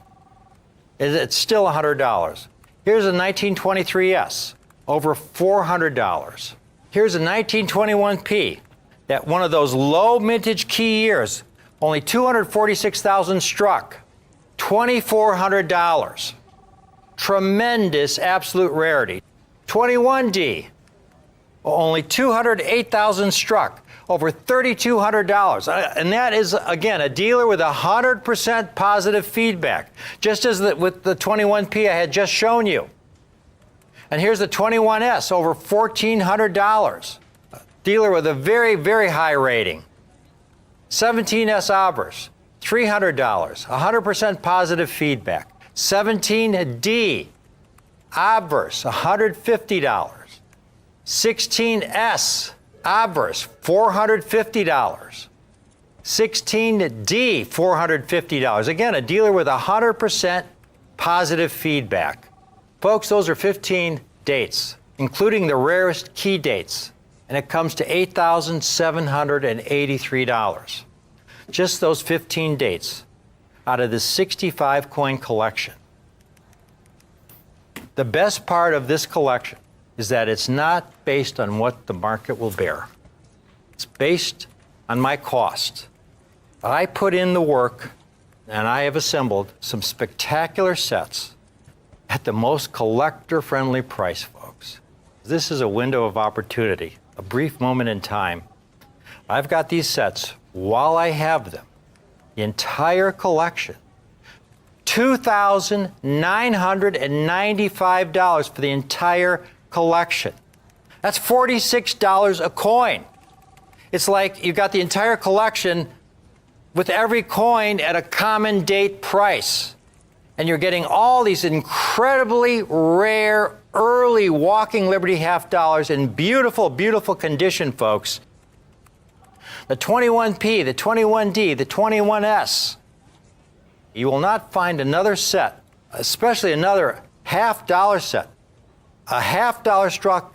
It's still $100. Here's a 1923S, over $400. Here's a 1921P, that one of those low mintage key years, only 246,000 struck, $2,400. Tremendous absolute rarity. 21D, only 208,000 struck, over $3,200. And that is, again, a dealer with 100% positive feedback, just as with the 21P I had just shown you. And here's the 21S, over $1,400. Dealer with a very, very high rating. 17S Obverse, $300, 100% positive feedback. 17D Obverse, $150. 16S Obverse, $450. 16D, $450. Again, a dealer with 100% positive feedback. Folks, those are 15 dates, including the rarest key dates, and it comes to $8,783. Just those 15 dates out of the 65 coin collection. The best part of this collection is that it's not based on what the market will bear. It's based on my cost. I put in the work, and I have assembled some spectacular sets at the most collector-friendly price, folks. This is a window of opportunity, a brief moment in time. I've got these sets while I have them, the entire collection, $2,995 for the entire collection. That's $46 a coin. It's like you've got the entire collection with every coin at a common date price. And you're getting all these incredibly rare, early Walking Liberty half dollars in beautiful, beautiful condition, folks. The 21P, the 21D, the 21S. You will not find another set, especially another $half set, a $half struck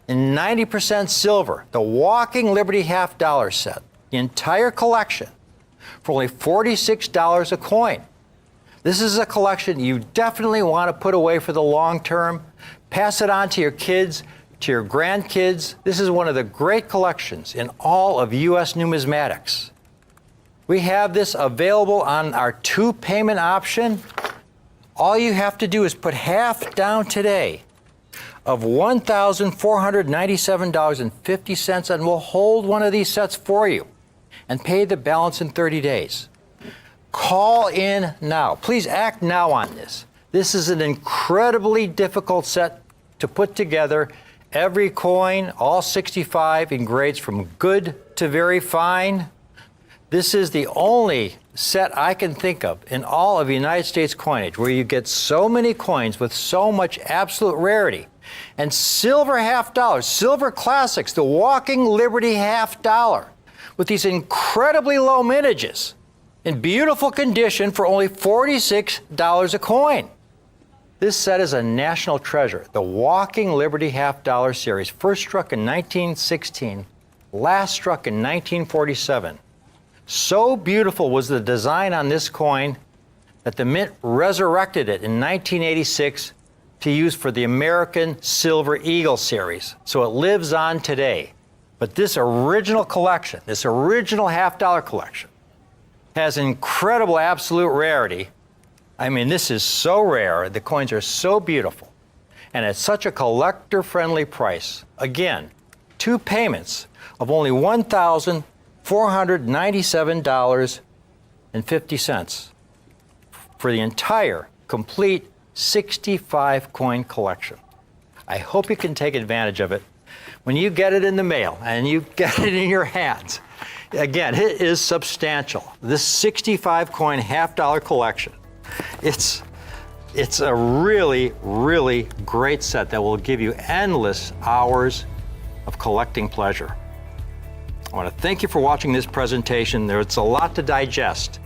in 90% silver, the Walking Liberty half dollar set, the entire collection, for only $46 a coin. This is a collection you definitely want to put away for the long term. Pass it on to your kids, to your grandkids. This is one of the great collections in all of U.S. numismatics. We have this available on our 2-payment option. All you have to do is put half down today of $1,497.50, and we'll hold one of these sets for you and pay the balance in 30 days. Call in now. Please act now on this. This is an incredibly difficult set to put together. Every coin, all 65, in grades from good to very fine. This is the only set I can think of in all of United States coinage where you get so many coins with so much absolute rarity. And silver half dollars, silver classics, the Walking Liberty half dollar, with these incredibly low mintages in beautiful condition for only $46 a coin. This set is a national treasure. The Walking Liberty half dollar series, first struck in 1916, last struck in 1947. So beautiful was the design on this coin that the Mint resurrected it in 1986 to use for the American Silver Eagle series. So it lives on today. But this original collection, this original half dollar collection, has incredible absolute rarity. I mean, this is so rare. The coins are so beautiful. And at such a collector-friendly price. Again, 2 payments of only $1,497.50 for the entire, complete 65 coin collection. I hope you can take advantage of it when you get it in the mail and you get it in your hands. Again, it is substantial. This 65 coin half dollar collection It's a really, really great set that will give you endless hours of collecting pleasure. I want to thank you for watching this presentation. There's a lot to digest,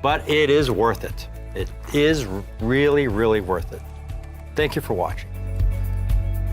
but it is worth it. It is really, really worth it. Thank you for watching.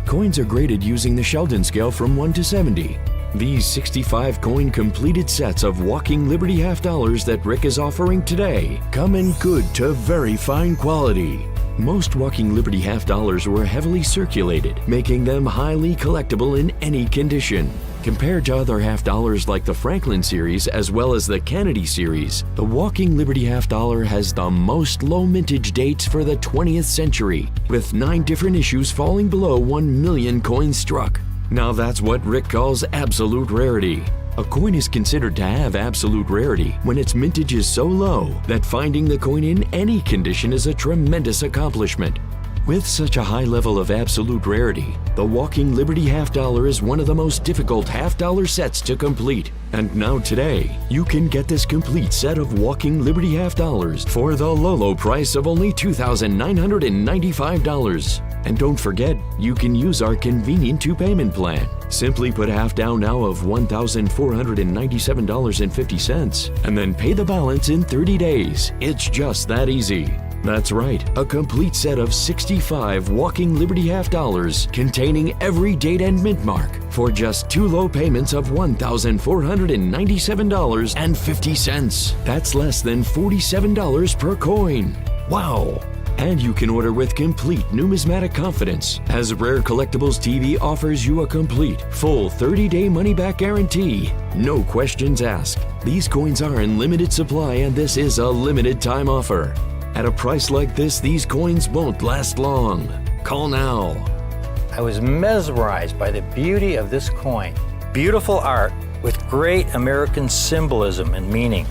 Coins are graded using the Sheldon scale from 1 to 70. These 65 coin completed sets of Walking Liberty half dollars that Rick is offering today come in good to very fine quality. Most Walking Liberty half dollars were heavily circulated, making them highly collectible in any condition. Compared to other half dollars like the Franklin series as well as the Kennedy series, the Walking Liberty half dollar has the most low mintage dates for the 20th century, with 9 different issues falling below 1 million coins struck. Now that's what Rick calls absolute rarity. A coin is considered to have absolute rarity when its mintage is so low that finding the coin in any condition is a tremendous accomplishment. With such a high level of absolute rarity, the Walking Liberty half dollar is one of the most difficult half dollar sets to complete. And now today, you can get this complete set of Walking Liberty half dollars for the low price of only $2,995. And don't forget, you can use our convenient 2-payment plan. Simply put half down now of $1,497.50 and then pay the balance in 30 days. It's just that easy. That's right, a complete set of 65 Walking Liberty half dollars containing every date and mint mark for just 2 low payments of $1,497.50. That's less than $47 per coin. Wow! And you can order with complete numismatic confidence, as Rare Collectibles TV offers you a complete, full 30-day money-back guarantee. No questions asked. These coins are in limited supply and this is a limited time offer. At a price like this, these coins won't last long. Call now. I was mesmerized by the beauty of this coin. Beautiful art with great American symbolism and meaning.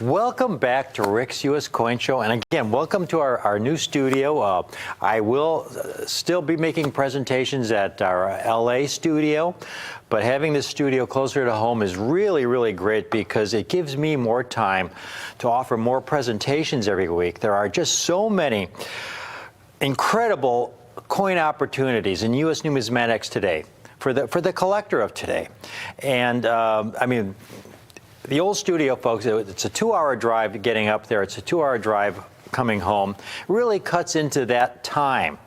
Welcome back to Rick's U.S. Coin Show, and again, welcome to our new studio. I will still be making presentations at our L.A. studio, but having this studio closer to home is really, really great because it gives me more time to offer more presentations every week. There are just so many incredible coin opportunities in U.S. numismatics today for the collector of today, and I mean. The old studio, folks, it's a 2-hour drive getting up there. It's a 2-hour drive coming home. Really cuts into that time.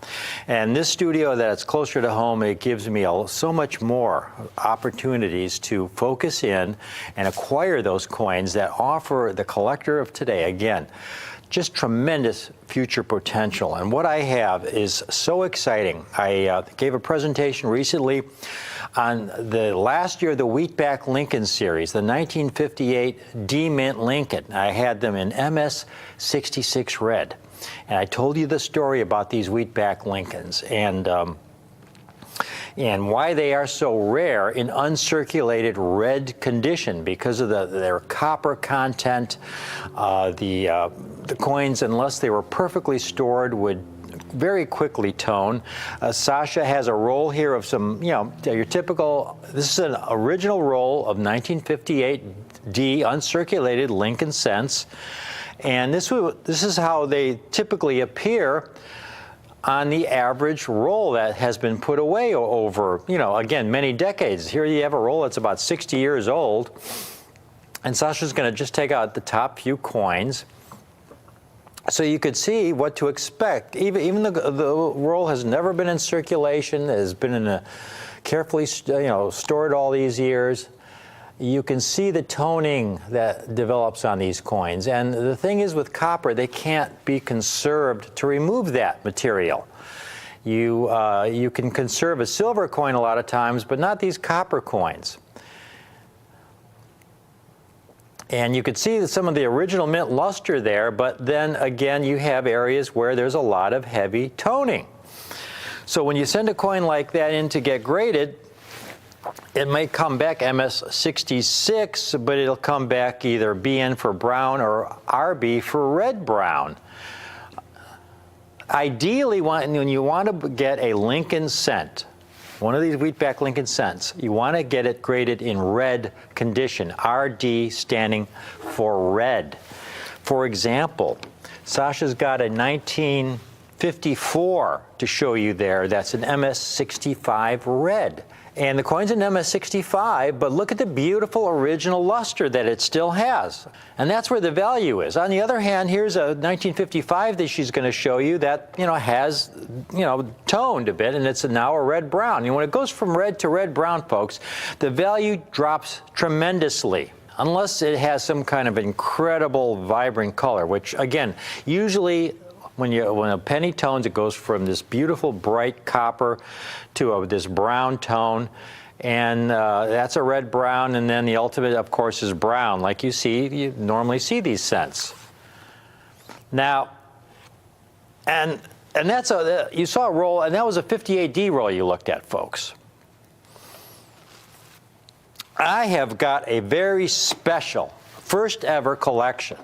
And this studio that's closer to home, it gives me so much more opportunities to focus in and acquire those coins that offer the collector of today, again, just tremendous future potential. And what I have is so exciting. I gave a presentation recently on the last year, the Wheatback Lincoln series, the 1958 D-Mint Lincoln. I had them in MS66 red. And I told you the story about these Wheatback Lincolns and why they are so rare in uncirculated red condition because of their copper content. The coins, unless they were perfectly stored, would very quickly tone. Sasha has a roll here of some, your typical, this is an original roll of 1958 D uncirculated Lincoln cents. And this is how they typically appear on the average roll that has been put away over, again, many decades. Here you have a roll that's about 60 years old. And Sasha's going to just take out the top few coins. So you could see what to expect. Even the roll has never been in circulation, it has been in a carefully stored all these years. You can see the toning that develops on these coins. And the thing is with copper, they can't be conserved to remove that material. You can conserve a silver coin a lot of times, but not these copper coins. And you can see some of the original mint luster there, but then again, you have areas where there's a lot of heavy toning. So when you send a coin like that in to get graded, it may come back MS66, but it'll come back either BN for brown or RB for red brown. Ideally, when you want to get a Lincoln cent, one of these wheatback Lincoln cents, you want to get it graded in red condition, RD standing for red. For example, Sasha's got a 1954 to show you there. That's an MS65 red. And the coin's an MS65, but look at the beautiful original luster that it still has. And that's where the value is. On the other hand, here's a 1955 that she's going to show you that, has, toned a bit, and it's now a red brown. And when it goes from red to red brown, folks, the value drops tremendously. Unless it has some kind of incredible vibrant color, which again, usually when a penny tones, it goes from this beautiful bright copper to this brown tone, and that's a red brown, and then the ultimate, of course, is brown, like you normally see these cents. Now, and that's you saw a roll, and that was a 58D roll you looked at, folks. I have got a very special, first ever collection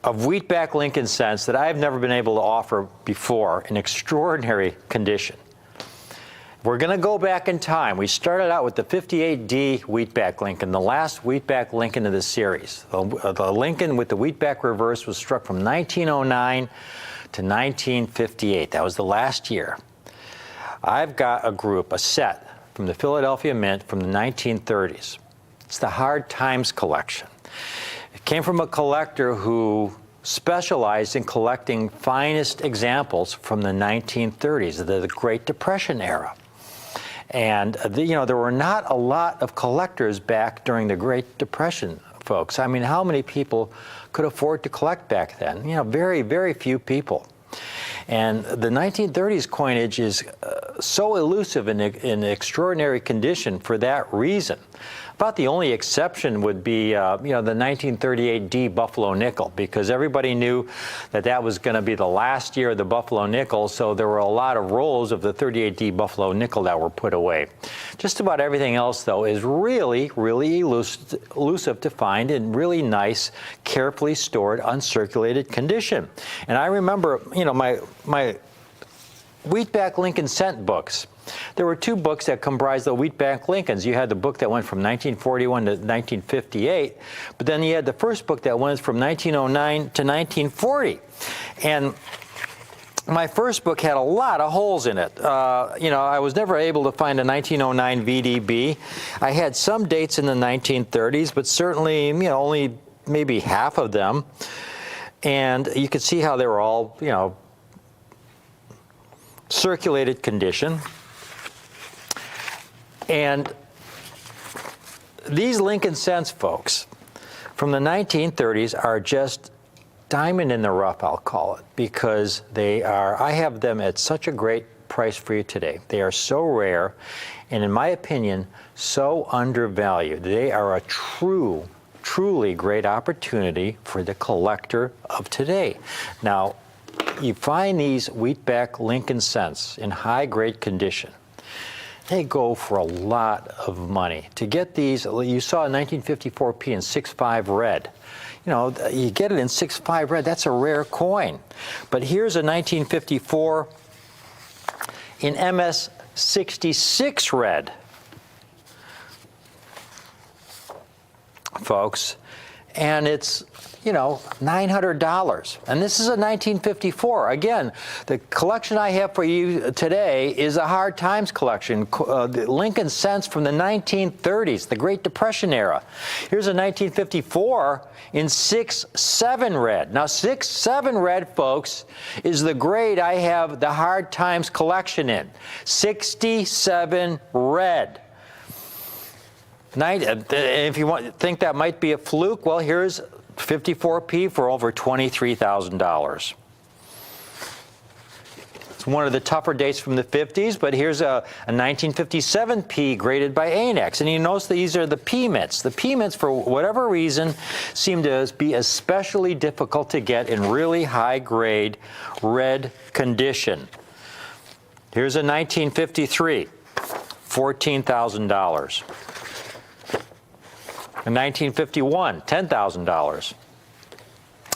of wheatback Lincoln cents that I've never been able to offer before in extraordinary condition. We're going to go back in time. We started out with the 58D wheatback Lincoln, the last wheatback Lincoln of the series. The Lincoln with the wheatback reverse was struck from 1909 to 1958. That was the last year. I've got a set from the Philadelphia Mint from the 1930s. It's the Hard Times collection. It came from a collector who specialized in collecting finest examples from the 1930s, the Great Depression era. And there were not a lot of collectors back during the Great Depression, folks. I mean, how many people could afford to collect back then? Very, very few people. And the 1930s coinage is so elusive and in extraordinary condition for that reason. About the only exception would be, the 1938D Buffalo nickel, because everybody knew that was going to be the last year of the Buffalo nickel, so there were a lot of rolls of the 38D Buffalo nickel that were put away. Just about everything else, though, is really, really elusive to find in really nice, carefully stored, uncirculated condition. And I remember, my wheatback Lincoln cent books. There were two books that comprised the wheatback Lincolns. You had the book that went from 1941 to 1958, but then you had the first book that went from 1909 to 1940. And my first book had a lot of holes in it. I was never able to find a 1909 VDB. I had some dates in the 1930s, but certainly, only maybe half of them. And you could see how they were all, circulated condition. And these Lincoln cents, folks, from the 1930s are just diamond in the rough, I'll call it, because I have them at such a great price for you today. They are so rare, and in my opinion, so undervalued. They are a truly great opportunity for the collector of today. Now, you find these wheatback Lincoln cents in high-grade condition. They go for a lot of money. To get these, you saw a 1954p in 6.5 red. You get it in 6.5 red, that's a rare coin. But here's a 1954 in MS66 red, folks. And it's, $900. And this is a 1954. Again, the collection I have for you today is a Hard Times collection, the Lincoln cents from the 1930s, the Great Depression era. Here's a 1954 in 6.7 red. Now, 6.7 red, folks, is the grade I have the Hard Times collection in. 67 red. If you think that might be a fluke, well, here's 54p for over $23,000. one of the tougher dates from the 50s, but here's a 1957 P graded by ANAX. And you notice these are the P mints. The P mints, for whatever reason, seem to be especially difficult to get in really high-grade red condition. Here's a 1953, $14,000. In 1951, $10,000.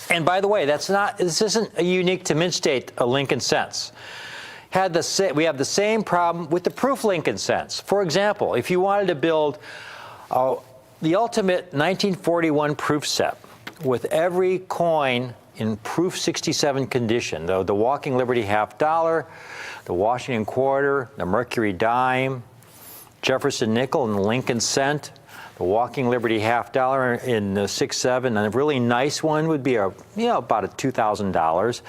And by the way, this isn't unique to Mint State Lincoln cents. We have the same problem with the proof Lincoln cents. For example, if you wanted to build the ultimate 1941 proof set with every coin in proof 67 condition, the Walking Liberty half dollar, the Washington quarter, the Mercury dime, Jefferson nickel, and the Lincoln cent, the Walking Liberty half dollar in the 6.7, and a really nice one would be about $2,000.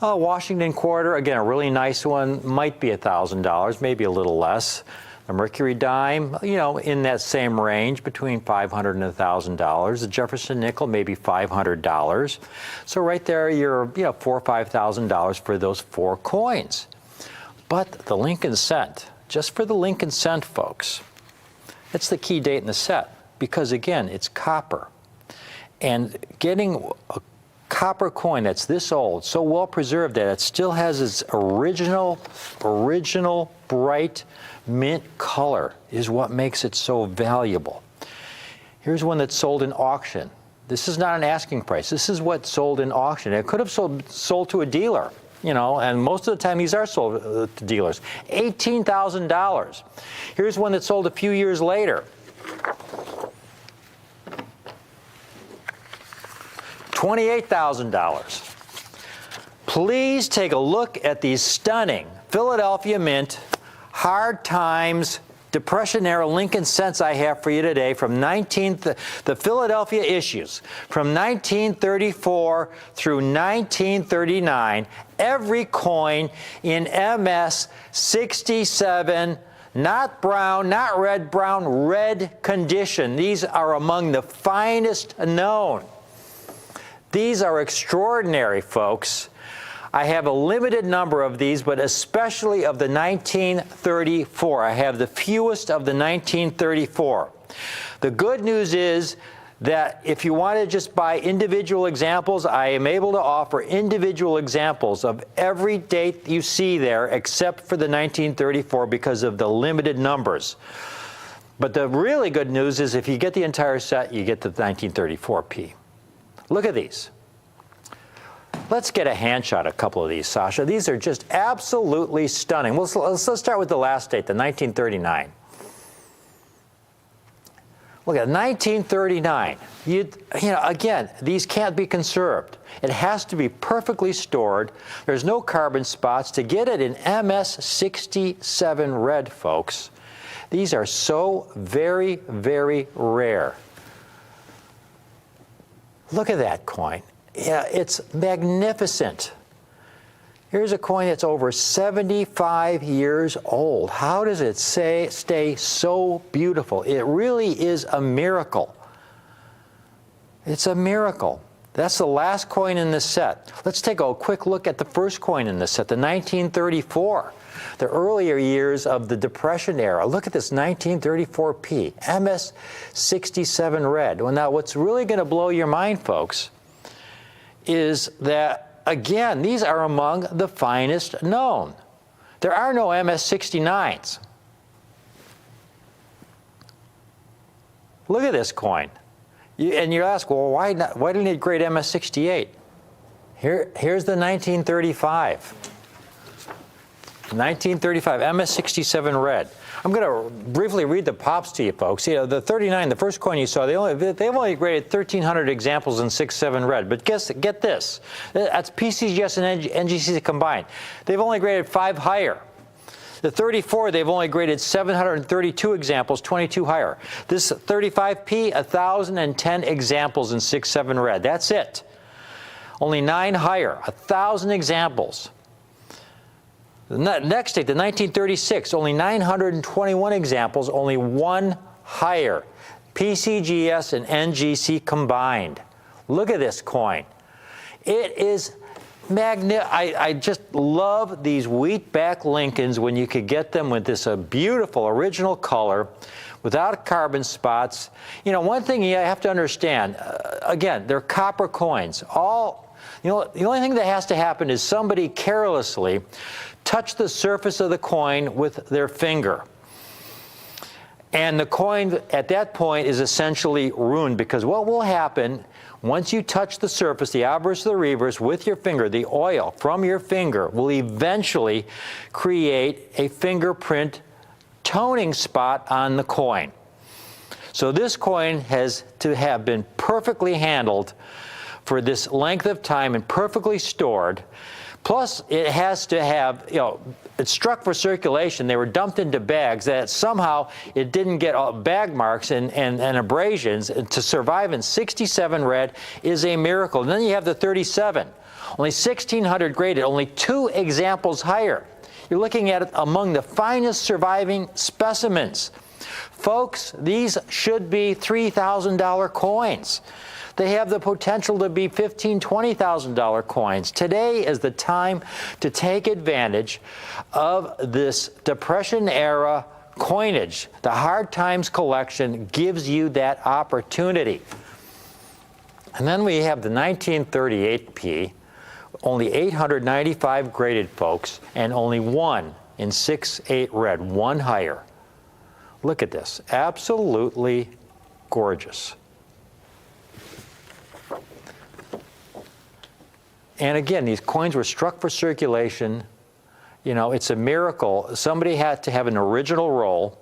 Washington quarter, again, a really nice one might be $1,000, maybe a little less. The Mercury dime, in that same range, between $500 and $1,000. The Jefferson nickel, maybe $500. So right there, you're $4,000 or $5,000 for those 4 coins. But the Lincoln cent, just for the Lincoln cent, folks, it's the key date in the set because, again, it's copper. And getting a copper coin that's this old, so well preserved that it still has its original bright mint color is what makes it so valuable. Here's one that's sold in auction. This is not an asking price. This is what sold in auction. It could have sold to a dealer, and most of the time these are sold to dealers. $18,000. Here's one that sold a few years later. $28,000. Please take a look at these stunning Philadelphia Mint Hard Times Depression-era Lincoln cents I have for you today from the Philadelphia issues from 1934 through 1939. Every coin in MS 67, not brown, not red, brown, red condition. These are among the finest known. These are extraordinary, folks. I have a limited number of these, but especially of the 1934. I have the fewest of the 1934. The good news is that if you want to just buy individual examples, I am able to offer individual examples of every date you see there except for the 1934 because of the limited numbers. But the really good news is if you get the entire set, you get the 1934P. Look at these. Let's get a hand shot at a couple of these, Sasha. These are just absolutely stunning. Let's start with the last date, the 1939. Look at 1939. Again, these can't be conserved. It has to be perfectly stored. There's no carbon spots. To get it in MS67 red, folks, these are so very, very rare. Look at that coin. Yeah, it's magnificent. Here's a coin that's over 75 years old. How does it stay so beautiful? It really is a miracle. It's a miracle. That's the last coin in this set. Let's take a quick look at the first coin in this set, the 1934. The earlier years of the Depression era. Look at this 1934P, MS67 red. Well, now what's really going to blow your mind, folks, is that, again, these are among the finest known. There are no MS69s. Look at this coin. And you ask, well, why didn't it grade MS68? Here's the 1935. 1935, MS67 red. I'm going to briefly read the pops to you, folks. The 39, the first coin you saw, they've only graded 1,300 examples in 6.7 red. But get this. That's PCGS and NGC combined. They've only graded 5 higher. The 34, they've only graded 732 examples, 22 higher. This 35P, 1,010 examples in 6.7 red. That's it. Only 9 higher, 1,000 examples. The next date, the 1936, only 921 examples, only 1 higher. PCGS and NGC combined. Look at this coin. It is I just love these wheatback Lincolns when you could get them with this beautiful original color without carbon spots. You know, one thing you have to understand, again, they're copper coins. The only thing that has to happen is somebody carelessly touch the surface of the coin with their finger. And the coin at that point is essentially ruined, because what will happen once you touch the surface, the obverse or the reverse, with your finger, the oil from your finger will eventually create a fingerprint toning spot on the coin. So this coin has to have been perfectly handled for this length of time and perfectly stored. Plus, it has to have, it's struck for circulation. They were dumped into bags that somehow it didn't get bag marks and abrasions. And to survive in 67 red is a miracle. And then you have the 37, only 1,600 graded, only 2 examples higher. You're looking at it among the finest surviving specimens. Folks, these should be $3,000 coins. They have the potential to be $15,000, $20,000 coins. Today is the time to take advantage of this Depression-era coinage. The Hard Times collection gives you that opportunity. And then we have the 1938p, only 895 graded, folks, and only 1 in 6/8 red, 1 higher. Look at this, absolutely gorgeous. And again, these coins were struck for circulation. You know, it's a miracle. Somebody had to have an original roll,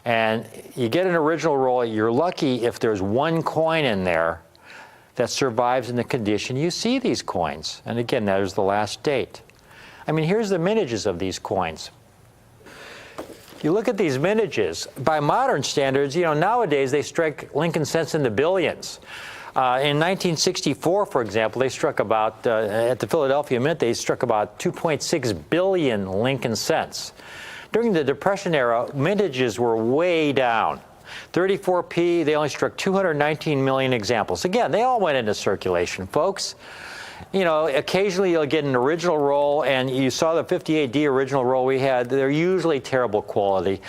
and you get an original roll, you're lucky if there's 1 coin in there that survives in the condition you see these coins. And again, there's the last date. I mean, here's the mintages of these coins. You look at these mintages, by modern standards, nowadays they strike Lincoln cents in the billions. In 1964, for example, they struck about, at the Philadelphia Mint, they struck about 2.6 billion Lincoln cents. During the Depression era, mintages were way down. 34p, they only struck 219 million examples. Again, they all went into circulation, folks. Occasionally you'll get an original roll, and you saw the 58D original roll we had. They're usually terrible quality.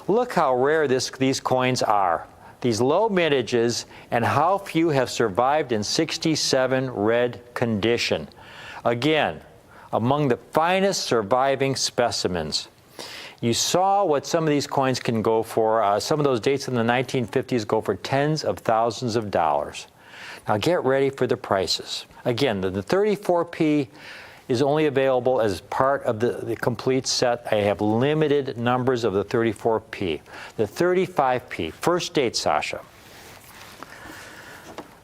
Look how rare these coins are. These low mintages, and how few have survived in 67 red condition. Again, among the finest surviving specimens. You saw what some of these coins can go for. Some of those dates in the 1950s go for tens of thousands of dollars. Now get ready for the prices. Again, the 34p is only available as part of the complete set. I have limited numbers of the 34p. The 35p, first date, Sasha.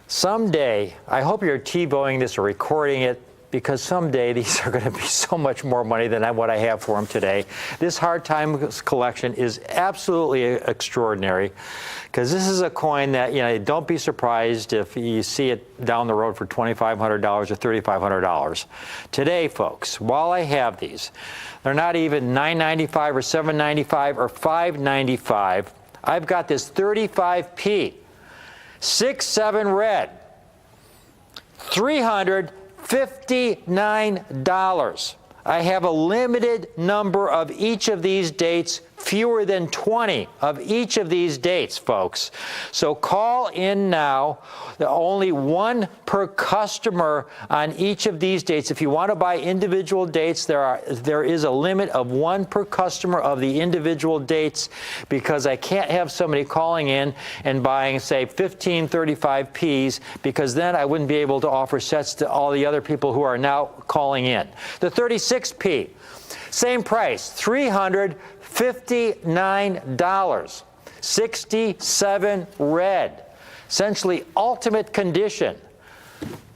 Someday, I hope you're TiVoing this or recording it, because someday these are going to be so much more money than what I have for them today. This Hard Times collection is absolutely extraordinary, because this is a coin that, don't be surprised if you see it down the road for $2,500 or $3,500. Today, folks, while I have these, they're not even $9.95 or $7.95 or $5.95. I've got this 35p, 6/7 red, $359. I have a limited number of each of these dates, fewer than 20 of each of these dates, folks. So call in now. Only 1 per customer on each of these dates. If you want to buy individual dates, there is a limit of 1 per customer of the individual dates, because I can't have somebody calling in and buying, say, 15 35Ps, because then I wouldn't be able to offer sets to all the other people who are now calling in. The 36P, same price, $359, 67 red, essentially ultimate condition.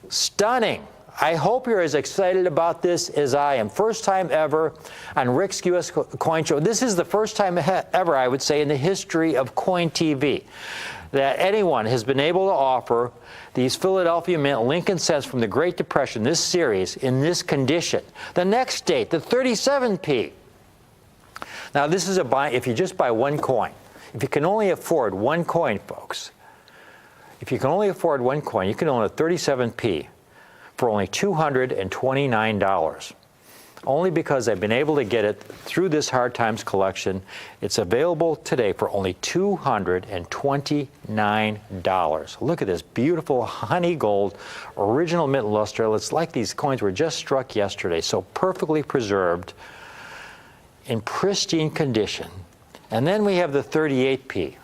Stunning. I hope you're as excited about this as I am. First time ever on Rick's US Coin Show. This is the first time ever, I would say, in the history of Coin TV that anyone has been able to offer these Philadelphia Mint Lincoln cents from the Great Depression, this series, in this condition. The next date, the 37p. Now, this is a buy if you just buy 1 coin. If you can only afford 1 coin, folks, if you can only afford 1 coin, you can own a 37p for only $229. Only because I've been able to get it through this Hard Times collection. It's available today for only $229. Look at this beautiful honey gold original mint luster. It's like these coins were just struck yesterday, so perfectly preserved in pristine condition. And then we have the 38p.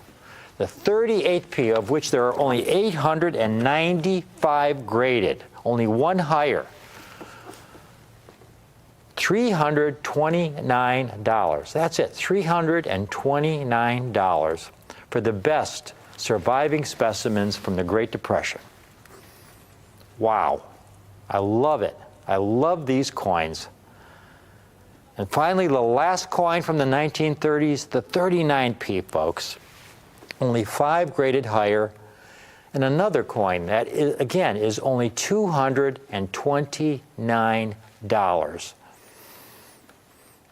The 38p, of which there are only 895 graded, only one higher. $329. That's it, $329 for the best surviving specimens from the Great Depression. Wow, I love it. I love these coins. And finally, the last coin from the 1930s, the 39p, folks. Only 5 graded higher. And another coin that, again, is only $229.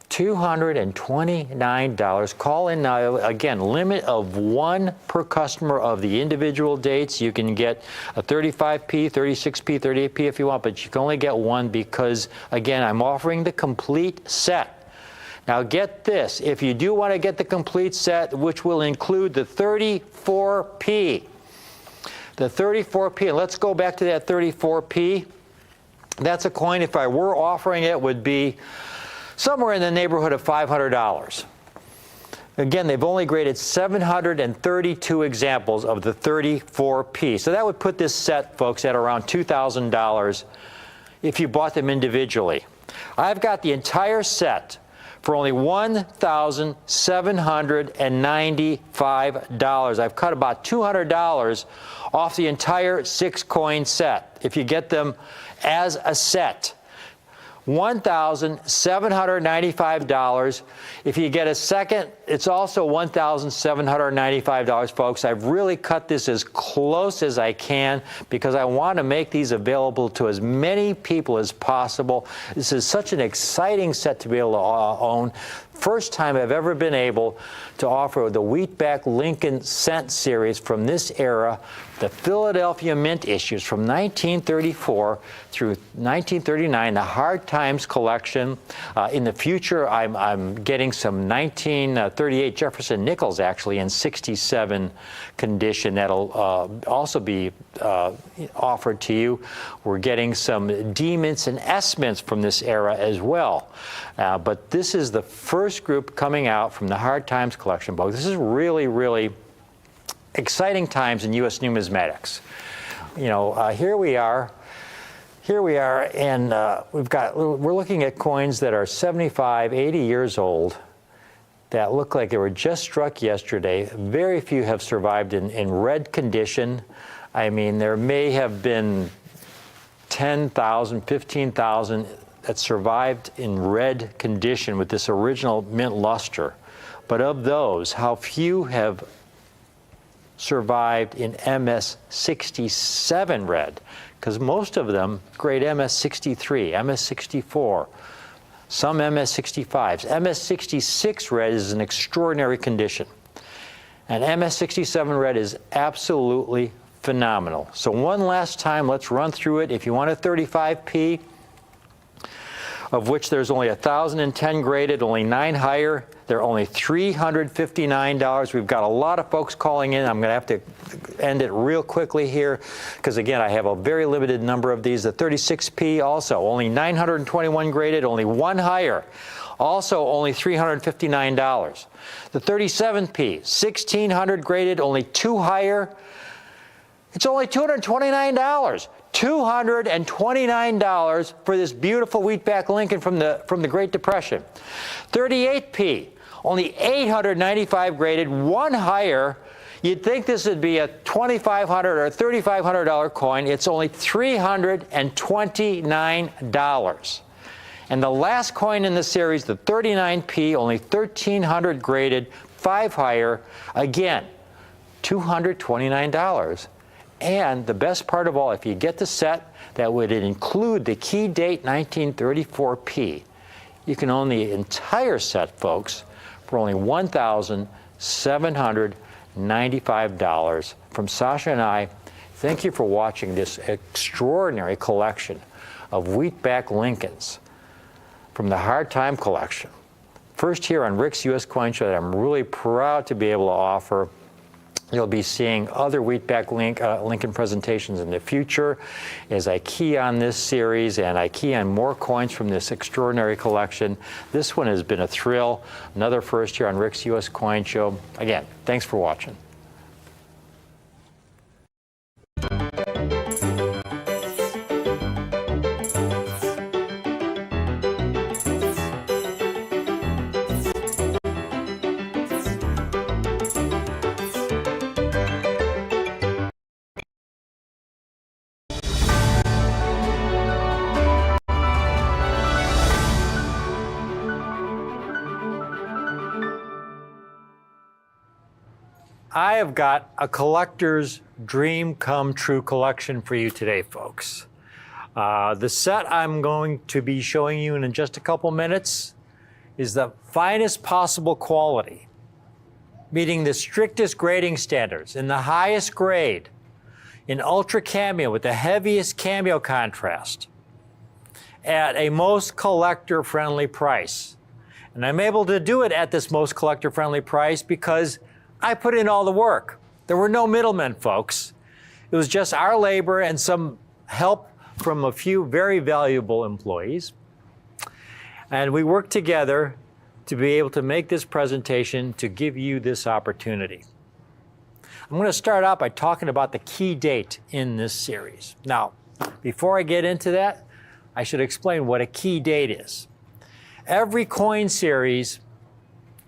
$229. Call in now. Again, limit of 1 per customer of the individual dates. You can get a 35p, 36p, 38p if you want, but you can only get 1 because, again, I'm offering the complete set. Now get this, if you do want to get the complete set, which will include the 34p. The 34p, and let's go back to that 34p. That's a coin, if I were offering it, would be somewhere in the neighborhood of $500. Again, they've only graded 732 examples of the 34p. So that would put this set, folks, at around $2,000 if you bought them individually. I've got the entire set for only $1,795. I've cut about $200 off the entire 6-coin set if you get them as a set. $1,795. If you get a second, it's also $1,795, folks. I've really cut this as close as I can because I want to make these available to as many people as possible. This is such an exciting set to be able to own. First time I've ever been able to offer the Wheatback Lincoln Cent series from this era, the Philadelphia Mint issues from 1934 through 1939, the Hard Times collection. In the future, I'm getting some 1938 Jefferson Nickels, actually, in 67 condition. That'll also be offered to you. We're getting some D mints and S mints from this era as well. But this is the first group coming out from the Hard Times collection book. This is really, really exciting times in U.S. numismatics. You know, here we are, and we're looking at coins that are 75, 80 years old that look like they were just struck yesterday. Very few have survived in red condition. I mean, there may have been 10,000, 15,000 that survived in red condition with this original mint luster. But of those, how few have survived in MS67 red? Because most of them grade MS63, MS64, some MS65s. MS66 red is an extraordinary condition. And MS67 red is absolutely phenomenal. So one last time, let's run through it. If you want a 35p, of which there's only 1,010 graded, only 9 higher. They're only $359. We've got a lot of folks calling in. I'm going to have to end it real quickly here because, again, I have a very limited number of these. The 36p also, only 921 graded, only 1 higher. Also only $359. The 37p, 1,600 graded, only 2 higher. It's only $229. $229 for this beautiful Wheatback Lincoln from the Great Depression. 38p, only 895 graded, 1 higher. You'd think this would be a $2,500 or $3,500 coin. It's only $329. And the last coin in the series, the 39p, only 1,300 graded, 5 higher. Again, $229. And the best part of all, if you get the set, that would include the key date 1934p. You can own the entire set, folks, for only $1,795 from Sasha and I. Thank you for watching this extraordinary collection of Wheatback Lincolns from the Hard Time Collection. First here on Rick's U.S. Coin Show that I'm really proud to be able to offer. You'll be seeing other Wheatback Lincoln presentations in the future as I key on this series and I key on more coins from this extraordinary collection. This one has been a thrill. Another first here on Rick's U.S. Coin Show. Again, thanks for watching. I have got a collector's dream come true collection for you today, folks. The set I'm going to be showing you in just a couple minutes is the finest possible quality, meeting the strictest grading standards in the highest grade, in ultra cameo with the heaviest cameo contrast, at a most collector-friendly price. And I'm able to do it at this most collector-friendly price because I put in all the work. There were no middlemen, folks. It was just our labor and some help from a few very valuable employees. And we worked together to be able to make this presentation to give you this opportunity. I'm going to start out by talking about the key date in this series. Now, before I get into that, I should explain what a key date is. Every coin series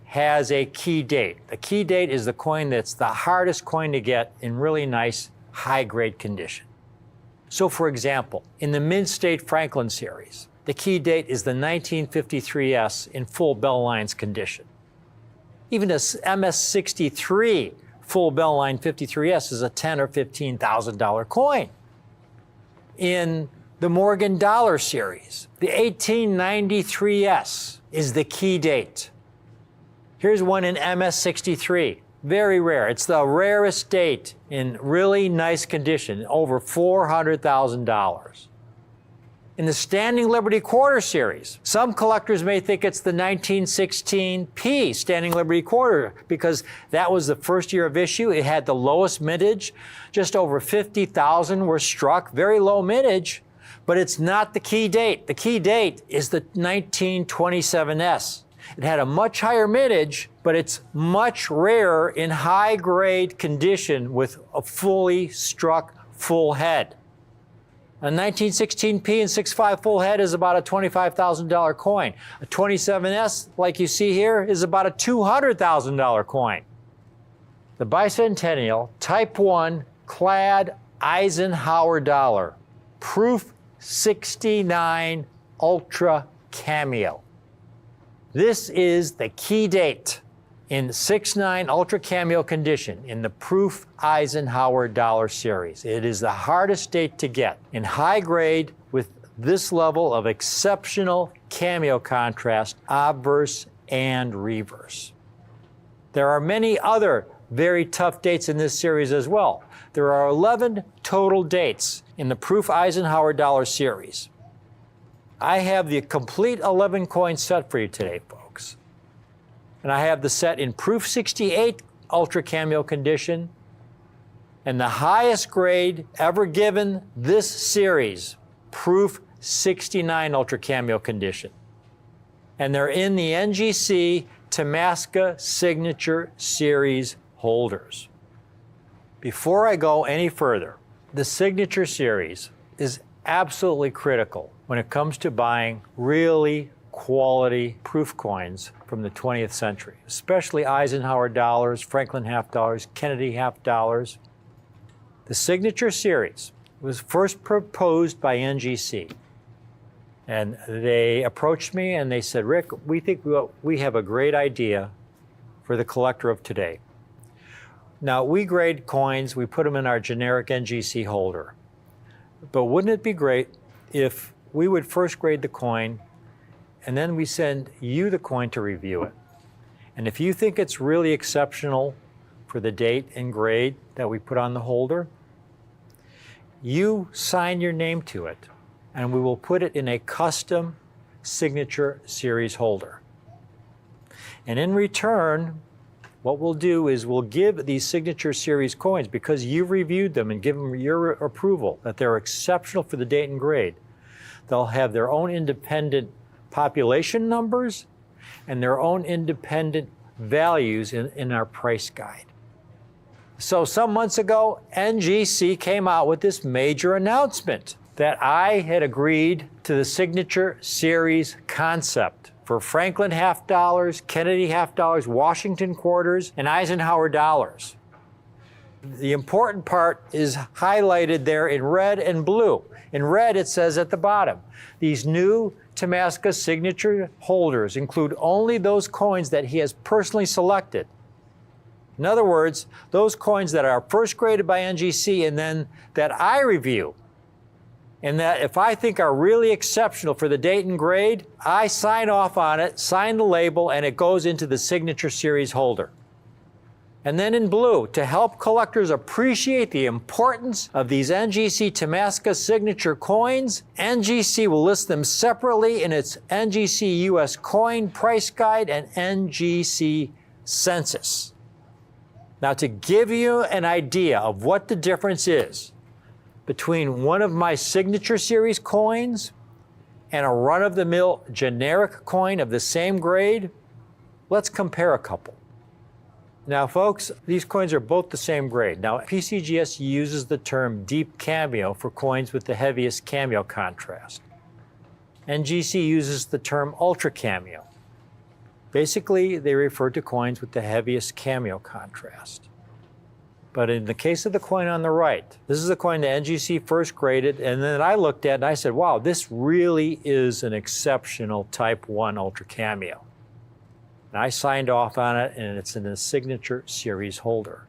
has a key date. The key date is the coin that's the hardest coin to get in really nice, high-grade condition. So, for example, in the Mid-State Franklin series, the key date is the 1953S in full bell lines condition. Even a MS-63 full bell line 53S is a $10,000 or $15,000 coin. In the Morgan Dollar series, the 1893S is the key date. Here's one in MS-63, very rare. It's the rarest date in really nice condition, over $400,000. In the Standing Liberty Quarter series, some collectors may think it's the 1916P Standing Liberty Quarter because that was the first year of issue. It had the lowest mintage. Just over 50,000 were struck, very low mintage, but it's not the key date. The key date is the 1927S. It had a much higher mintage, but it's much rarer in high-grade condition with a fully struck full head. A 1916P and 6.5 full head is about a $25,000 coin. A 27S, like you see here, is about a $200,000 coin. The Bicentennial Type 1 clad Eisenhower dollar, proof 69 ultra cameo. This is the key date in 6.9 Ultra Cameo condition in the Proof Eisenhower Dollar Series. It is the hardest date to get in high grade with this level of exceptional cameo contrast, obverse and reverse. There are many other very tough dates in this series as well. There are 11 total dates in the Proof Eisenhower Dollar Series. I have the complete 11 coin set for you today, folks. And I have the set in Proof 68 Ultra Cameo condition and the highest grade ever given this series, Proof 69 Ultra Cameo condition. And they're in the NGC Temasca Signature Series holders. Before I go any further, the Signature Series is absolutely critical when it comes to buying really quality proof coins from the 20th century, especially Eisenhower dollars, Franklin half dollars, Kennedy half dollars. The Signature Series was first proposed by NGC. And they approached me and they said, Rick, we think we have a great idea for the collector of today. Now, we grade coins, we put them in our generic NGC holder. But wouldn't it be great if we would first grade the coin and then we send you the coin to review it? And if you think it's really exceptional for the date and grade that we put on the holder, you sign your name to it, and we will put it in a custom signature series holder. And in return, what we'll do is we'll give these signature series coins, because you've reviewed them and given them your approval that they're exceptional for the date and grade. They'll have their own independent population numbers and their own independent values in our price guide. So some months ago, NGC came out with this major announcement that I had agreed to the signature series concept for Franklin half dollars, Kennedy half dollars, Washington quarters, and Eisenhower dollars. The important part is highlighted there in red and blue. In red, it says at the bottom, these new Tamaska signature holders include only those coins that he has personally selected. In other words, those coins that are first graded by NGC and then that I review, and that if I think are really exceptional for the date and grade, I sign off on it, sign the label, and it goes into the signature series holder. And then in blue, to help collectors appreciate the importance of these NGC Tamaska signature coins, NGC will list them separately in its NGC US Coin Price Guide and NGC Census. Now, to give you an idea of what the difference is between one of my signature series coins and a run-of-the-mill generic coin of the same grade, let's compare a couple. Now, folks, these coins are both the same grade. Now, PCGS uses the term deep cameo for coins with the heaviest cameo contrast. NGC uses the term ultra cameo. Basically, they refer to coins with the heaviest cameo contrast. But in the case of the coin on the right, this is the coin that NGC first graded, and then I looked at it and I said, wow, this really is an exceptional Type 1 ultra cameo. And I signed off on it, and it's in the signature series holder.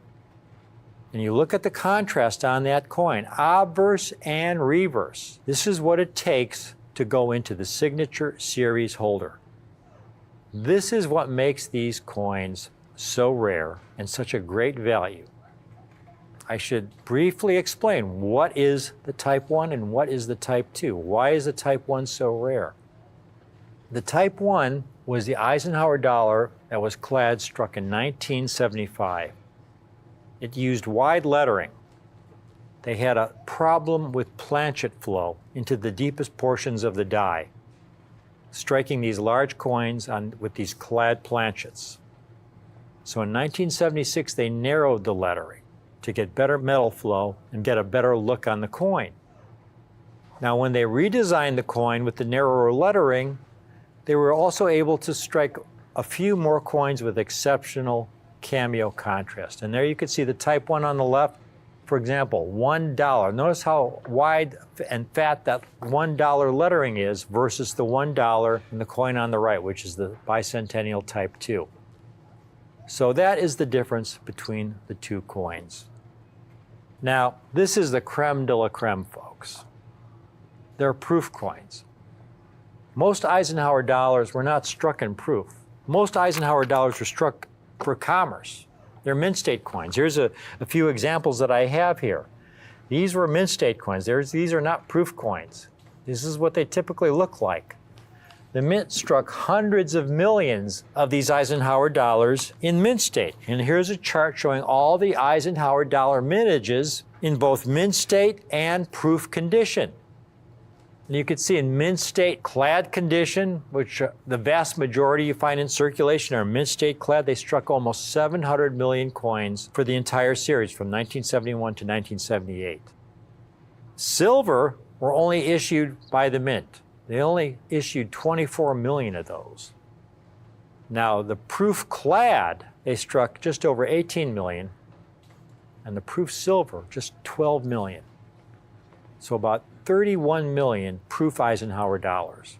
And you look at the contrast on that coin, obverse and reverse. This is what it takes to go into the signature series holder. This is what makes these coins so rare and such a great value. I should briefly explain what is the Type 1 and what is the Type 2. Why is the Type 1 so rare? The Type 1 was the Eisenhower dollar that was clad struck in 1975. It used wide lettering. They had a problem with planchet flow into the deepest portions of the die, striking these large coins with these clad planchets. So in 1976, they narrowed the lettering to get better metal flow and get a better look on the coin. Now, when they redesigned the coin with the narrower lettering, they were also able to strike a few more coins with exceptional cameo contrast. And there you can see the Type 1 on the left. For example, $1. Notice how wide and fat that $1 lettering is versus the $1 in the coin on the right, which is the bicentennial Type 2. So that is the difference between the two coins. Now, this is the creme de la creme, folks. They're proof coins. Most Eisenhower dollars were not struck in proof. Most Eisenhower dollars were struck for commerce. They're mint state coins. Here's a few examples that I have here. These were mint state coins. These are not proof coins. This is what they typically look like. The mint struck hundreds of millions of these Eisenhower dollars in mint state. And here's a chart showing all the Eisenhower dollar mintages in both mint state and proof condition. And you can see in mint state clad condition, which the vast majority you find in circulation are mint state clad, they struck almost 700 million coins for the entire series from 1971 to 1978. Silver were only issued by the mint. They only issued 24 million of those. Now, the proof clad, they struck just over 18 million, and the proof silver, just 12 million. So about 31 million proof Eisenhower dollars.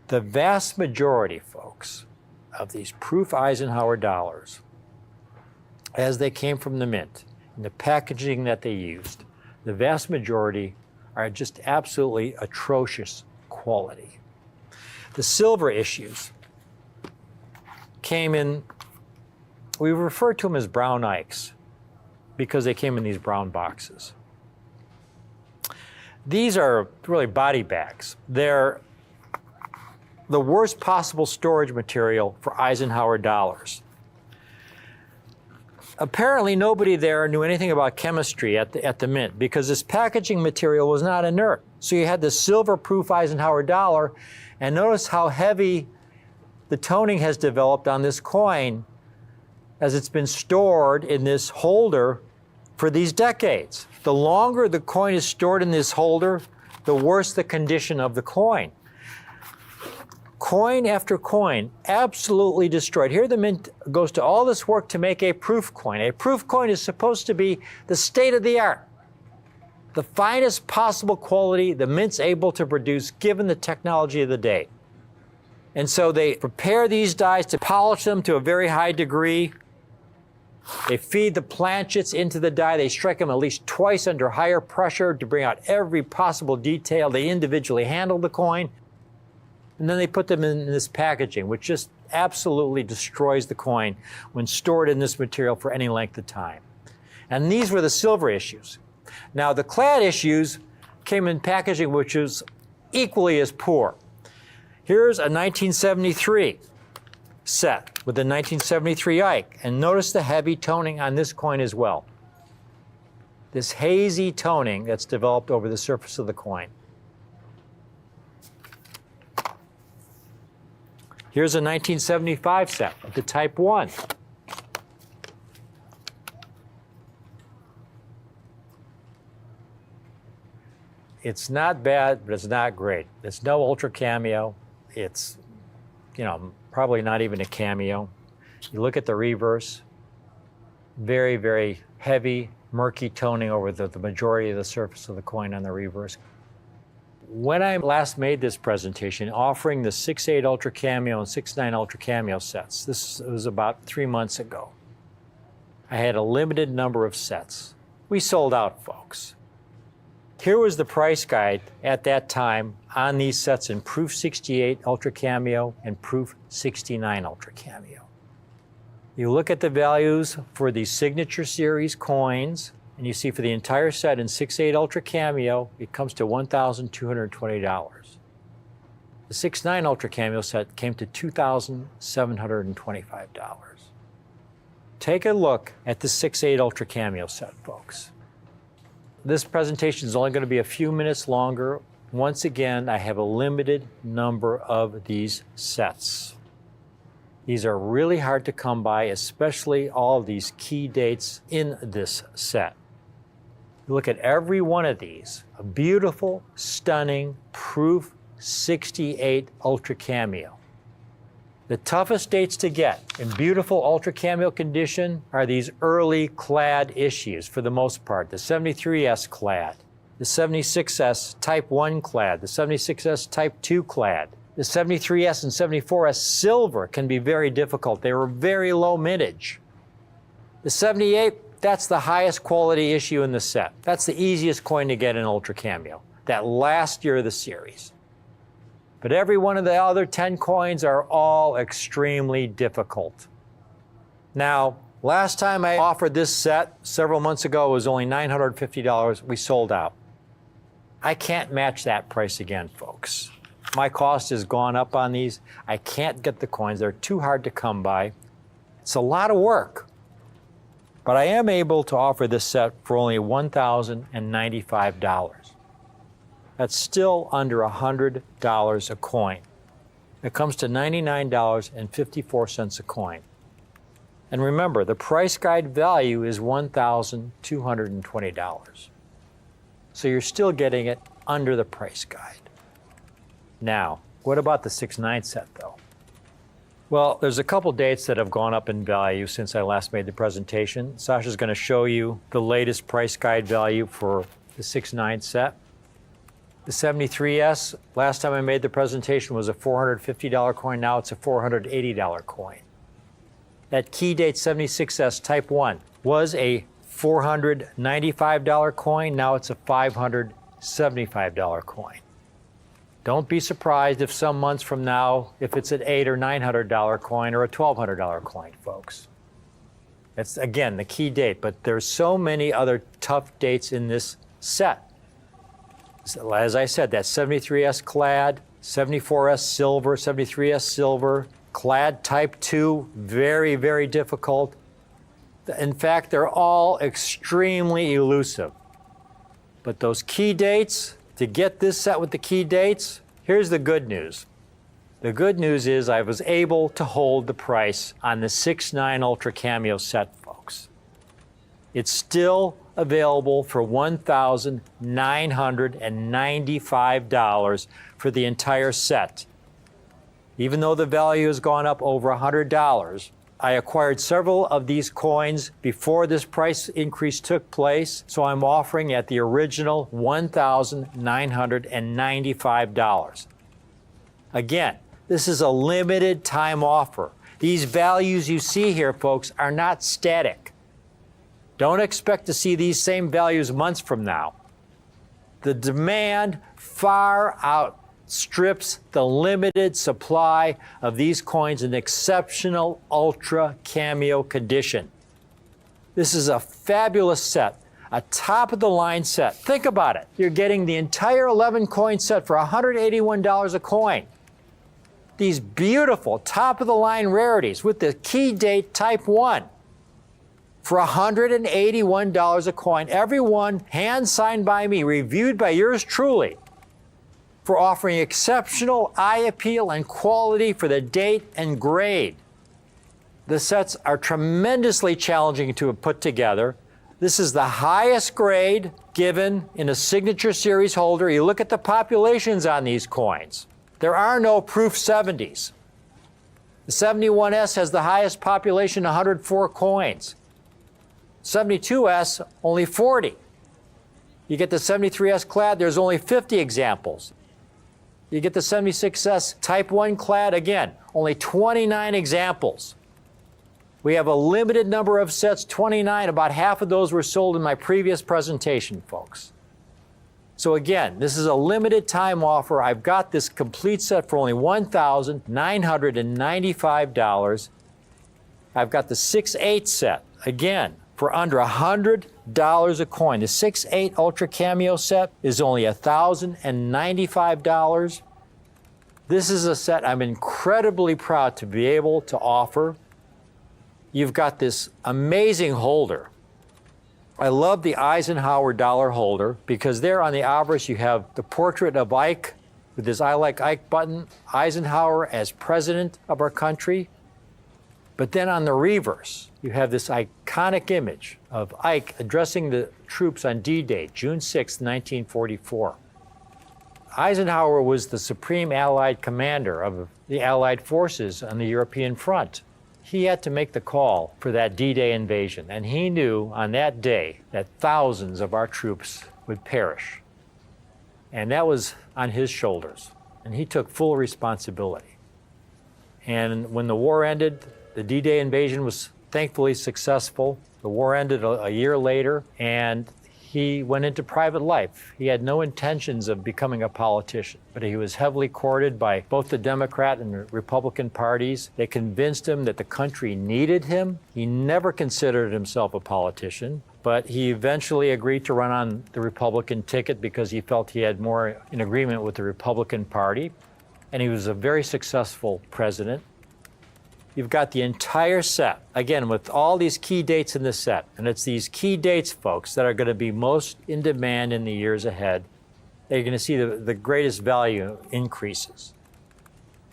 The vast majority, folks, of these proof Eisenhower dollars, as they came from the mint, and the packaging that they used, the vast majority are just absolutely atrocious quality. The silver issues came in, we refer to them as brown Ikes because they came in these brown boxes. These are really body bags. They're the worst possible storage material for Eisenhower dollars. Apparently, nobody there knew anything about chemistry at the mint because this packaging material was not inert. So you had the silver-proof Eisenhower dollar, and notice how heavy the toning has developed on this coin as it's been stored in this holder for these decades. The longer the coin is stored in this holder, the worse the condition of the coin. Coin after coin, absolutely destroyed. Here the mint goes to all this work to make a proof coin. A proof coin is supposed to be the state of the art, the finest possible quality the mint's able to produce given the technology of the day. And so they prepare these dies to polish them to a very high degree. They feed the planchets into the die. They strike them at least twice under higher pressure to bring out every possible detail. They individually handle the coin. And then they put them in this packaging, which just absolutely destroys the coin when stored in this material for any length of time. And these were the silver issues. Now, the clad issues came in packaging which was equally as poor. Here's a 1973 set with the 1973 Ike. And notice the heavy toning on this coin as well. This hazy toning that's developed over the surface of the coin. Here's a 1975 set of the Type 1. It's not bad, but it's not great. It's no ultra cameo. It's, probably not even a cameo. You look at the reverse, very, very heavy, murky toning over the majority of the surface of the coin on the reverse. When I last made this presentation, offering the 6.8 Ultra Cameo and 6.9 Ultra Cameo sets, this was about 3 months ago, I had a limited number of sets. We sold out, folks. Here was the price guide at that time on these sets in Proof 68 Ultra Cameo and Proof 69 Ultra Cameo. You look at the values for the Signature Series coins, and you see for the entire set in 6.8 Ultra Cameo, it comes to $1,220. The 6.9 Ultra Cameo set came to $2,725. Take a look at the 6.8 Ultra Cameo set, folks. This presentation is only going to be a few minutes longer. Once again, I have a limited number of these sets. These are really hard to come by, especially all of these key dates in this set. You look at every one of these, a beautiful, stunning, Proof 68 Ultra Cameo. The toughest dates to get in beautiful Ultra Cameo condition are these early clad issues for the most part. The 73S clad, the 76S Type 1 clad, the 76S Type 2 clad. The 73S and 74S silver can be very difficult. They were very low mintage. The 78, that's the highest quality issue in the set. That's the easiest coin to get in Ultra Cameo, that last year of the series. But every one of the other 10 coins are all extremely difficult. Now, last time I offered this set several months ago, it was only $950. We sold out. I can't match that price again, folks. My cost has gone up on these. I can't get the coins. They're too hard to come by. It's a lot of work. But I am able to offer this set for only $1,095. That's still under $100 a coin. It comes to $99.54 a coin. And remember, the price guide value is $1,220. So you're still getting it under the price guide. Now, what about the 6.9 set though? Well, there's a couple dates that have gone up in value since I last made the presentation. Sasha's going to show you the latest price guide value for the 6.9 set. The 73S, last time I made the presentation, was a $450 coin. Now it's a $480 coin. That key date 76S Type 1 was a $495 coin. Now it's a $575 coin. Don't be surprised if some months from now, if it's an $800 or $900 coin or a $1,200 coin, folks. That's, again, the key date, but there's so many other tough dates in this set. As I said, that 73S clad, 74S silver, 73S silver, clad type 2, very, very difficult. In fact, they're all extremely elusive. But those key dates, to get this set with the key dates, here's the good news. The good news is I was able to hold the price on the 6.9 Ultra Cameo set, folks. It's still available for $1,995 for the entire set. Even though the value has gone up over $100, I acquired several of these coins before this price increase took place, so I'm offering at the original $1,995. Again, this is a limited time offer. These values you see here, folks, are not static. Don't expect to see these same values months from now. The demand far outstrips the limited supply of these coins in exceptional ultra cameo condition. This is a fabulous set, a top-of-the-line set. Think about it. You're getting the entire 11-coin set for $181 a coin. These beautiful top-of-the-line rarities with the key date Type 1 for $181 a coin. Every one hand-signed by me, reviewed by yours truly, for offering exceptional eye appeal and quality for the date and grade. The sets are tremendously challenging to put together. This is the highest grade given in a signature series holder. You look at the populations on these coins. There are no proof 70s. The 71S has the highest population, 104 coins. 72S, only 40. You get the 73S clad, there's only 50 examples. You get the 76S Type 1 clad, again, only 29 examples. We have a limited number of sets, 29. About half of those were sold in my previous presentation, folks. So again, this is a limited time offer. I've got this complete set for only $1,995. I've got the 6.8 set, again, for under $100 a coin. The 6.8 Ultra Cameo set is only $1,095. This is a set I'm incredibly proud to be able to offer. You've got this amazing holder. I love the Eisenhower dollar holder because there on the obverse you have the portrait of Ike with his I Like Ike button, Eisenhower as president of our country. But then on the reverse, you have this iconic image of Ike addressing the troops on D-Day, June 6, 1944. Eisenhower was the supreme Allied commander of the Allied forces on the European front. He had to make the call for that D-Day invasion, and he knew on that day that thousands of our troops would perish. And that was on his shoulders, and he took full responsibility. And when the war ended, the D-Day invasion was thankfully successful. The war ended a year later, and he went into private life. He had no intentions of becoming a politician, but he was heavily courted by both the Democrat and the Republican parties. They convinced him that the country needed him. He never considered himself a politician, but he eventually agreed to run on the Republican ticket because he felt he had more in agreement with the Republican Party, and he was a very successful president. You've got the entire set, again, with all these key dates in the set. And it's these key dates, folks, that are going to be most in demand in the years ahead. They're going to see the greatest value increases.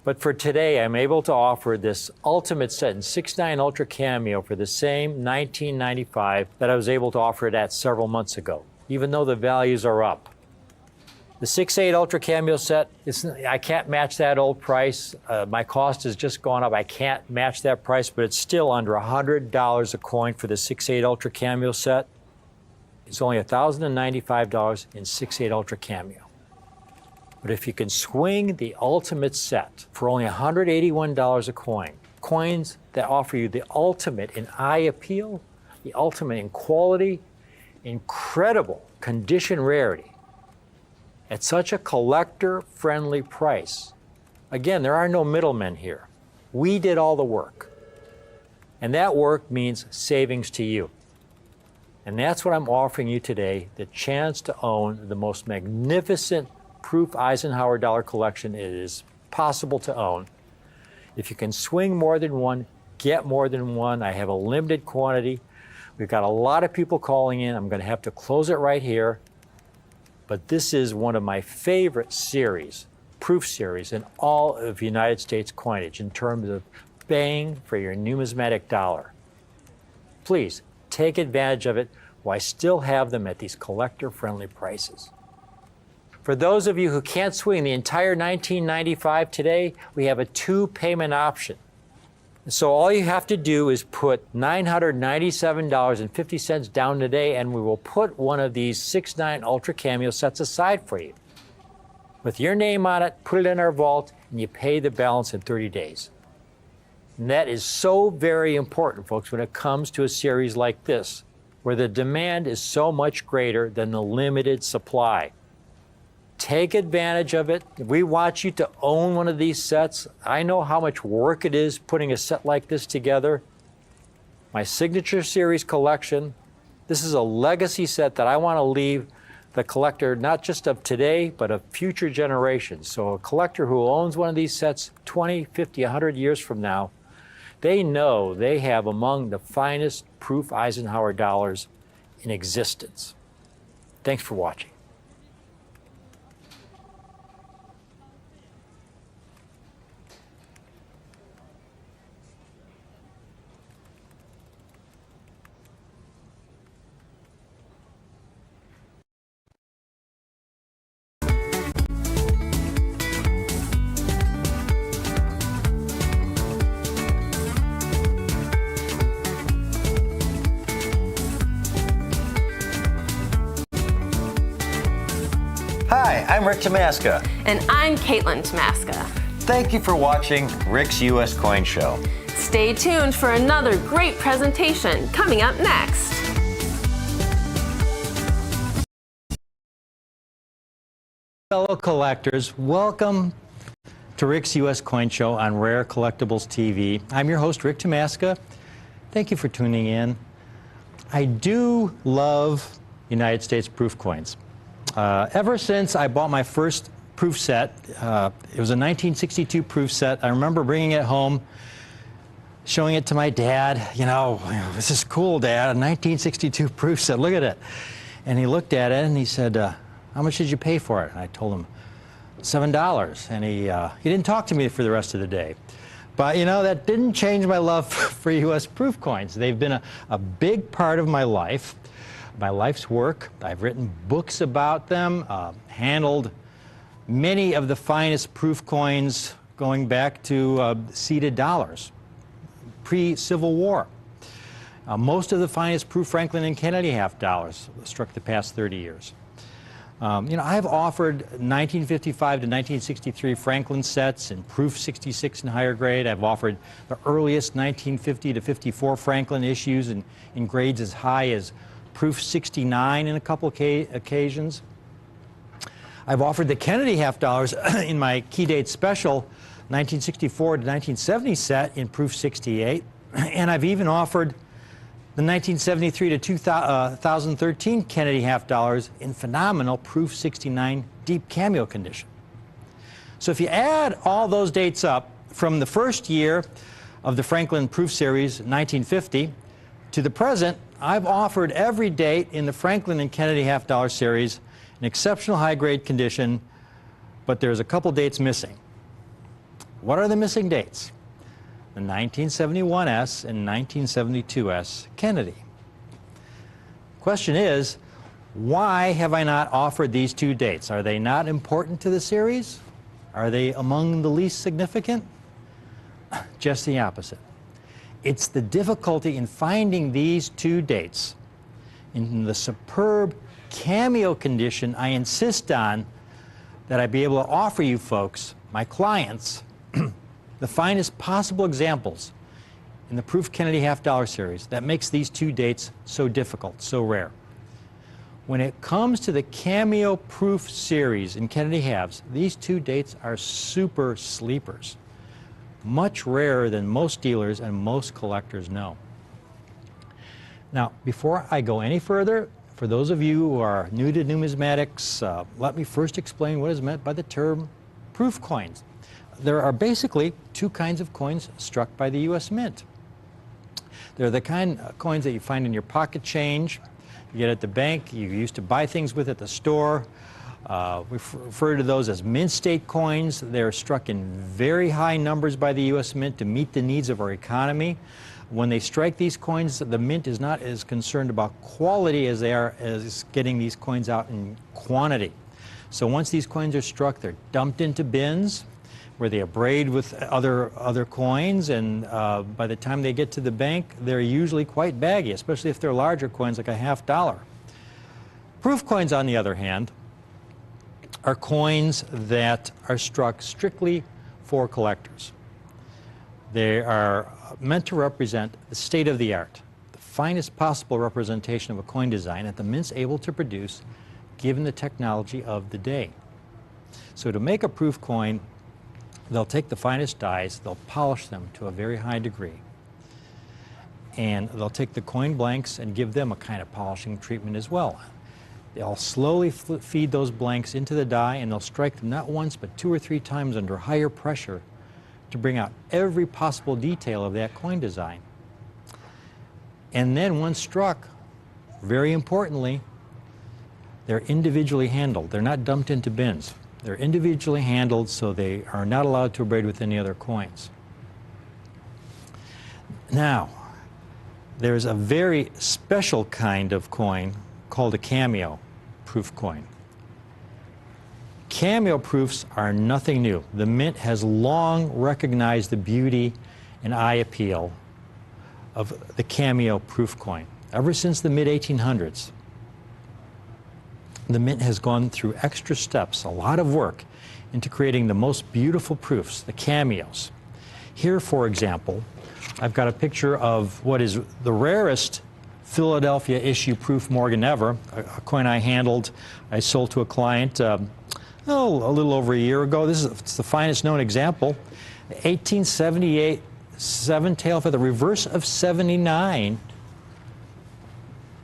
But for today, I'm able to offer this ultimate set in 6.9 Ultra Cameo for the same $19.95 that I was able to offer it at several months ago, even though the values are up. The 6.8 Ultra Cameo set, I can't match that old price. My cost has just gone up. I can't match that price, but it's still under $100 a coin for the 6.8 Ultra Cameo set. It's only $1,095 in 6.8 Ultra Cameo. But if you can swing the ultimate set for only $181 a coin, coins that offer you the ultimate in eye appeal, the ultimate in quality, incredible condition rarity, at such a collector-friendly price. Again, there are no middlemen here. We did all the work. And that work means savings to you. And that's what I'm offering you today, the chance to own the most magnificent proof Eisenhower dollar collection it is possible to own. If you can swing more than one, get more than one. I have a limited quantity. We've got a lot of people calling in. I'm going to have to close it right here. But this is one of my favorite series, proof series, in all of United States coinage in terms of bang for your numismatic dollar. Please take advantage of it while I still have them at these collector-friendly prices. For those of you who can't swing the entire $19.95 today, we have a 2-payment option. So all you have to do is put $997.50 down today, and we will put one of these 6/9 Ultra Cameo sets aside for you. With your name on it, put it in our vault, and you pay the balance in 30 days. And that is so very important, folks, when it comes to a series like this, where the demand is so much greater than the limited supply. Take advantage of it. We want you to own one of these sets. I know how much work it is putting a set like this together. My signature series collection. This is a legacy set that I want to leave the collector, not just of today, but of future generations. So a collector who owns one of these sets 20, 50, 100 years from now, they know they have among the finest proof Eisenhower dollars in existence. Thanks for watching. Hi, I'm Rick Tamaska. And I'm Caitlin Tamaska. Thank you for watching Rick's U.S. Coin Show. Stay tuned for another great presentation coming up next. Fellow collectors, welcome to Rick's U.S. Coin Show on Rare Collectibles TV. I'm your host, Rick Tamaska. Thank you for tuning in. I do love United States proof coins. Ever since I bought my first proof set, it was a 1962 proof set. I remember bringing it home, showing it to my dad. You know, this is cool, Dad, a 1962 proof set, look at it. And he looked at it and he said, how much did you pay for it? And I told him, $7. And he didn't talk to me for the rest of the day. But you know, that didn't change my love for U.S. proof coins. They've been a big part of my life's work. I've written books about them, handled many of the finest proof coins going back to seeded dollars, pre-Civil War. Most of the finest proof Franklin and Kennedy half dollars struck the past 30 years. You know, I've offered 1955 to 1963 Franklin sets in proof 66 and higher grade. I've offered the earliest 1950 to 54 Franklin issues in grades as high as proof 69 in a couple occasions. I've offered the Kennedy half dollars in my key date special 1964 to 1970 set in proof 68. And I've even offered the 1973 to 2013 Kennedy half dollars in phenomenal proof 69 deep cameo condition. So if you add all those dates up from the first year of the Franklin proof series, 1950, to the present, I've offered every date in the Franklin and Kennedy half dollar series in exceptional high grade condition, but there's a couple dates missing. What are the missing dates? The 1971S and 1972S Kennedy. Question is, why have I not offered these two dates? Are they not important to the series? Are they among the least significant? Just the opposite. It's the difficulty in finding these two dates in the superb cameo condition I insist on that I be able to offer you folks, my clients, the finest possible examples in the proof Kennedy half dollar series that makes these two dates so difficult, so rare. When it comes to the cameo proof series in Kennedy halves, these two dates are super sleepers, much rarer than most dealers and most collectors know. Now, before I go any further, for those of you who are new to numismatics, let me first explain what is meant by the term proof coins. There are basically two kinds of coins struck by the U.S. Mint. They're the kind of coins that you find in your pocket change, you get at the bank, you used to buy things with at the store. We refer to those as mint state coins. They're struck in very high numbers by the U.S. Mint to meet the needs of our economy. When they strike these coins, the Mint is not as concerned about quality as they are as getting these coins out in quantity. So once these coins are struck, they're dumped into bins where they abrade with other coins, and by the time they get to the bank, they're usually quite baggy, especially if they're larger coins like a $50. Proof coins, on the other hand, are coins that are struck strictly for collectors. They are meant to represent the state of the art, the finest possible representation of a coin design that the Mint's able to produce given the technology of the day. So to make a proof coin, they'll take the finest dies, they'll polish them to a very high degree, and they'll take the coin blanks and give them a kind of polishing treatment as well. They'll slowly feed those blanks into the die, and they'll strike them not once but 2 or 3 times under higher pressure to bring out every possible detail of that coin design. And then once struck, very importantly, they're individually handled. They're not dumped into bins. They're individually handled, so they are not allowed to abrade with any other coins. Now, there's a very special kind of coin called a cameo proof coin. Cameo proofs are nothing new. The Mint has long recognized the beauty and eye appeal of the cameo proof coin. Ever since the mid-1800s, the Mint has gone through extra steps, a lot of work, into creating the most beautiful proofs, the cameos. Here, for example, I've got a picture of what is the rarest Philadelphia issue proof Morgan ever, a coin I handled, I sold to a client a little over a year ago. It's the finest known example. 1878 seven-tail for the reverse of 79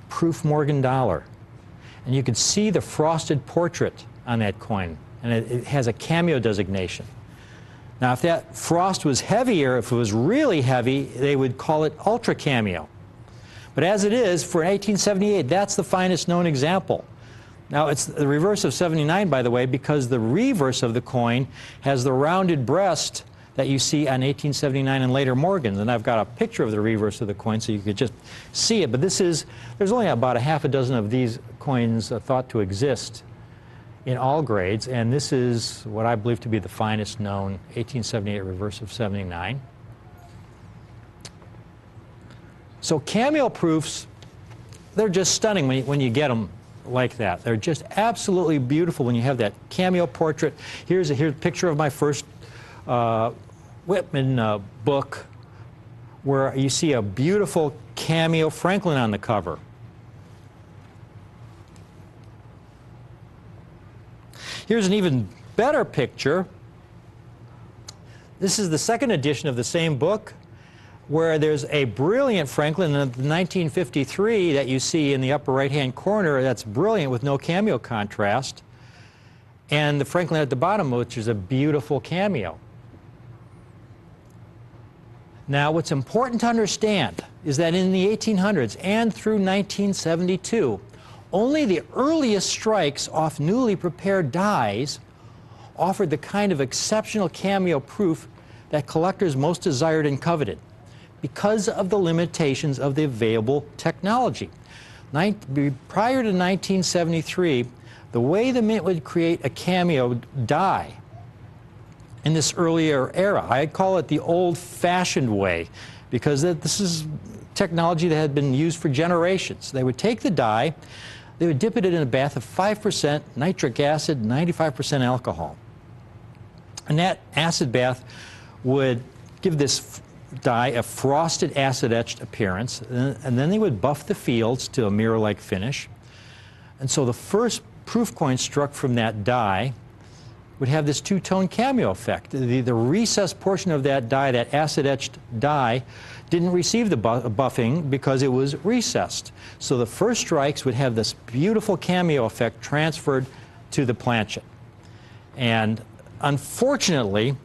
proof Morgan dollar. And you can see the frosted portrait on that coin, and it has a cameo designation. Now, if that frost was heavier, if it was really heavy, they would call it ultra cameo. But as it is, for 1878, that's the finest known example. Now, it's the reverse of 79, by the way, because the reverse of the coin has the rounded breast that you see on 1879 and later Morgans. And I've got a picture of the reverse of the coin so you could just see it. But there's only about a half a dozen of these coins thought to exist in all grades. And this is what I believe to be the finest known 1878 reverse of 79. So cameo proofs, they're just stunning when you get them like that. They're just absolutely beautiful when you have that cameo portrait. Here's a picture of my first Whitman book where you see a beautiful cameo Franklin on the cover. Here's an even better picture. This is the second edition of the same book, where there's a brilliant Franklin in 1953 that you see in the upper right-hand corner that's brilliant with no cameo contrast, and the Franklin at the bottom, which is a beautiful cameo. Now, what's important to understand is that in the 1800s and through 1972, only the earliest strikes off newly prepared dies offered the kind of exceptional cameo proof that collectors most desired and coveted, because of the limitations of the available technology. Prior to 1973, the way the Mint would create a cameo die in this earlier era, I call it the old-fashioned way, because this is technology that had been used for generations. They would take the die, they would dip it in a bath of 5% nitric acid, 95% alcohol. And that acid bath would give this die a frosted acid-etched appearance, and then they would buff the fields to a mirror-like finish. And so the first proof coin struck from that die would have this two-tone cameo effect. The recessed portion of that die, that acid-etched die, didn't receive the buffing because it was recessed. So the first strikes would have this beautiful cameo effect transferred to the planchet. And unfortunately,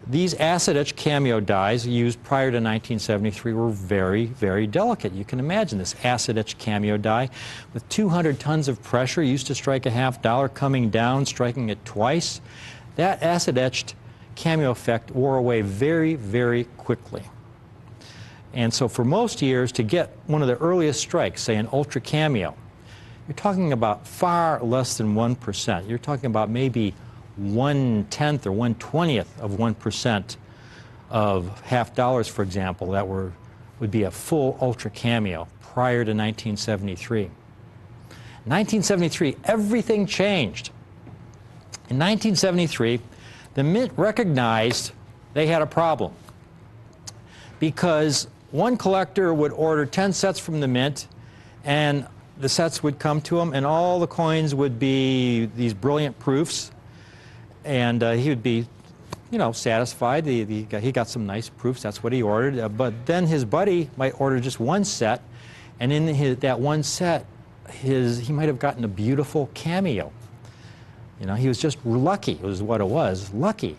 these acid-etched cameo dies used prior to 1973 were very, very delicate. You can imagine this acid-etched cameo die with 200 tons of pressure used to strike a $50 coming down, striking it twice. That acid-etched cameo effect wore away very, very quickly. And so for most years, to get one of the earliest strikes, say an ultra cameo, you're talking about far less than 1%. You're talking about maybe 1/10 or 1/20th of 1% of $50, for example, that would be a full ultra cameo prior to 1973. 1973, everything changed. In 1973, the Mint recognized they had a problem because one collector would order 10 sets from the Mint, and the sets would come to him, and all the coins would be these brilliant proofs. And he would be, you know, satisfied. He got some nice proofs. That's what he ordered. But then his buddy might order just one set, and in that one set, he might have gotten a beautiful cameo. You know, he was just lucky. It was what it was, lucky.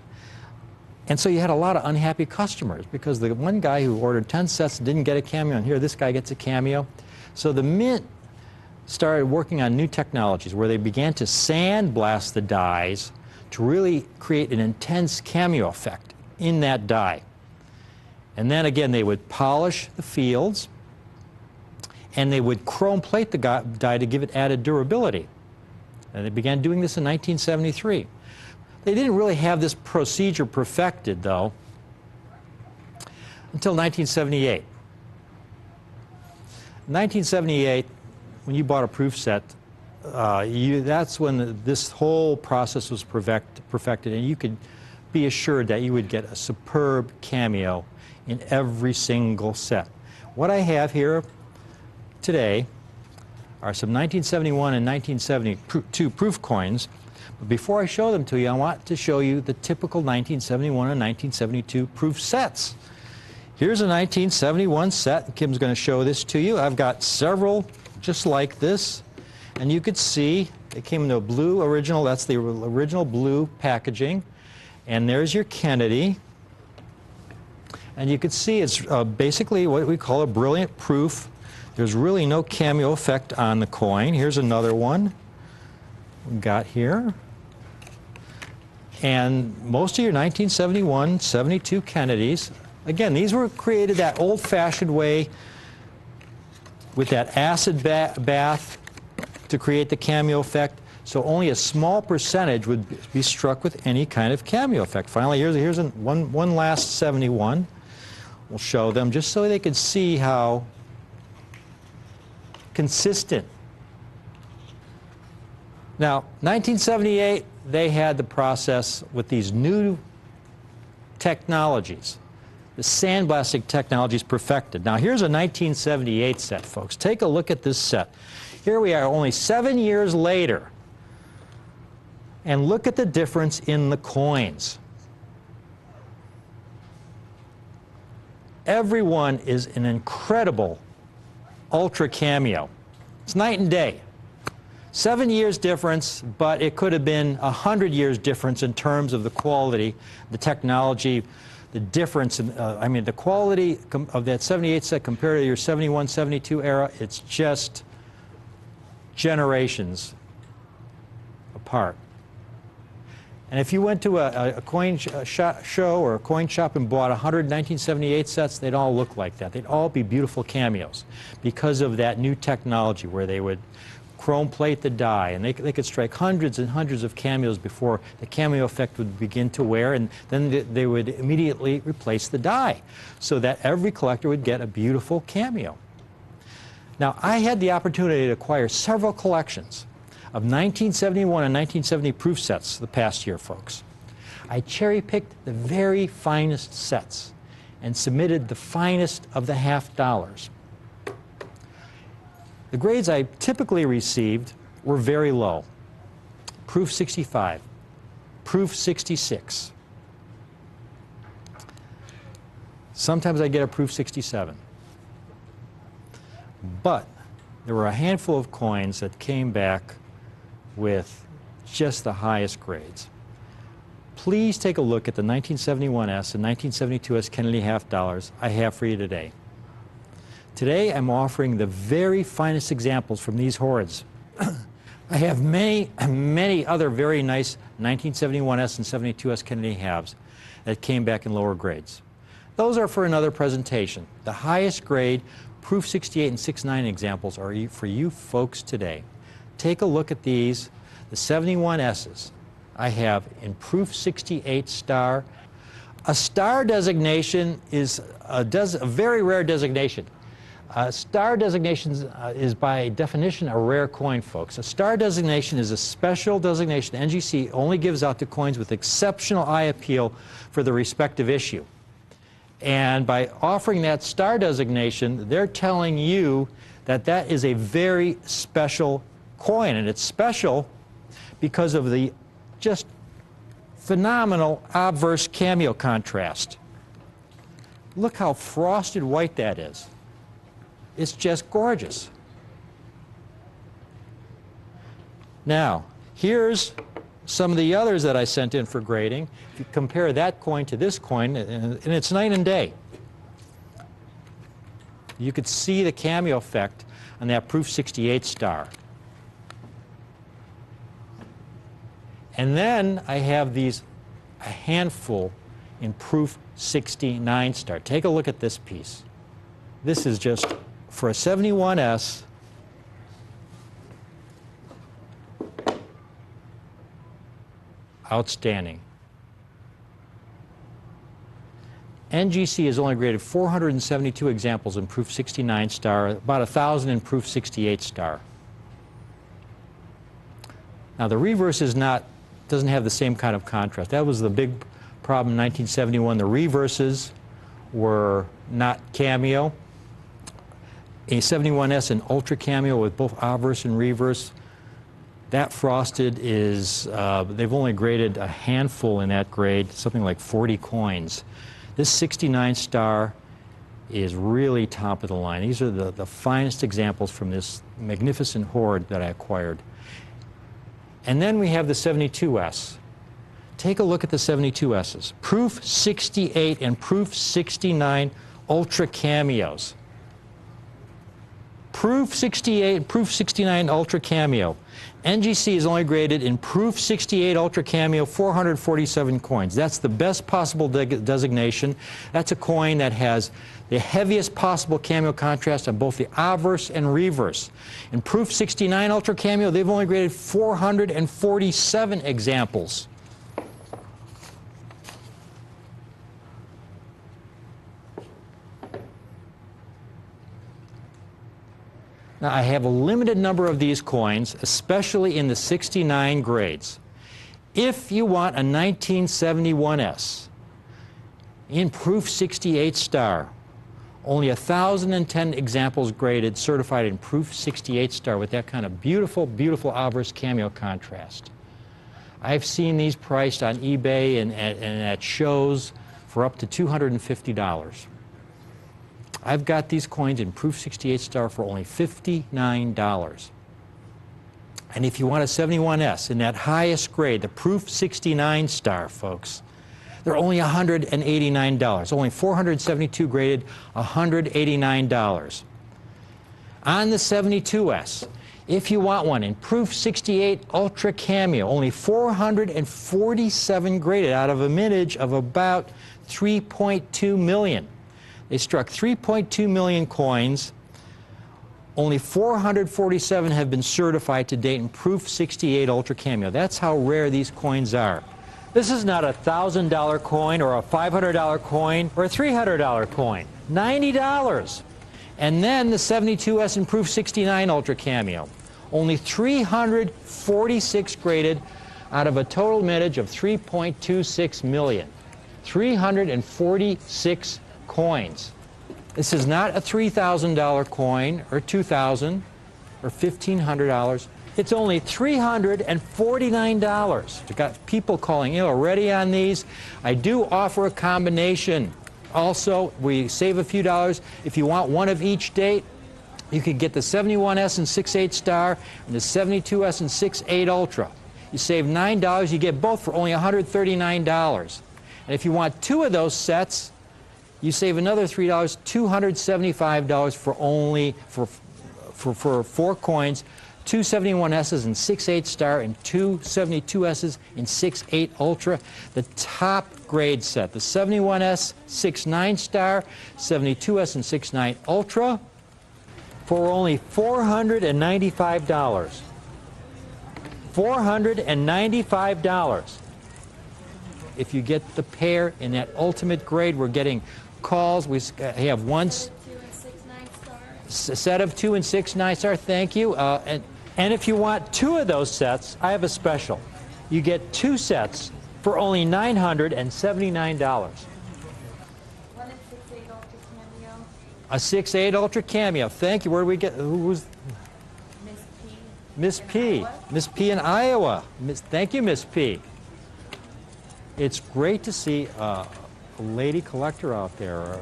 And so you had a lot of unhappy customers because the one guy who ordered 10 sets didn't get a cameo, and here this guy gets a cameo. So the Mint started working on new technologies where they began to sandblast the dies to really create an intense cameo effect in that die. And then again, they would polish the fields, and they would chrome plate the die to give it added durability. And they began doing this in 1973. They didn't really have this procedure perfected, though, until 1978. In 1978, when you bought a proof set, that's when this whole process was perfected, and you could be assured that you would get a superb cameo in every single set. What I have here today are some 1971 and 1972 proof coins. But before I show them to you, I want to show you the typical 1971 and 1972 proof sets. Here's a 1971 set. Kim's going to show this to you. I've got several just like this. And you could see they came in a blue original. That's the original blue packaging. And there's your Kennedy. And you can see it's basically what we call a brilliant proof. There's really no cameo effect on the coin. Here's another one we've got here. And most of your 1971, 72 Kennedys, again, these were created that old-fashioned way with that acid bath to create the cameo effect. So only a small percentage would be struck with any kind of cameo effect. Finally, here's one last 71. We'll show them just so they can see how consistent. Now, 1978, they had the process with these new technologies. The sandblasting technologies perfected. Now, here's a 1978 set, folks. Take a look at this set. Here we are only 7 years later. And look at the difference in the coins. Every one is an incredible ultra cameo. It's night and day. 7 years difference, but it could have been 100 years difference in terms of the quality, the technology, the difference in, I mean, the quality of that 78 set compared to your 71, 72 era, it's just generations apart. And if you went to a coin show or a coin shop and bought 100 1978 sets, they'd all look like that. They'd all be beautiful cameos because of that new technology where they would chrome plate the die, and they could strike hundreds and hundreds of cameos before the cameo effect would begin to wear, and then they would immediately replace the die so that every collector would get a beautiful cameo. Now, I had the opportunity to acquire several collections of 1971 and 1970 proof sets the past year, folks. I cherry-picked the very finest sets and submitted the finest of the $50. The grades I typically received were very low. Proof 65, proof 66. Sometimes I get a proof 67. But there were a handful of coins that came back with just the highest grades. Please take a look at the 1971S and 1972S Kennedy half dollars I have for you today. Today I'm offering the very finest examples from these hoards. I have many other very nice 1971S and 72S Kennedy halves that came back in lower grades. Those are for another presentation. The highest grade proof 68 and 69 examples are for you folks today. Take a look at these. The 71S's I have in proof 68 star. A star designation is a very rare designation. Star designation is by definition a rare coin, folks. A star designation is a special designation NGC only gives out to coins with exceptional eye appeal for the respective issue. And by offering that star designation, they're telling you that that is a very special coin. And it's special because of the just phenomenal obverse cameo contrast. Look how frosted white that is. It's just gorgeous. Now, here's some of the others that I sent in for grading. If you compare that coin to this coin, and it's night and day. You could see the cameo effect on that proof 68 star. And then I have these, a handful in proof 69 star. Take a look at this piece. This is just, for a 71S, outstanding. NGC has only graded 472 examples in proof 69 star, about 1,000 in proof 68 star. Now the reverse doesn't have the same kind of contrast. That was the big problem in 1971. The reverses were not cameo. A 71S and ultra cameo with both obverse and reverse. That frosted is, they've only graded a handful in that grade, something like 40 coins. This 69 star is really top of the line. These are the finest examples from this magnificent hoard that I acquired. And then we have the 72S. Take a look at the 72S's. Proof 68 and proof 69 ultra cameos. Proof 68 and proof 69 ultra cameo. NGC is only graded in proof 68 ultra cameo 447 coins. That's the best possible designation. That's a coin that has the heaviest possible cameo contrast on both the obverse and reverse. In proof 69 ultra cameo, they've only graded 447 examples. Now, I have a limited number of these coins, especially in the 69 grades. If you want a 1971S in proof 68 star, only 1,010 examples graded, certified in proof 68 star with that kind of beautiful, beautiful obverse cameo contrast. I've seen these priced on eBay and at shows for up to $250. I've got these coins in proof 68 star for only $59. And if you want a 71S in that highest grade, the proof 69 star, folks, they're only $189. Only 472 graded, $189. On the 72S, if you want one in proof 68 ultra cameo, only 447 graded out of a mintage of about 3.2 million. They struck 3.2 million coins. Only 447 have been certified to date in proof 68 ultra cameo. That's how rare these coins are. This is not a $1,000 coin or a $500 coin or a $300 coin. $90. And then the 72S in proof 69 ultra cameo. Only 346 graded out of a total mintage of 3.26 million. 346 coins. This is not a $3,000 coin or $2,000 or $1,500. It's only $349. We've got people calling in already on these. I do offer a combination. Also, we save a few dollars. If you want one of each date, you could get the 71S and 6/8 star and the 72S and 6/8 Ultra. You save $9. You get both for only $139. And if you want two of those sets, you save another $3, $275 for only for 4 coins, two 71Ss in 6/8 star and two 72Ss in 6/8 Ultra. The top grade set, the 71S 6/9 star, 72S and 6/9 Ultra, for only $495. $495. If you get the pair in that ultimate grade, we're getting calls. We have one set of 2 and 6/9 star. Thank you. And if you want two of those sets, I have a special. You get 2 sets for only $979. A 6/8 Ultra Cameo. Thank you. Where do we get? Who's? Miss P. Miss P in Iowa. Thank you, Miss P. It's great to see a lady collector out there.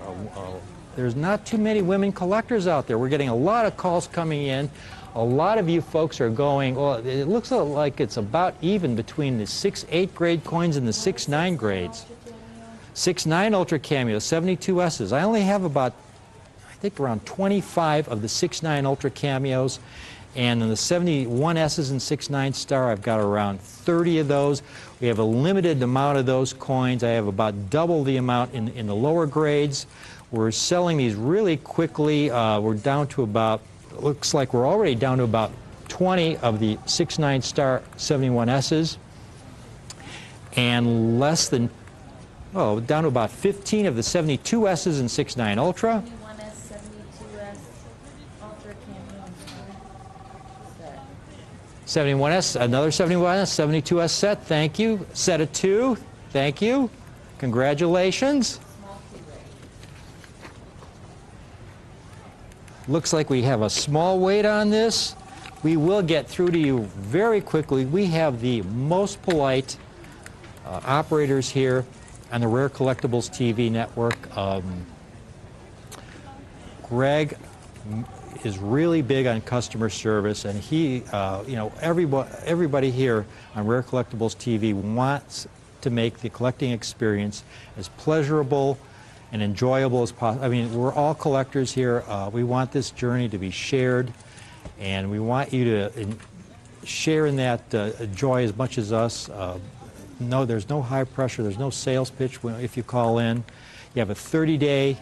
There's not too many women collectors out there. We're getting a lot of calls coming in. A lot of you folks are going, well, it looks like it's about even between the 6/8 grade coins and the 6/9 grades. 6/9 Ultra Cameo, 72Ss. I only have about, I think, around 25 of the 6/9 Ultra Cameos. And in the 71Ss and 6/9 star, I've got around 30 of those. We have a limited amount of those coins. I have about double the amount in the lower grades. We're selling these really quickly. We're down to about, looks like we're already down to about 20 of the 6/9 star 71Ss. And less than, oh, down to about 15 of the 72Ss and 6/9 Ultra. 71S, another 71S, 72S set, thank you. Set of 2, thank you. Congratulations. Looks like we have a small wait on this. We will get through to you very quickly. We have the most polite operators here on the Rare Collectibles TV network. Greg is really big on customer service, and he, you know, everybody here on Rare Collectibles TV wants to make the collecting experience as pleasurable and enjoyable as possible. I mean, we're all collectors here. We want this journey to be shared, and we want you to share in that joy as much as us. No, there's no high pressure. There's no sales pitch if you call in. You have a 30-day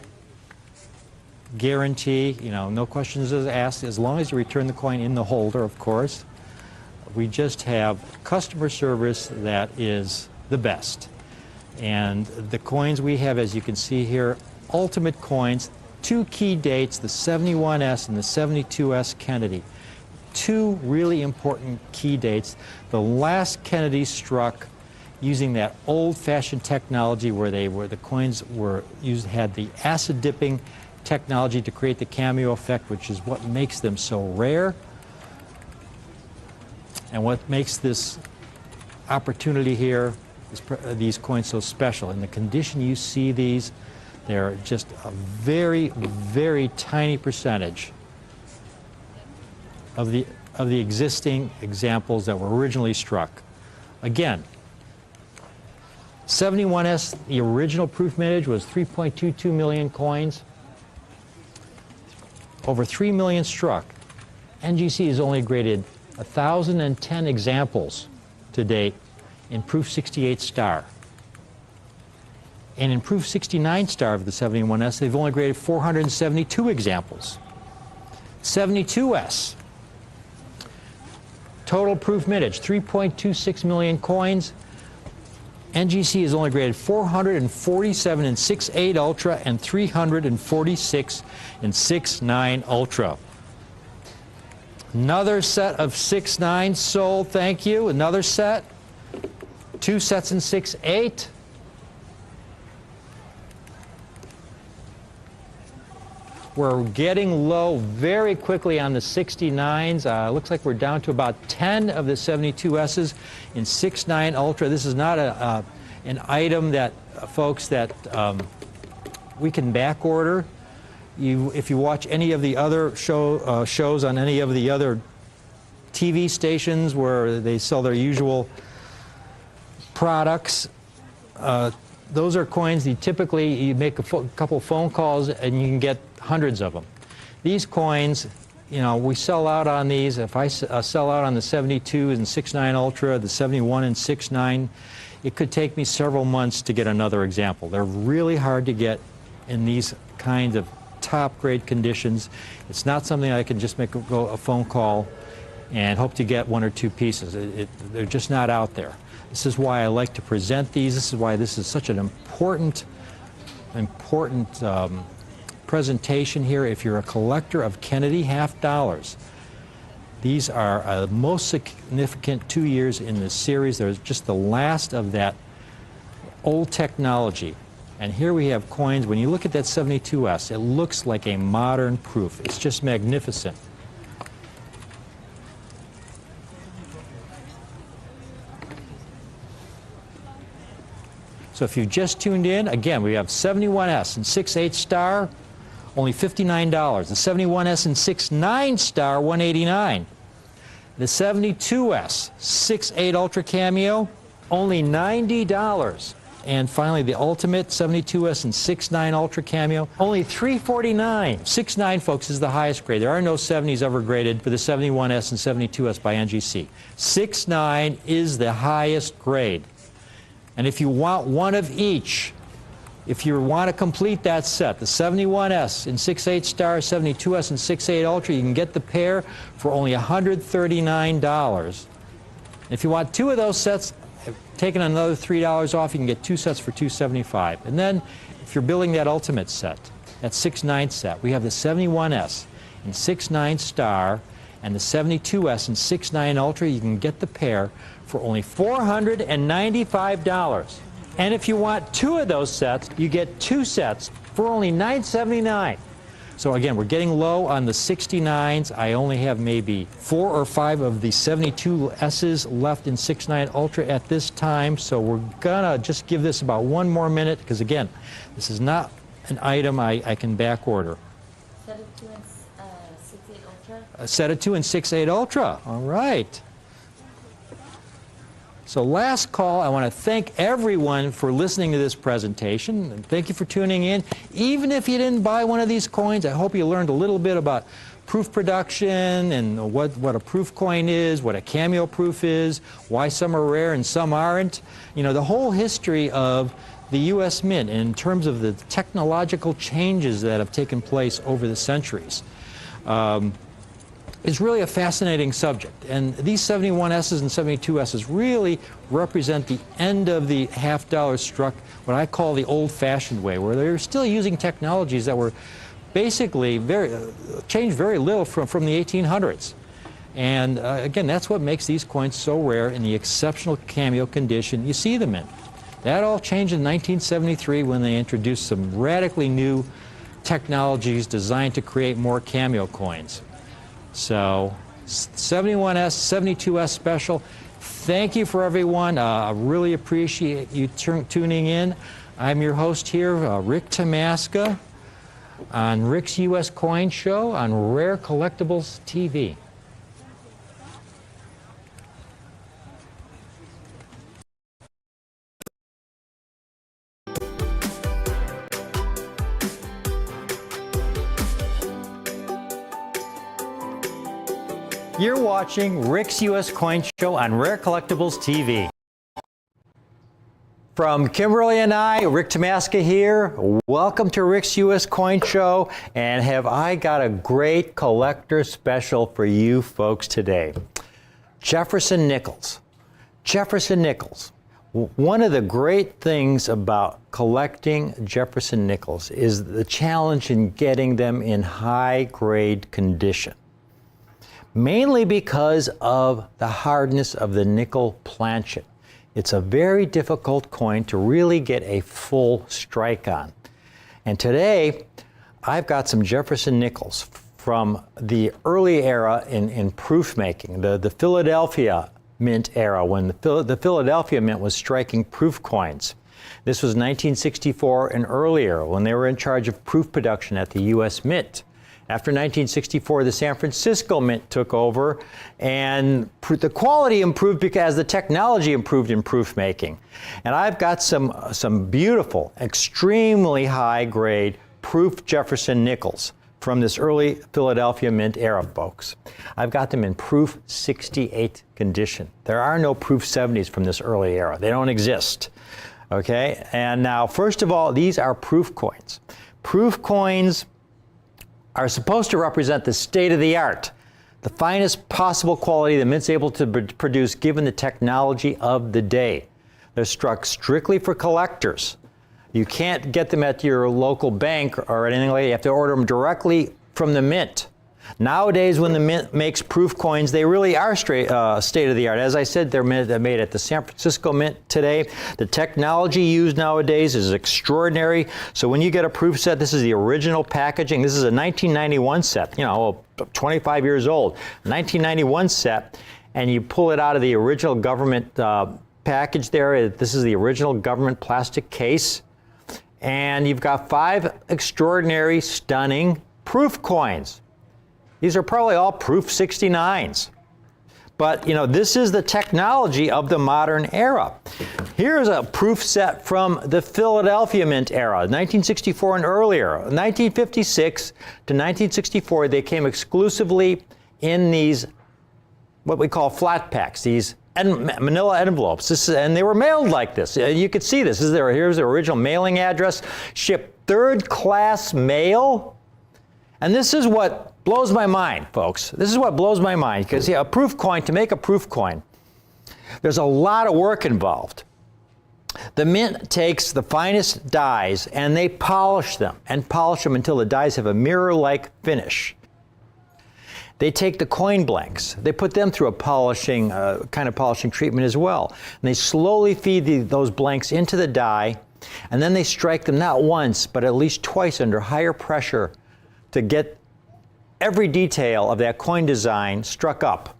guarantee, you know, no questions asked, as long as you return the coin in the holder, of course. We just have customer service that is the best. And the coins we have, as you can see here, ultimate coins, 2 key dates, the 71S and the 72S Kennedy. 2 really important key dates. The last Kennedy struck using that old-fashioned technology where the coins were used, had the acid dipping technology to create the cameo effect, which is what makes them so rare and what makes this opportunity here, these coins, so special. In the condition you see these, they're just a very, very tiny percentage of the existing examples that were originally struck. Again, 71S, the original proof mintage was 3.22 million coins. Over 3 million struck. NGC has only graded 1,010 examples to date in proof 68 star. And in proof 69 star of the 71S, they've only graded 472 examples. 72S, total proof mintage, 3.26 million coins. NGC has only graded 447 in 6/8 Ultra and 346 in 6/9 Ultra. Another set of 6/9 sold, thank you. Another set. 2 sets in 6/8. We're getting low very quickly on the 69s. Looks like we're down to about 10 of the 72Ss in 6.9 Ultra. This is not an item that, folks, that we can back order. If you watch any of the other shows on any of the other TV stations where they sell their usual products, those are coins you make a couple phone calls and you can get hundreds of them. These coins, you know, we sell out on these. If I sell out on the 72 and 6.9 Ultra, the 71 and 6.9, it could take me several months to get another example. They're really hard to get in these kinds of top grade conditions. It's not something I can just make a phone call and hope to get one or two pieces. They're just not out there. This is why I like to present these. This is why this is such an important presentation here. If you're a collector of Kennedy half dollars, these are the most significant 2 years in this series. They're just the last of that old technology. And here we have coins. When you look at that 72S, it looks like a modern proof. It's just magnificent. So if you just tuned in, again, we have 71S and 6.8 star, only $59. The 71S and 6.9 star, $189. The 72S 6.8 Ultra Cameo, only $90. And finally, the Ultimate 72S and 6.9 Ultra Cameo, only $349. 6.9, folks, is the highest grade. There are no 70s ever graded for the 71S and 72S by NGC. 6.9 is the highest grade. And if you want one of each, if you want to complete that set, the 71S in 6.8 star, 72S in 6.8 Ultra, you can get the pair for only $139. If you want two of those sets, taking another $3 off, you can get two sets for $275. And then if you're building that Ultimate set, that 6.9 set, we have the 71S in 6.9 star and the 72S in 6.9 Ultra. You can get the pair for only $495. And if you want two of those sets, you get two sets for only $979. So again, we're getting low on the 69s. I only have maybe 4 or 5 of the 72Ss left in 6.9 Ultra at this time. So we're gonna just give this about 1 more minute, because again, this is not an item I can back order. Set of 2 and 6.8 Ultra? A set of 2 and 6.8 Ultra, all right. So last call, I want to thank everyone for listening to this presentation. And thank you for tuning in. Even if you didn't buy one of these coins, I hope you learned a little bit about proof production and what a proof coin is, what a cameo proof is, why some are rare and some aren't. You know, the whole history of the U.S. Mint in terms of the technological changes that have taken place over the centuries. Is really a fascinating subject. And these 71Ss and 72Ss really represent the end of the half dollar struck, what I call the old-fashioned way, where they're still using technologies that were basically changed very little from the 1800s. And again, that's what makes these coins so rare in the exceptional cameo condition you see them in. That all changed in 1973 when they introduced some radically new technologies designed to create more cameo coins. So 71S, 72S special. Thank you for everyone. I really appreciate you tuning in. I'm your host here, Rick Tamaska, on Rick's U.S. Coin Show on Rare Collectibles TV. You're watching Rick's U.S. Coin Show on Rare Collectibles TV. From Kimberly and I, Rick Tamaska here. Welcome to Rick's U.S. Coin Show. And have I got a great collector special for you folks today. Jefferson Nichols. Jefferson Nichols. One of the great things about collecting Jefferson Nichols is the challenge in getting them in high-grade condition. Mainly because of the hardness of the nickel planchet. It's a very difficult coin to really get a full strike on. And today, I've got some Jefferson nickels from the early era in proof making, the Philadelphia Mint era, when the Philadelphia Mint was striking proof coins. This was 1964 and earlier, when they were in charge of proof production at the U.S. Mint. After 1964, the San Francisco Mint took over, and the quality improved because the technology improved in proof making. And I've got some beautiful, extremely high-grade proof Jefferson nickels from this early Philadelphia Mint era, folks. I've got them in proof 68 condition. There are no proof 70s from this early era. They don't exist. Okay, and now, first of all, these are proof coins. Proof coins are supposed to represent the state of the art, the finest possible quality the Mint's able to produce given the technology of the day. They're struck strictly for collectors. You can't get them at your local bank or anything like that. You have to order them directly from the Mint. Nowadays, when the Mint makes proof coins, they really are state of the art. As I said, they're made at the San Francisco Mint today. The technology used nowadays is extraordinary. So when you get a proof set, this is the original packaging. This is a 1991 set, 25 years old. 1991 set, and you pull it out of the original government package there. This is the original government plastic case. And you've got 5 extraordinary, stunning proof coins. These are probably all proof 69s. But, this is the technology of the modern era. Here's a proof set from the Philadelphia Mint era, 1964 and earlier. 1956 to 1964, they came exclusively in these, what we call flat packs, these manila envelopes. And they were mailed like this. You could see this. Here's the original mailing address. Shipped third-class mail. And this is what blows my mind, folks. This is what blows my mind, because a proof coin, to make a proof coin, there's a lot of work involved. The Mint takes the finest dies and they polish them until the dies have a mirror-like finish. They take the coin blanks, they put them through a polishing, kind of polishing treatment as well. And they slowly feed those blanks into the die, and then they strike them not once, but at least twice under higher pressure to get every detail of that coin design struck up.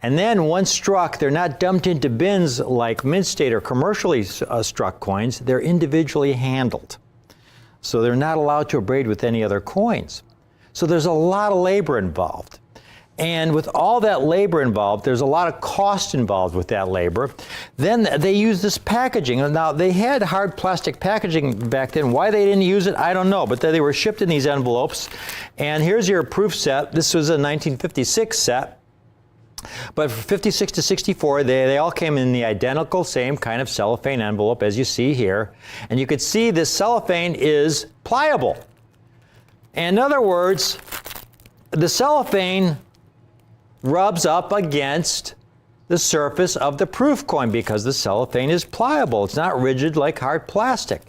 And then once struck, they're not dumped into bins like Mint State or commercially struck coins. They're individually handled. So they're not allowed to abrade with any other coins. So there's a lot of labor involved. And with all that labor involved, there's a lot of cost involved with that labor. Then they use this packaging. Now, they had hard plastic packaging back then. Why they didn't use it, I don't know. But they were shipped in these envelopes. And here's your proof set. This was a 1956 set. But from 56 to 64, they all came in the identical same kind of cellophane envelope as you see here. And you could see this cellophane is pliable. In other words, the cellophane rubs up against the surface of the proof coin because the cellophane is pliable. It's not rigid like hard plastic.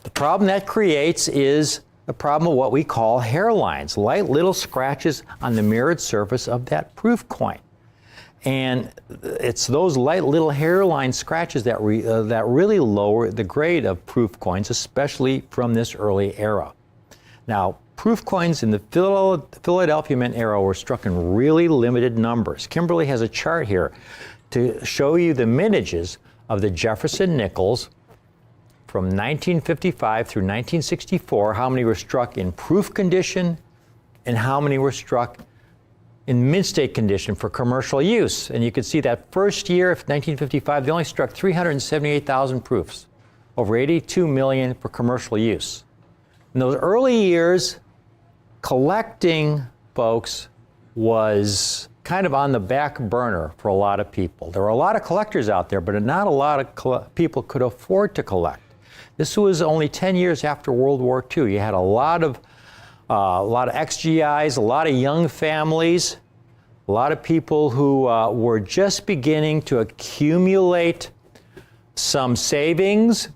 The problem that creates is the problem of what we call hairlines, light little scratches on the mirrored surface of that proof coin. And it's those light little hairline scratches that really lower the grade of proof coins, especially from this early era. Now, proof coins in the Philadelphia Mint era were struck in really limited numbers. Kimberly has a chart here to show you the mintages of the Jefferson nickels from 1955 through 1964, how many were struck in proof condition and how many were struck in Mint State condition for commercial use. And you can see that first year of 1955, they only struck 378,000 proofs, over 82 million for commercial use. In those early years, collecting, folks, was kind of on the back burner for a lot of people. There were a lot of collectors out there, but not a lot of people could afford to collect. This was only 10 years after World War II. You had a lot of XGIs, a lot of young families, a lot of people who were just beginning to accumulate some savings.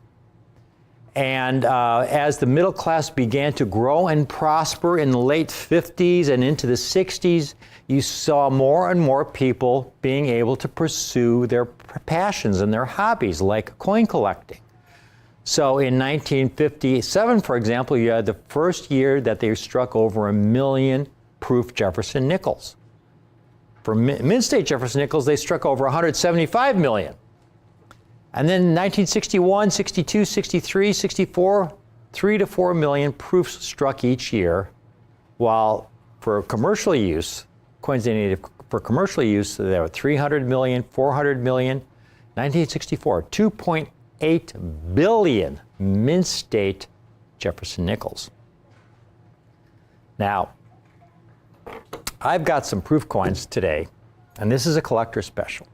And as the middle class began to grow and prosper in the late 50s and into the 60s, you saw more and more people being able to pursue their passions and their hobbies, like coin collecting. So in 1957, for example, you had the first year that they struck over 1 million proof Jefferson nickels. For Mint State Jefferson nickels, they struck over 175 million. And then 1961, 62, 63, 64, 3 to 4 million proofs struck each year, while for commercial use, coins they needed for commercial use, there were 300 million, 400 million. 1964, 2.8 billion Mint State Jefferson nickels. Now, I've got some proof coins today, and this is a collector special.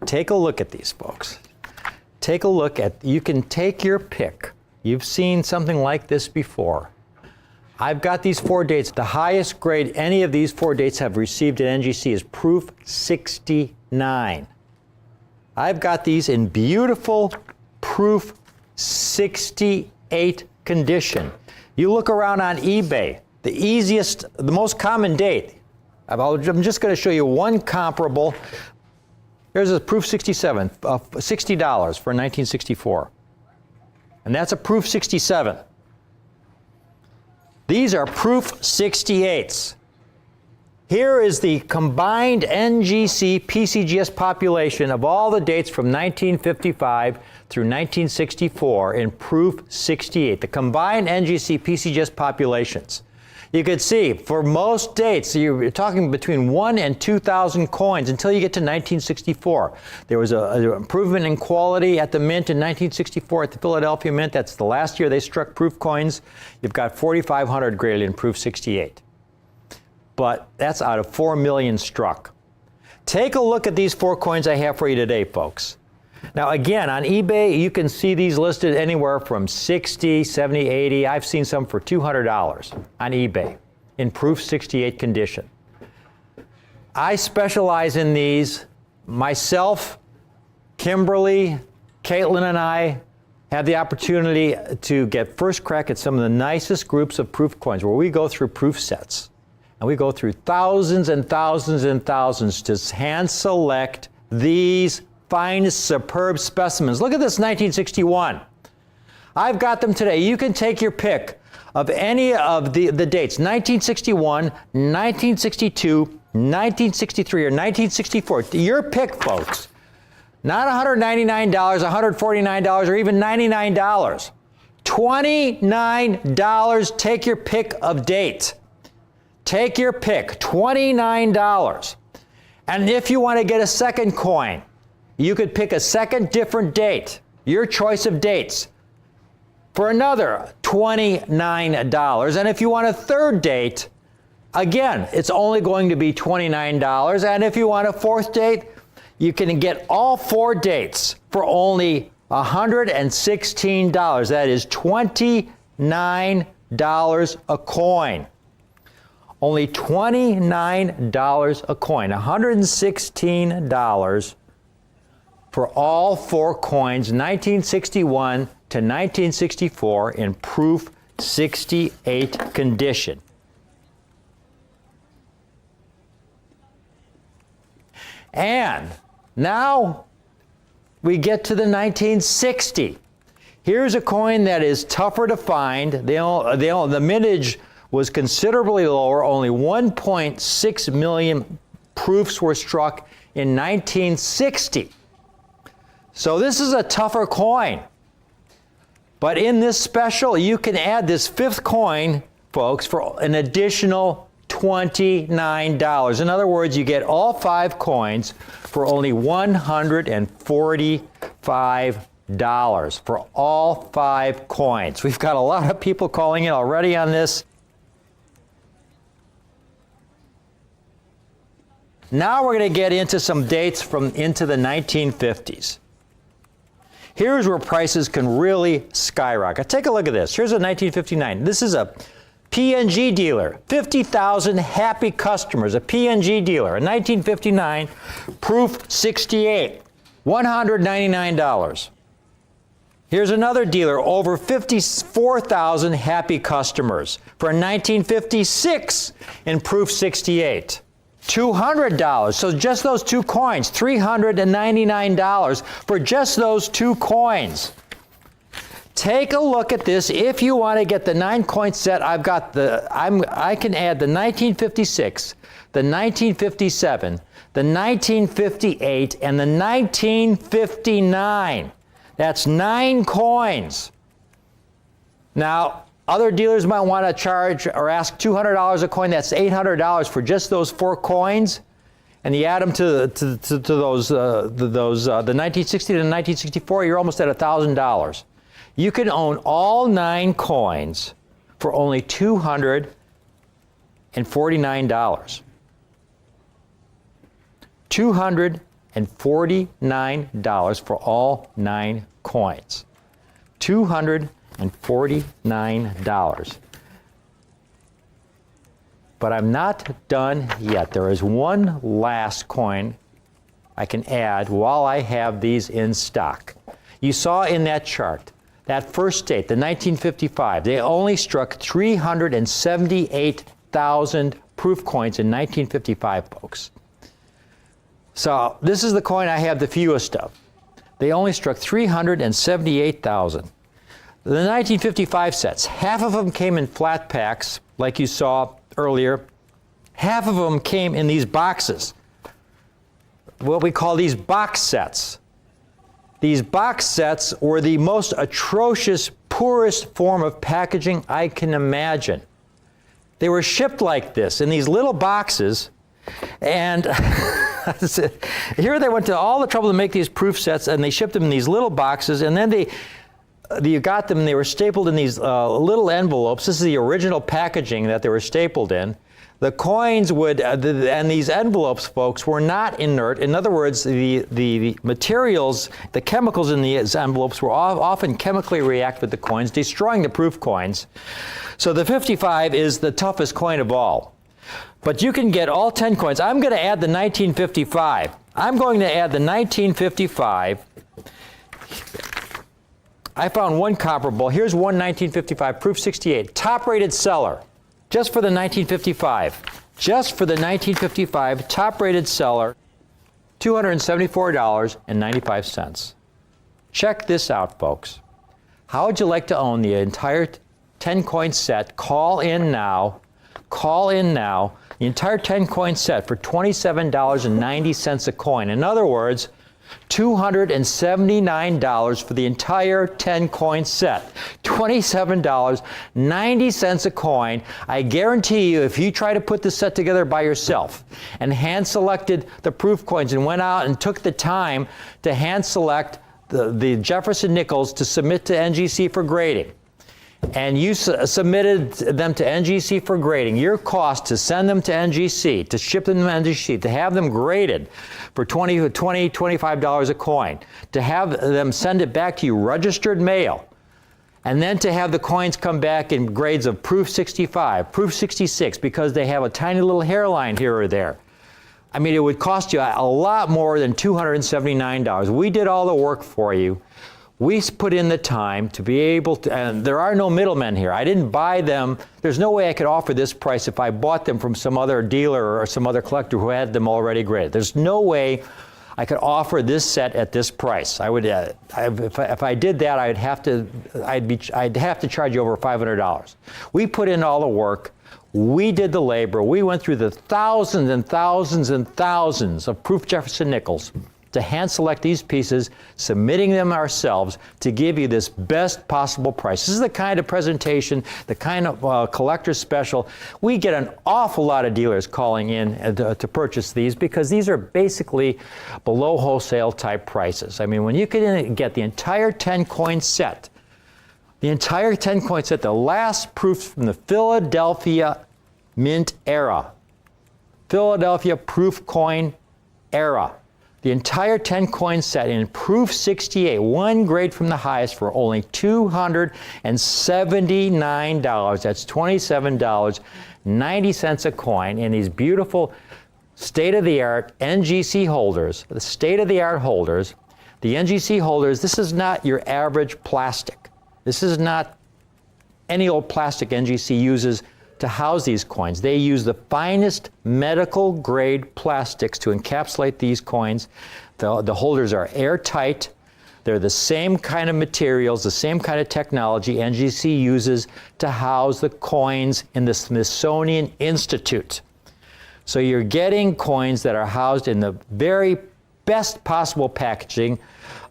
Take a look at these, folks. Take a look at, you can take your pick. You've seen something like this before. I've got these 4 dates. The highest grade any of these 4 dates have received at NGC is proof 69. I've got these in beautiful proof 68 condition. You look around on eBay, the easiest, the most common date. I'm just going to show you one comparable. Here's a proof 67, $60 for 1964. And that's a proof 67. These are proof 68s. Here is the combined NGC PCGS population of all the dates from 1955 through 1964 in proof 68, the combined NGC PCGS populations. You could see for most dates, you're talking between 1 and 2,000 coins until you get to 1964. There was an improvement in quality at the Mint in 1964 at the Philadelphia Mint. That's the last year they struck proof coins. You've got 4,500 graded in proof 68. But that's out of 4 million struck. Take a look at these 4 coins I have for you today, folks. Now again, on eBay, you can see these listed anywhere from 60, 70, 80. I've seen some for $200 on eBay in proof 68 condition. I specialize in these. Myself, Kimberly, Caitlin, and I have the opportunity to get first crack at some of the nicest groups of proof coins where we go through proof sets. And we go through thousands and thousands and thousands to hand select these finest, superb specimens. Look at this 1961. I've got them today. You can take your pick of any of the dates, 1961, 1962, 1963, or 1964. Your pick, folks. Not $199, $149, or even $99. $29. Take your pick of date. Take your pick, $29. And if you want to get a second coin, you could pick a second different date, your choice of dates, for another $29. And if you want a third date, again, it's only going to be $29. And if you want a fourth date, you can get all 4 dates for only $116. That is $29 a coin. Only $29 a coin, $116 for all 4 coins, 1961 to 1964 in proof 68 condition. And now we get to the 1960. Here's a coin that is tougher to find. The mintage was considerably lower. Only 1.6 million proofs were struck in 1960. So this is a tougher coin. But in this special, you can add this 5th coin, folks, for an additional $29. In other words, you get all 5 coins for only $145 for all 5 coins. We've got a lot of people calling in already on this. Now we're going to get into some dates from into the 1950s. Here's where prices can really skyrocket. Take a look at this. Here's a 1959. This is a P&G dealer. 50,000 happy customers. A P&G dealer. A 1959 proof 68. $199. Here's another dealer. Over 54,000 happy customers for a 1956 in proof 68. $200. So just those 2 coins, $399 for just those 2 coins. Take a look at this. If you want to get the 9-coin set, I can add the 1956, the 1957, the 1958, and the 1959. That's 9 coins. Now, other dealers might want to charge or ask $200 a coin. That's $800 for just those 4 coins. And you add them to those, the 1960 to 1964, you're almost at $1,000. You can own all 9 coins for only $249. $249 for all 9 coins. $249. But I'm not done yet. There is one last coin I can add while I have these in stock. You saw in that chart, that first date, the 1955, they only struck 378,000 proof coins in 1955, folks. So this is the coin I have the fewest of. They only struck 378,000. The 1955 sets, half of them came in flat packs, like you saw earlier. Half of them came in these boxes, what we call these box sets. These box sets were the most atrocious, poorest form of packaging I can imagine. They were shipped like this in these little boxes, and here they went to all the trouble to make these proof sets, and they shipped them in these little boxes, and then you got them, and they were stapled in these little envelopes. This is the original packaging that they were stapled in. The coins would, and these envelopes, folks, were not inert. In other words, the materials, the chemicals in these envelopes were often chemically react with the coins, destroying the proof coins. So the 55 is the toughest coin of all. But you can get all 10 coins. I'm going to add the 1955. I'm going to add the 1955. I found one comparable. Here's one 1955, proof 68, top-rated seller. Just for the 1955. Just for the 1955, top-rated seller, $274.95. Check this out, folks. How would you like to own the entire 10-coin set? Call in now. Call in now. The entire 10-coin set for $27.90 a coin. In other words, $279 for the entire 10-coin set. $27.90 a coin. I guarantee you, if you try to put this set together by yourself and hand-selected the proof coins and went out and took the time to hand-select the Jefferson Nickels to submit to NGC for grading, and you submitted them to NGC for grading, your cost to send them to NGC, to ship them to NGC, to have them graded for $25 a coin, to have them send it back to you registered mail, and then to have the coins come back in grades of proof 65, proof 66, because they have a tiny little hairline here or there. I mean, it would cost you a lot more than $279. We did all the work for you. We put in the time to be able to, and there are no middlemen here. I didn't buy them. There's no way I could offer this price if I bought them from some other dealer or some other collector who had them already graded. There's no way I could offer this set at this price. I would, if I did that, I'd have to charge you over $500. We put in all the work. We did the labor. We went through the thousands and thousands and thousands of proof Jefferson Nickels to hand select these pieces, submitting them ourselves to give you this best possible price. This is the kind of presentation, the kind of collector special. We get an awful lot of dealers calling in to purchase these because these are basically below wholesale type prices. I mean, when you can get the entire 10-coin set, the entire 10-coin set, the last proofs from the Philadelphia Mint era, Philadelphia proof coin era, the entire 10-coin set in proof 68, one grade from the highest, for only $279. That's $27.90 a coin in these beautiful state-of-the-art NGC holders, the state-of-the-art holders. The NGC holders, this is not your average plastic. This is not any old plastic NGC uses to house these coins. They use the finest medical grade plastics to encapsulate these coins. The holders are airtight. They're the same kind of materials, the same kind of technology NGC uses to house the coins in the Smithsonian Institute. So you're getting coins that are housed in the very best possible packaging,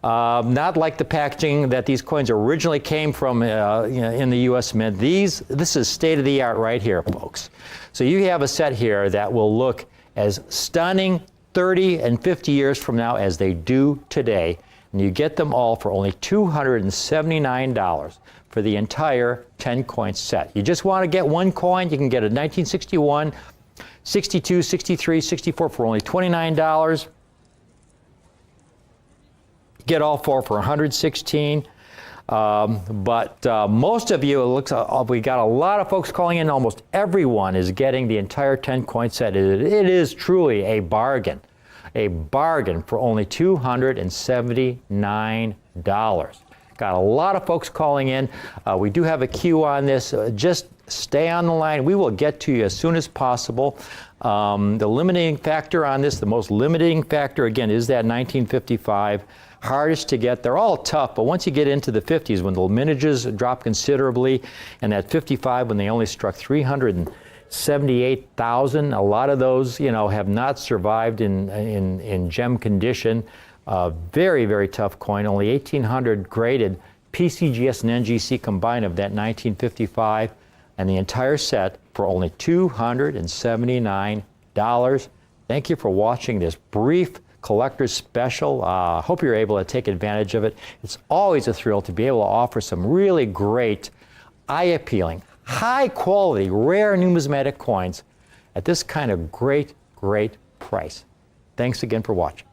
not like the packaging that these coins originally came from in the U.S. Mint. This is state-of-the-art right here, folks. So you have a set here that will look as stunning 30 and 50 years from now as they do today. And you get them all for only $279 for the entire 10-coin set. You just want to get one coin, you can get a 1961, 62, 63, 64 for only $29. Get all four for $116. But most of you, it looks we got a lot of folks calling in. Almost everyone is getting the entire 10-coin set. It is truly a bargain for only $279. Got a lot of folks calling in. We do have a queue on this. Just stay on the line. We will get to you as soon as possible. The limiting factor on this, the most limiting factor, again, is that 1955. Hardest to get. They're all tough, but once you get into the 50s, when the mintages drop considerably, and at 55, when they only struck 378,000, a lot of those, have not survived in gem condition. Very, very tough coin. Only 1,800 graded PCGS and NGC combined of that 1955, and the entire set for only $279. Thank you for watching this brief collector's special. Hope you're able to take advantage of it. It's always a thrill to be able to offer some really great, eye-appealing, high-quality, rare numismatic coins at this kind of great, great price. Thanks again for watching.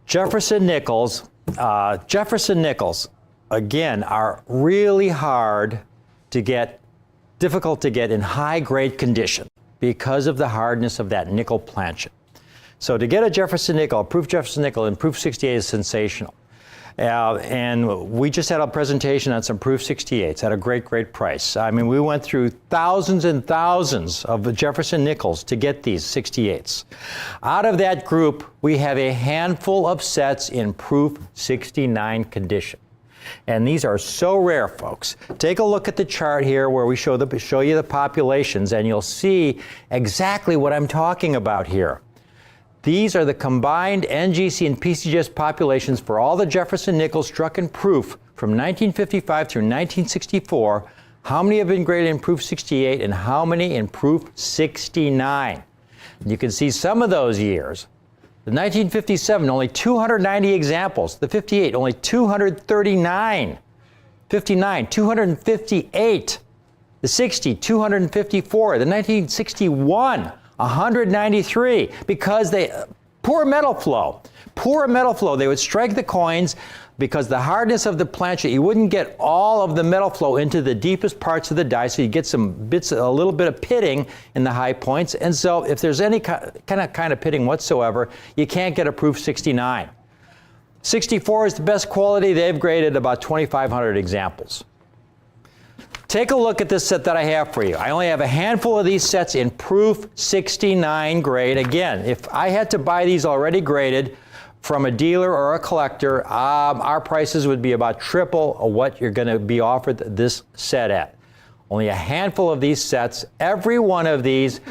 Jefferson nickels, again, are really hard to get, difficult to get in high grade condition because of the hardness of that nickel planchet. So to get a Jefferson nickel, a proof Jefferson nickel in proof 68 is sensational. And we just had a presentation on some proof 68s at a great, great price. I mean, we went through thousands and thousands of Jefferson nickels to get these 68s. Out of that group, we have a handful of sets in proof 69 condition. And these are so rare, folks. Take a look at the chart here where we show you the populations, and you'll see exactly what I'm talking about here. These are the combined NGC and PCGS populations for all the Jefferson nickels struck in proof from 1955 through 1964. How many have been graded in proof 68 and how many in proof 69? And you can see some of those years. The 1957, only 290 examples. The 58, only 239. 59, 258. The 60, 254. The 1961, 193, because poor metal flow. They would strike the coins because the hardness of the planchet, you wouldn't get all of the metal flow into the deepest parts of the die, so you get some bits, a little bit of pitting in the high points. And so if there's any kind of pitting whatsoever, you can't get a proof 69. 64 is the best quality. They've graded about 2,500 examples. Take a look at this set that I have for you. I only have a handful of these sets in proof 69 grade. Again, if I had to buy these already graded from a dealer or a collector, our prices would be about triple of what you're going to be offered this set at. Only a handful of these sets. Every one of these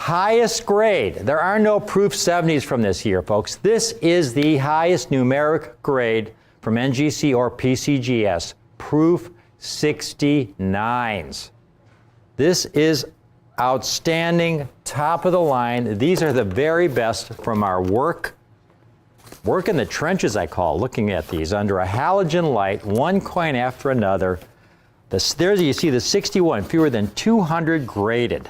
highest grade. There are no proof 70s from this year, folks. This is the highest numeric grade from NGC or PCGS, proof 69s. This is outstanding, top of the line. These are the very best from our work in the trenches, I call, looking at these under a halogen light, one coin after another. There you see the 61, fewer than 200 graded.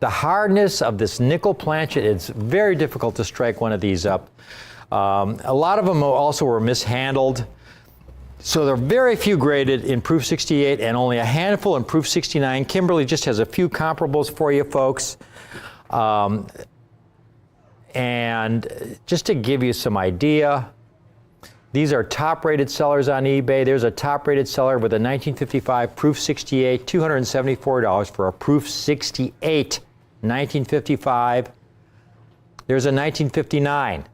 The hardness of this nickel planchet, it's very difficult to strike one of these up. A lot of them also were mishandled. So there are very few graded in proof 68 and only a handful in proof 69. Kimberly just has a few comparables for you folks. And just to give you some idea, these are top-rated sellers on eBay. There's a top-rated seller with a 1955 proof 68, $274 for a proof 68, 1955. There's a 1959.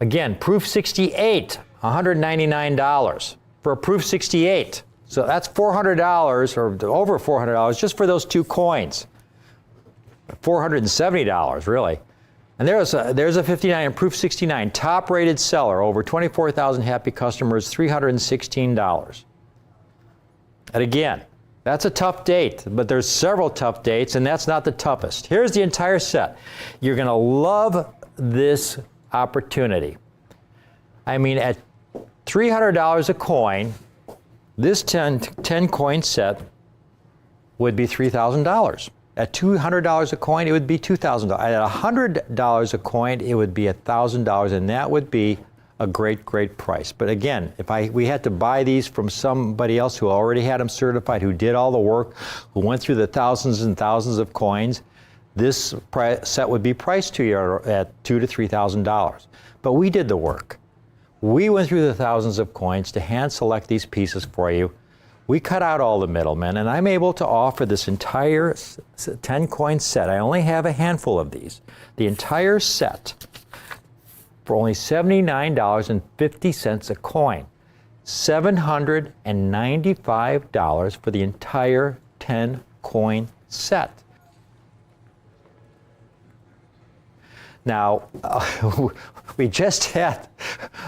Again, proof 68, $199 for a proof 68. So that's $400 or over $400 just for those two coins. $470 really. And there's a 59 and proof 69, top-rated seller, over 24,000 happy customers, $316. And again, that's a tough date, but there's several tough dates, and that's not the toughest. Here's the entire set. You're going to love this opportunity. I mean, at $300 a coin, this 10 coin set would be $3,000. At $200 a coin, it would be $2,000. At $100 a coin, it would be $1,000, and that would be a great, great price. But again, if we had to buy these from somebody else who already had them certified, who did all the work, who went through the thousands and thousands of coins, this set would be priced to you at $2,000 to $3,000. But we did the work. We went through the thousands of coins to hand select these pieces for you. We cut out all the middlemen, and I'm able to offer this entire 10 coin set. I only have a handful of these. The entire set for only $79.50 a coin. $795 for the entire 10 coin set. Now, we just had,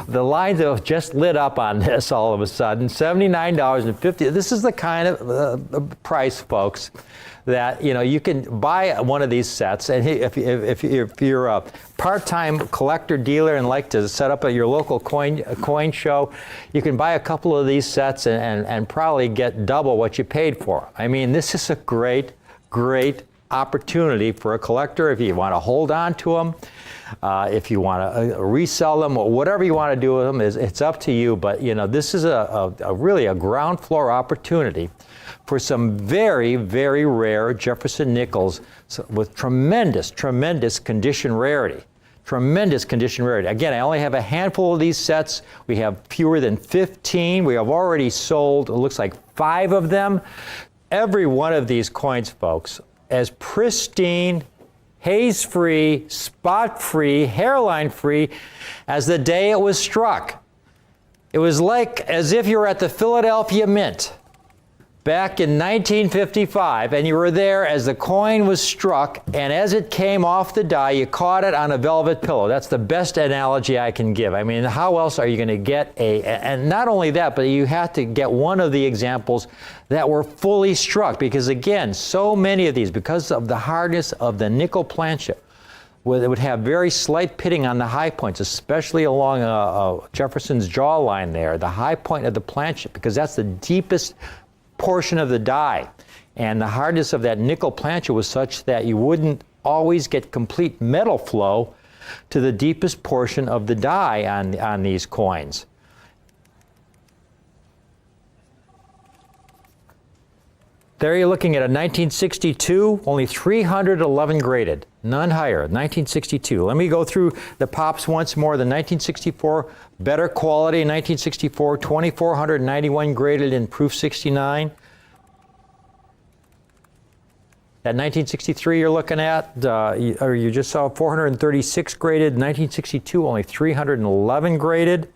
the lines have just lit up on this all of a sudden, $79.50. This is the kind of price, folks, that you can buy one of these sets, and if you're a part-time collector dealer and like to set up at your local coin show, you can buy a couple of these sets and probably get double what you paid for. I mean, this is a great, great opportunity for a collector if you want to hold on to them, if you want to resell them, or whatever you want to do with them, it's up to you. But this is really a ground floor opportunity for some very, very rare Jefferson nickels with tremendous, tremendous condition rarity. Tremendous condition rarity. Again, I only have a handful of these sets. We have fewer than 15. We have already sold, it looks like 5 of them. Every one of these coins, folks, as pristine, haze-free, spot-free, hairline-free as the day it was struck. It was like as if you were at the Philadelphia Mint back in 1955, and you were there as the coin was struck, and as it came off the die, you caught it on a velvet pillow. That's the best analogy I can give. I mean, how else are you going to get and not only that, but you have to get one of the examples that were fully struck, because again, so many of these, because of the hardness of the nickel planchet, it would have very slight pitting on the high points, especially along Jefferson's jawline there, the high point of the planchet, because that's the deepest portion of the die. And the hardness of that nickel planchet was such that you wouldn't always get complete metal flow to the deepest portion of the die on these coins. There you're looking at a 1962, only 311 graded, none higher, 1962. Let me go through the pops once more. The 1964, better quality, 1964, 2,491 graded in proof 69. That 1963 you're looking at, or you just saw 436 graded, 1962 only 311 graded.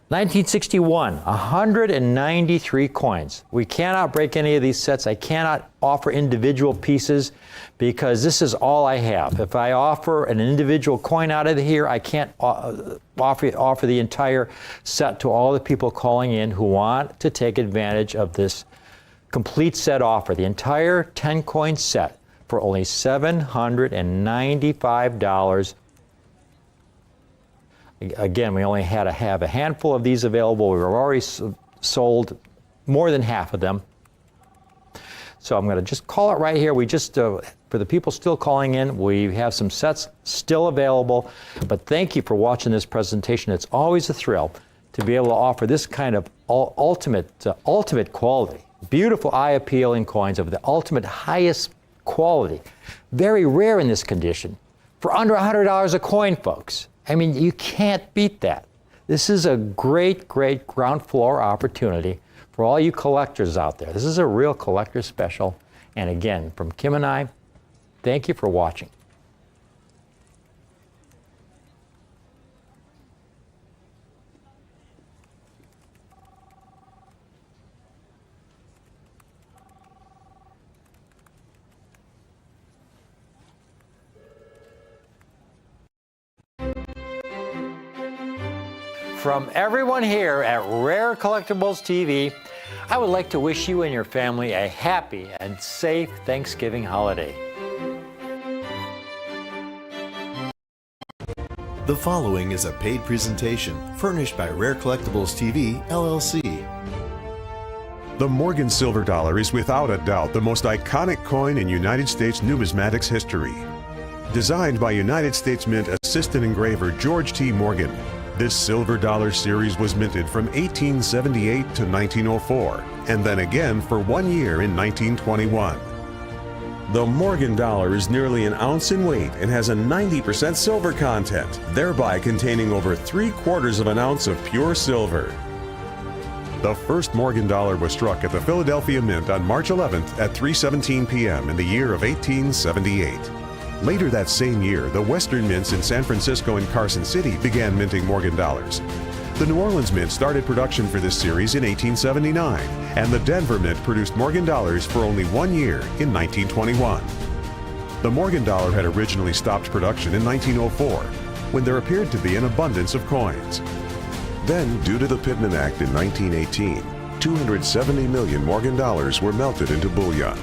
1961, 193 coins. We cannot break any of these sets. I cannot offer individual pieces because this is all I have. If I offer an individual coin out of here, I can't offer the entire set to all the people calling in who want to take advantage of this complete set offer. The entire 10 coin set for only $795. Again, we only had to have a handful of these available. We were already sold more than half of them. So I'm going to just call it right here. We just, for the people still calling in, we have some sets still available. But thank you for watching this presentation. It's always a thrill to be able to offer this kind of ultimate quality. Beautiful eye-appealing coins of the ultimate highest quality. Very rare in this condition. For under $100 a coin, folks. I mean, you can't beat that. This is a great, great ground floor opportunity for all you collectors out there. This is a real collector special. And again, from Kim and I, thank you for watching. From everyone here at Rare Collectibles TV, I would like to wish you and your family a happy and safe Thanksgiving holiday. The following is a paid presentation furnished by Rare Collectibles TV, LLC. The Morgan Silver Dollar is without a doubt the most iconic coin in United States numismatics history. Designed by United States Mint assistant engraver George T. Morgan, this silver dollar series was minted from 1878 to 1904, and then again for 1 year in 1921. The Morgan dollar is nearly an ounce in weight and has a 90% silver content, thereby containing over 3/4 of an ounce of pure silver. The first Morgan dollar was struck at the Philadelphia Mint on March 11th at 3:17 p.m. in the year of 1878. Later that same year, the Western Mints in San Francisco and Carson City began minting Morgan dollars. The New Orleans Mint started production for this series in 1879, and the Denver Mint produced Morgan dollars for only 1 year in 1921. The Morgan dollar had originally stopped production in 1904, when there appeared to be an abundance of coins. Then, due to the Pittman Act in 1918, 270 million Morgan dollars were melted into bullion.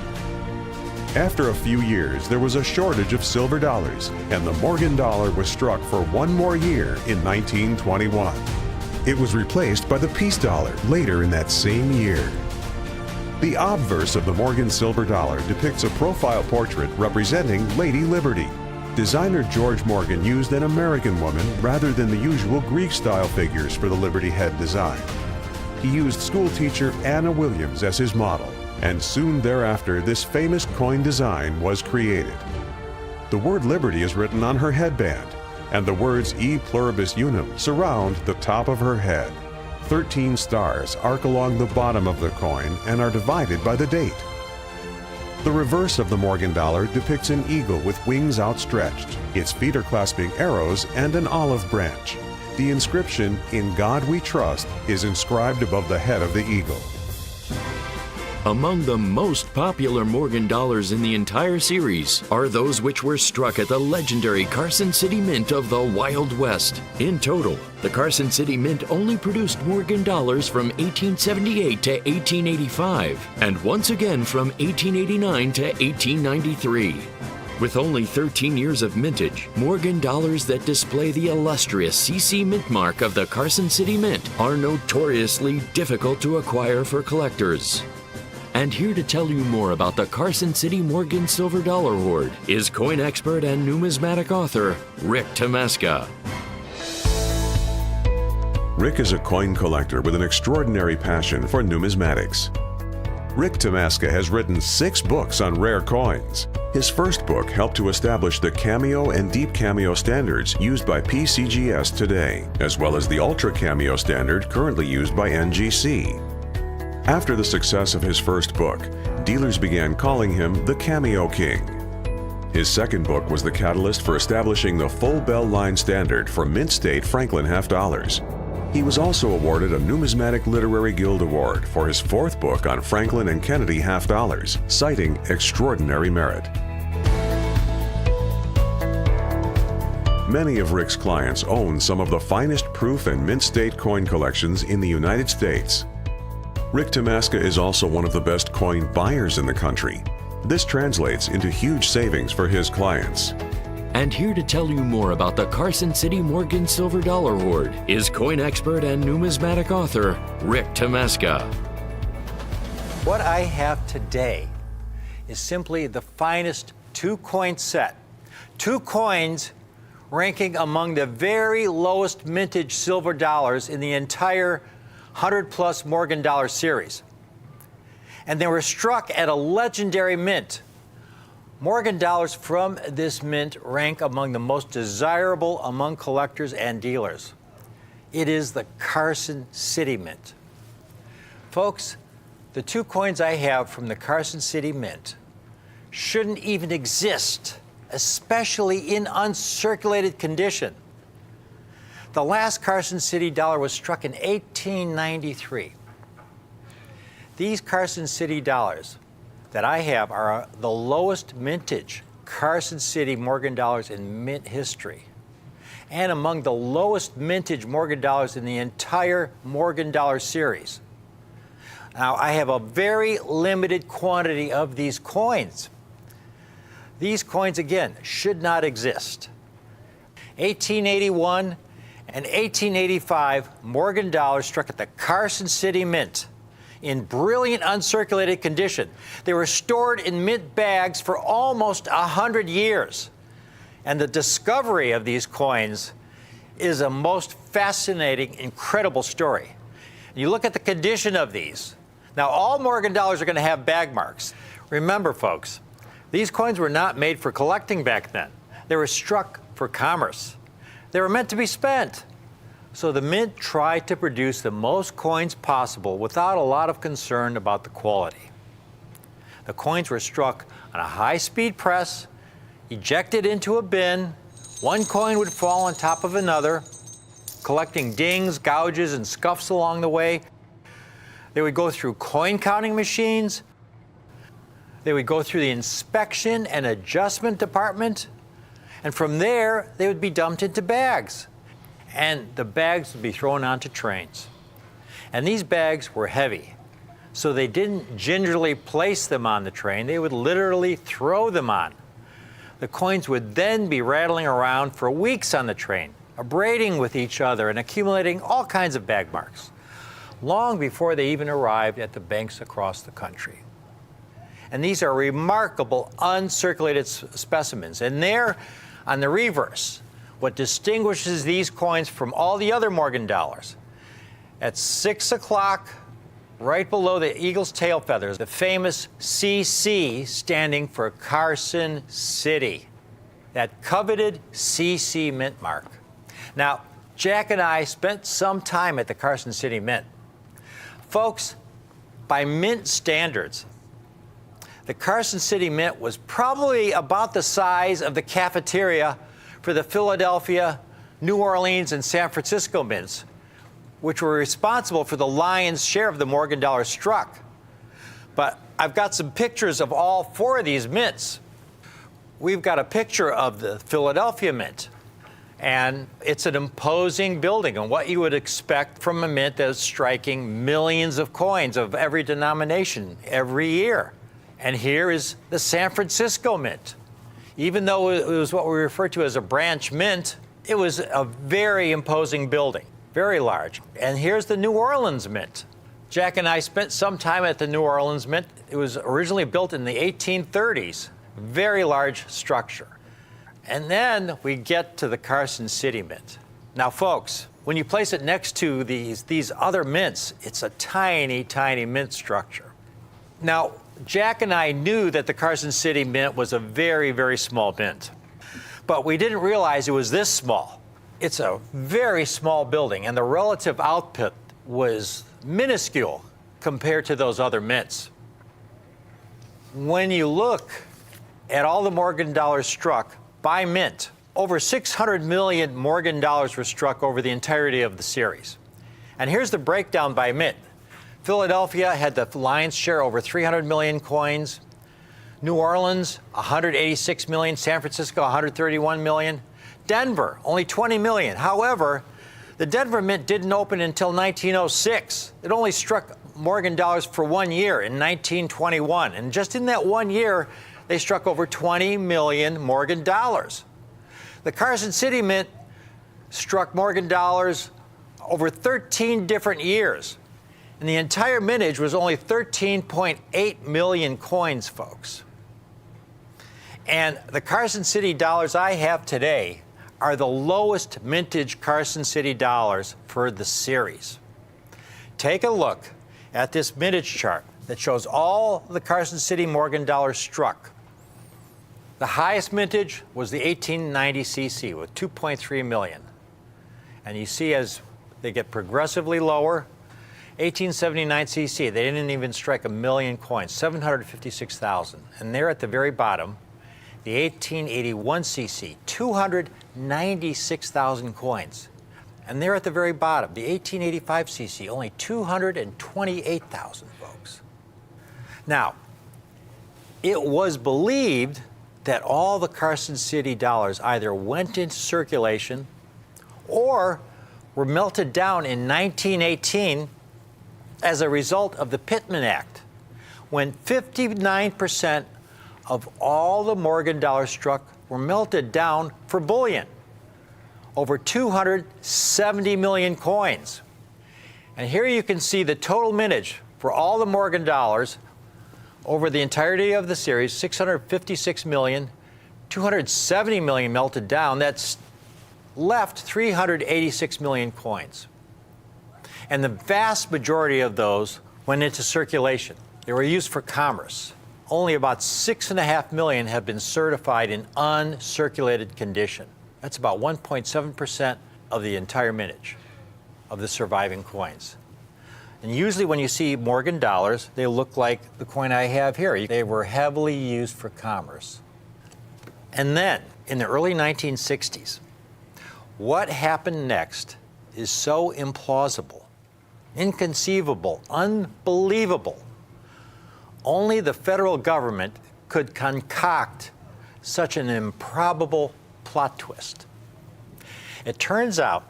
After a few years, there was a shortage of silver dollars, and the Morgan dollar was struck for 1 more year in 1921. It was replaced by the peace dollar later in that same year. The obverse of the Morgan silver dollar depicts a profile portrait representing Lady Liberty. Designer George Morgan used an American woman rather than the usual Greek-style figures for the Liberty head design. He used schoolteacher Anna Williams as his model, and soon thereafter this famous coin design was created. The word Liberty is written on her headband, and the words E Pluribus Unum surround the top of her head. 13 stars arc along the bottom of the coin and are divided by the date. The reverse of the Morgan dollar depicts an eagle with wings outstretched. Its feet are clasping arrows and an olive branch. The inscription, "In God We Trust," is inscribed above the head of the eagle. Among the most popular Morgan dollars in the entire series are those which were struck at the legendary Carson City Mint of the Wild West. In total, the Carson City Mint only produced Morgan dollars from 1878 to 1885, and once again from 1889 to 1893. With only 13 years of mintage, Morgan dollars that display the illustrious CC Mint mark of the Carson City Mint are notoriously difficult to acquire for collectors. And here to tell you more about the Carson City Morgan Silver Dollar Hoard is coin expert and numismatic author Rick Tomaska. Rick is a coin collector with an extraordinary passion for numismatics. Rick Tomaska has written 6 books on rare coins. His first book helped to establish the Cameo and Deep Cameo standards used by PCGS today, as well as the Ultra Cameo standard currently used by NGC. After the success of his first book, dealers began calling him the Cameo King. His second book was the catalyst for establishing the full bell line standard for mint state Franklin half dollars. He was also awarded a Numismatic Literary Guild Award for his fourth book on Franklin and Kennedy half dollars, citing extraordinary merit. Many of Rick's clients own some of the finest proof and mint state coin collections in the United States. Rick Tamaska is also one of the best coin buyers in the country. This translates into huge savings for his clients. And here to tell you more about the Carson City Morgan Silver Dollar Hoard is coin expert and numismatic author Rick Tamaska. What I have today is simply the finest two-coin set. Two coins ranking among the very lowest mintage silver dollars in the entire 100-plus Morgan dollar series. And they were struck at a legendary mint. Morgan dollars from this mint rank among the most desirable among collectors and dealers. It is the Carson City Mint. Folks, the two coins I have from the Carson City Mint shouldn't even exist, especially in uncirculated condition. The last Carson City dollar was struck in 1893. These Carson City dollars that I have are the lowest mintage Carson City Morgan dollars in mint history, and among the lowest mintage Morgan dollars in the entire Morgan dollar series. Now, I have a very limited quantity of these coins. These coins, again, should not exist. 1881 and 1885 Morgan dollars struck at the Carson City Mint in brilliant uncirculated condition. They were stored in mint bags for almost 100 years. And the discovery of these coins is a most fascinating, incredible story. You look at the condition of these. Now, all Morgan dollars are going to have bag marks. Remember, folks, these coins were not made for collecting back then. They were struck for commerce. They were meant to be spent. So the mint tried to produce the most coins possible without a lot of concern about the quality. The coins were struck on a high-speed press, ejected into a bin. One coin would fall on top of another, collecting dings, gouges, and scuffs along the way. They would go through coin counting machines. They would go through the inspection and adjustment department. And from there, they would be dumped into bags. And the bags would be thrown onto trains. And these bags were heavy, so they didn't gingerly place them on the train. They would literally throw them on. The coins would then be rattling around for weeks on the train, abrading with each other and accumulating all kinds of bag marks, long before they even arrived at the banks across the country. And these are remarkable uncirculated specimens. And there, on the reverse, what distinguishes these coins from all the other Morgan dollars, at 6 o'clock, right below the eagle's tail feathers, the famous CC standing for Carson City, that coveted CC mint mark. Now, Jack and I spent some time at the Carson City Mint. Folks, by mint standards, the Carson City Mint was probably about the size of the cafeteria for the Philadelphia, New Orleans, and San Francisco mints, which were responsible for the lion's share of the Morgan dollar struck. But I've got some pictures of all four of these mints. We've got a picture of the Philadelphia Mint, and it's an imposing building and what you would expect from a mint that's striking millions of coins of every denomination every year. And here is the San Francisco Mint. Even though it was what we refer to as a branch mint, it was a very imposing building, very large. And here's the New Orleans Mint. Jack and I spent some time at the New Orleans Mint. It was originally built in the 1830s, very large structure. And then we get to the Carson City Mint. Now, folks, when you place it next to these other mints, it's a tiny, tiny mint structure. Now, Jack and I knew that the Carson City Mint was a very, very small mint, but we didn't realize it was this small. It's a very small building, and the relative output was minuscule compared to those other mints. When you look at all the Morgan dollars struck by mint, over 600 million Morgan dollars were struck over the entirety of the series. And here's the breakdown by mint. Philadelphia had the lion's share, over 300 million coins. New Orleans, 186 million. San Francisco, 131 million. Denver, only 20 million. However, the Denver Mint didn't open until 1906. It only struck Morgan dollars for 1 year in 1921. And just in that 1 year, they struck over 20 million Morgan dollars. The Carson City Mint struck Morgan dollars over 13 different years. And the entire mintage was only 13.8 million coins, folks. And the Carson City dollars I have today are the lowest mintage Carson City dollars for the series. Take a look at this mintage chart that shows all the Carson City Morgan dollars struck. The highest mintage was the 1890 CC with 2.3 million. And you see as they get progressively lower, 1879 CC, they didn't even strike a million coins, 756,000. And there at the very bottom, the 1881 CC, 296,000 coins. And there at the very bottom, the 1885 CC, only 228,000 folks. Now, it was believed that all the Carson City dollars either went into circulation or were melted down in 1918 as a result of the Pittman Act, when 59% of all the Morgan dollars struck were melted down for bullion, over 270 million coins. And here you can see the total mintage for all the Morgan dollars over the entirety of the series, 656 million, 270 million melted down. That's left 386 million coins. And the vast majority of those went into circulation. They were used for commerce. Only about 6.5 million have been certified in uncirculated condition. That's about 1.7% of the entire mintage of the surviving coins. And usually when you see Morgan dollars, they look like the coin I have here. They were heavily used for commerce. And then, in the early 1960s, what happened next is so implausible, inconceivable, unbelievable. Only the federal government could concoct such an improbable plot twist. It turns out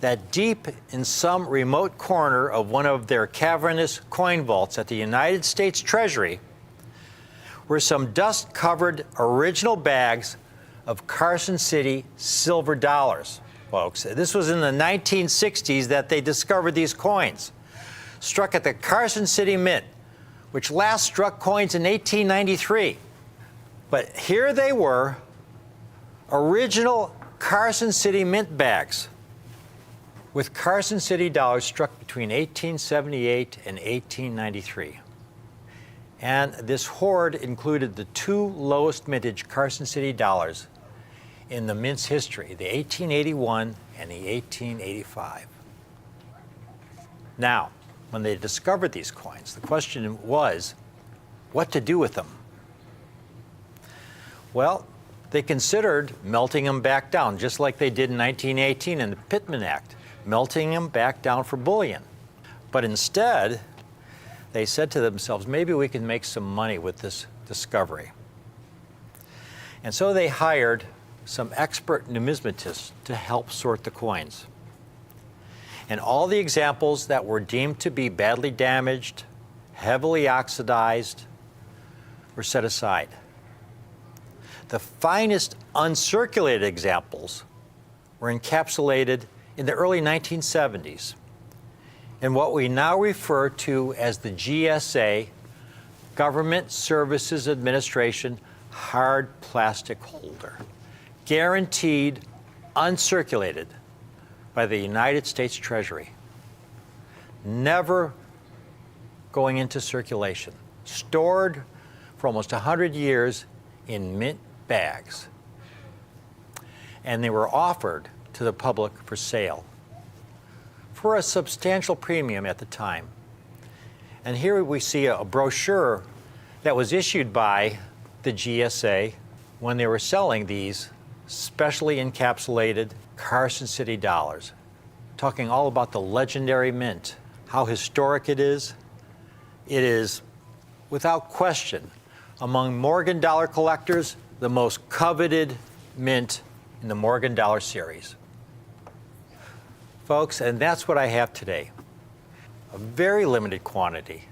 that deep in some remote corner of one of their cavernous coin vaults at the United States Treasury were some dust-covered original bags of Carson City silver dollars, folks. This was in the 1960s that they discovered these coins, struck at the Carson City Mint, which last struck coins in 1893. But here they were, original Carson City Mint bags with Carson City dollars struck between 1878 and 1893. And this hoard included the two lowest mintage Carson City dollars in the mint's history, the 1881 and the 1885. Now, when they discovered these coins, the question was what to do with them. Well, they considered melting them back down, just like they did in 1918 in the Pittman Act, melting them back down for bullion. But instead, they said to themselves, maybe we can make some money with this discovery. And so they hired some expert numismatists to help sort the coins. And all the examples that were deemed to be badly damaged, heavily oxidized, were set aside. The finest uncirculated examples were encapsulated in the early 1970s in what we now refer to as the GSA, Government Services Administration hard plastic holder, guaranteed uncirculated by the United States Treasury, never going into circulation, stored for almost 100 years in mint bags. And they were offered to the public for sale for a substantial premium at the time. And here we see a brochure that was issued by the GSA when they were selling these specially encapsulated Carson City dollars talking all about the legendary mint, how historic it is. It is, without question, among Morgan dollar collectors, the most coveted mint in the Morgan dollar series. Folks, and that's what I have today. A very limited quantity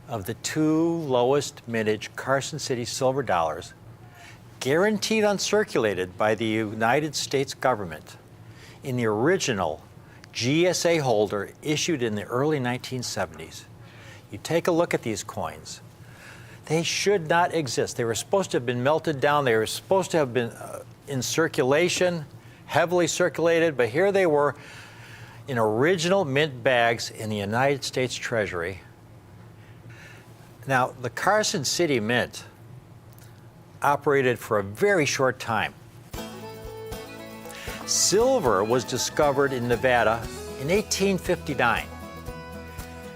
of the two lowest mintage Carson City silver dollars, guaranteed uncirculated by the United States government in the original GSA holder issued in the early 1970s. You take a look at these coins. They should not exist. They were supposed to have been melted down. They were supposed to have been in circulation, heavily circulated, but here they were in original mint bags in the United States Treasury. Now, the Carson City Mint operated for a very short time. Silver was discovered in Nevada in 1859.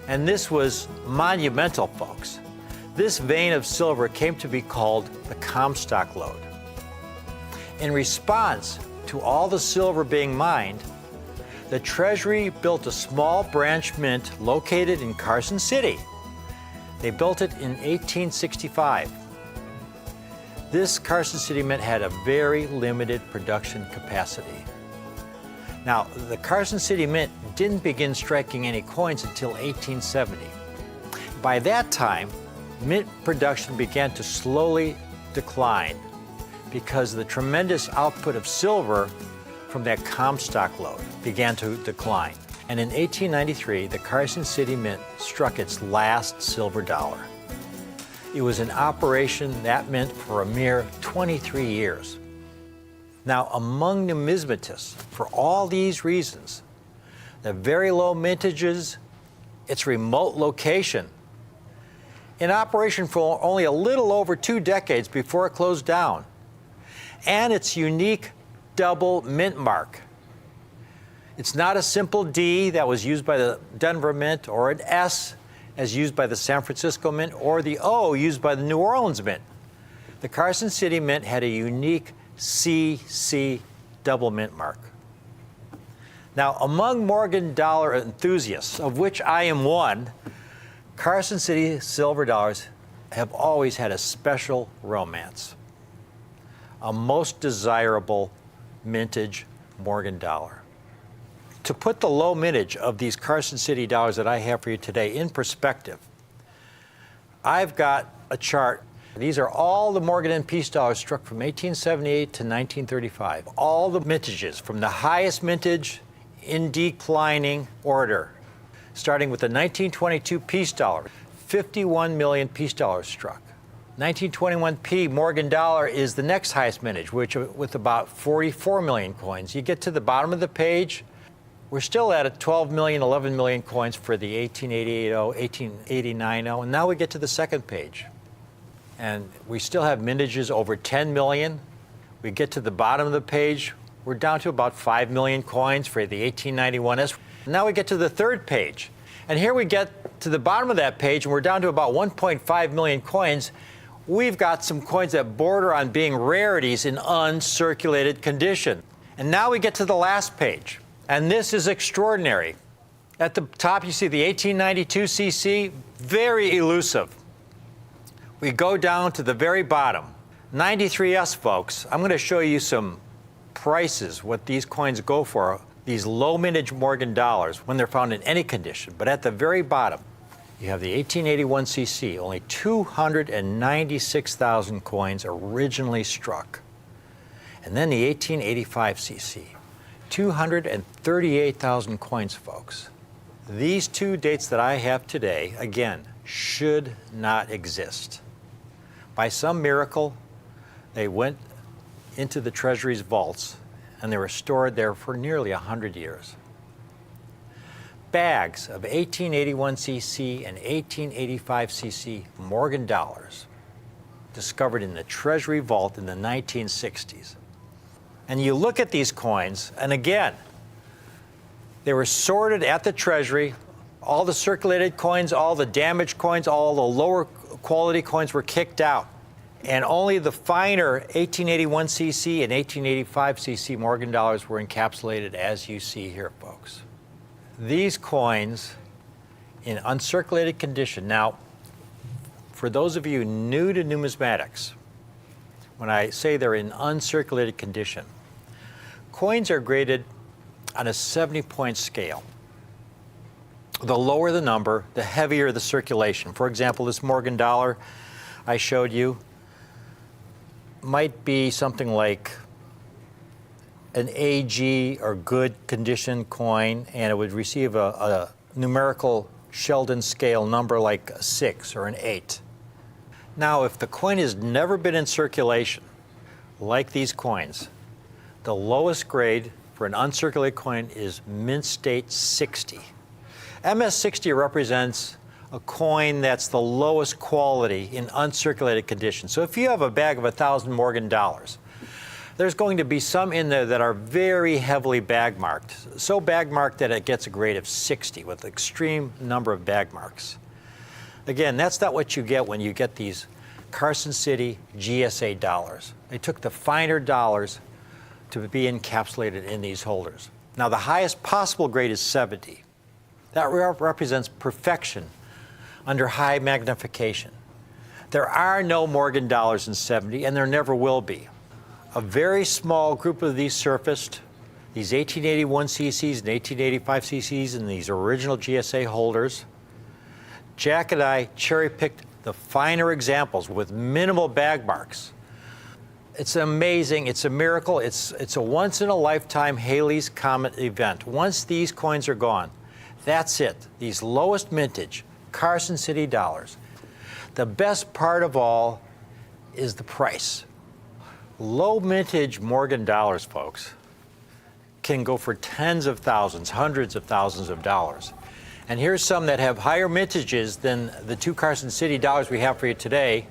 And this was monumental, folks. This vein of silver came to be called the Comstock Lode. In response to all the silver being mined, the Treasury built a small branch mint located in Carson City. They built it in 1865. This Carson City Mint had a very limited production capacity. Now, the Carson City Mint didn't begin striking any coins until 1870. By that time, mint production began to slowly decline because the tremendous output of silver from that Comstock Lode began to decline. And in 1893, the Carson City Mint struck its last silver dollar. It was in operation, that mint, for a mere 23 years. Now, among numismatists, for all these reasons, the very low mintages, its remote location, in operation for only a little over 2 decades before it closed down, and its unique double mint mark. It's not a simple D that was used by the Denver Mint, or an S as used by the San Francisco Mint, or the O used by the New Orleans Mint. The Carson City Mint had a unique CC double mint mark. Now, among Morgan dollar enthusiasts, of which I am one, Carson City silver dollars have always had a special romance. A most desirable mintage Morgan dollar. To put the low mintage of these Carson City dollars that I have for you today in perspective, I've got a chart. These are all the Morgan and Peace dollars struck from 1878 to 1935. All the mintages from the highest mintage in declining order. Starting with the 1922 Peace dollar, 51 million Peace dollars struck. 1921 P Morgan dollar is the next highest mintage, which with about 44 million coins. You get to the bottom of the page, we're still at 12 million, 11 million coins for the 1888, 1889, and now we get to the second page. And we still have mintages over 10 million. We get to the bottom of the page, we're down to about 5 million coins for the 1891 S. Now we get to the third page. And here we get to the bottom of that page, and we're down to about 1.5 million coins. We've got some coins that border on being rarities in uncirculated condition. And now we get to the last page. And this is extraordinary. At the top, you see the 1892 CC, very elusive. We go down to the very bottom, 93S, folks. I'm going to show you some prices, what these coins go for, these low mintage Morgan dollars, when they're found in any condition. But at the very bottom, you have the 1881 CC, only 296,000 coins originally struck. And then the 1885 CC, 238,000 coins, folks. These two dates that I have today, again, should not exist. By some miracle, they went into the Treasury's vaults, and they were stored there for nearly 100 years. Bags of 1881 CC and 1885 CC Morgan dollars discovered in the Treasury vault in the 1960s. And you look at these coins, and again, they were sorted at the Treasury. All the circulated coins, all the damaged coins, all the lower quality coins were kicked out. And only the finer 1881 CC and 1885 CC Morgan dollars were encapsulated as you see here, folks. these coins in uncirculated condition. Now, for those of you new to numismatics, when I say they're in uncirculated condition, coins are graded on a 70-point scale. The lower the number, the heavier the circulation. For example, this Morgan dollar I showed you might be something like an AG or good condition coin, and it would receive a numerical Sheldon scale number like a 6 or an 8. Now, if the coin has never been in circulation, like these coins, the lowest grade for an uncirculated coin is mint state 60. MS60 represents a coin that's the lowest quality in uncirculated condition. So if you have a bag of 1,000 Morgan dollars, there's going to be some in there that are very heavily bag marked, so bag marked that it gets a grade of 60 with an extreme number of bag marks. Again, that's not what you get when you get these Carson City GSA dollars. They took the finer dollars to be encapsulated in these holders. Now, the highest possible grade is 70. That represents perfection under high magnification. There are no Morgan dollars in 70, and there never will be. A very small group of these surfaced, these 1881 cc's and 1885 cc's and these original GSA holders. Jack and I cherry-picked the finer examples with minimal bag marks. It's amazing, it's a miracle, it's a once-in-a-lifetime Halley's Comet event. Once these coins are gone, that's it. These lowest mintage Carson City dollars. The best part of all is the price. Low mintage Morgan dollars, folks, can go for tens of thousands, hundreds of thousands of dollars. And here's some that have higher mintages than the two Carson City dollars we have for you today.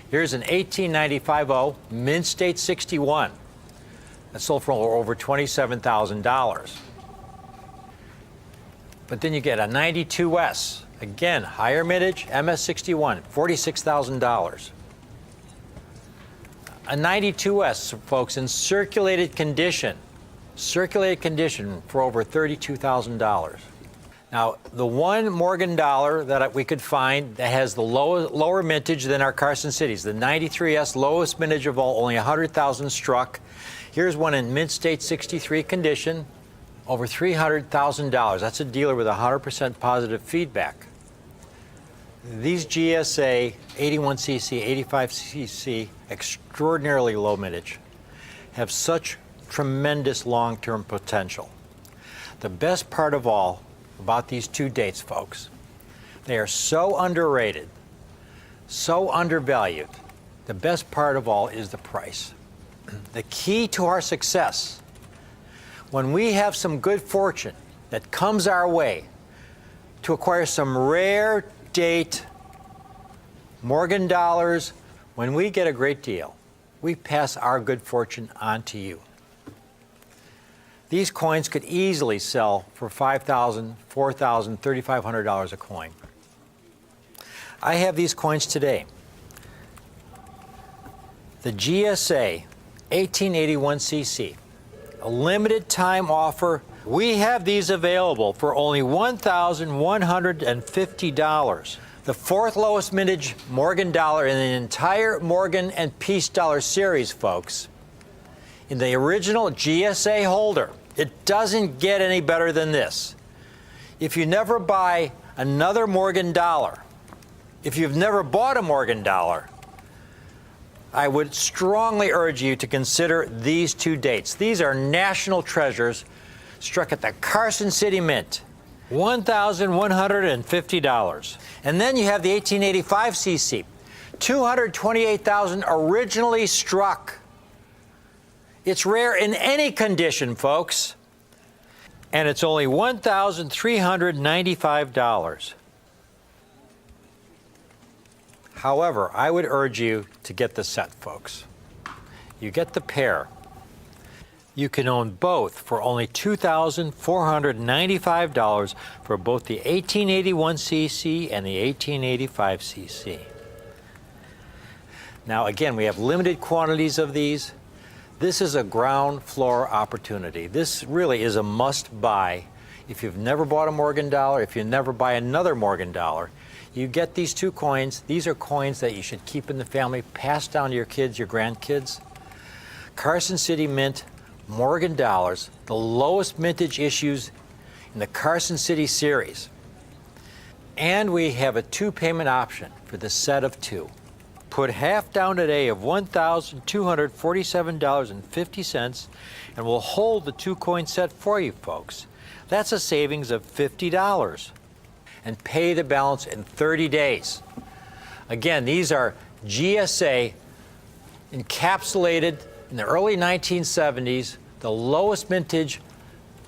Here's an 1895 mint state 61. That sold for over $27,000. But then you get a 92S, again, higher mintage, MS61, $46,000. A 92S, folks, in circulated condition for over $32,000. Now, the one Morgan dollar that we could find that has the lower mintage than our Carson Cities, the 93S, lowest mintage of all, only 100,000 struck. Here's one in mint state 63 condition, over $300,000. That's a dealer with 100% positive feedback. These GSA 81cc, 85cc, extraordinarily low mintage, have such tremendous long-term potential. The best part of all about these two dates, folks, they are so underrated, so undervalued. The best part of all is the price. The key to our success, when we have some good fortune that comes our way to acquire some rare date Morgan dollars, when we get a great deal, we pass our good fortune on to you. These coins could easily sell for $5,000, $4,000, $3,500 a coin. I have these coins today. The GSA 1881cc, a limited time offer. We have these available for only $1,150. The fourth lowest mintage Morgan dollar in the entire Morgan and Peace dollar series, folks. In the original GSA holder. It doesn't get any better than this. If you never buy another Morgan dollar, if you've never bought a Morgan dollar, I would strongly urge you to consider these two dates. These are national treasures struck at the Carson City Mint, $1,150. And then you have the 1885cc, $228,000 originally struck. It's rare in any condition, folks. And it's only $1,395. However, I would urge you to get the set, folks. You get the pair. You can own both for only $2,495 for both the 1881cc and the 1885cc. Now, again, we have limited quantities of these. This is a ground floor opportunity. This really is a must-buy if you've never bought a Morgan dollar, if you never buy another Morgan dollar, you get these two coins. These are coins that you should keep in the family, pass down to your kids, your grandkids. Carson City Mint Morgan dollars, the lowest mintage issues in the Carson City series. And we have a 2-payment option for the set of 2. Put half down today of $1,247.50, and we'll hold the 2-coin set for you folks. That's a savings of $50. And pay the balance in 30 days. Again, these are GSA encapsulated in the early 1970s, the lowest mintage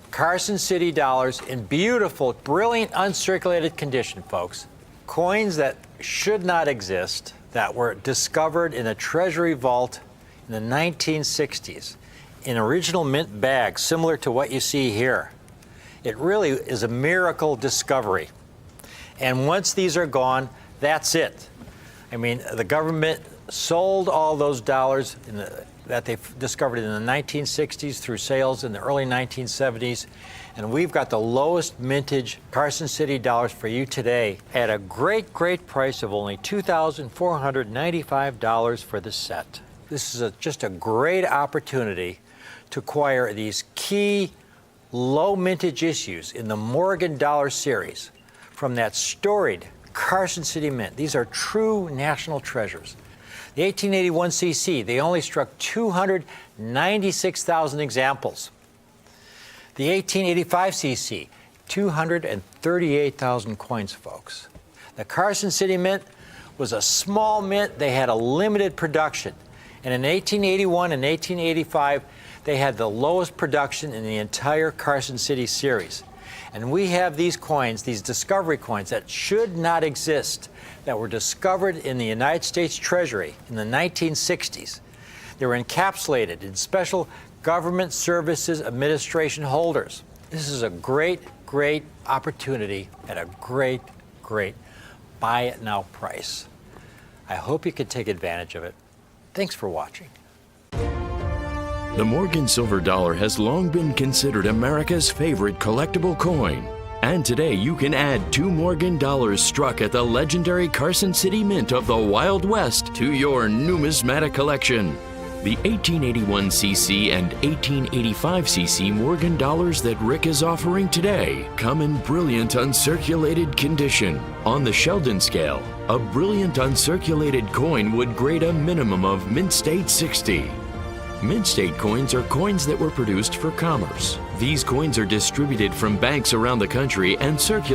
Carson City dollars in beautiful, brilliant, uncirculated condition, folks. Coins that should not exist, that were discovered in a treasury vault in the 1960s in original mint bags, similar to what you see here. It really is a miracle discovery. And once these are gone, that's it. I mean, the government sold all those dollars that they discovered in the 1960s through sales in the early 1970s. And we've got the lowest mintage Carson City dollars for you today at a great, great price of only $2,495 for the set. This is just a great opportunity to acquire these key low mintage issues in the Morgan dollar series from that storied Carson City Mint. These are true national treasures. The 1881 CC, they only struck 296,000 examples. The 1885 CC, 238,000 coins, folks. The Carson City Mint was a small mint. They had a limited production. And in 1881 and 1885, they had the lowest production in the entire Carson City series. And we have these coins, these discovery coins that should not exist, that were discovered in the United States Treasury in the 1960s. They were encapsulated in special Government Services Administration holders. This is a great, great opportunity at a great, great buy it now price. I hope you can take advantage of it. Thanks for watching. The Morgan Silver Dollar has long been considered America's favorite collectible coin. And today you can add 2 Morgan dollars struck at the legendary Carson City Mint of the Wild West to your numismatic collection. The 1881 CC and 1885 CC Morgan dollars that Rick is offering today come in brilliant uncirculated condition. On the Sheldon scale, a brilliant uncirculated coin would grade a minimum of Mint State 60. Mint State coins are coins that were produced for commerce. These coins are distributed from banks around the country and circulated